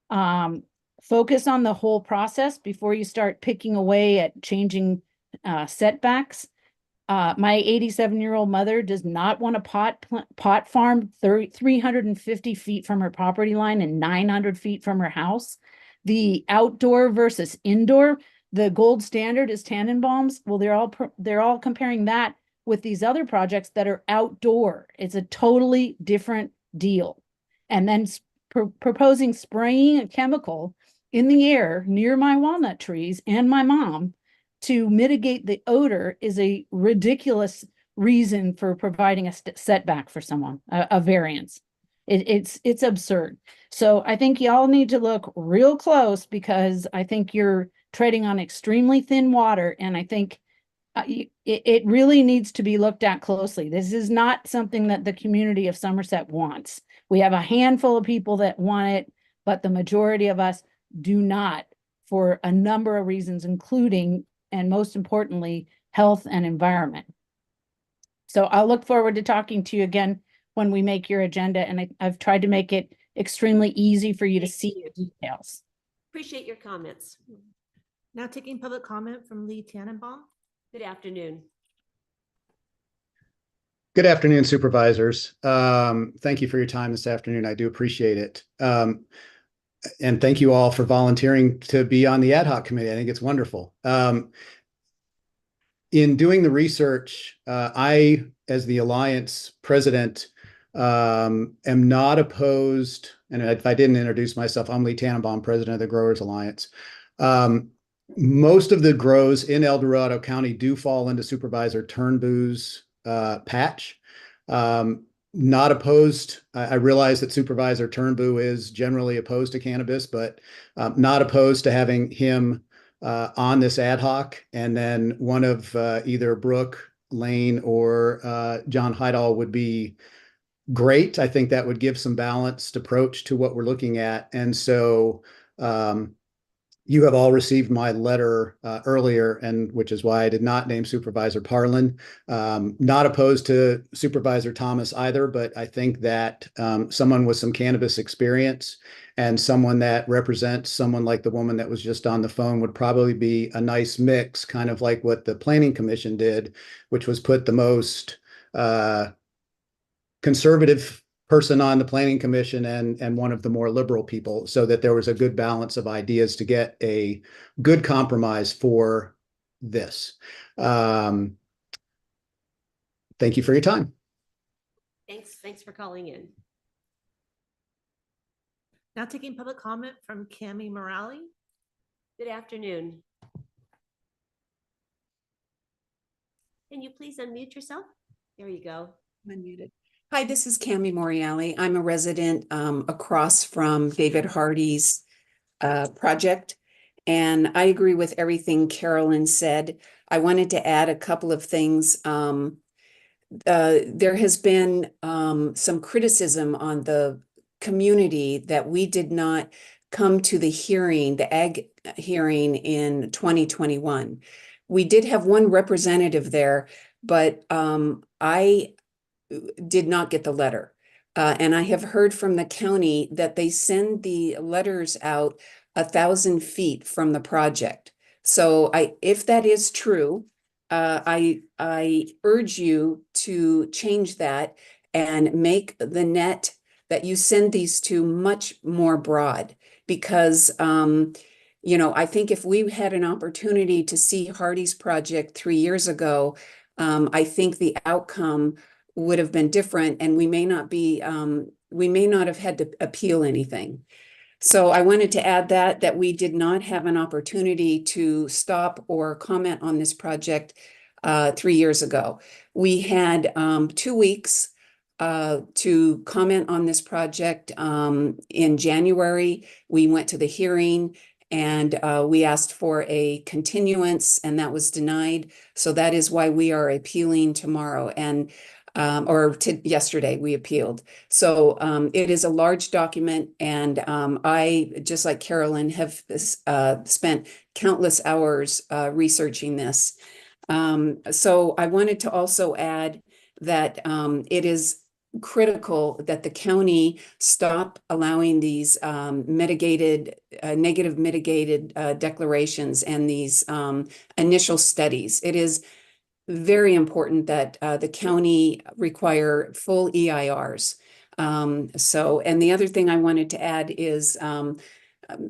focus on the whole process before you start picking away at changing setbacks. My 87-year-old mother does not want a pot farm 350 feet from her property line and 900 feet from her house. The outdoor versus indoor, the gold standard is Tannenbaums. Well, they're all comparing that with these other projects that are outdoor. It's a totally different deal. And then proposing spraying a chemical in the air near my walnut trees and my mom to mitigate the odor is a ridiculous reason for providing a setback for someone, a variance. It's absurd. So I think y'all need to look real close, because I think you're treading on extremely thin water, and I think it really needs to be looked at closely. This is not something that the community of Somerset wants. We have a handful of people that want it, but the majority of us do not, for a number of reasons, including, and most importantly, health and environment. So I'll look forward to talking to you again when we make your agenda, and I've tried to make it extremely easy for you to see the details. Appreciate your comments. Now taking public comment from Lee Tannenbaum. Good afternoon. Good afternoon, supervisors. Thank you for your time this afternoon. I do appreciate it. And thank you all for volunteering to be on the ad hoc committee. I think it's wonderful. In doing the research, I, as the Alliance president, am not opposed, And if I didn't introduce myself, I'm Lee Tannenbaum, president of the Growers Alliance. Most of the grows in El Dorado County do fall into Supervisor Turnbow's patch. Not opposed. I realize that Supervisor Turnbow is generally opposed to cannabis, but not opposed to having him on this ad hoc. And then one of either Brooke Lane or John Heidel would be great. I think that would give some balanced approach to what we're looking at. And so you have all received my letter earlier, and which is why I did not name Supervisor Parlin. Not opposed to Supervisor Thomas either, but I think that someone with some cannabis experience and someone that represents someone like the woman that was just on the phone would probably be a nice mix, kind of like what the Planning Commission did, which was put the most conservative person on the Planning Commission and one of the more liberal people, so that there was a good balance of ideas to get a good compromise for this. Thank you for your time. Thanks for calling in. Now taking public comment from Cami Morali. Good afternoon. Can you please unmute yourself? There you go. Unmuted. Hi, this is Cami Moriali. I'm a resident across from David Hardy's project, and I agree with everything Carolyn said. I wanted to add a couple of things. There has been some criticism on the community that we did not come to the hearing, the ag hearing in 2021. We did have one representative there, but I did not get the letter. And I have heard from the county that they send the letters out 1,000 feet from the project. So if that is true, I urge you to change that and make the net that you send these to much more broad, because I think if we had an opportunity to see Hardy's project 3 years ago, I think the outcome would have been different, and we may not have had to appeal anything. So I wanted to add that we did not have an opportunity to stop or comment on this project 3 years ago. We had 2 weeks to comment on this project. In January, we went to the hearing and we asked for a continuance, and that was denied. So that is why we are appealing tomorrow, and yesterday we appealed. So it is a large document, and I, just like Carolyn, have spent countless hours researching this. So I wanted to also add that it is critical that the county stop allowing these negative mitigated declarations and these initial studies. It is very important that the county require full EIRs. And the other thing I wanted to add is, I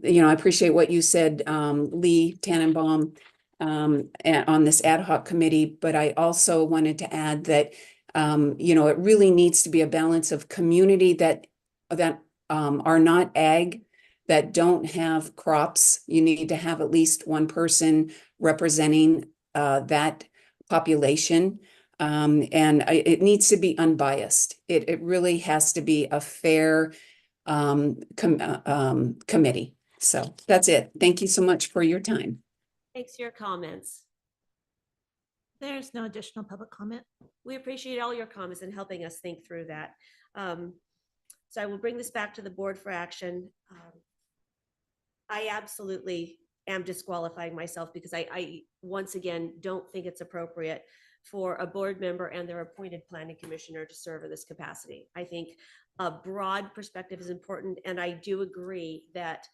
appreciate what you said, Lee Tannenbaum, on this ad hoc committee, but I also wanted to add that it really needs to be a balance of community that are not ag, that don't have crops. You need to have at least one person representing that population, and it needs to be unbiased. It really has to be a fair committee. So that's it. Thank you so much for your time. Thanks for your comments. There's no additional public comment. We appreciate all your comments and helping us think through that. So I will bring this back to the board for action. I absolutely am disqualifying myself because I once again don't think it's appropriate for a board member and their appointed planning commissioner to serve in this capacity. I think a broad perspective is important, and I do agree that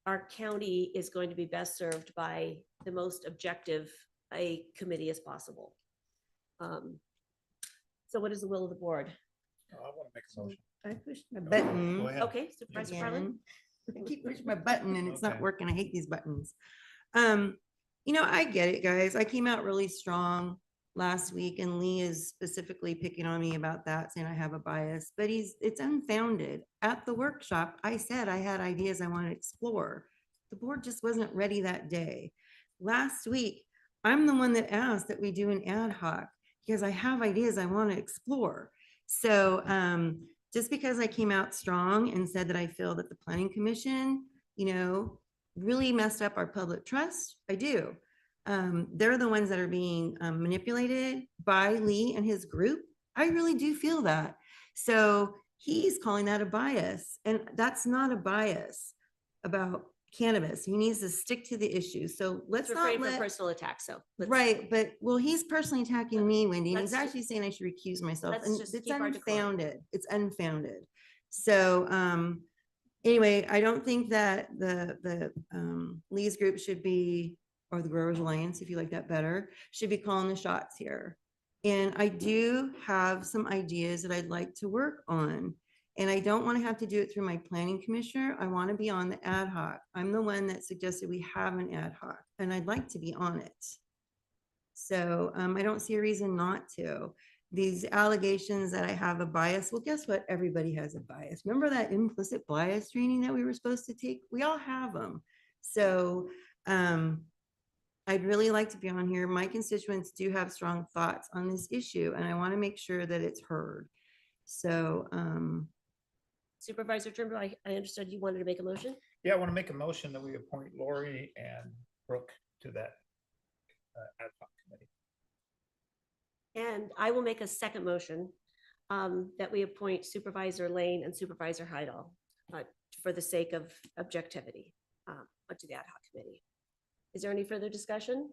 our county is going to be best served by the most objective a committee as possible. So what is the will of the board? I want to make a motion. I pushed my button. Go ahead. Okay, Supervisor Farland. I keep pushing my button and it's not Okay. working. I hate these buttons. I get it, guys. I came out really strong. last week, and Lee is specifically picking on me about that, saying I have a bias, but it's unfounded. At the workshop, I said I had ideas I want to explore. The board just wasn't ready that day. Last week, I'm the one that asked that we do an ad hoc because I have ideas I want to explore. So just because I came out strong and said that I feel that the planning commission, really messed up our public trust, I do. They're the ones that are being manipulated by Lee and his group. I really do feel that. So he's calling that a bias, and that's not a bias about cannabis. He needs to stick to the issue. So let's not refrain from let personal attacks. So right, but he's personally attacking me, Wendy, and he's Let's actually saying I should recuse myself, let's and just it's keep our decorum. unfounded. It's unfounded. So anyway, I don't think that the Lee's group should be, or the Growers Alliance, if you like that better, should be calling the shots here. And I do have some ideas that I'd like to work on. And I don't want to have to do it through my planning commissioner. I want to be on the ad hoc. I'm the one that suggested we have an ad hoc, and I'd like to be on it. So I don't see a reason not to. These allegations that I have a bias, well, guess what? Everybody has a bias. Remember that implicit bias training that we were supposed to take? We all have them. So I'd really like to be on here. My constituents do have strong thoughts on this issue, and I want to make sure that it's heard. So Supervisor Turnbull, I understood you wanted to make a motion. Yeah, I want to make a motion that we appoint Lori and Brooke to that ad hoc committee. And I will make a second motion that we appoint Supervisor Lane and Supervisor Heidel for the sake of objectivity to the ad hoc committee. Is there any further discussion?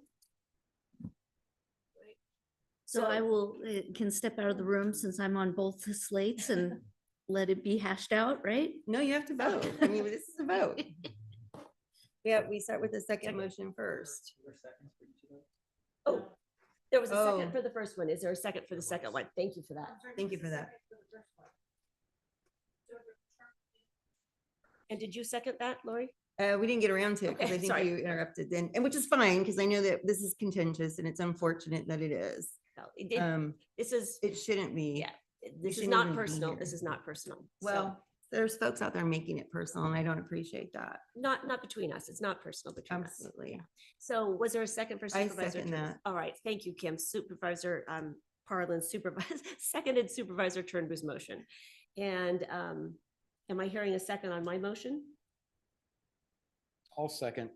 So I will, can step out of the room since I'm on both the slates and let it be hashed out, right? no, you have to vote. I mean, this is a vote. Yeah, we start with the second motion first. Oh, there was a second Oh. for the first one. Is there a second for the second one? Thank you for that. Thank you for that. And did you second that, Lori? We didn't get around to it because Okay, I think sorry. you interrupted, and which is fine because I know that this is contentious and it's unfortunate that it is. No, this is, It shouldn't be. yeah, this is shouldn't not even be personal. here. This is not personal. So, Well, there's folks out there making it personal, and I don't appreciate that. not between us. It's not personal between us. Absolutely. So was there a second for I Supervisor? second Turnbull? that. All right, thank you, Kim. Supervisor Parlin seconded Supervisor Turnbull's motion. And am I hearing a second on my motion? I'll second.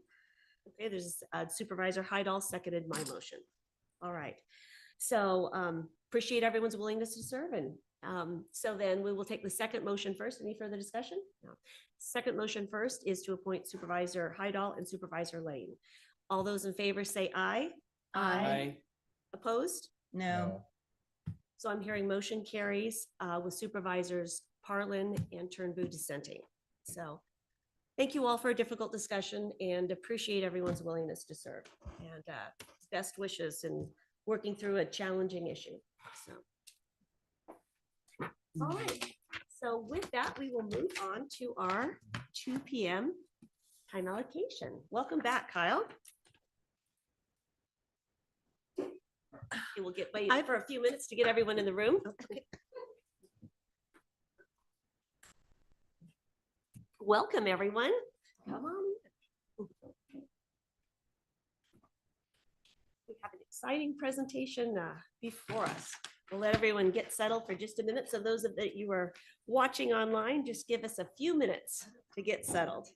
Okay, there's Supervisor Heidel seconded my motion. All right. So appreciate everyone's willingness to serve. And so then we will take the second motion first. Any further discussion? No. Second motion first is to appoint Supervisor Heidel and Supervisor Lane. All those in favor say aye. Aye. Opposed? No. So I'm hearing motion carries with Supervisors Parlin and Turnbull dissenting. So thank you all for a difficult discussion and appreciate everyone's willingness to serve, and best wishes in working through a challenging issue. So, all right. So with that, we will move on to our 2 p.m. time allocation. Welcome back, Kyle. We'll wait for a few minutes to get everyone in the room. Welcome, everyone. Come on in. We have an exciting presentation before us. We'll let everyone get settled for just a minute. So those of that you are watching online, just give us a few minutes to get settled.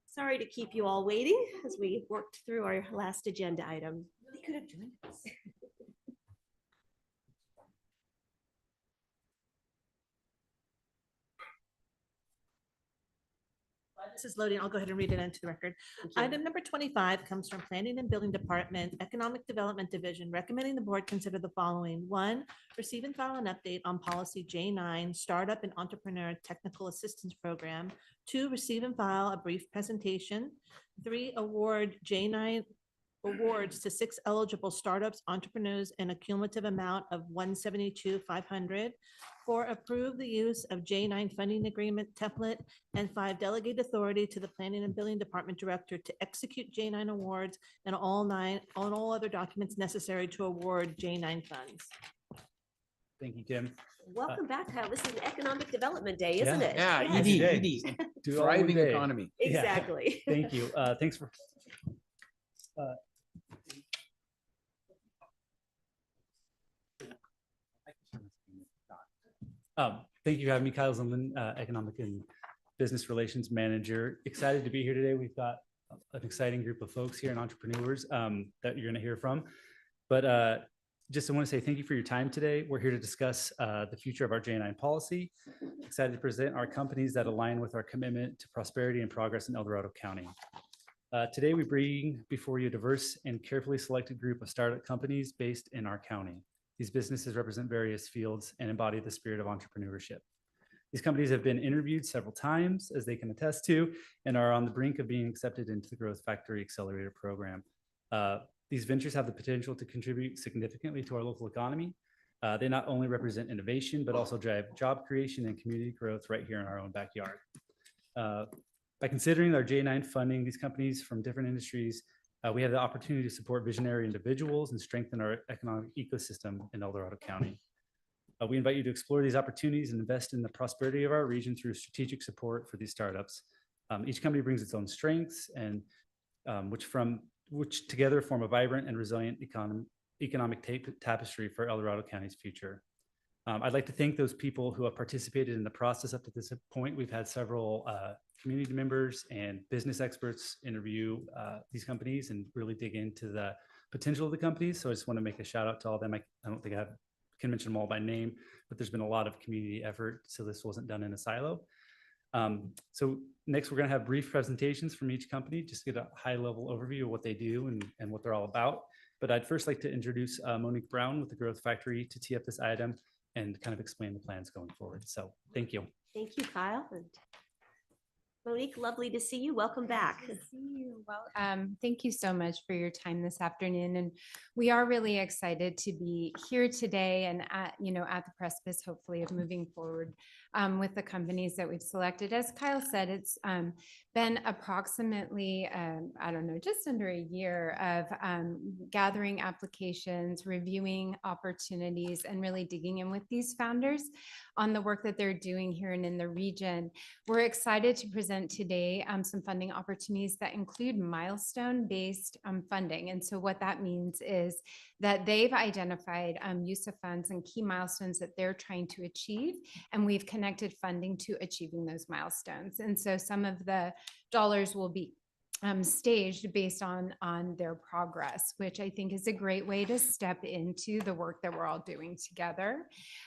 Sorry to keep you all waiting as we worked through our last agenda item. They could have joined us. This is loading. I'll go ahead and read it into the record. Item number 25 comes from Planning and Building Department, Economic Development Division, recommending the board consider the following. 1, receive and file an update on policy J9, Startup and Entrepreneur Technical Assistance Program. 2, receive and file a brief presentation. 3, award J9 awards to 6 eligible startups, entrepreneurs, in a cumulative amount of $172,500. 4, approve the use of J9 funding agreement template, and 5, delegate authority to the Planning and Building Department Director to execute J9 awards and all other documents necessary to award J9 funds. Thank you, Kim. Welcome back, Kyle. This is an economic development day, isn't it? Yeah, Yes. ED. Do it all in Thriving day. economy. Yeah. Exactly. Thank you. Thanks for. Thank you for having me, Kyle Zimmerman, Economic and Business Relations Manager. Excited to be here today. We've got an exciting group of folks here and entrepreneurs that you're going to hear from. But just I want to say thank you for your time today. We're here to discuss the future of our J9 policy. Excited to present our companies that align with our commitment to prosperity and progress in El Dorado County. Today, we bring before you a diverse and carefully selected group of startup companies based in our county. These businesses represent various fields and embody the spirit of entrepreneurship. These companies have been interviewed several times, as they can attest to, and are on the brink of being accepted into the Growth Factory Accelerator program. These ventures have the potential to contribute significantly to our local economy. They not only represent innovation, but also drive job creation and community growth right here in our own backyard. By considering our J9 funding, these companies from different industries, we have the opportunity to support visionary individuals and strengthen our economic ecosystem in El Dorado County. We invite you to explore these opportunities and invest in the prosperity of our region through strategic support for these startups. Each company brings its own strengths, and which together form a vibrant and resilient economic tapestry for El Dorado County's future. I'd like to thank those people who have participated in the process up to this point. We've had several community members and business experts interview these companies and really dig into the potential of the companies. So I just want to make a shout out to all of them. I don't think I can mention them all by name, but there's been a lot of community effort, so this wasn't done in a silo. So next, we're going to have brief presentations from each company, just to get a high-level overview of what they do and what they're all about. But I'd first like to introduce Monique Brown with the Growth Factory to tee up this item and kind of explain the plans going forward. So thank you. Thank you, Kyle. And Monique, lovely to see you. Welcome back. Nice to see you. Well, thank you so much for your time this afternoon. And we are really excited to be here today and at the precipice, hopefully, of moving forward with the companies that we've selected. As Kyle said, it's been approximately, just under a year of gathering applications, reviewing opportunities, and really digging in with these founders on the work that they're doing here and in the region. We're excited to present today some funding opportunities that include milestone-based funding. And so what that means is that they've identified use of funds and key milestones that they're trying to achieve, and we've connected funding to achieving those milestones. And so some of the dollars will be staged based on their progress, which I think is a great way to step into the work that we're all doing together.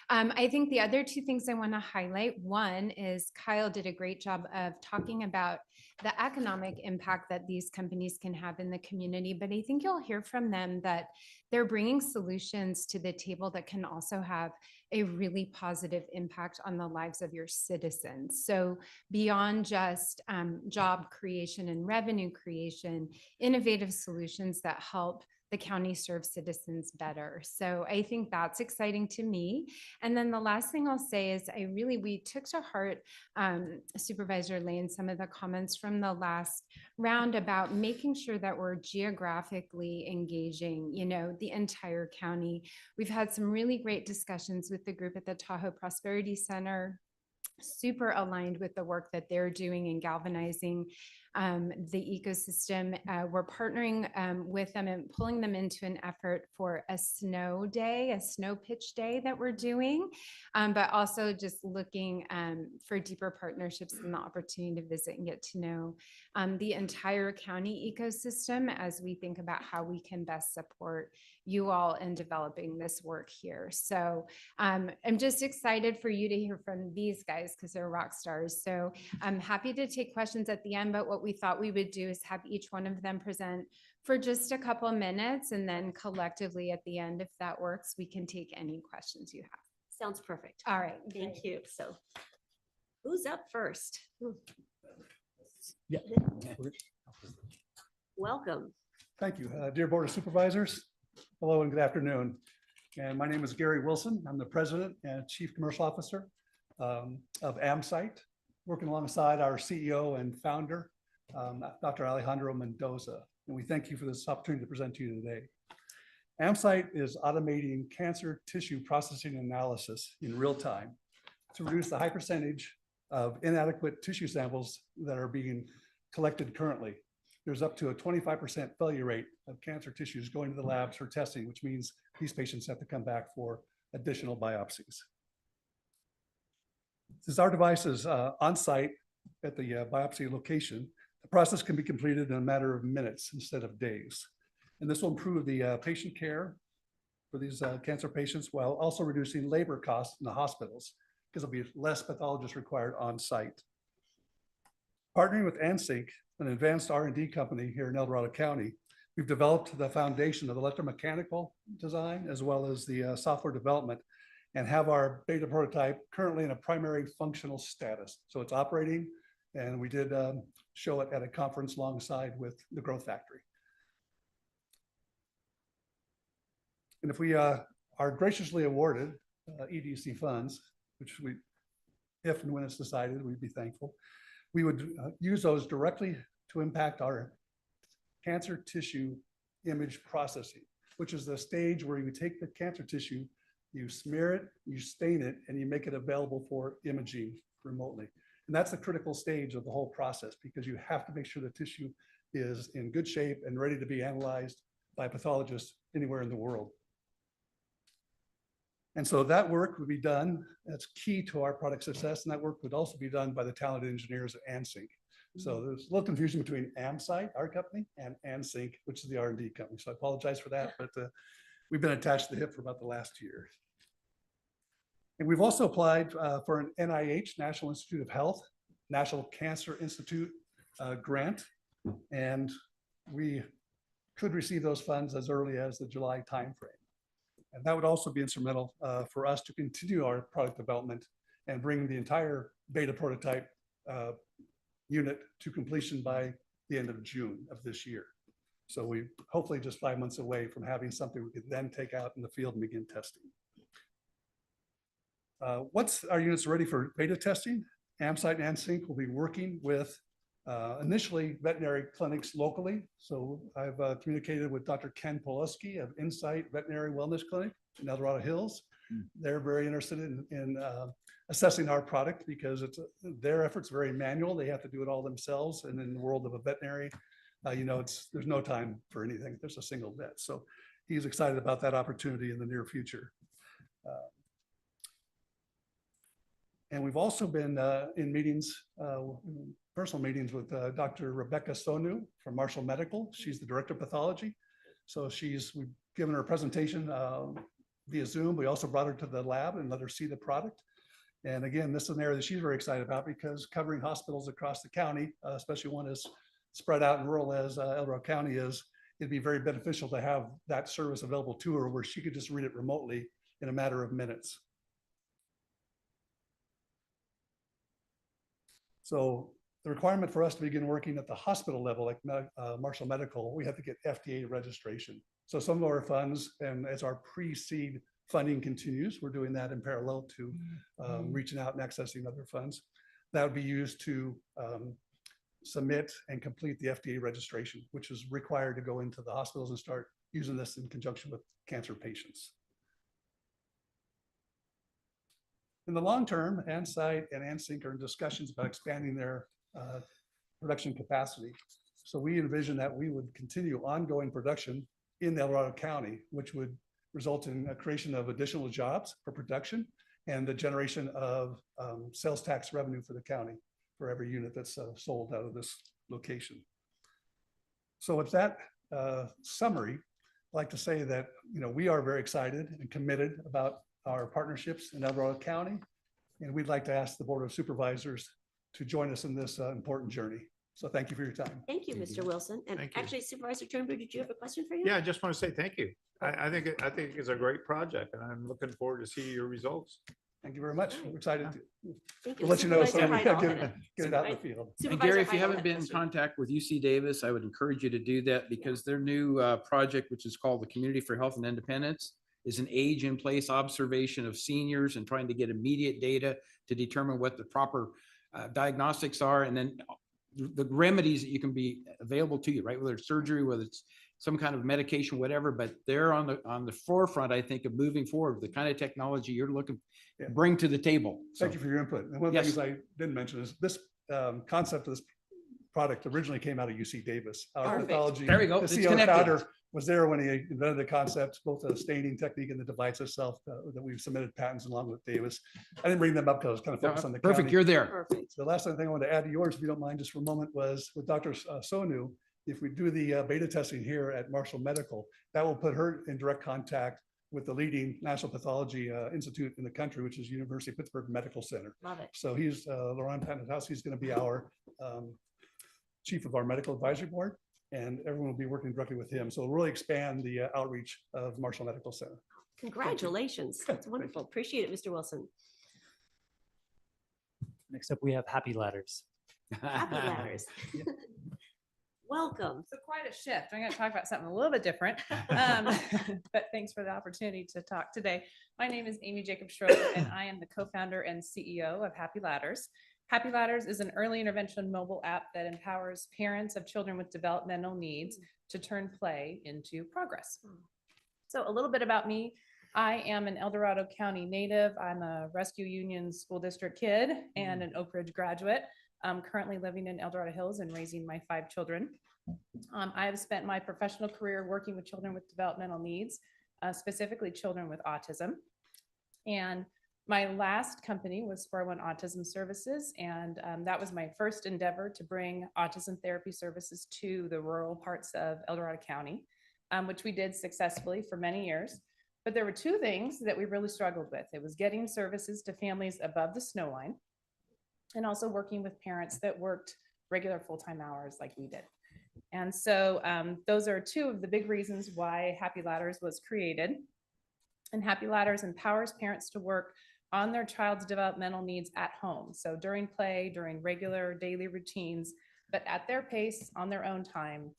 I think the other two things I want to highlight, one is Kyle did a great job of talking about the economic impact that these companies can have in the community, but I think you'll hear from them that they're bringing solutions to the table that can also have a really positive impact on the lives of your citizens. So beyond just job creation and revenue creation, innovative solutions that help the county serve citizens better. So I think that's exciting to me. And then the last thing I'll say is we took to heart Supervisor Lane, some of the comments from the last round about making sure that we're geographically engaging, the entire county. We've had some really great discussions with the group at the Tahoe Prosperity Center, super aligned with the work that they're doing in galvanizing the ecosystem. We're partnering with them and pulling them into an effort for a snow day, a snow pitch day that we're doing, but also just looking for deeper partnerships and the opportunity to visit and get to know the entire county ecosystem as we think about how we can best support you all in developing this work here. So I'm just excited for you to hear from these guys because they're rock stars. So I'm happy to take questions at the end, but what we thought we would do is have each one of them present for just a couple minutes, and then collectively at the end, if that works, we can take any questions you have. Sounds perfect. All right. Thank you. So who's up first? Yeah. Welcome. Thank you. Dear Board of Supervisors, hello and good afternoon. And my name is Gary Wilson. I'm the President and Chief Commercial Officer of AmSite, working alongside our CEO and founder, Dr. Alejandro Mendoza. And we thank you for this opportunity to present to you today. AmSite is automating cancer tissue processing analysis in real time to reduce the high percentage of inadequate tissue samples that are being collected currently. There's up to a 25% failure rate of cancer tissues going to the labs for testing, which means these patients have to come back for additional biopsies. Since our device is on site at the biopsy location, the process can be completed in a matter of minutes instead of days. And this will improve the patient care for these cancer patients while also reducing labor costs in the hospitals because there'll be less pathologists required on site. Partnering with ANSYNC, an advanced R&D company here in El Dorado County, we've developed the foundation of electromechanical design as well as the software development and have our beta prototype currently in a primary functional status. So it's operating, and we did show it at a conference alongside with the Growth Factory. And if we are graciously awarded EDC funds, which we, if and when it's decided, we'd be thankful, we would use those directly to impact our cancer tissue image processing, which is the stage where you take the cancer tissue, you smear it, you stain it, and you make it available for imaging remotely. And that's the critical stage of the whole process because you have to make sure the tissue is in good shape and ready to be analyzed by pathologists anywhere in the world. And so that work would be done, that's key to our product success, and that work would also be done by the talented engineers at ANSYNC. So there's a little confusion between AmSite, our company, and ANSYNC, which is the R&D company. So I apologize for that, but we've been attached to the hip for about the last year. And we've also applied for an NIH, National Institute of Health, National Cancer Institute grant, and we could receive those funds as early as the July timeframe. And that would also be instrumental for us to continue our product development and bring the entire beta prototype unit to completion by the end of June of this year. So we hopefully just 5 months away from having something we could then take out in the field and begin testing. Once our units are ready for beta testing, AmSite and ANSYNC will be working with initially veterinary clinics locally. So I've communicated with Dr. Ken Poloski of Insight Veterinary Wellness Clinic in El Dorado Hills. They're very interested in assessing our product because their effort's very manual. They have to do it all themselves. And in the world of a veterinary, you know, there's no time for anything. There's a single vet. So he's excited about that opportunity in the near future. And we've also been in meetings, personal meetings with Dr. Rebecca Sonu from Marshall Medical. She's the director of pathology. So we've given her a presentation via Zoom. We also brought her to the lab and let her see the product. And again, this is an area that she's very excited about because covering hospitals across the county, especially one as spread out and rural as El Dorado County is, it'd be very beneficial to have that service available to her where she could just read it remotely in a matter of minutes. So the requirement for us to begin working at the hospital level, like Marshall Medical, we have to get FDA registration. So some of our funds, and as our pre-seed funding continues, we're doing that in parallel to reaching out and accessing other funds. That would be used to submit and complete the FDA registration, which is required to go into the hospitals and start using this in conjunction with cancer patients. In the long term, AnSite and ANSYNC are in discussions about expanding their production capacity. So we envision that we would continue ongoing production in El Dorado County, which would result in a creation of additional jobs for production and the generation of sales tax revenue for the county for every unit that's sold out of this location. So with that summary, I'd like to say that we are very excited and committed about our partnerships in El Dorado County, and we'd like to ask the Board of Supervisors to join us in this important journey. So thank you for your time. Thank you, Mr. Wilson. And actually, Supervisor Turnbull, did you have a question for you? Yeah, I just want to say thank you. I think it's a great project, and I'm looking forward to see your results. Thank you very much. I'm excited to Thank we'll let you know so we Supervisor can Heidel. get it out in the field. And Gary, if you haven't been in contact with UC Davis, I would encourage you to do that because their new project, which is called the Community for Health and Independence, is an age in place observation of seniors and trying to get immediate data to determine what the proper diagnostics are, and then the remedies that you can be available to you, right? Whether it's surgery, whether it's some kind of medication, whatever, but they're on the forefront, I think, of moving forward, the kind of technology you're looking to bring to the table. Thank you for your input. And one of the Yes. things I didn't mention is this concept of this product originally came out of UC Davis. Our Perfect. pathology, There we go. the It's CEO connected. founder was there when he invented the concept, both the staining technique and the device itself that we've submitted patents along with Davis. I didn't bring them up because I was kind of focused on the Perfect, county. you're there. Perfect. The last thing I wanted to add to yours, if you don't mind, just for a moment, was with Dr. Sonu, if we do the beta testing here at Marshall Medical, that will put her in direct contact with the leading national pathology institute in the country, which is University of Pittsburgh Medical Center. Love it. So he's, Laurent Panatowski is going to be our chief of our medical advisory board, and everyone will be working directly with him. So it'll really expand the outreach of Marshall Medical Center. Congratulations. That's wonderful. Appreciate it, Mr. Wilson. Next up, we have Happy Ladders. Happy Ladders. Welcome. So quite a shift. I'm going to talk about something a little bit different, but thanks for the opportunity to talk today. My name is Amy Jacob Schroeder, and I am the co-founder and CEO of Happy Ladders. Happy Ladders is an early intervention mobile app that empowers parents of children with developmental needs to turn play into progress. So a little bit about me. I am an El Dorado County native. I'm a Rescue Union School District kid and an Oak Ridge graduate. I'm currently living in El Dorado Hills and raising my 5 children. I have spent my professional career working with children with developmental needs, specifically children with autism. And my last company was Square One Autism Services, and that was my first endeavor to bring autism therapy services to the rural parts of El Dorado County, which we did successfully for many years. But there were 2 things that we really struggled with. It was getting services to families above the snow line, and also working with parents that worked regular full-time hours like we did. And so those are 2 of the big reasons why Happy Ladders was created. And Happy Ladders empowers parents to work on their child's developmental needs at home. So during play, during regular daily routines, but at their pace, on their own time,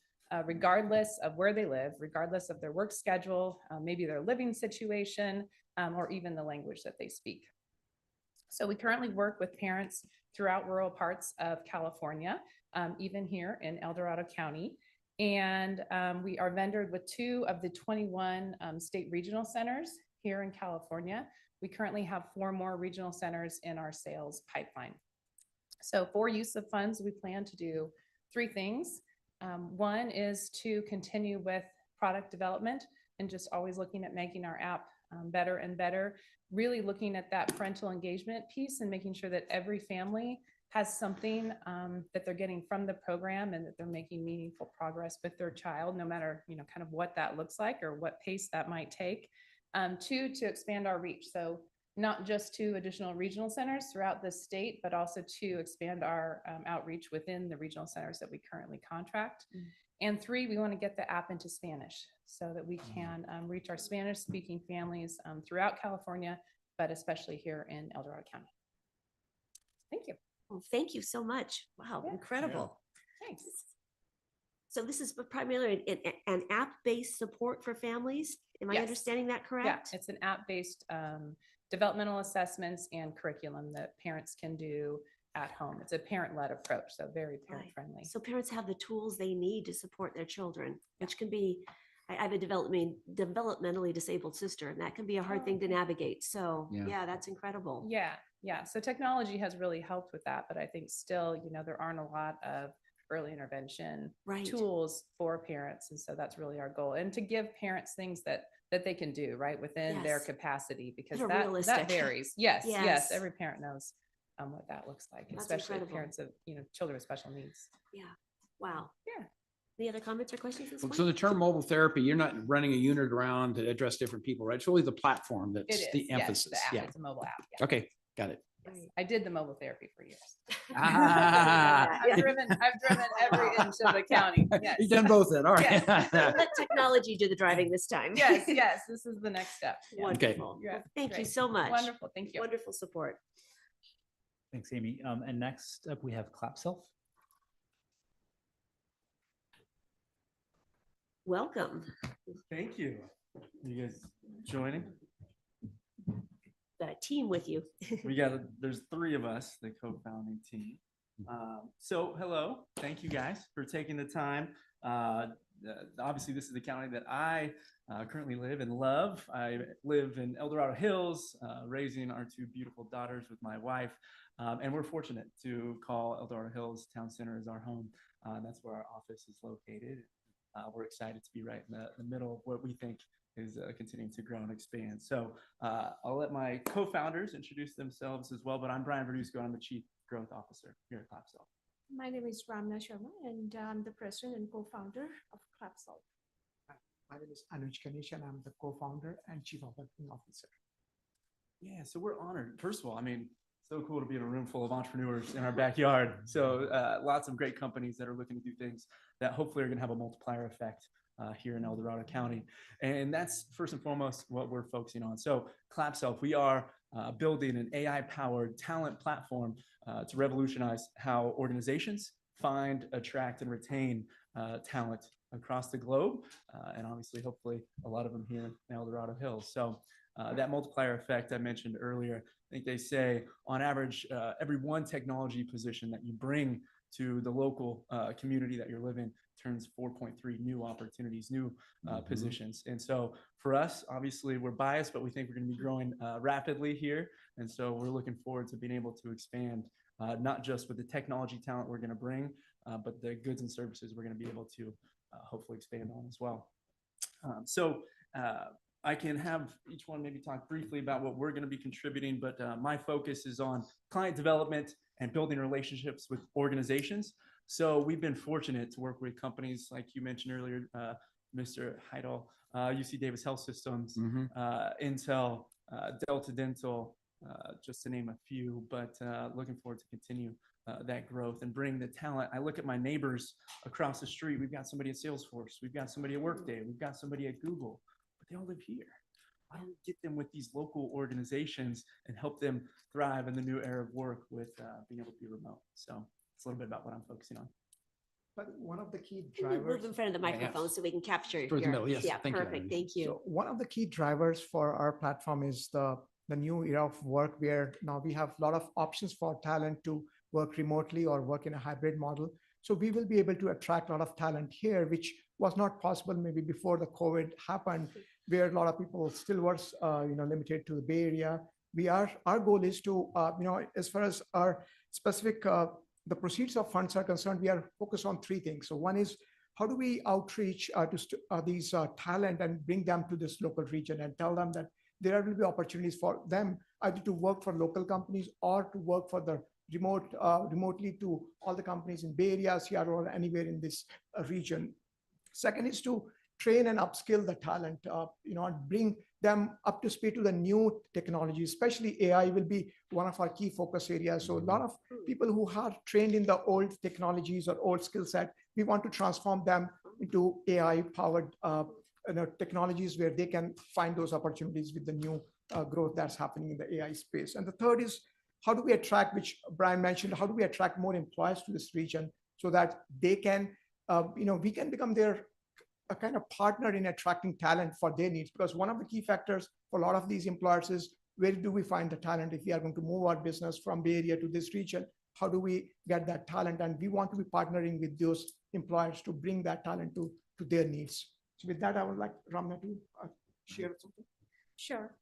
regardless of where they live, regardless of their work schedule, maybe their living situation, or even the language that they speak. So we currently work with parents throughout rural parts of California, even here in El Dorado County. And we are vendored with 2 of the 21 state regional centers here in California. We currently have 4 more regional centers in our sales pipeline. So for use of funds, we plan to do 3 things. One is to continue with product development and just always looking at making our app better and better, really looking at that parental engagement piece and making sure that every family has something that they're getting from the program and that they're making meaningful progress with their child, no matter, kind of what that looks like or what pace that might take. 2, to expand our reach. So not just to additional regional centers throughout the state, but also to expand our outreach within the regional centers that we currently contract. And 3, we want to get the app into Spanish so that we can reach our Spanish speaking families throughout California, but especially here in El Dorado County. Thank you. Well, thank you so much. Wow, incredible. Thanks. So this is primarily an app-based support for families. Am I Yes. understanding that correct? Yeah, it's an app-based developmental assessments and curriculum that parents can do at home. It's a parent-led approach, so very parent-friendly. So parents have the tools they need to support their children, which can be, I have a developmentally disabled sister, and that can be a hard thing to navigate. So yeah, that's incredible. Yeah. So technology has really helped with that, but I think still, there aren't a lot of early intervention tools for parents. And so that's really our goal. And to give parents things that they can do right within their capacity, because that varies. Yes. Every parent knows what that looks like, That's especially incredible. parents of, children with special needs. Yeah. Wow. Yeah. Any other comments or questions? This So the term mobile therapy, you're not running a unit around to address different people, right? It's really the platform It that's is, the yes, emphasis. the app. Yeah. It's a mobile app. Yeah. Okay, got it. I did the mobile therapy for years. Ah. I've driven every inch of the county. Yes. You've done both then, all right. Yes. Let technology do the driving this time. Yes. This is the next step. Yeah. Wonderful. Yeah, Thank you great. so much. Wonderful. Thank you. Wonderful support. Thanks, Amy. And next up, we have Clapself. Welcome. Thank you. You guys joining? The team with you. There's three of us, the co-founding team. So hello, thank you guys for taking the time. Obviously, this is the county that I currently live and love. I live in El Dorado Hills, raising our two beautiful daughters with my wife. And we're fortunate to call El Dorado Hills Town Center as our home. That's where our office is located. We're excited to be right in the middle of what we think is continuing to grow and expand. So I'll let my co-founders introduce themselves as well, but I'm Brian Verduzco. I'm the Chief Growth Officer here at Clapsol. My name is Ramna Sharma, and I'm the president and co-founder of Clapsol. My name is Anuj Ganesh, and I'm the co-founder and chief operating officer. Yeah, so we're honored. First of all, I mean, so cool to be in a room full of entrepreneurs in our backyard. So lots of great companies that are looking to do things that hopefully are going to have a multiplier effect here in El Dorado County. And that's first and foremost what we're focusing on. So Clapsol, we are building an AI-powered talent platform to revolutionize how organizations find, attract, and retain talent across the globe. And obviously, hopefully, a lot of them here in El Dorado Hills. So that multiplier effect I mentioned earlier, I think they say on average, every one technology position that you bring to the local community that you're living turns 4.3 new opportunities, new positions. And so for us, obviously we're biased, but we think we're going to be growing rapidly here. And so we're looking forward to being able to expand, not just with the technology talent we're going to bring, but the goods and services we're going to be able to hopefully expand on as well. I can have each one maybe talk briefly about what we're going to be contributing, but my focus is on client development and building relationships with organizations. So we've been fortunate to work with companies like you mentioned earlier, Mr. Heidel, UC Davis Health Systems, Intel, Delta Dental, just to name a few, but looking forward to continue that growth and bring the talent. I look at my neighbors across the street. We've got somebody at Salesforce. We've got somebody at Workday. We've got somebody at Google, but they all live here. Why don't we get them with these local organizations and help them thrive in the new era of work with being able to be remote? So it's a little bit about what I'm focusing on. But one of the key Move drivers. in front of the microphone so we can capture Towards the your, middle, yes. yeah, Thank you, perfect. Anuj. Thank you. So one of the key drivers for our platform is the new era of work, where now we have a lot of options for talent to work remotely or work in a hybrid model. So we will be able to attract a lot of talent here, which was not possible maybe before the COVID happened, where a lot of people still were limited to the Bay Area. Our goal is to, as far as our specific the proceeds of funds are concerned, we are focused on three things. So one is, how do we outreach to these talent and bring them to this local region and tell them that there will be opportunities for them either to work for local companies or to work for the remotely to all the companies in Bay Area, Seattle, or anywhere in this region. Second is to train and upskill the talent, and bring them up to speed to the new technology, especially AI will be one of our key focus areas. So a lot of people who are trained in the old technologies or old skill set, we want to transform them into AI powered technologies where they can find those opportunities with the new growth that's happening in the AI space. And the third is, how do we attract, which Brian mentioned, how do we attract more employees to this region so that they can, we can become their a kind of partner in attracting talent for their needs? Because one of the key factors for a lot of these employers is, where do we find the talent? If we are going to move our business from Bay Area to this region, how do we get that talent? And we want to be partnering with those employers to bring that talent to their needs. So with that, I would like Ramna to share something. Sure.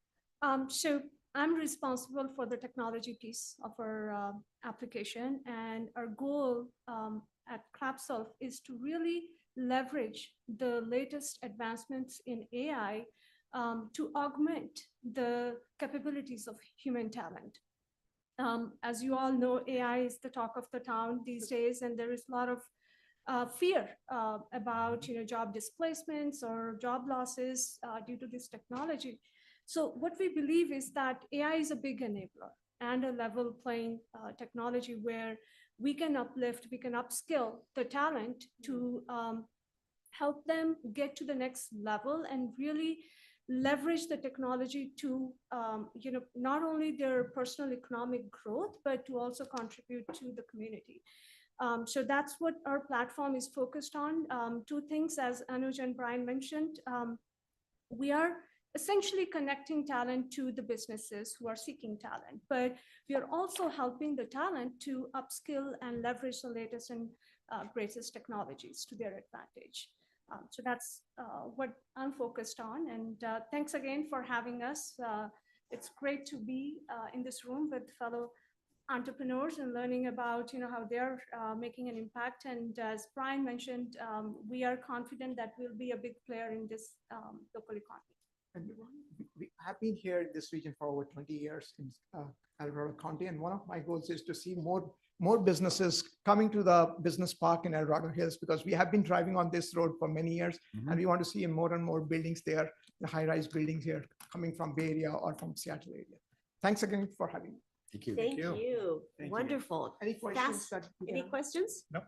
So I'm responsible for the technology piece of our application, and our goal at Clapsol is to really leverage the latest advancements in AI to augment the capabilities of human talent. As you all know, AI is the talk of the town these days, and there is a lot of fear about job displacements or job losses due to this technology. So what we believe is that AI is a big enabler and a level playing technology where we can uplift, we can upskill the talent to help them get to the next level and really leverage the technology to not only their personal economic growth, but to also contribute to the community. So that's what our platform is focused on. Two things, as Anuj and Brian mentioned. we are essentially connecting talent to the businesses who are seeking talent, but we are also helping the talent to upskill and leverage the latest and greatest technologies to their advantage. So that's what I'm focused on. And thanks again for having us. It's great to be in this room with fellow entrepreneurs and learning about how they're making an impact. And as Brian mentioned, we are confident that we'll be a big player in this local economy. And we have been here in this region for over 20 years in El Dorado County. And one of my goals is to see more businesses coming to the business park in El Dorado Hills, because we have been driving on this road for many years. And we want to see more and more buildings there, the high-rise buildings here coming from Bay Area or from Seattle area. Thanks again for having me. Thank you. Thank you. Thank you. Wonderful. Any questions? Any questions? Nope.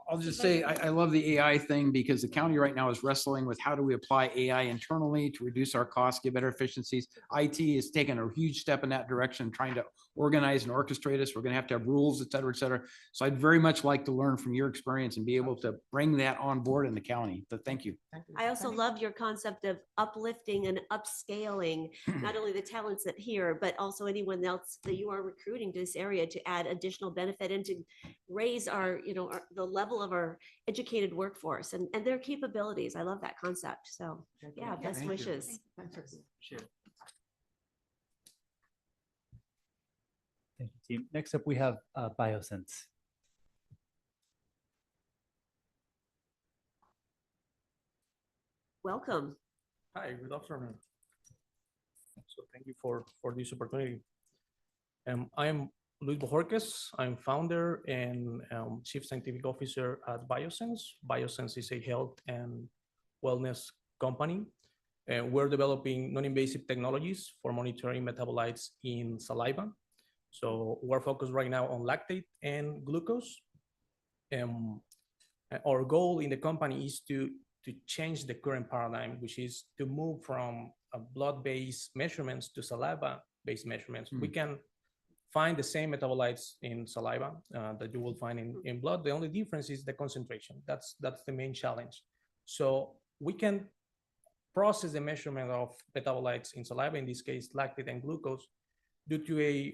I'll just say, I love the AI thing because the county right now is wrestling with how do we apply AI internally to reduce our costs, get better efficiencies. IT is taking a huge step in that direction, trying to organize and orchestrate us. We're going to have rules, et cetera, et cetera. So I'd very much like to learn from your experience and be able to bring that on board in the county. So thank you. I also love your concept of uplifting and upscaling, not only the talents that here, but also anyone else that you are recruiting to this area to add additional benefit and to raise our, the level of our educated workforce and their capabilities. I love that concept. So yeah, best Thank you. wishes. Sure. Thank you, team. Next up, we have Biosense. Welcome. Hi, good afternoon. So thank you for this opportunity. I am Luis Bojorquez. I'm founder and chief scientific officer at Biosense. Biosense is a health and wellness company. We're developing non-invasive technologies for monitoring metabolites in saliva. So we're focused right now on lactate and glucose. Our goal in the company is to change the current paradigm, which is to move from blood-based measurements to saliva-based measurements. We can find the same metabolites in saliva that you will find in blood. The only difference is the concentration. That's the main challenge. So we can process the measurement of metabolites in saliva, in this case, lactate and glucose, due to a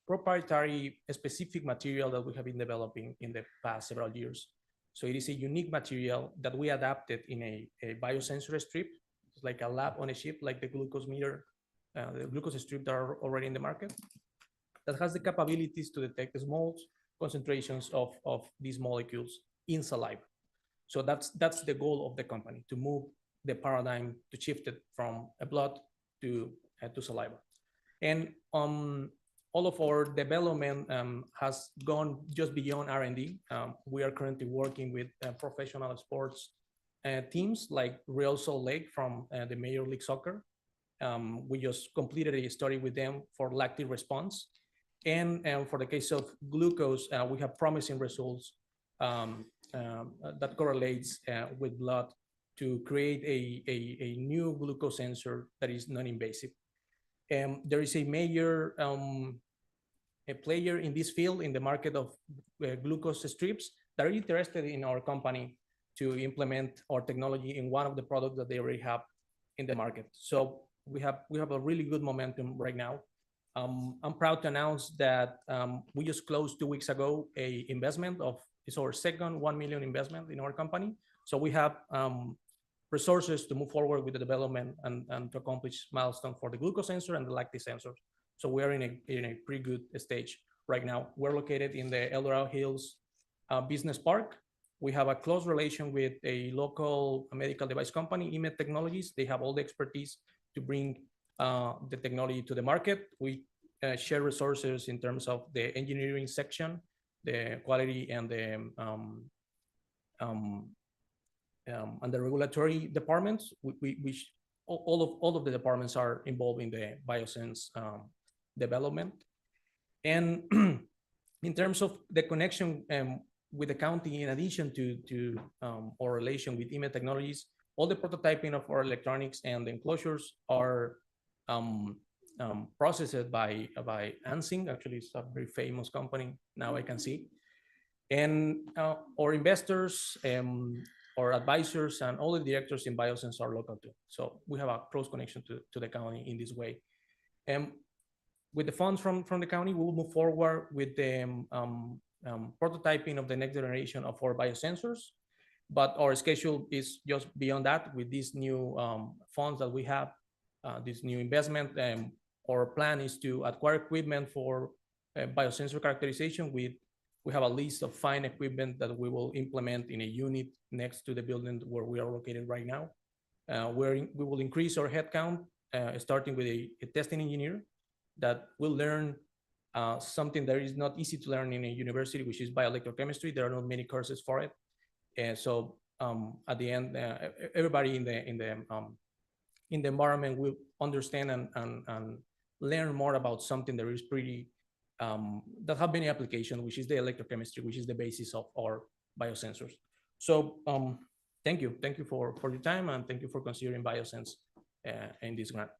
proprietary specific material that we have been developing in the past several years. So it is a unique material that we adapted in a biosensor strip. It's like a lab on a chip, like the glucose meter, the glucose strip that are already in the market, that has the capabilities to detect small concentrations of these molecules in saliva. So that's the goal of the company, to move the paradigm, to shift it from a blood to saliva. And all of our development has gone just beyond R&D. We are currently working with professional sports teams like Real Salt Lake from the Major League Soccer. We just completed a study with them for lactate response. And for the case of glucose, we have promising results that correlates with blood to create a new glucose sensor that is non-invasive. There is a major a player in this field in the market of glucose strips that are interested in our company to implement our technology in one of the products that they already have in the market. So we have a really good momentum right now. I'm proud to announce that we just closed 2 weeks ago a investment it's our second 1 million investment in our company. So we have resources to move forward with the development and to accomplish milestones for the glucose sensor and the lactate sensor. So we are in a pretty good stage right now. We're located in the El Dorado Hills Business Park. We have a close relation with a local medical device company, EMED Technologies. They have all the expertise to bring the technology to the market. We share resources in terms of the engineering section, the quality, and the regulatory departments. All of the departments are involved in the Biosense development. And in terms of the connection with the county, in addition to our relation with EMED Technologies, all the prototyping of our electronics and the enclosures are processed by Ansing. Actually, it's a very famous company now I can see. And our investors our advisors and all the directors in Biosense are local too. So we have a close connection to the county in this way. And with the funds from the county, we'll move forward with the prototyping of the next generation of our biosensors. But our schedule is just beyond that with these new funds that we have, this new investment. Our plan is to acquire equipment for biosensor characterization. We have a list of fine equipment that we will implement in a unit next to the building where we are located right now. We will increase our headcount, starting with a testing engineer that will learn something that is not easy to learn in a university, which is bioelectrochemistry. There are not many courses for it. And so at the end, everybody in the environment will understand and learn more about something that is pretty, that have many applications, which is the electrochemistry, which is the basis of our biosensors. So thank you for your time, and thank you for considering Biosense in this grant.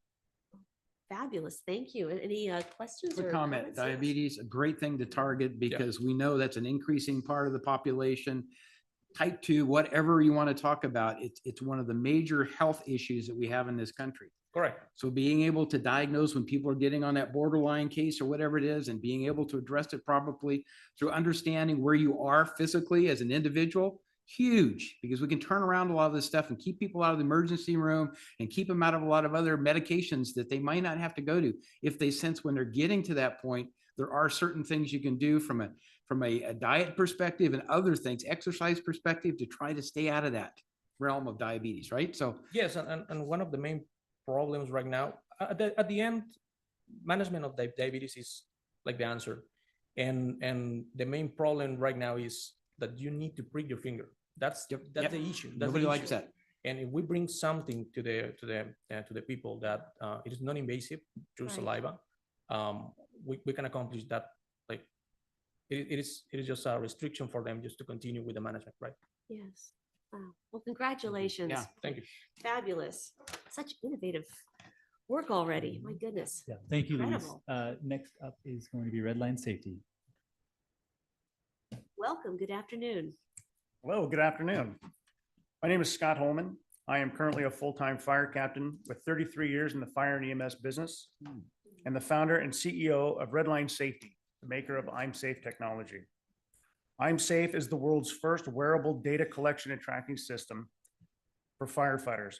Fabulous, thank you. And any questions Quick or comment, comments? Yes. diabetes, a great thing to target because we know that's an increasing part of the population. Type 2, whatever you want to talk about, it's one of the major health issues that we have in this country. Correct. So being able to diagnose when people are getting on that borderline case or whatever it is, and being able to address it properly through understanding where you are physically as an individual, huge, because we can turn around a lot of this stuff and keep people out of the emergency room and keep them out of a lot of other medications that they might not have to go to. If they sense when they're getting to that point, there are certain things you can do from a diet perspective and other things, exercise perspective, to try to stay out of that realm of diabetes, right? So yes, and one of the main problems right now, at the end, management of diabetes is like the answer. And the main problem right now is that you need to prick your finger. That's the issue. That's Nobody the likes issue. that. And if we bring something to the people that it is non-invasive through saliva, we can accomplish that. Like it is just a restriction for them just to continue with the management, right? Yes. Wow. Well, congratulations. Yeah, thank you. Fabulous. Such innovative work already. My goodness. Yeah, thank you, Luis. Incredible. Next up is going to be Redline Safety. Welcome. Good afternoon. Hello, good afternoon. My name is Scott Holman. I am currently a full-time fire captain with 33 years in the fire and EMS business, and the founder and CEO of Redline Safety, the maker of I'm Safe technology. I'm Safe is the world's first wearable data collection and tracking system for firefighters,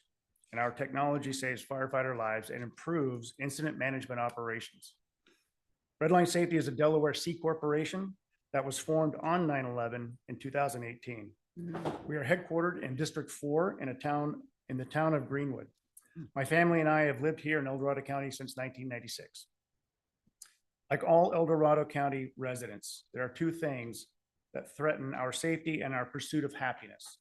and our technology saves firefighter lives and improves incident management operations. Redline Safety is a Delaware C corporation that was formed on 9/11 in 2018. We are headquartered in District 4 in the town of Greenwood. My family and I have lived here in El Dorado County since 1996. Like all El Dorado County residents, there are two things that threaten our safety and our pursuit of happiness.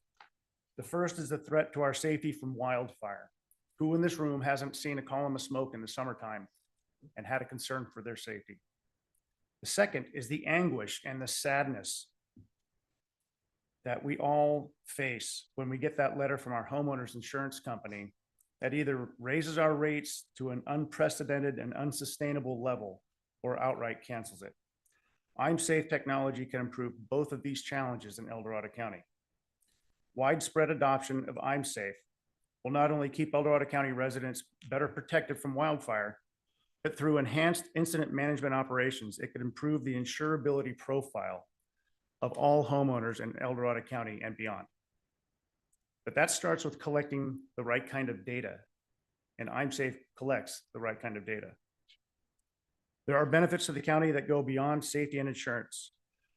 The first is the threat to our safety from wildfire. Who in this room hasn't seen a column of smoke in the summertime and had a concern for their safety? The second is the anguish and the sadness that we all face when we get that letter from our homeowners insurance company that either raises our rates to an unprecedented and unsustainable level or outright cancels it. I'm Safe technology can improve both of these challenges in El Dorado County. Widespread adoption of I'm Safe will not only keep El Dorado County residents better protected from wildfire, but through enhanced incident management operations, it could improve the insurability profile of all homeowners in El Dorado County and beyond. But that starts with collecting the right kind of data, and I'm Safe collects the right kind of data. There are benefits to the county that go beyond safety and insurance.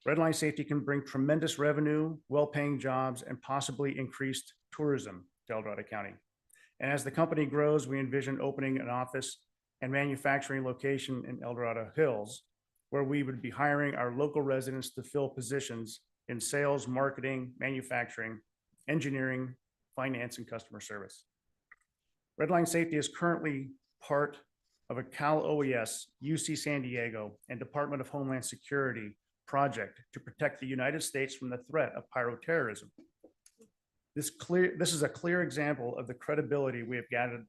Redline Safety can bring tremendous revenue, well-paying jobs, and possibly increased tourism to El Dorado County. And as the company grows, we envision opening an office and manufacturing location in El Dorado Hills, where we would be hiring our local residents to fill positions in sales, marketing, manufacturing, engineering, finance, and customer service. Redline Safety is currently part of a Cal OES, UC San Diego, and Department of Homeland Security project to protect the United States from the threat of pyroterrorism. This is a clear example of the credibility we have gathered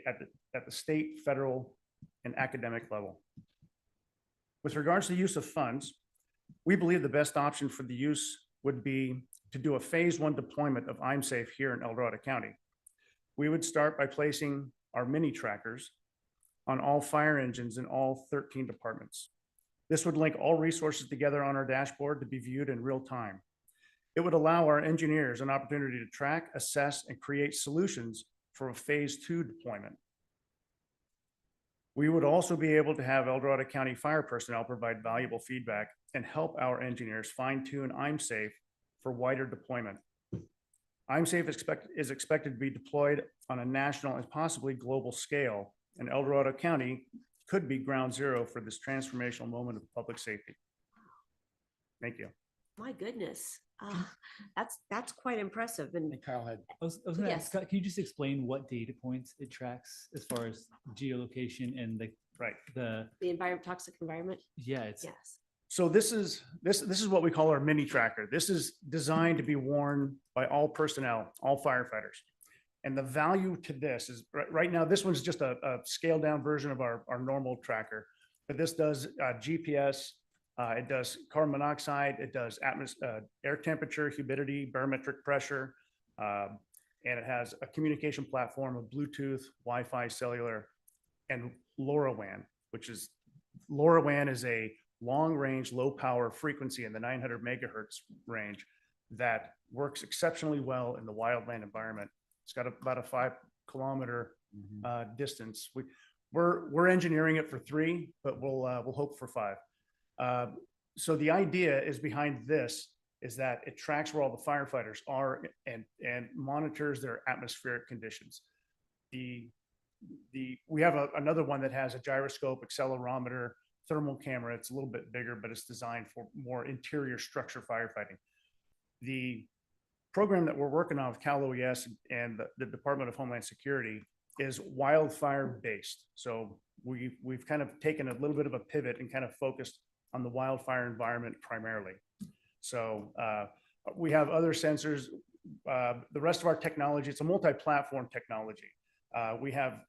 at the state, federal, and academic level. With regards to the use of funds, we believe the best option for the use would be to do a phase 1 deployment of I'm Safe here in El Dorado County. We would start by placing our mini trackers on all fire engines in all 13 departments. This would link all resources together on our dashboard to be viewed in real time. It would allow our engineers an opportunity to track, assess, and create solutions for a phase 2 deployment. We would also be able to have El Dorado County fire personnel provide valuable feedback and help our engineers fine-tune I'm Safe for wider deployment. I'm Safe is expected to be deployed on a national and possibly global scale, and El Dorado County could be ground zero for this transformational moment of public safety. Thank you. My goodness. That's quite impressive. And Kyle had. I was gonna Yes. ask, Scott, can you just explain what data points it tracks as far as geolocation and the toxic environment. Yeah, it's Yes. So this is what we call our mini tracker. This is designed to be worn by all personnel, all firefighters. And the value to this is right now, this one's just a scaled down version of our normal tracker, but this does GPS, it does carbon monoxide, it does air temperature, humidity, barometric pressure, and it has a communication platform of Bluetooth, Wi-Fi, cellular, and LoRaWAN, LoRaWAN is a long-range, low-power frequency in the 900 megahertz range that works exceptionally well in the wildland environment. It's got about a 5-kilometer distance. We're engineering it for 3, but we'll hope for 5. So the idea is behind this is that it tracks where all the firefighters are and monitors their atmospheric conditions. We have another one that has a gyroscope, accelerometer, thermal camera. It's a little bit bigger, but it's designed for more interior structure firefighting. The program that we're working on with Cal OES and the Department of Homeland Security is wildfire based. So we've kind of taken a little bit of a pivot and kind of focused on the wildfire environment primarily. So we have other sensors. The rest of our technology, it's a multi-platform technology. We have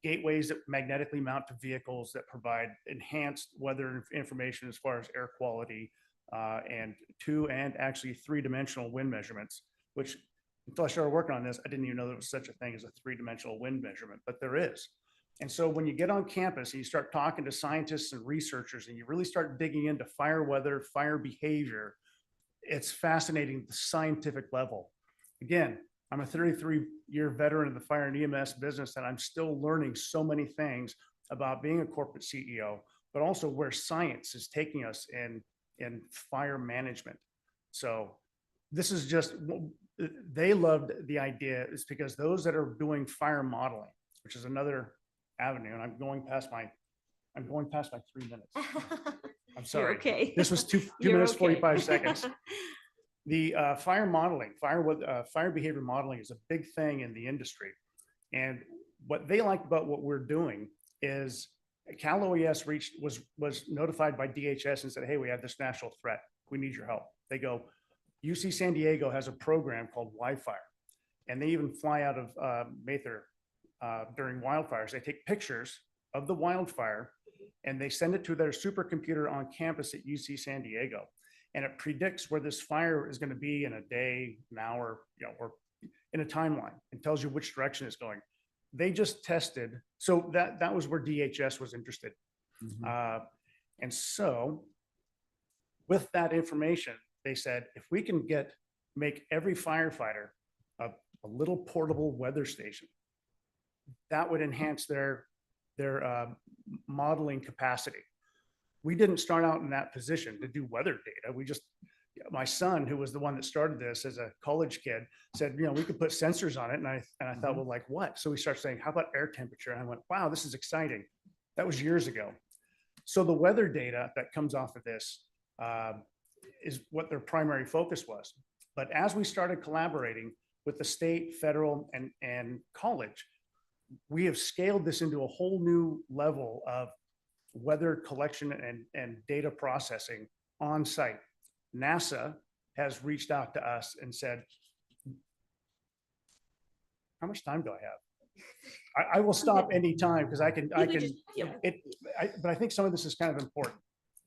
gateways that magnetically mount to vehicles that provide enhanced weather information as far as air quality, and 2 and actually 3-dimensional wind measurements, which until I started working on this, I didn't even know there was such a thing as a 3-dimensional wind measurement, but there is. And so when you get on campus and you start talking to scientists and researchers and you really start digging into fire weather, fire behavior, it's fascinating at the scientific level. Again, I'm a 33-year veteran of the fire and EMS business, and I'm still learning so many things about being a corporate CEO, but also where science is taking us in fire management. So this is just, they loved the idea is because those that are doing fire modeling, which is another avenue, and I'm going past my 3 minutes. I'm sorry. You're okay. This was 2 You're minutes, okay. 45 seconds. The fire modeling, fire behavior modeling is a big thing in the industry. And what they liked about what we're doing is Cal OES was notified by DHS and said, hey, we have this national threat. We need your help. They go, UC San Diego has a program called Wi-Fi, and they even fly out of Mather during wildfires. They take pictures of the wildfire and they send it to their supercomputer on campus at UC San Diego. And it predicts where this fire is going to be in a day, an hour, or in a timeline, and tells you which direction it's going. They just tested. So that was where DHS was interested. And so with that information, they said, if we can make every firefighter a little portable weather station, that would enhance their modeling capacity. We didn't start out in that position to do weather data. My son, who was the one that started this as a college kid, said, we could put sensors on it. And I thought, well, like what? So we started saying, how about air temperature? And I went, wow, this is exciting. That was years ago. So the weather data that comes off of this is what their primary focus was. But as we started collaborating with the state, federal, and college, we have scaled this into a whole new level of weather collection and data processing on site. NASA has reached out to us and said, how much time do I have? I will stop anytime because but I think some of this is kind of important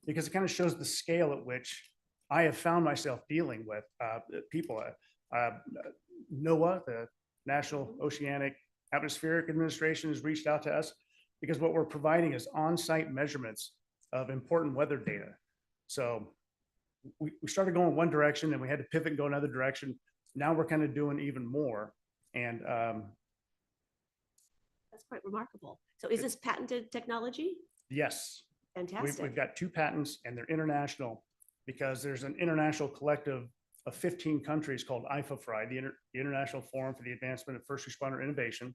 because it kind of shows the scale at which I have found myself dealing with people, NOAA, the National Oceanic Atmospheric Administration, has reached out to us because what we're providing is on-site measurements of important weather data. So we started going one direction and we had to pivot and go another direction. Now we're kind of doing even more. And That's quite remarkable. So is this patented technology? yes, Fantastic. we've got 2 patents and they're international because there's an international collective of 15 countries called IFAFRI, the International Forum for the Advancement of First Responder Innovation,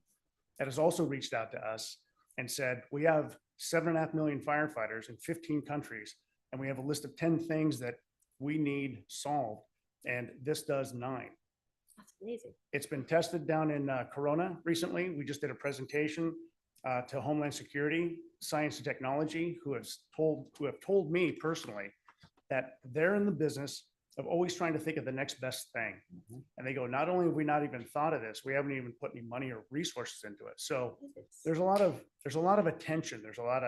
that has also reached out to us and said, we have 7.5 million firefighters in 15 countries, and we have a list of 10 things that we need solved, and this does 9. That's amazing. It's been tested down in Corona recently. We just did a presentation to Homeland Security, Science and Technology, who have told me personally that they're in the business of always trying to think of the next best thing. And they go, not only have we not even thought of this, we haven't even put any money or resources into it. So there's a lot of attention. There's a lot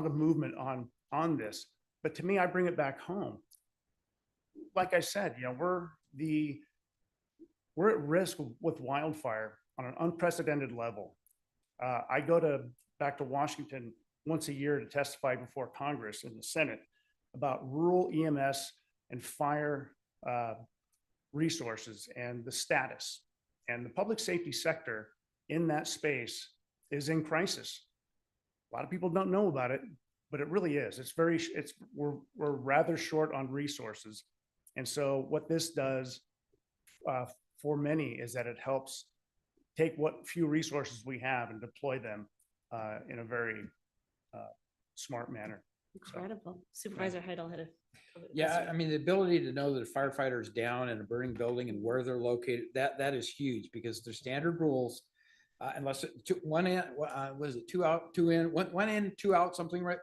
of movement on this. But to me, I bring it back home. Like I said, you know, we're at risk with wildfire on an unprecedented level. I go back to Washington once a year to testify before Congress and the Senate about rural EMS and fire resources and the status. And the public safety sector in that space is in crisis. A lot of people don't know about it, but it really is. We're rather short on resources. And so what this does for many is that it helps take what few resources we have and deploy them in a very smart manner. Incredible. Supervisor Heidel had a. Yeah, I mean, the ability to know that a firefighter is down in a burning building and where they're located, that is huge because there's standard rules. Unless one in, what is it, 2 out, 2 in, one in, 2 out, something, right?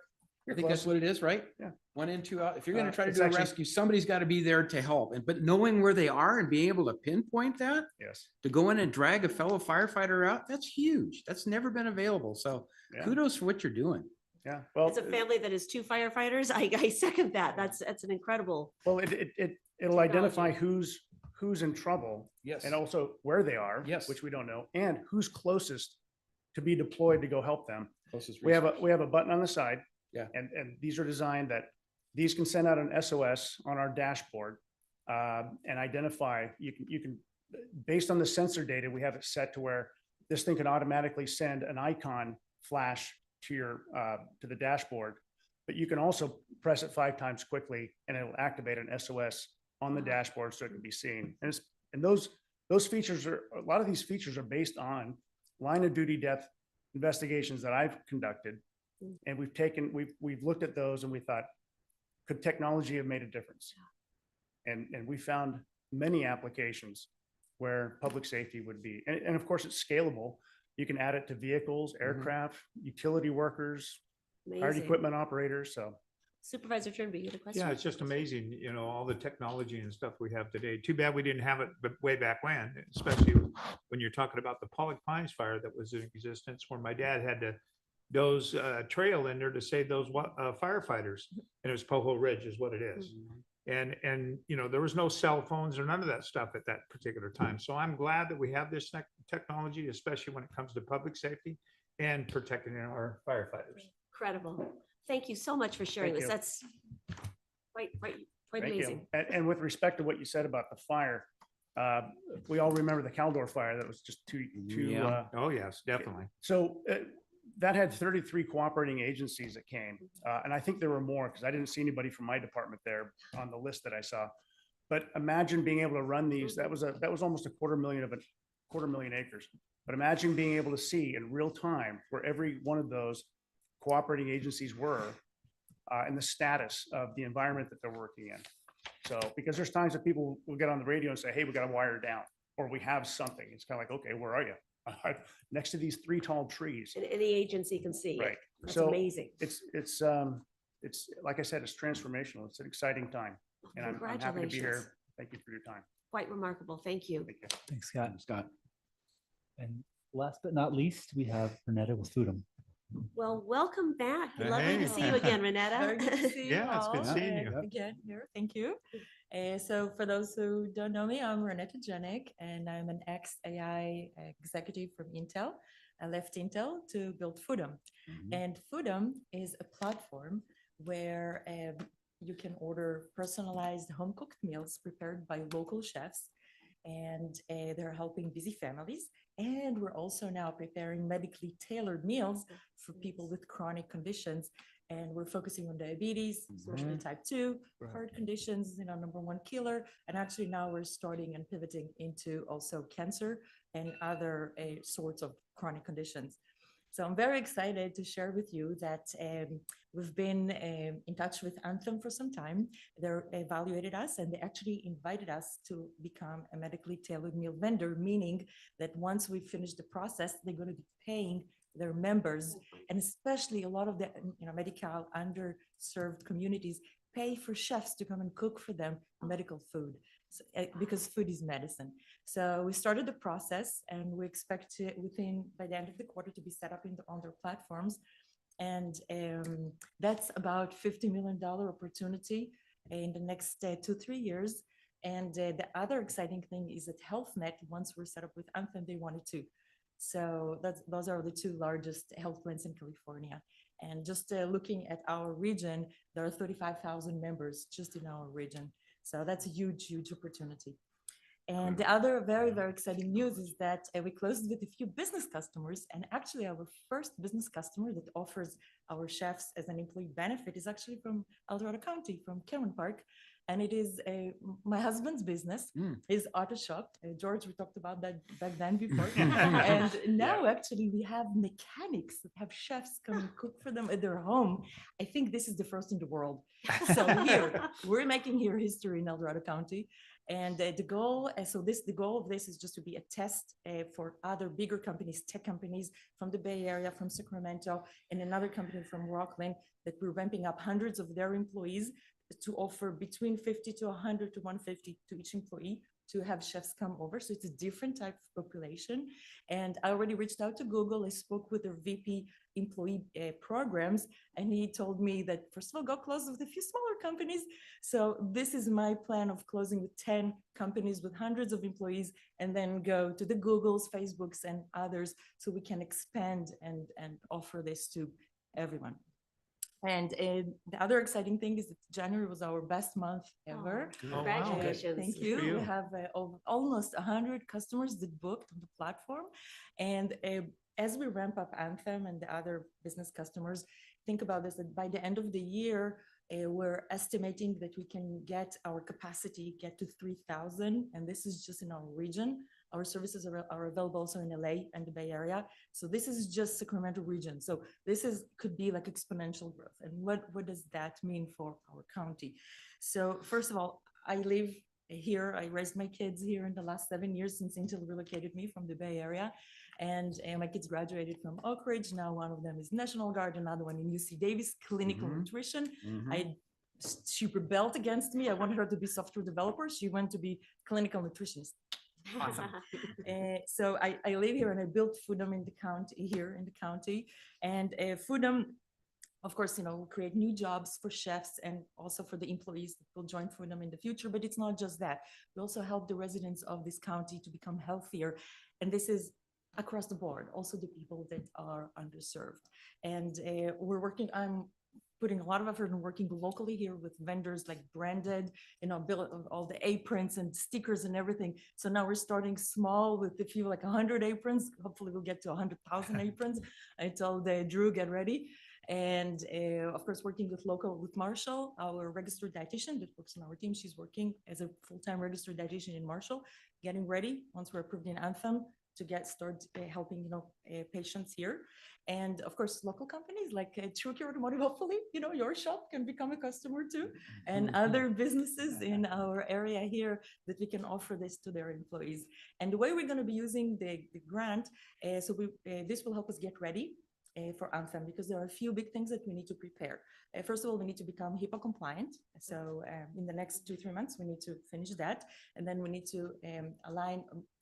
I think that's what it is, right? Yeah. 1 in, 2 out. If you're going to try to it's do a actually- rescue, somebody's got to be there to help. But knowing where they are and being able to pinpoint that, yes, to go in and drag a fellow firefighter out, that's huge. That's never been available. So Yeah. kudos for what you're doing. Yeah. Well, It's a family that is 2 firefighters. I second that. That's an incredible. well, it'll identify who's in trouble. Yes. And also where they are. Yes. Which we don't know, and who's closest to be deployed to go help them. Closest We have resource. a button on the side. Yeah. And these are designed that these can send out an SOS on our dashboard and identify, you can, based on the sensor data, we have it set to where this thing can automatically send an icon flash to the dashboard, but you can also press it 5 times quickly and it'll activate an SOS on the dashboard so it can be seen. And those features a lot of these features are based on line of duty death investigations that I've conducted. And we've looked at those and we thought, could technology have made a difference? And we found many applications where public safety would be, and of course it's scalable. You can add it to vehicles, aircraft, utility workers, hard Amazing. equipment operators. So Supervisor Turnbull, you had a question? Yeah, it's just amazing, you know, all the technology and stuff we have today. Too bad we didn't have it but way back when, especially when you're talking about the Pollock Pines fire that was in existence where my dad had to doze a trail in there to save those firefighters. And it was Poho Ridge is what it is. And you know, there was no cell phones or none of that stuff at that particular time. So I'm glad that we have this technology, especially when it comes to public safety and protecting our firefighters. Incredible. Thank you so much for sharing Thank this. you. That's quite Thank amazing. you. And with respect to what you said about the fire, we all remember the Caldor fire that was just too. Oh, yes, definitely. So that had 33 cooperating agencies that came. And I think there were more because I didn't see anybody from my department there on the list that I saw. But imagine being able to run these. That was almost a quarter million acres. But imagine being able to see in real time where every one of those cooperating agencies were and the status of the environment that they're working in. So, because there's times that people will get on the radio and say, hey, we got to wire down, or we have something. It's kind of like, okay, where are you? Next to these 3 tall trees. And any agency can see. Right. That's So amazing. It's like I said, it's transformational. It's an exciting time. And I'm happy to be Congratulations. here. Thank you for your time. Quite remarkable. Thank you. Thank you. Thanks, Scott. Scott. And last but not least, we have Renetta with Foodum. Well, welcome back. Lovely to Hey. see you again, Renetta. Very good to see you Yeah, it's good all, seeing you. again here. Thank you. So for those who don't know me, I'm Renetta Janik, and I'm an ex-AI executive from Intel. I left Intel to build Foodum. And Foodum is a platform where you can order personalized home-cooked meals prepared by local chefs, and they're helping busy families. And we're also now preparing medically tailored meals for people with chronic conditions. And we're focusing on diabetes, especially type 2, heart conditions, number one killer. And actually now we're starting and pivoting into also cancer and other sorts of chronic conditions. So I'm very excited to share with you that we've been in touch with Anthem for some time. They evaluated us and they actually invited us to become a medically tailored meal vendor, meaning that once we finish the process, they're going to be paying their members, and especially a lot of the medical underserved communities pay for chefs to come and cook for them medical food, because food is medicine. So we started the process, and we expect to, by the end of the quarter, to be set up on their platforms. And that's about $50 million opportunity in the next 2-3 years. And the other exciting thing is that HealthNet, once we're set up with Anthem, they wanted to. So those are the two largest health plans in California. And just looking at our region, there are 35,000 members just in our region. So that's a huge, huge opportunity. And the other very, very exciting news is that we closed with a few business customers. And actually our first business customer that offers our chefs as an employee benefit is actually from El Dorado County, from Cameron Park. And it is my husband's business, his auto shop. George, we talked about that back then before. And now actually we have mechanics that have chefs come and cook for them at their home. I think this is the first in the world. So here, we're making here history in El Dorado County. And the goal of this is just to be a test for other bigger companies, tech companies from the Bay Area, from Sacramento, and another company from Rockland, that we're ramping up hundreds of their employees to offer between 50 to 100 to 150 to each employee to have chefs come over. So it's a different type of population. And I already reached out to Google. I spoke with their VP employee programs, and he told me that, first of all, go close with a few smaller companies. So this is my plan of closing with 10 companies with hundreds of employees, and then go to the Googles, Facebooks, and others, so we can expand and offer this to everyone. And the other exciting thing is that January was our best month ever. Congratulations. Thank you. We have almost 100 customers that booked on the platform. And as we ramp up Anthem and the other business customers, think about this, that by the end of the year, we're estimating that we can get our capacity to 3,000. And this is just in our region. Our services are available also in LA and the Bay Area. So this is just Sacramento region. So this could be like exponential growth. And what does that mean for our county? So first of all, I live here. I raised my kids here in the last 7 years since Intel relocated me from the Bay Area. And my kids graduated from Oak Ridge. Now one of them is National Guard, another one in UC Davis, clinical nutrition. She rebelled against me. I wanted her to be software developer. She went to be clinical nutritionist. Awesome. So I live here and I built Foodum in the county, and Foodum, of course, will create new jobs for chefs and also for the employees that will join Foodum in the future. But it's not just that. We also help the residents of this county to become healthier. And this is across the board, also the people that are underserved. And I'm putting a lot of effort in working locally here with vendors like Branded, all the aprons and stickers and everything. So now we're starting small with a few, like 100 aprons. Hopefully we'll get to 100,000 aprons. I told Drew, get ready. And of course, working with Marshall, our registered dietitian that works on our team. She's working as a full-time registered dietitian in Marshall, getting ready once we're approved in Anthem to start helping patients here. And of course, local companies like Cherokee Automotive, hopefully, your shop can become a customer too, and other businesses in our area here that we can offer this to their employees. And the way we're going to be using the grant, this will help us get ready for Anthem, because there are a few big things that we need to prepare. First of all, we need to become HIPAA compliant. So in the next 2-3 months, we need to finish that. And then we need to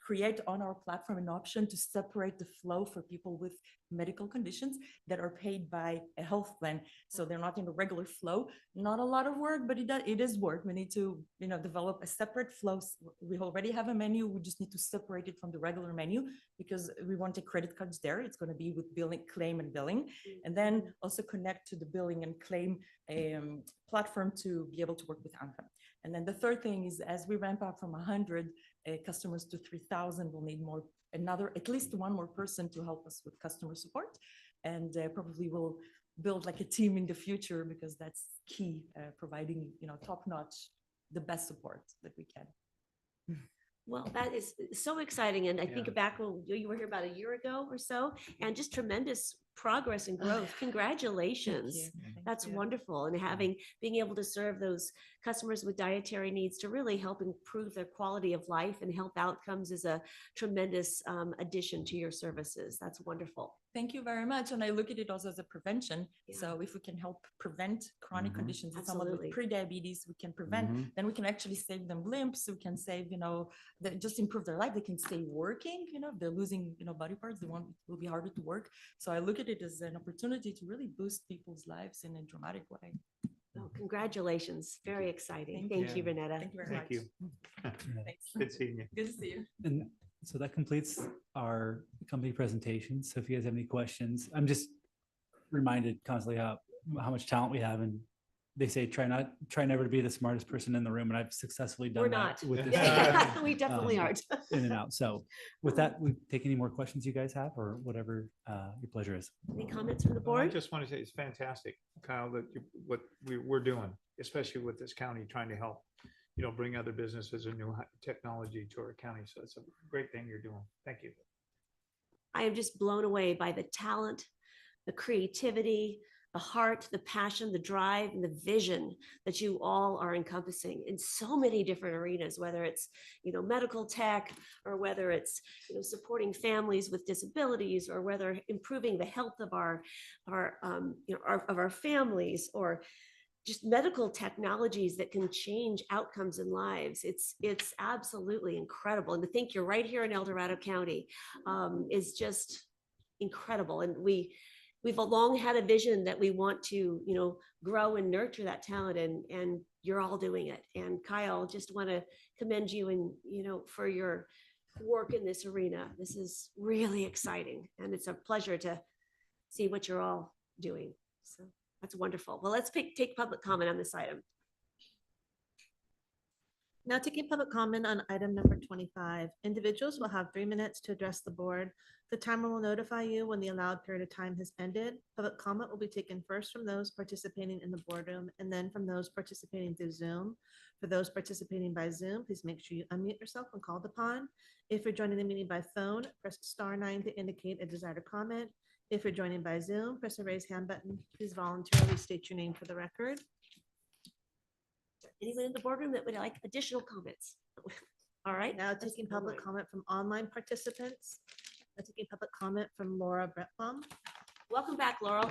create on our platform an option to separate the flow for people with medical conditions that are paid by a health plan. So they're not in a regular flow. Not a lot of work, but it is work. We need to, develop a separate flow. We already have a menu. We just need to separate it from the regular menu because we want the credit cards there. It's going to be with billing, claim and billing, and then also connect to the billing and claim platform to be able to work with Anthem. And then the third thing is, as we ramp up from 100 customers to 3,000, we'll need at least one more person to help us with customer support. And probably we'll build like a team in the future because that's key, providing, top-notch, the best support that we can. Well, that is so exciting. And I think back when you were here about a year ago or so, and just tremendous progress and growth. Congratulations. That's wonderful. And being able to serve those customers with dietary needs to really help improve their quality of life and health outcomes is a tremendous addition to your services. That's wonderful. Thank you very much. And I look at it also as a prevention. So if we can help prevent chronic conditions, someone with pre-diabetes, we can prevent, then we can actually save them limps. We can save, just improve their life. They can stay working, if they're losing, body parts, it will be harder to work. So I look at it as an opportunity to really boost people's lives in a dramatic way. Oh, congratulations. Very exciting. Thank you, Renetta. Thank you very much. Thank you. Thanks. Good seeing you. Good to see you. And so that completes our company presentation. So if you guys have any questions, I'm just reminded constantly how much talent we have, and they say try never to be the smartest person in the room, and I've successfully done that with this. We definitely aren't. In and out. So with that, we take any more questions you guys have, or whatever your pleasure is. Any comments from the I board? just want to say it's fantastic, Kyle, that what we're doing, especially with this county trying to help, bring other businesses and new technology to our county. So it's a great thing you're doing. Thank you. I am just blown away by the talent, the creativity, the heart, the passion, the drive, and the vision that you all are encompassing in so many different arenas, whether it's, medical tech, or whether it's, supporting families with disabilities, or whether improving the health of our families, or just medical technologies that can change outcomes in lives. It's absolutely incredible. And to think you're right here in El Dorado County is just incredible. And we've long had a vision that we want to, grow and nurture that talent, and you're all doing it. And Kyle, just want to commend you and, for your work in this arena. This is really exciting, and it's a pleasure to see what you're all doing. So that's wonderful. Well, let's take public comment on this item. Now taking public comment on item number 25. Individuals will have 3 minutes to address the board. The timer will notify you when the allowed period of time has ended. Public comment will be taken first from those participating in the boardroom and then from those participating through Zoom. For those participating by Zoom, please make sure you unmute yourself when called upon. If you're joining the meeting by phone, press *9 to indicate a desire to comment. If you're joining by Zoom, press the raise hand button. Please voluntarily state your name for the record. Anyone in the boardroom that would like additional comments? All right. Now taking public comment from online participants. Now taking public comment from Laura Bretbaum. Welcome back, Laurel.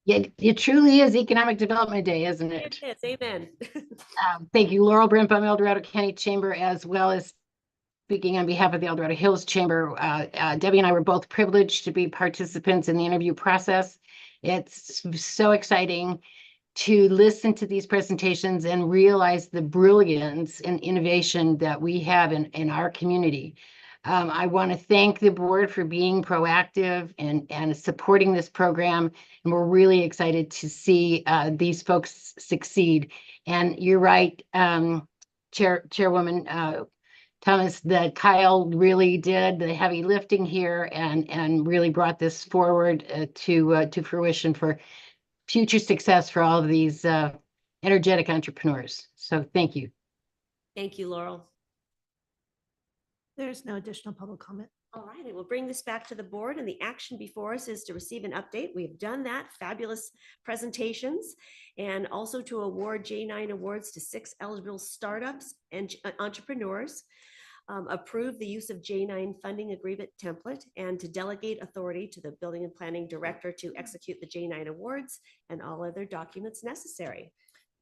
Yeah, it truly is Economic Development Day, isn't it? It is. Amen. Thank you, Laurel Brentbaum, El Dorado County Chamber, as well as speaking on behalf of the El Dorado Hills Chamber. Debbie and I were both privileged to be participants in the interview process. It's so exciting to listen to these presentations and realize the brilliance and innovation that we have in our community. I want to thank the board for being proactive and supporting this program. And we're really excited to see these folks succeed. And you're right, Chairwoman Thomas, that Kyle really did the heavy lifting here and really brought this forward to fruition for future success for all of these energetic entrepreneurs. So thank you. Thank you, Laurel. There's no additional public comment. All right, I will bring this back to the board, and the action before us is to receive an update. We've done that, fabulous presentations, and also to award J9 awards to 6 eligible startups and entrepreneurs, approve the use of J9 funding agreement template, and to delegate authority to the Building and Planning Director to execute the J9 awards and all other documents necessary.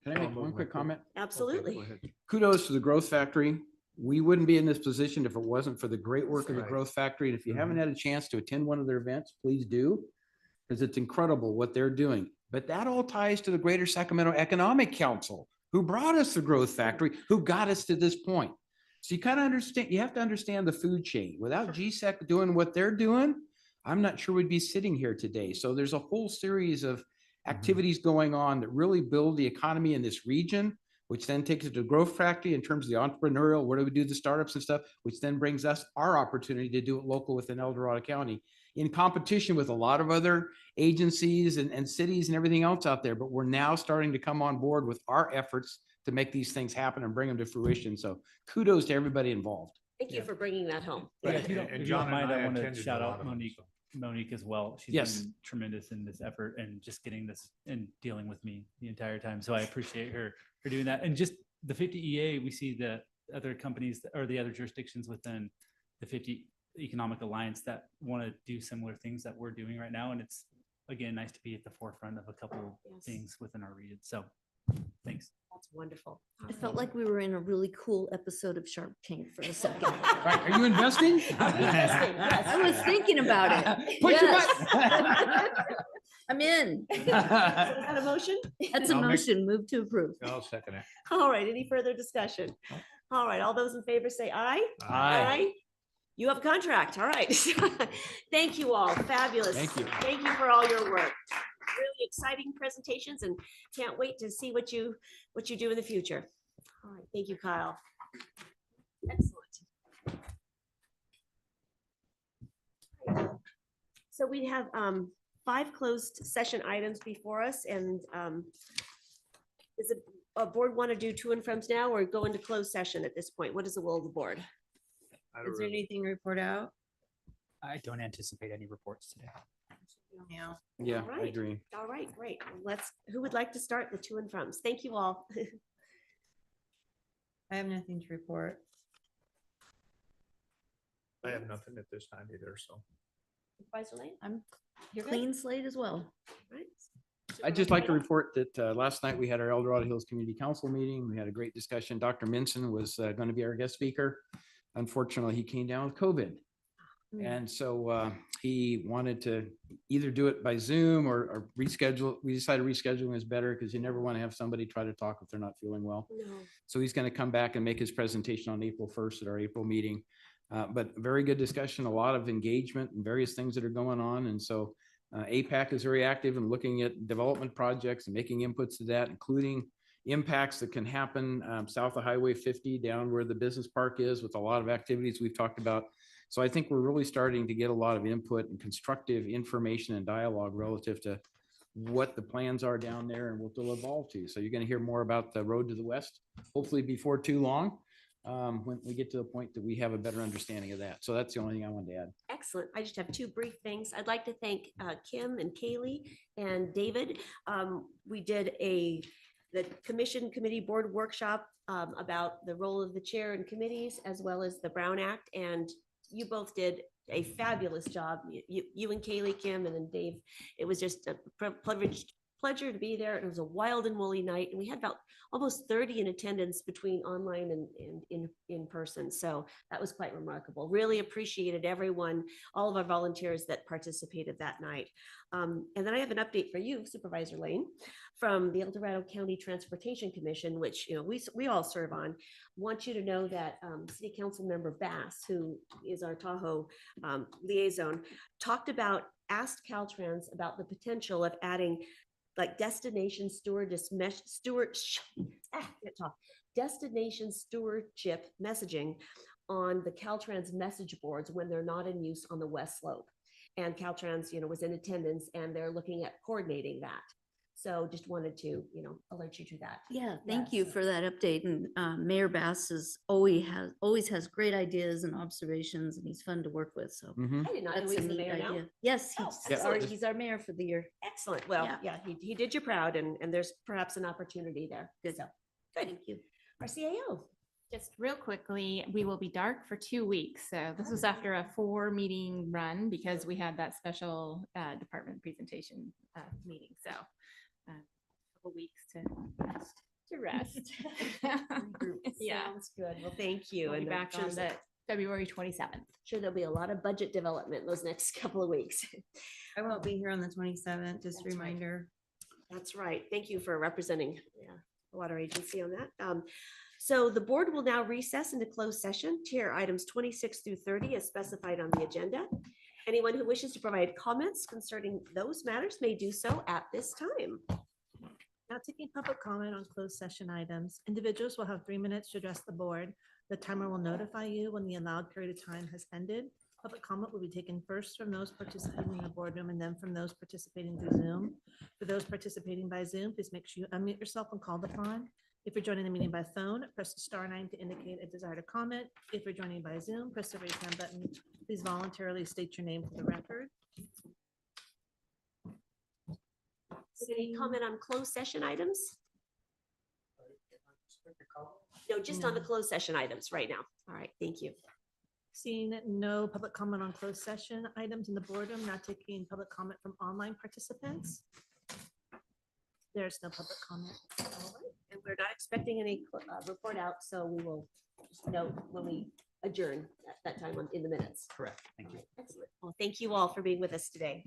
Can I make one quick comment? Absolutely. Kudos to the Growth Factory We wouldn't be in this position if it wasn't for the great work of the Right. Growth Factory. And if you haven't had a chance to attend one of their events, please do, because it's incredible what they're doing. But that all ties to the Greater Sacramento Economic Council, who brought us the Growth Factory, who got us to this point. So you kind of understand, you have to understand the food chain. Without GSEC doing what they're doing, I'm not sure we'd be sitting here today. So there's a whole series of activities going on that really build the economy in this region, which then takes it to Growth Factory in terms of the entrepreneurial, where do we do the startups and stuff, which then brings us our opportunity to do it local within El Dorado County in competition with a lot of other agencies and cities and everything else out there. But we're now starting to come on board with our efforts to make these things happen and bring them to fruition. So kudos to everybody involved. Thank you for bringing that home. Yeah, Yeah. if you don't, And if you John don't mind, and I I want to attended a shout lot out of them, Monique, so. Monique as well. She's Yes. been tremendous in this effort and just getting this and dealing with me the entire time. So I appreciate her for doing that. And just the 50 EA, we see the other companies or the other jurisdictions within the 50 Economic Alliance that want to do similar things that we're doing right now. And it's, again, nice to be at the forefront of a couple of Yes. things within our region. So thanks. That's wonderful. I felt like we were in a really cool episode of Shark Tank for a second. Are you investing? I was thinking about it. Push your Yes. I'm in. Is that a motion? That's a I'll make- motion. Move to approve. I'll second it. All right, any further discussion? All right, all those in favor say aye. Aye. You have a contract, all right. Thank you all, fabulous. Thank you. Thank you for all your work. Really exciting presentations and can't wait to see what you do in the future. All right, thank you, Kyle. Excellent. So we have 5 closed session items before us, and does the board want to do to and froms now or go into closed session at this point? What is the will of the board? I don't Is there really- anything to report out? I don't anticipate any reports today. Yeah. Yeah, All I right. agree. All right, great. Well, who would like to start the to and froms? Thank you all. I have nothing to report. I have nothing at this time either, so. Supervisor Lane? I'm You're good? clean slate as well. Right. I'd just like to Supervisor report that last night we had our El Dorado Hills Community Council meeting. We had a great discussion. Dr. Minson was going to be our guest speaker. Unfortunately, he came down with COVID. And so he wanted to either do it by Zoom or reschedule. We decided rescheduling is better because you never want to have somebody try to talk if they're not feeling well. No. So he's going to come back and make his presentation on April 1st at our April meeting. But very good discussion, a lot of engagement and various things that are going on. And so APAC is very active in looking at development projects and making inputs to that, including impacts that can happen south of Highway 50 down where the business park is, with a lot of activities we've talked about. So I think we're really starting to get a lot of input and constructive information and dialogue relative to what the plans are down there and what they'll evolve to. So you're going to hear more about the road to the west, hopefully before too long, when we get to the point that we have a better understanding of that. So that's the only thing I wanted to add. Excellent. I just have 2 brief things. I'd like to thank Kim and Kaylee and David. We did the committee board workshop about the role of the chair and committees, as well as the Brown Act. And you both did a fabulous job. You and Kaylee, Kim, and then Dave. It was just a pleasure to be there. It was a wild and woolly night, and we had about almost 30 in attendance between online and in person. So that was quite remarkable. Really appreciated everyone, all of our volunteers that participated that night. And then I have an update for you, Supervisor Lane, from the El Dorado County Transportation Commission, which we all serve on. Want you to know that City Council Member Bass, who is our Tahoe liaison, asked Caltrans about the potential of adding like destination destination stewardship messaging on the Caltrans message boards when they're not in use on the West Slope. And Caltrans, was in attendance, and they're looking at coordinating that. So just wanted to, alert you to that. Yeah, thank you for that update. And Mayor Bass always has great ideas and observations, and he's fun to work with. So I did not know that's he a was the neat mayor now. idea. Yes, excellent. he's our mayor for the year. Excellent. Well, Yeah. he did you proud, and there's perhaps an opportunity there. Good. So, good. Thank you. Our CAO. Just real quickly, we will be dark for 2 weeks. So this was after a 4-meeting run because we had that special department presentation meeting. So a couple weeks to rest. Sounds good. Well, thank you. We'll be And I'm back sure on the February 27th. Sure there'll be a lot of budget development those next couple of weeks. I won't be here on the 27th, just a That's right. reminder. That's right. Thank you for representing the water agency on that. So the board will now recess into closed session to hear items 26 through 30 as specified on the agenda. Anyone who wishes to provide comments concerning those matters may do so at this time. Now taking public comment on closed session items. Individuals will have 3 minutes to address the board. The timer will notify you when the allowed period of time has ended. Public comment will be taken first from those participating in the boardroom and then from those participating through Zoom. For those participating by Zoom, please make sure you unmute yourself when called upon. If you're joining the meeting by phone, press the *9 to indicate a desire to comment. If you're joining by Zoom, press the raise hand button. Please voluntarily state your name for the record. Any comment on closed session items? No, just on the closed session items right now. All right, thank you. Seeing no public comment on closed session items in the boardroom, not taking public comment from online participants. There's no public comment. All right, and we're not expecting any report out, so we will just note when we adjourn at that time in the minutes. Correct. Thank you. Excellent. Well, thank you all for being with us today.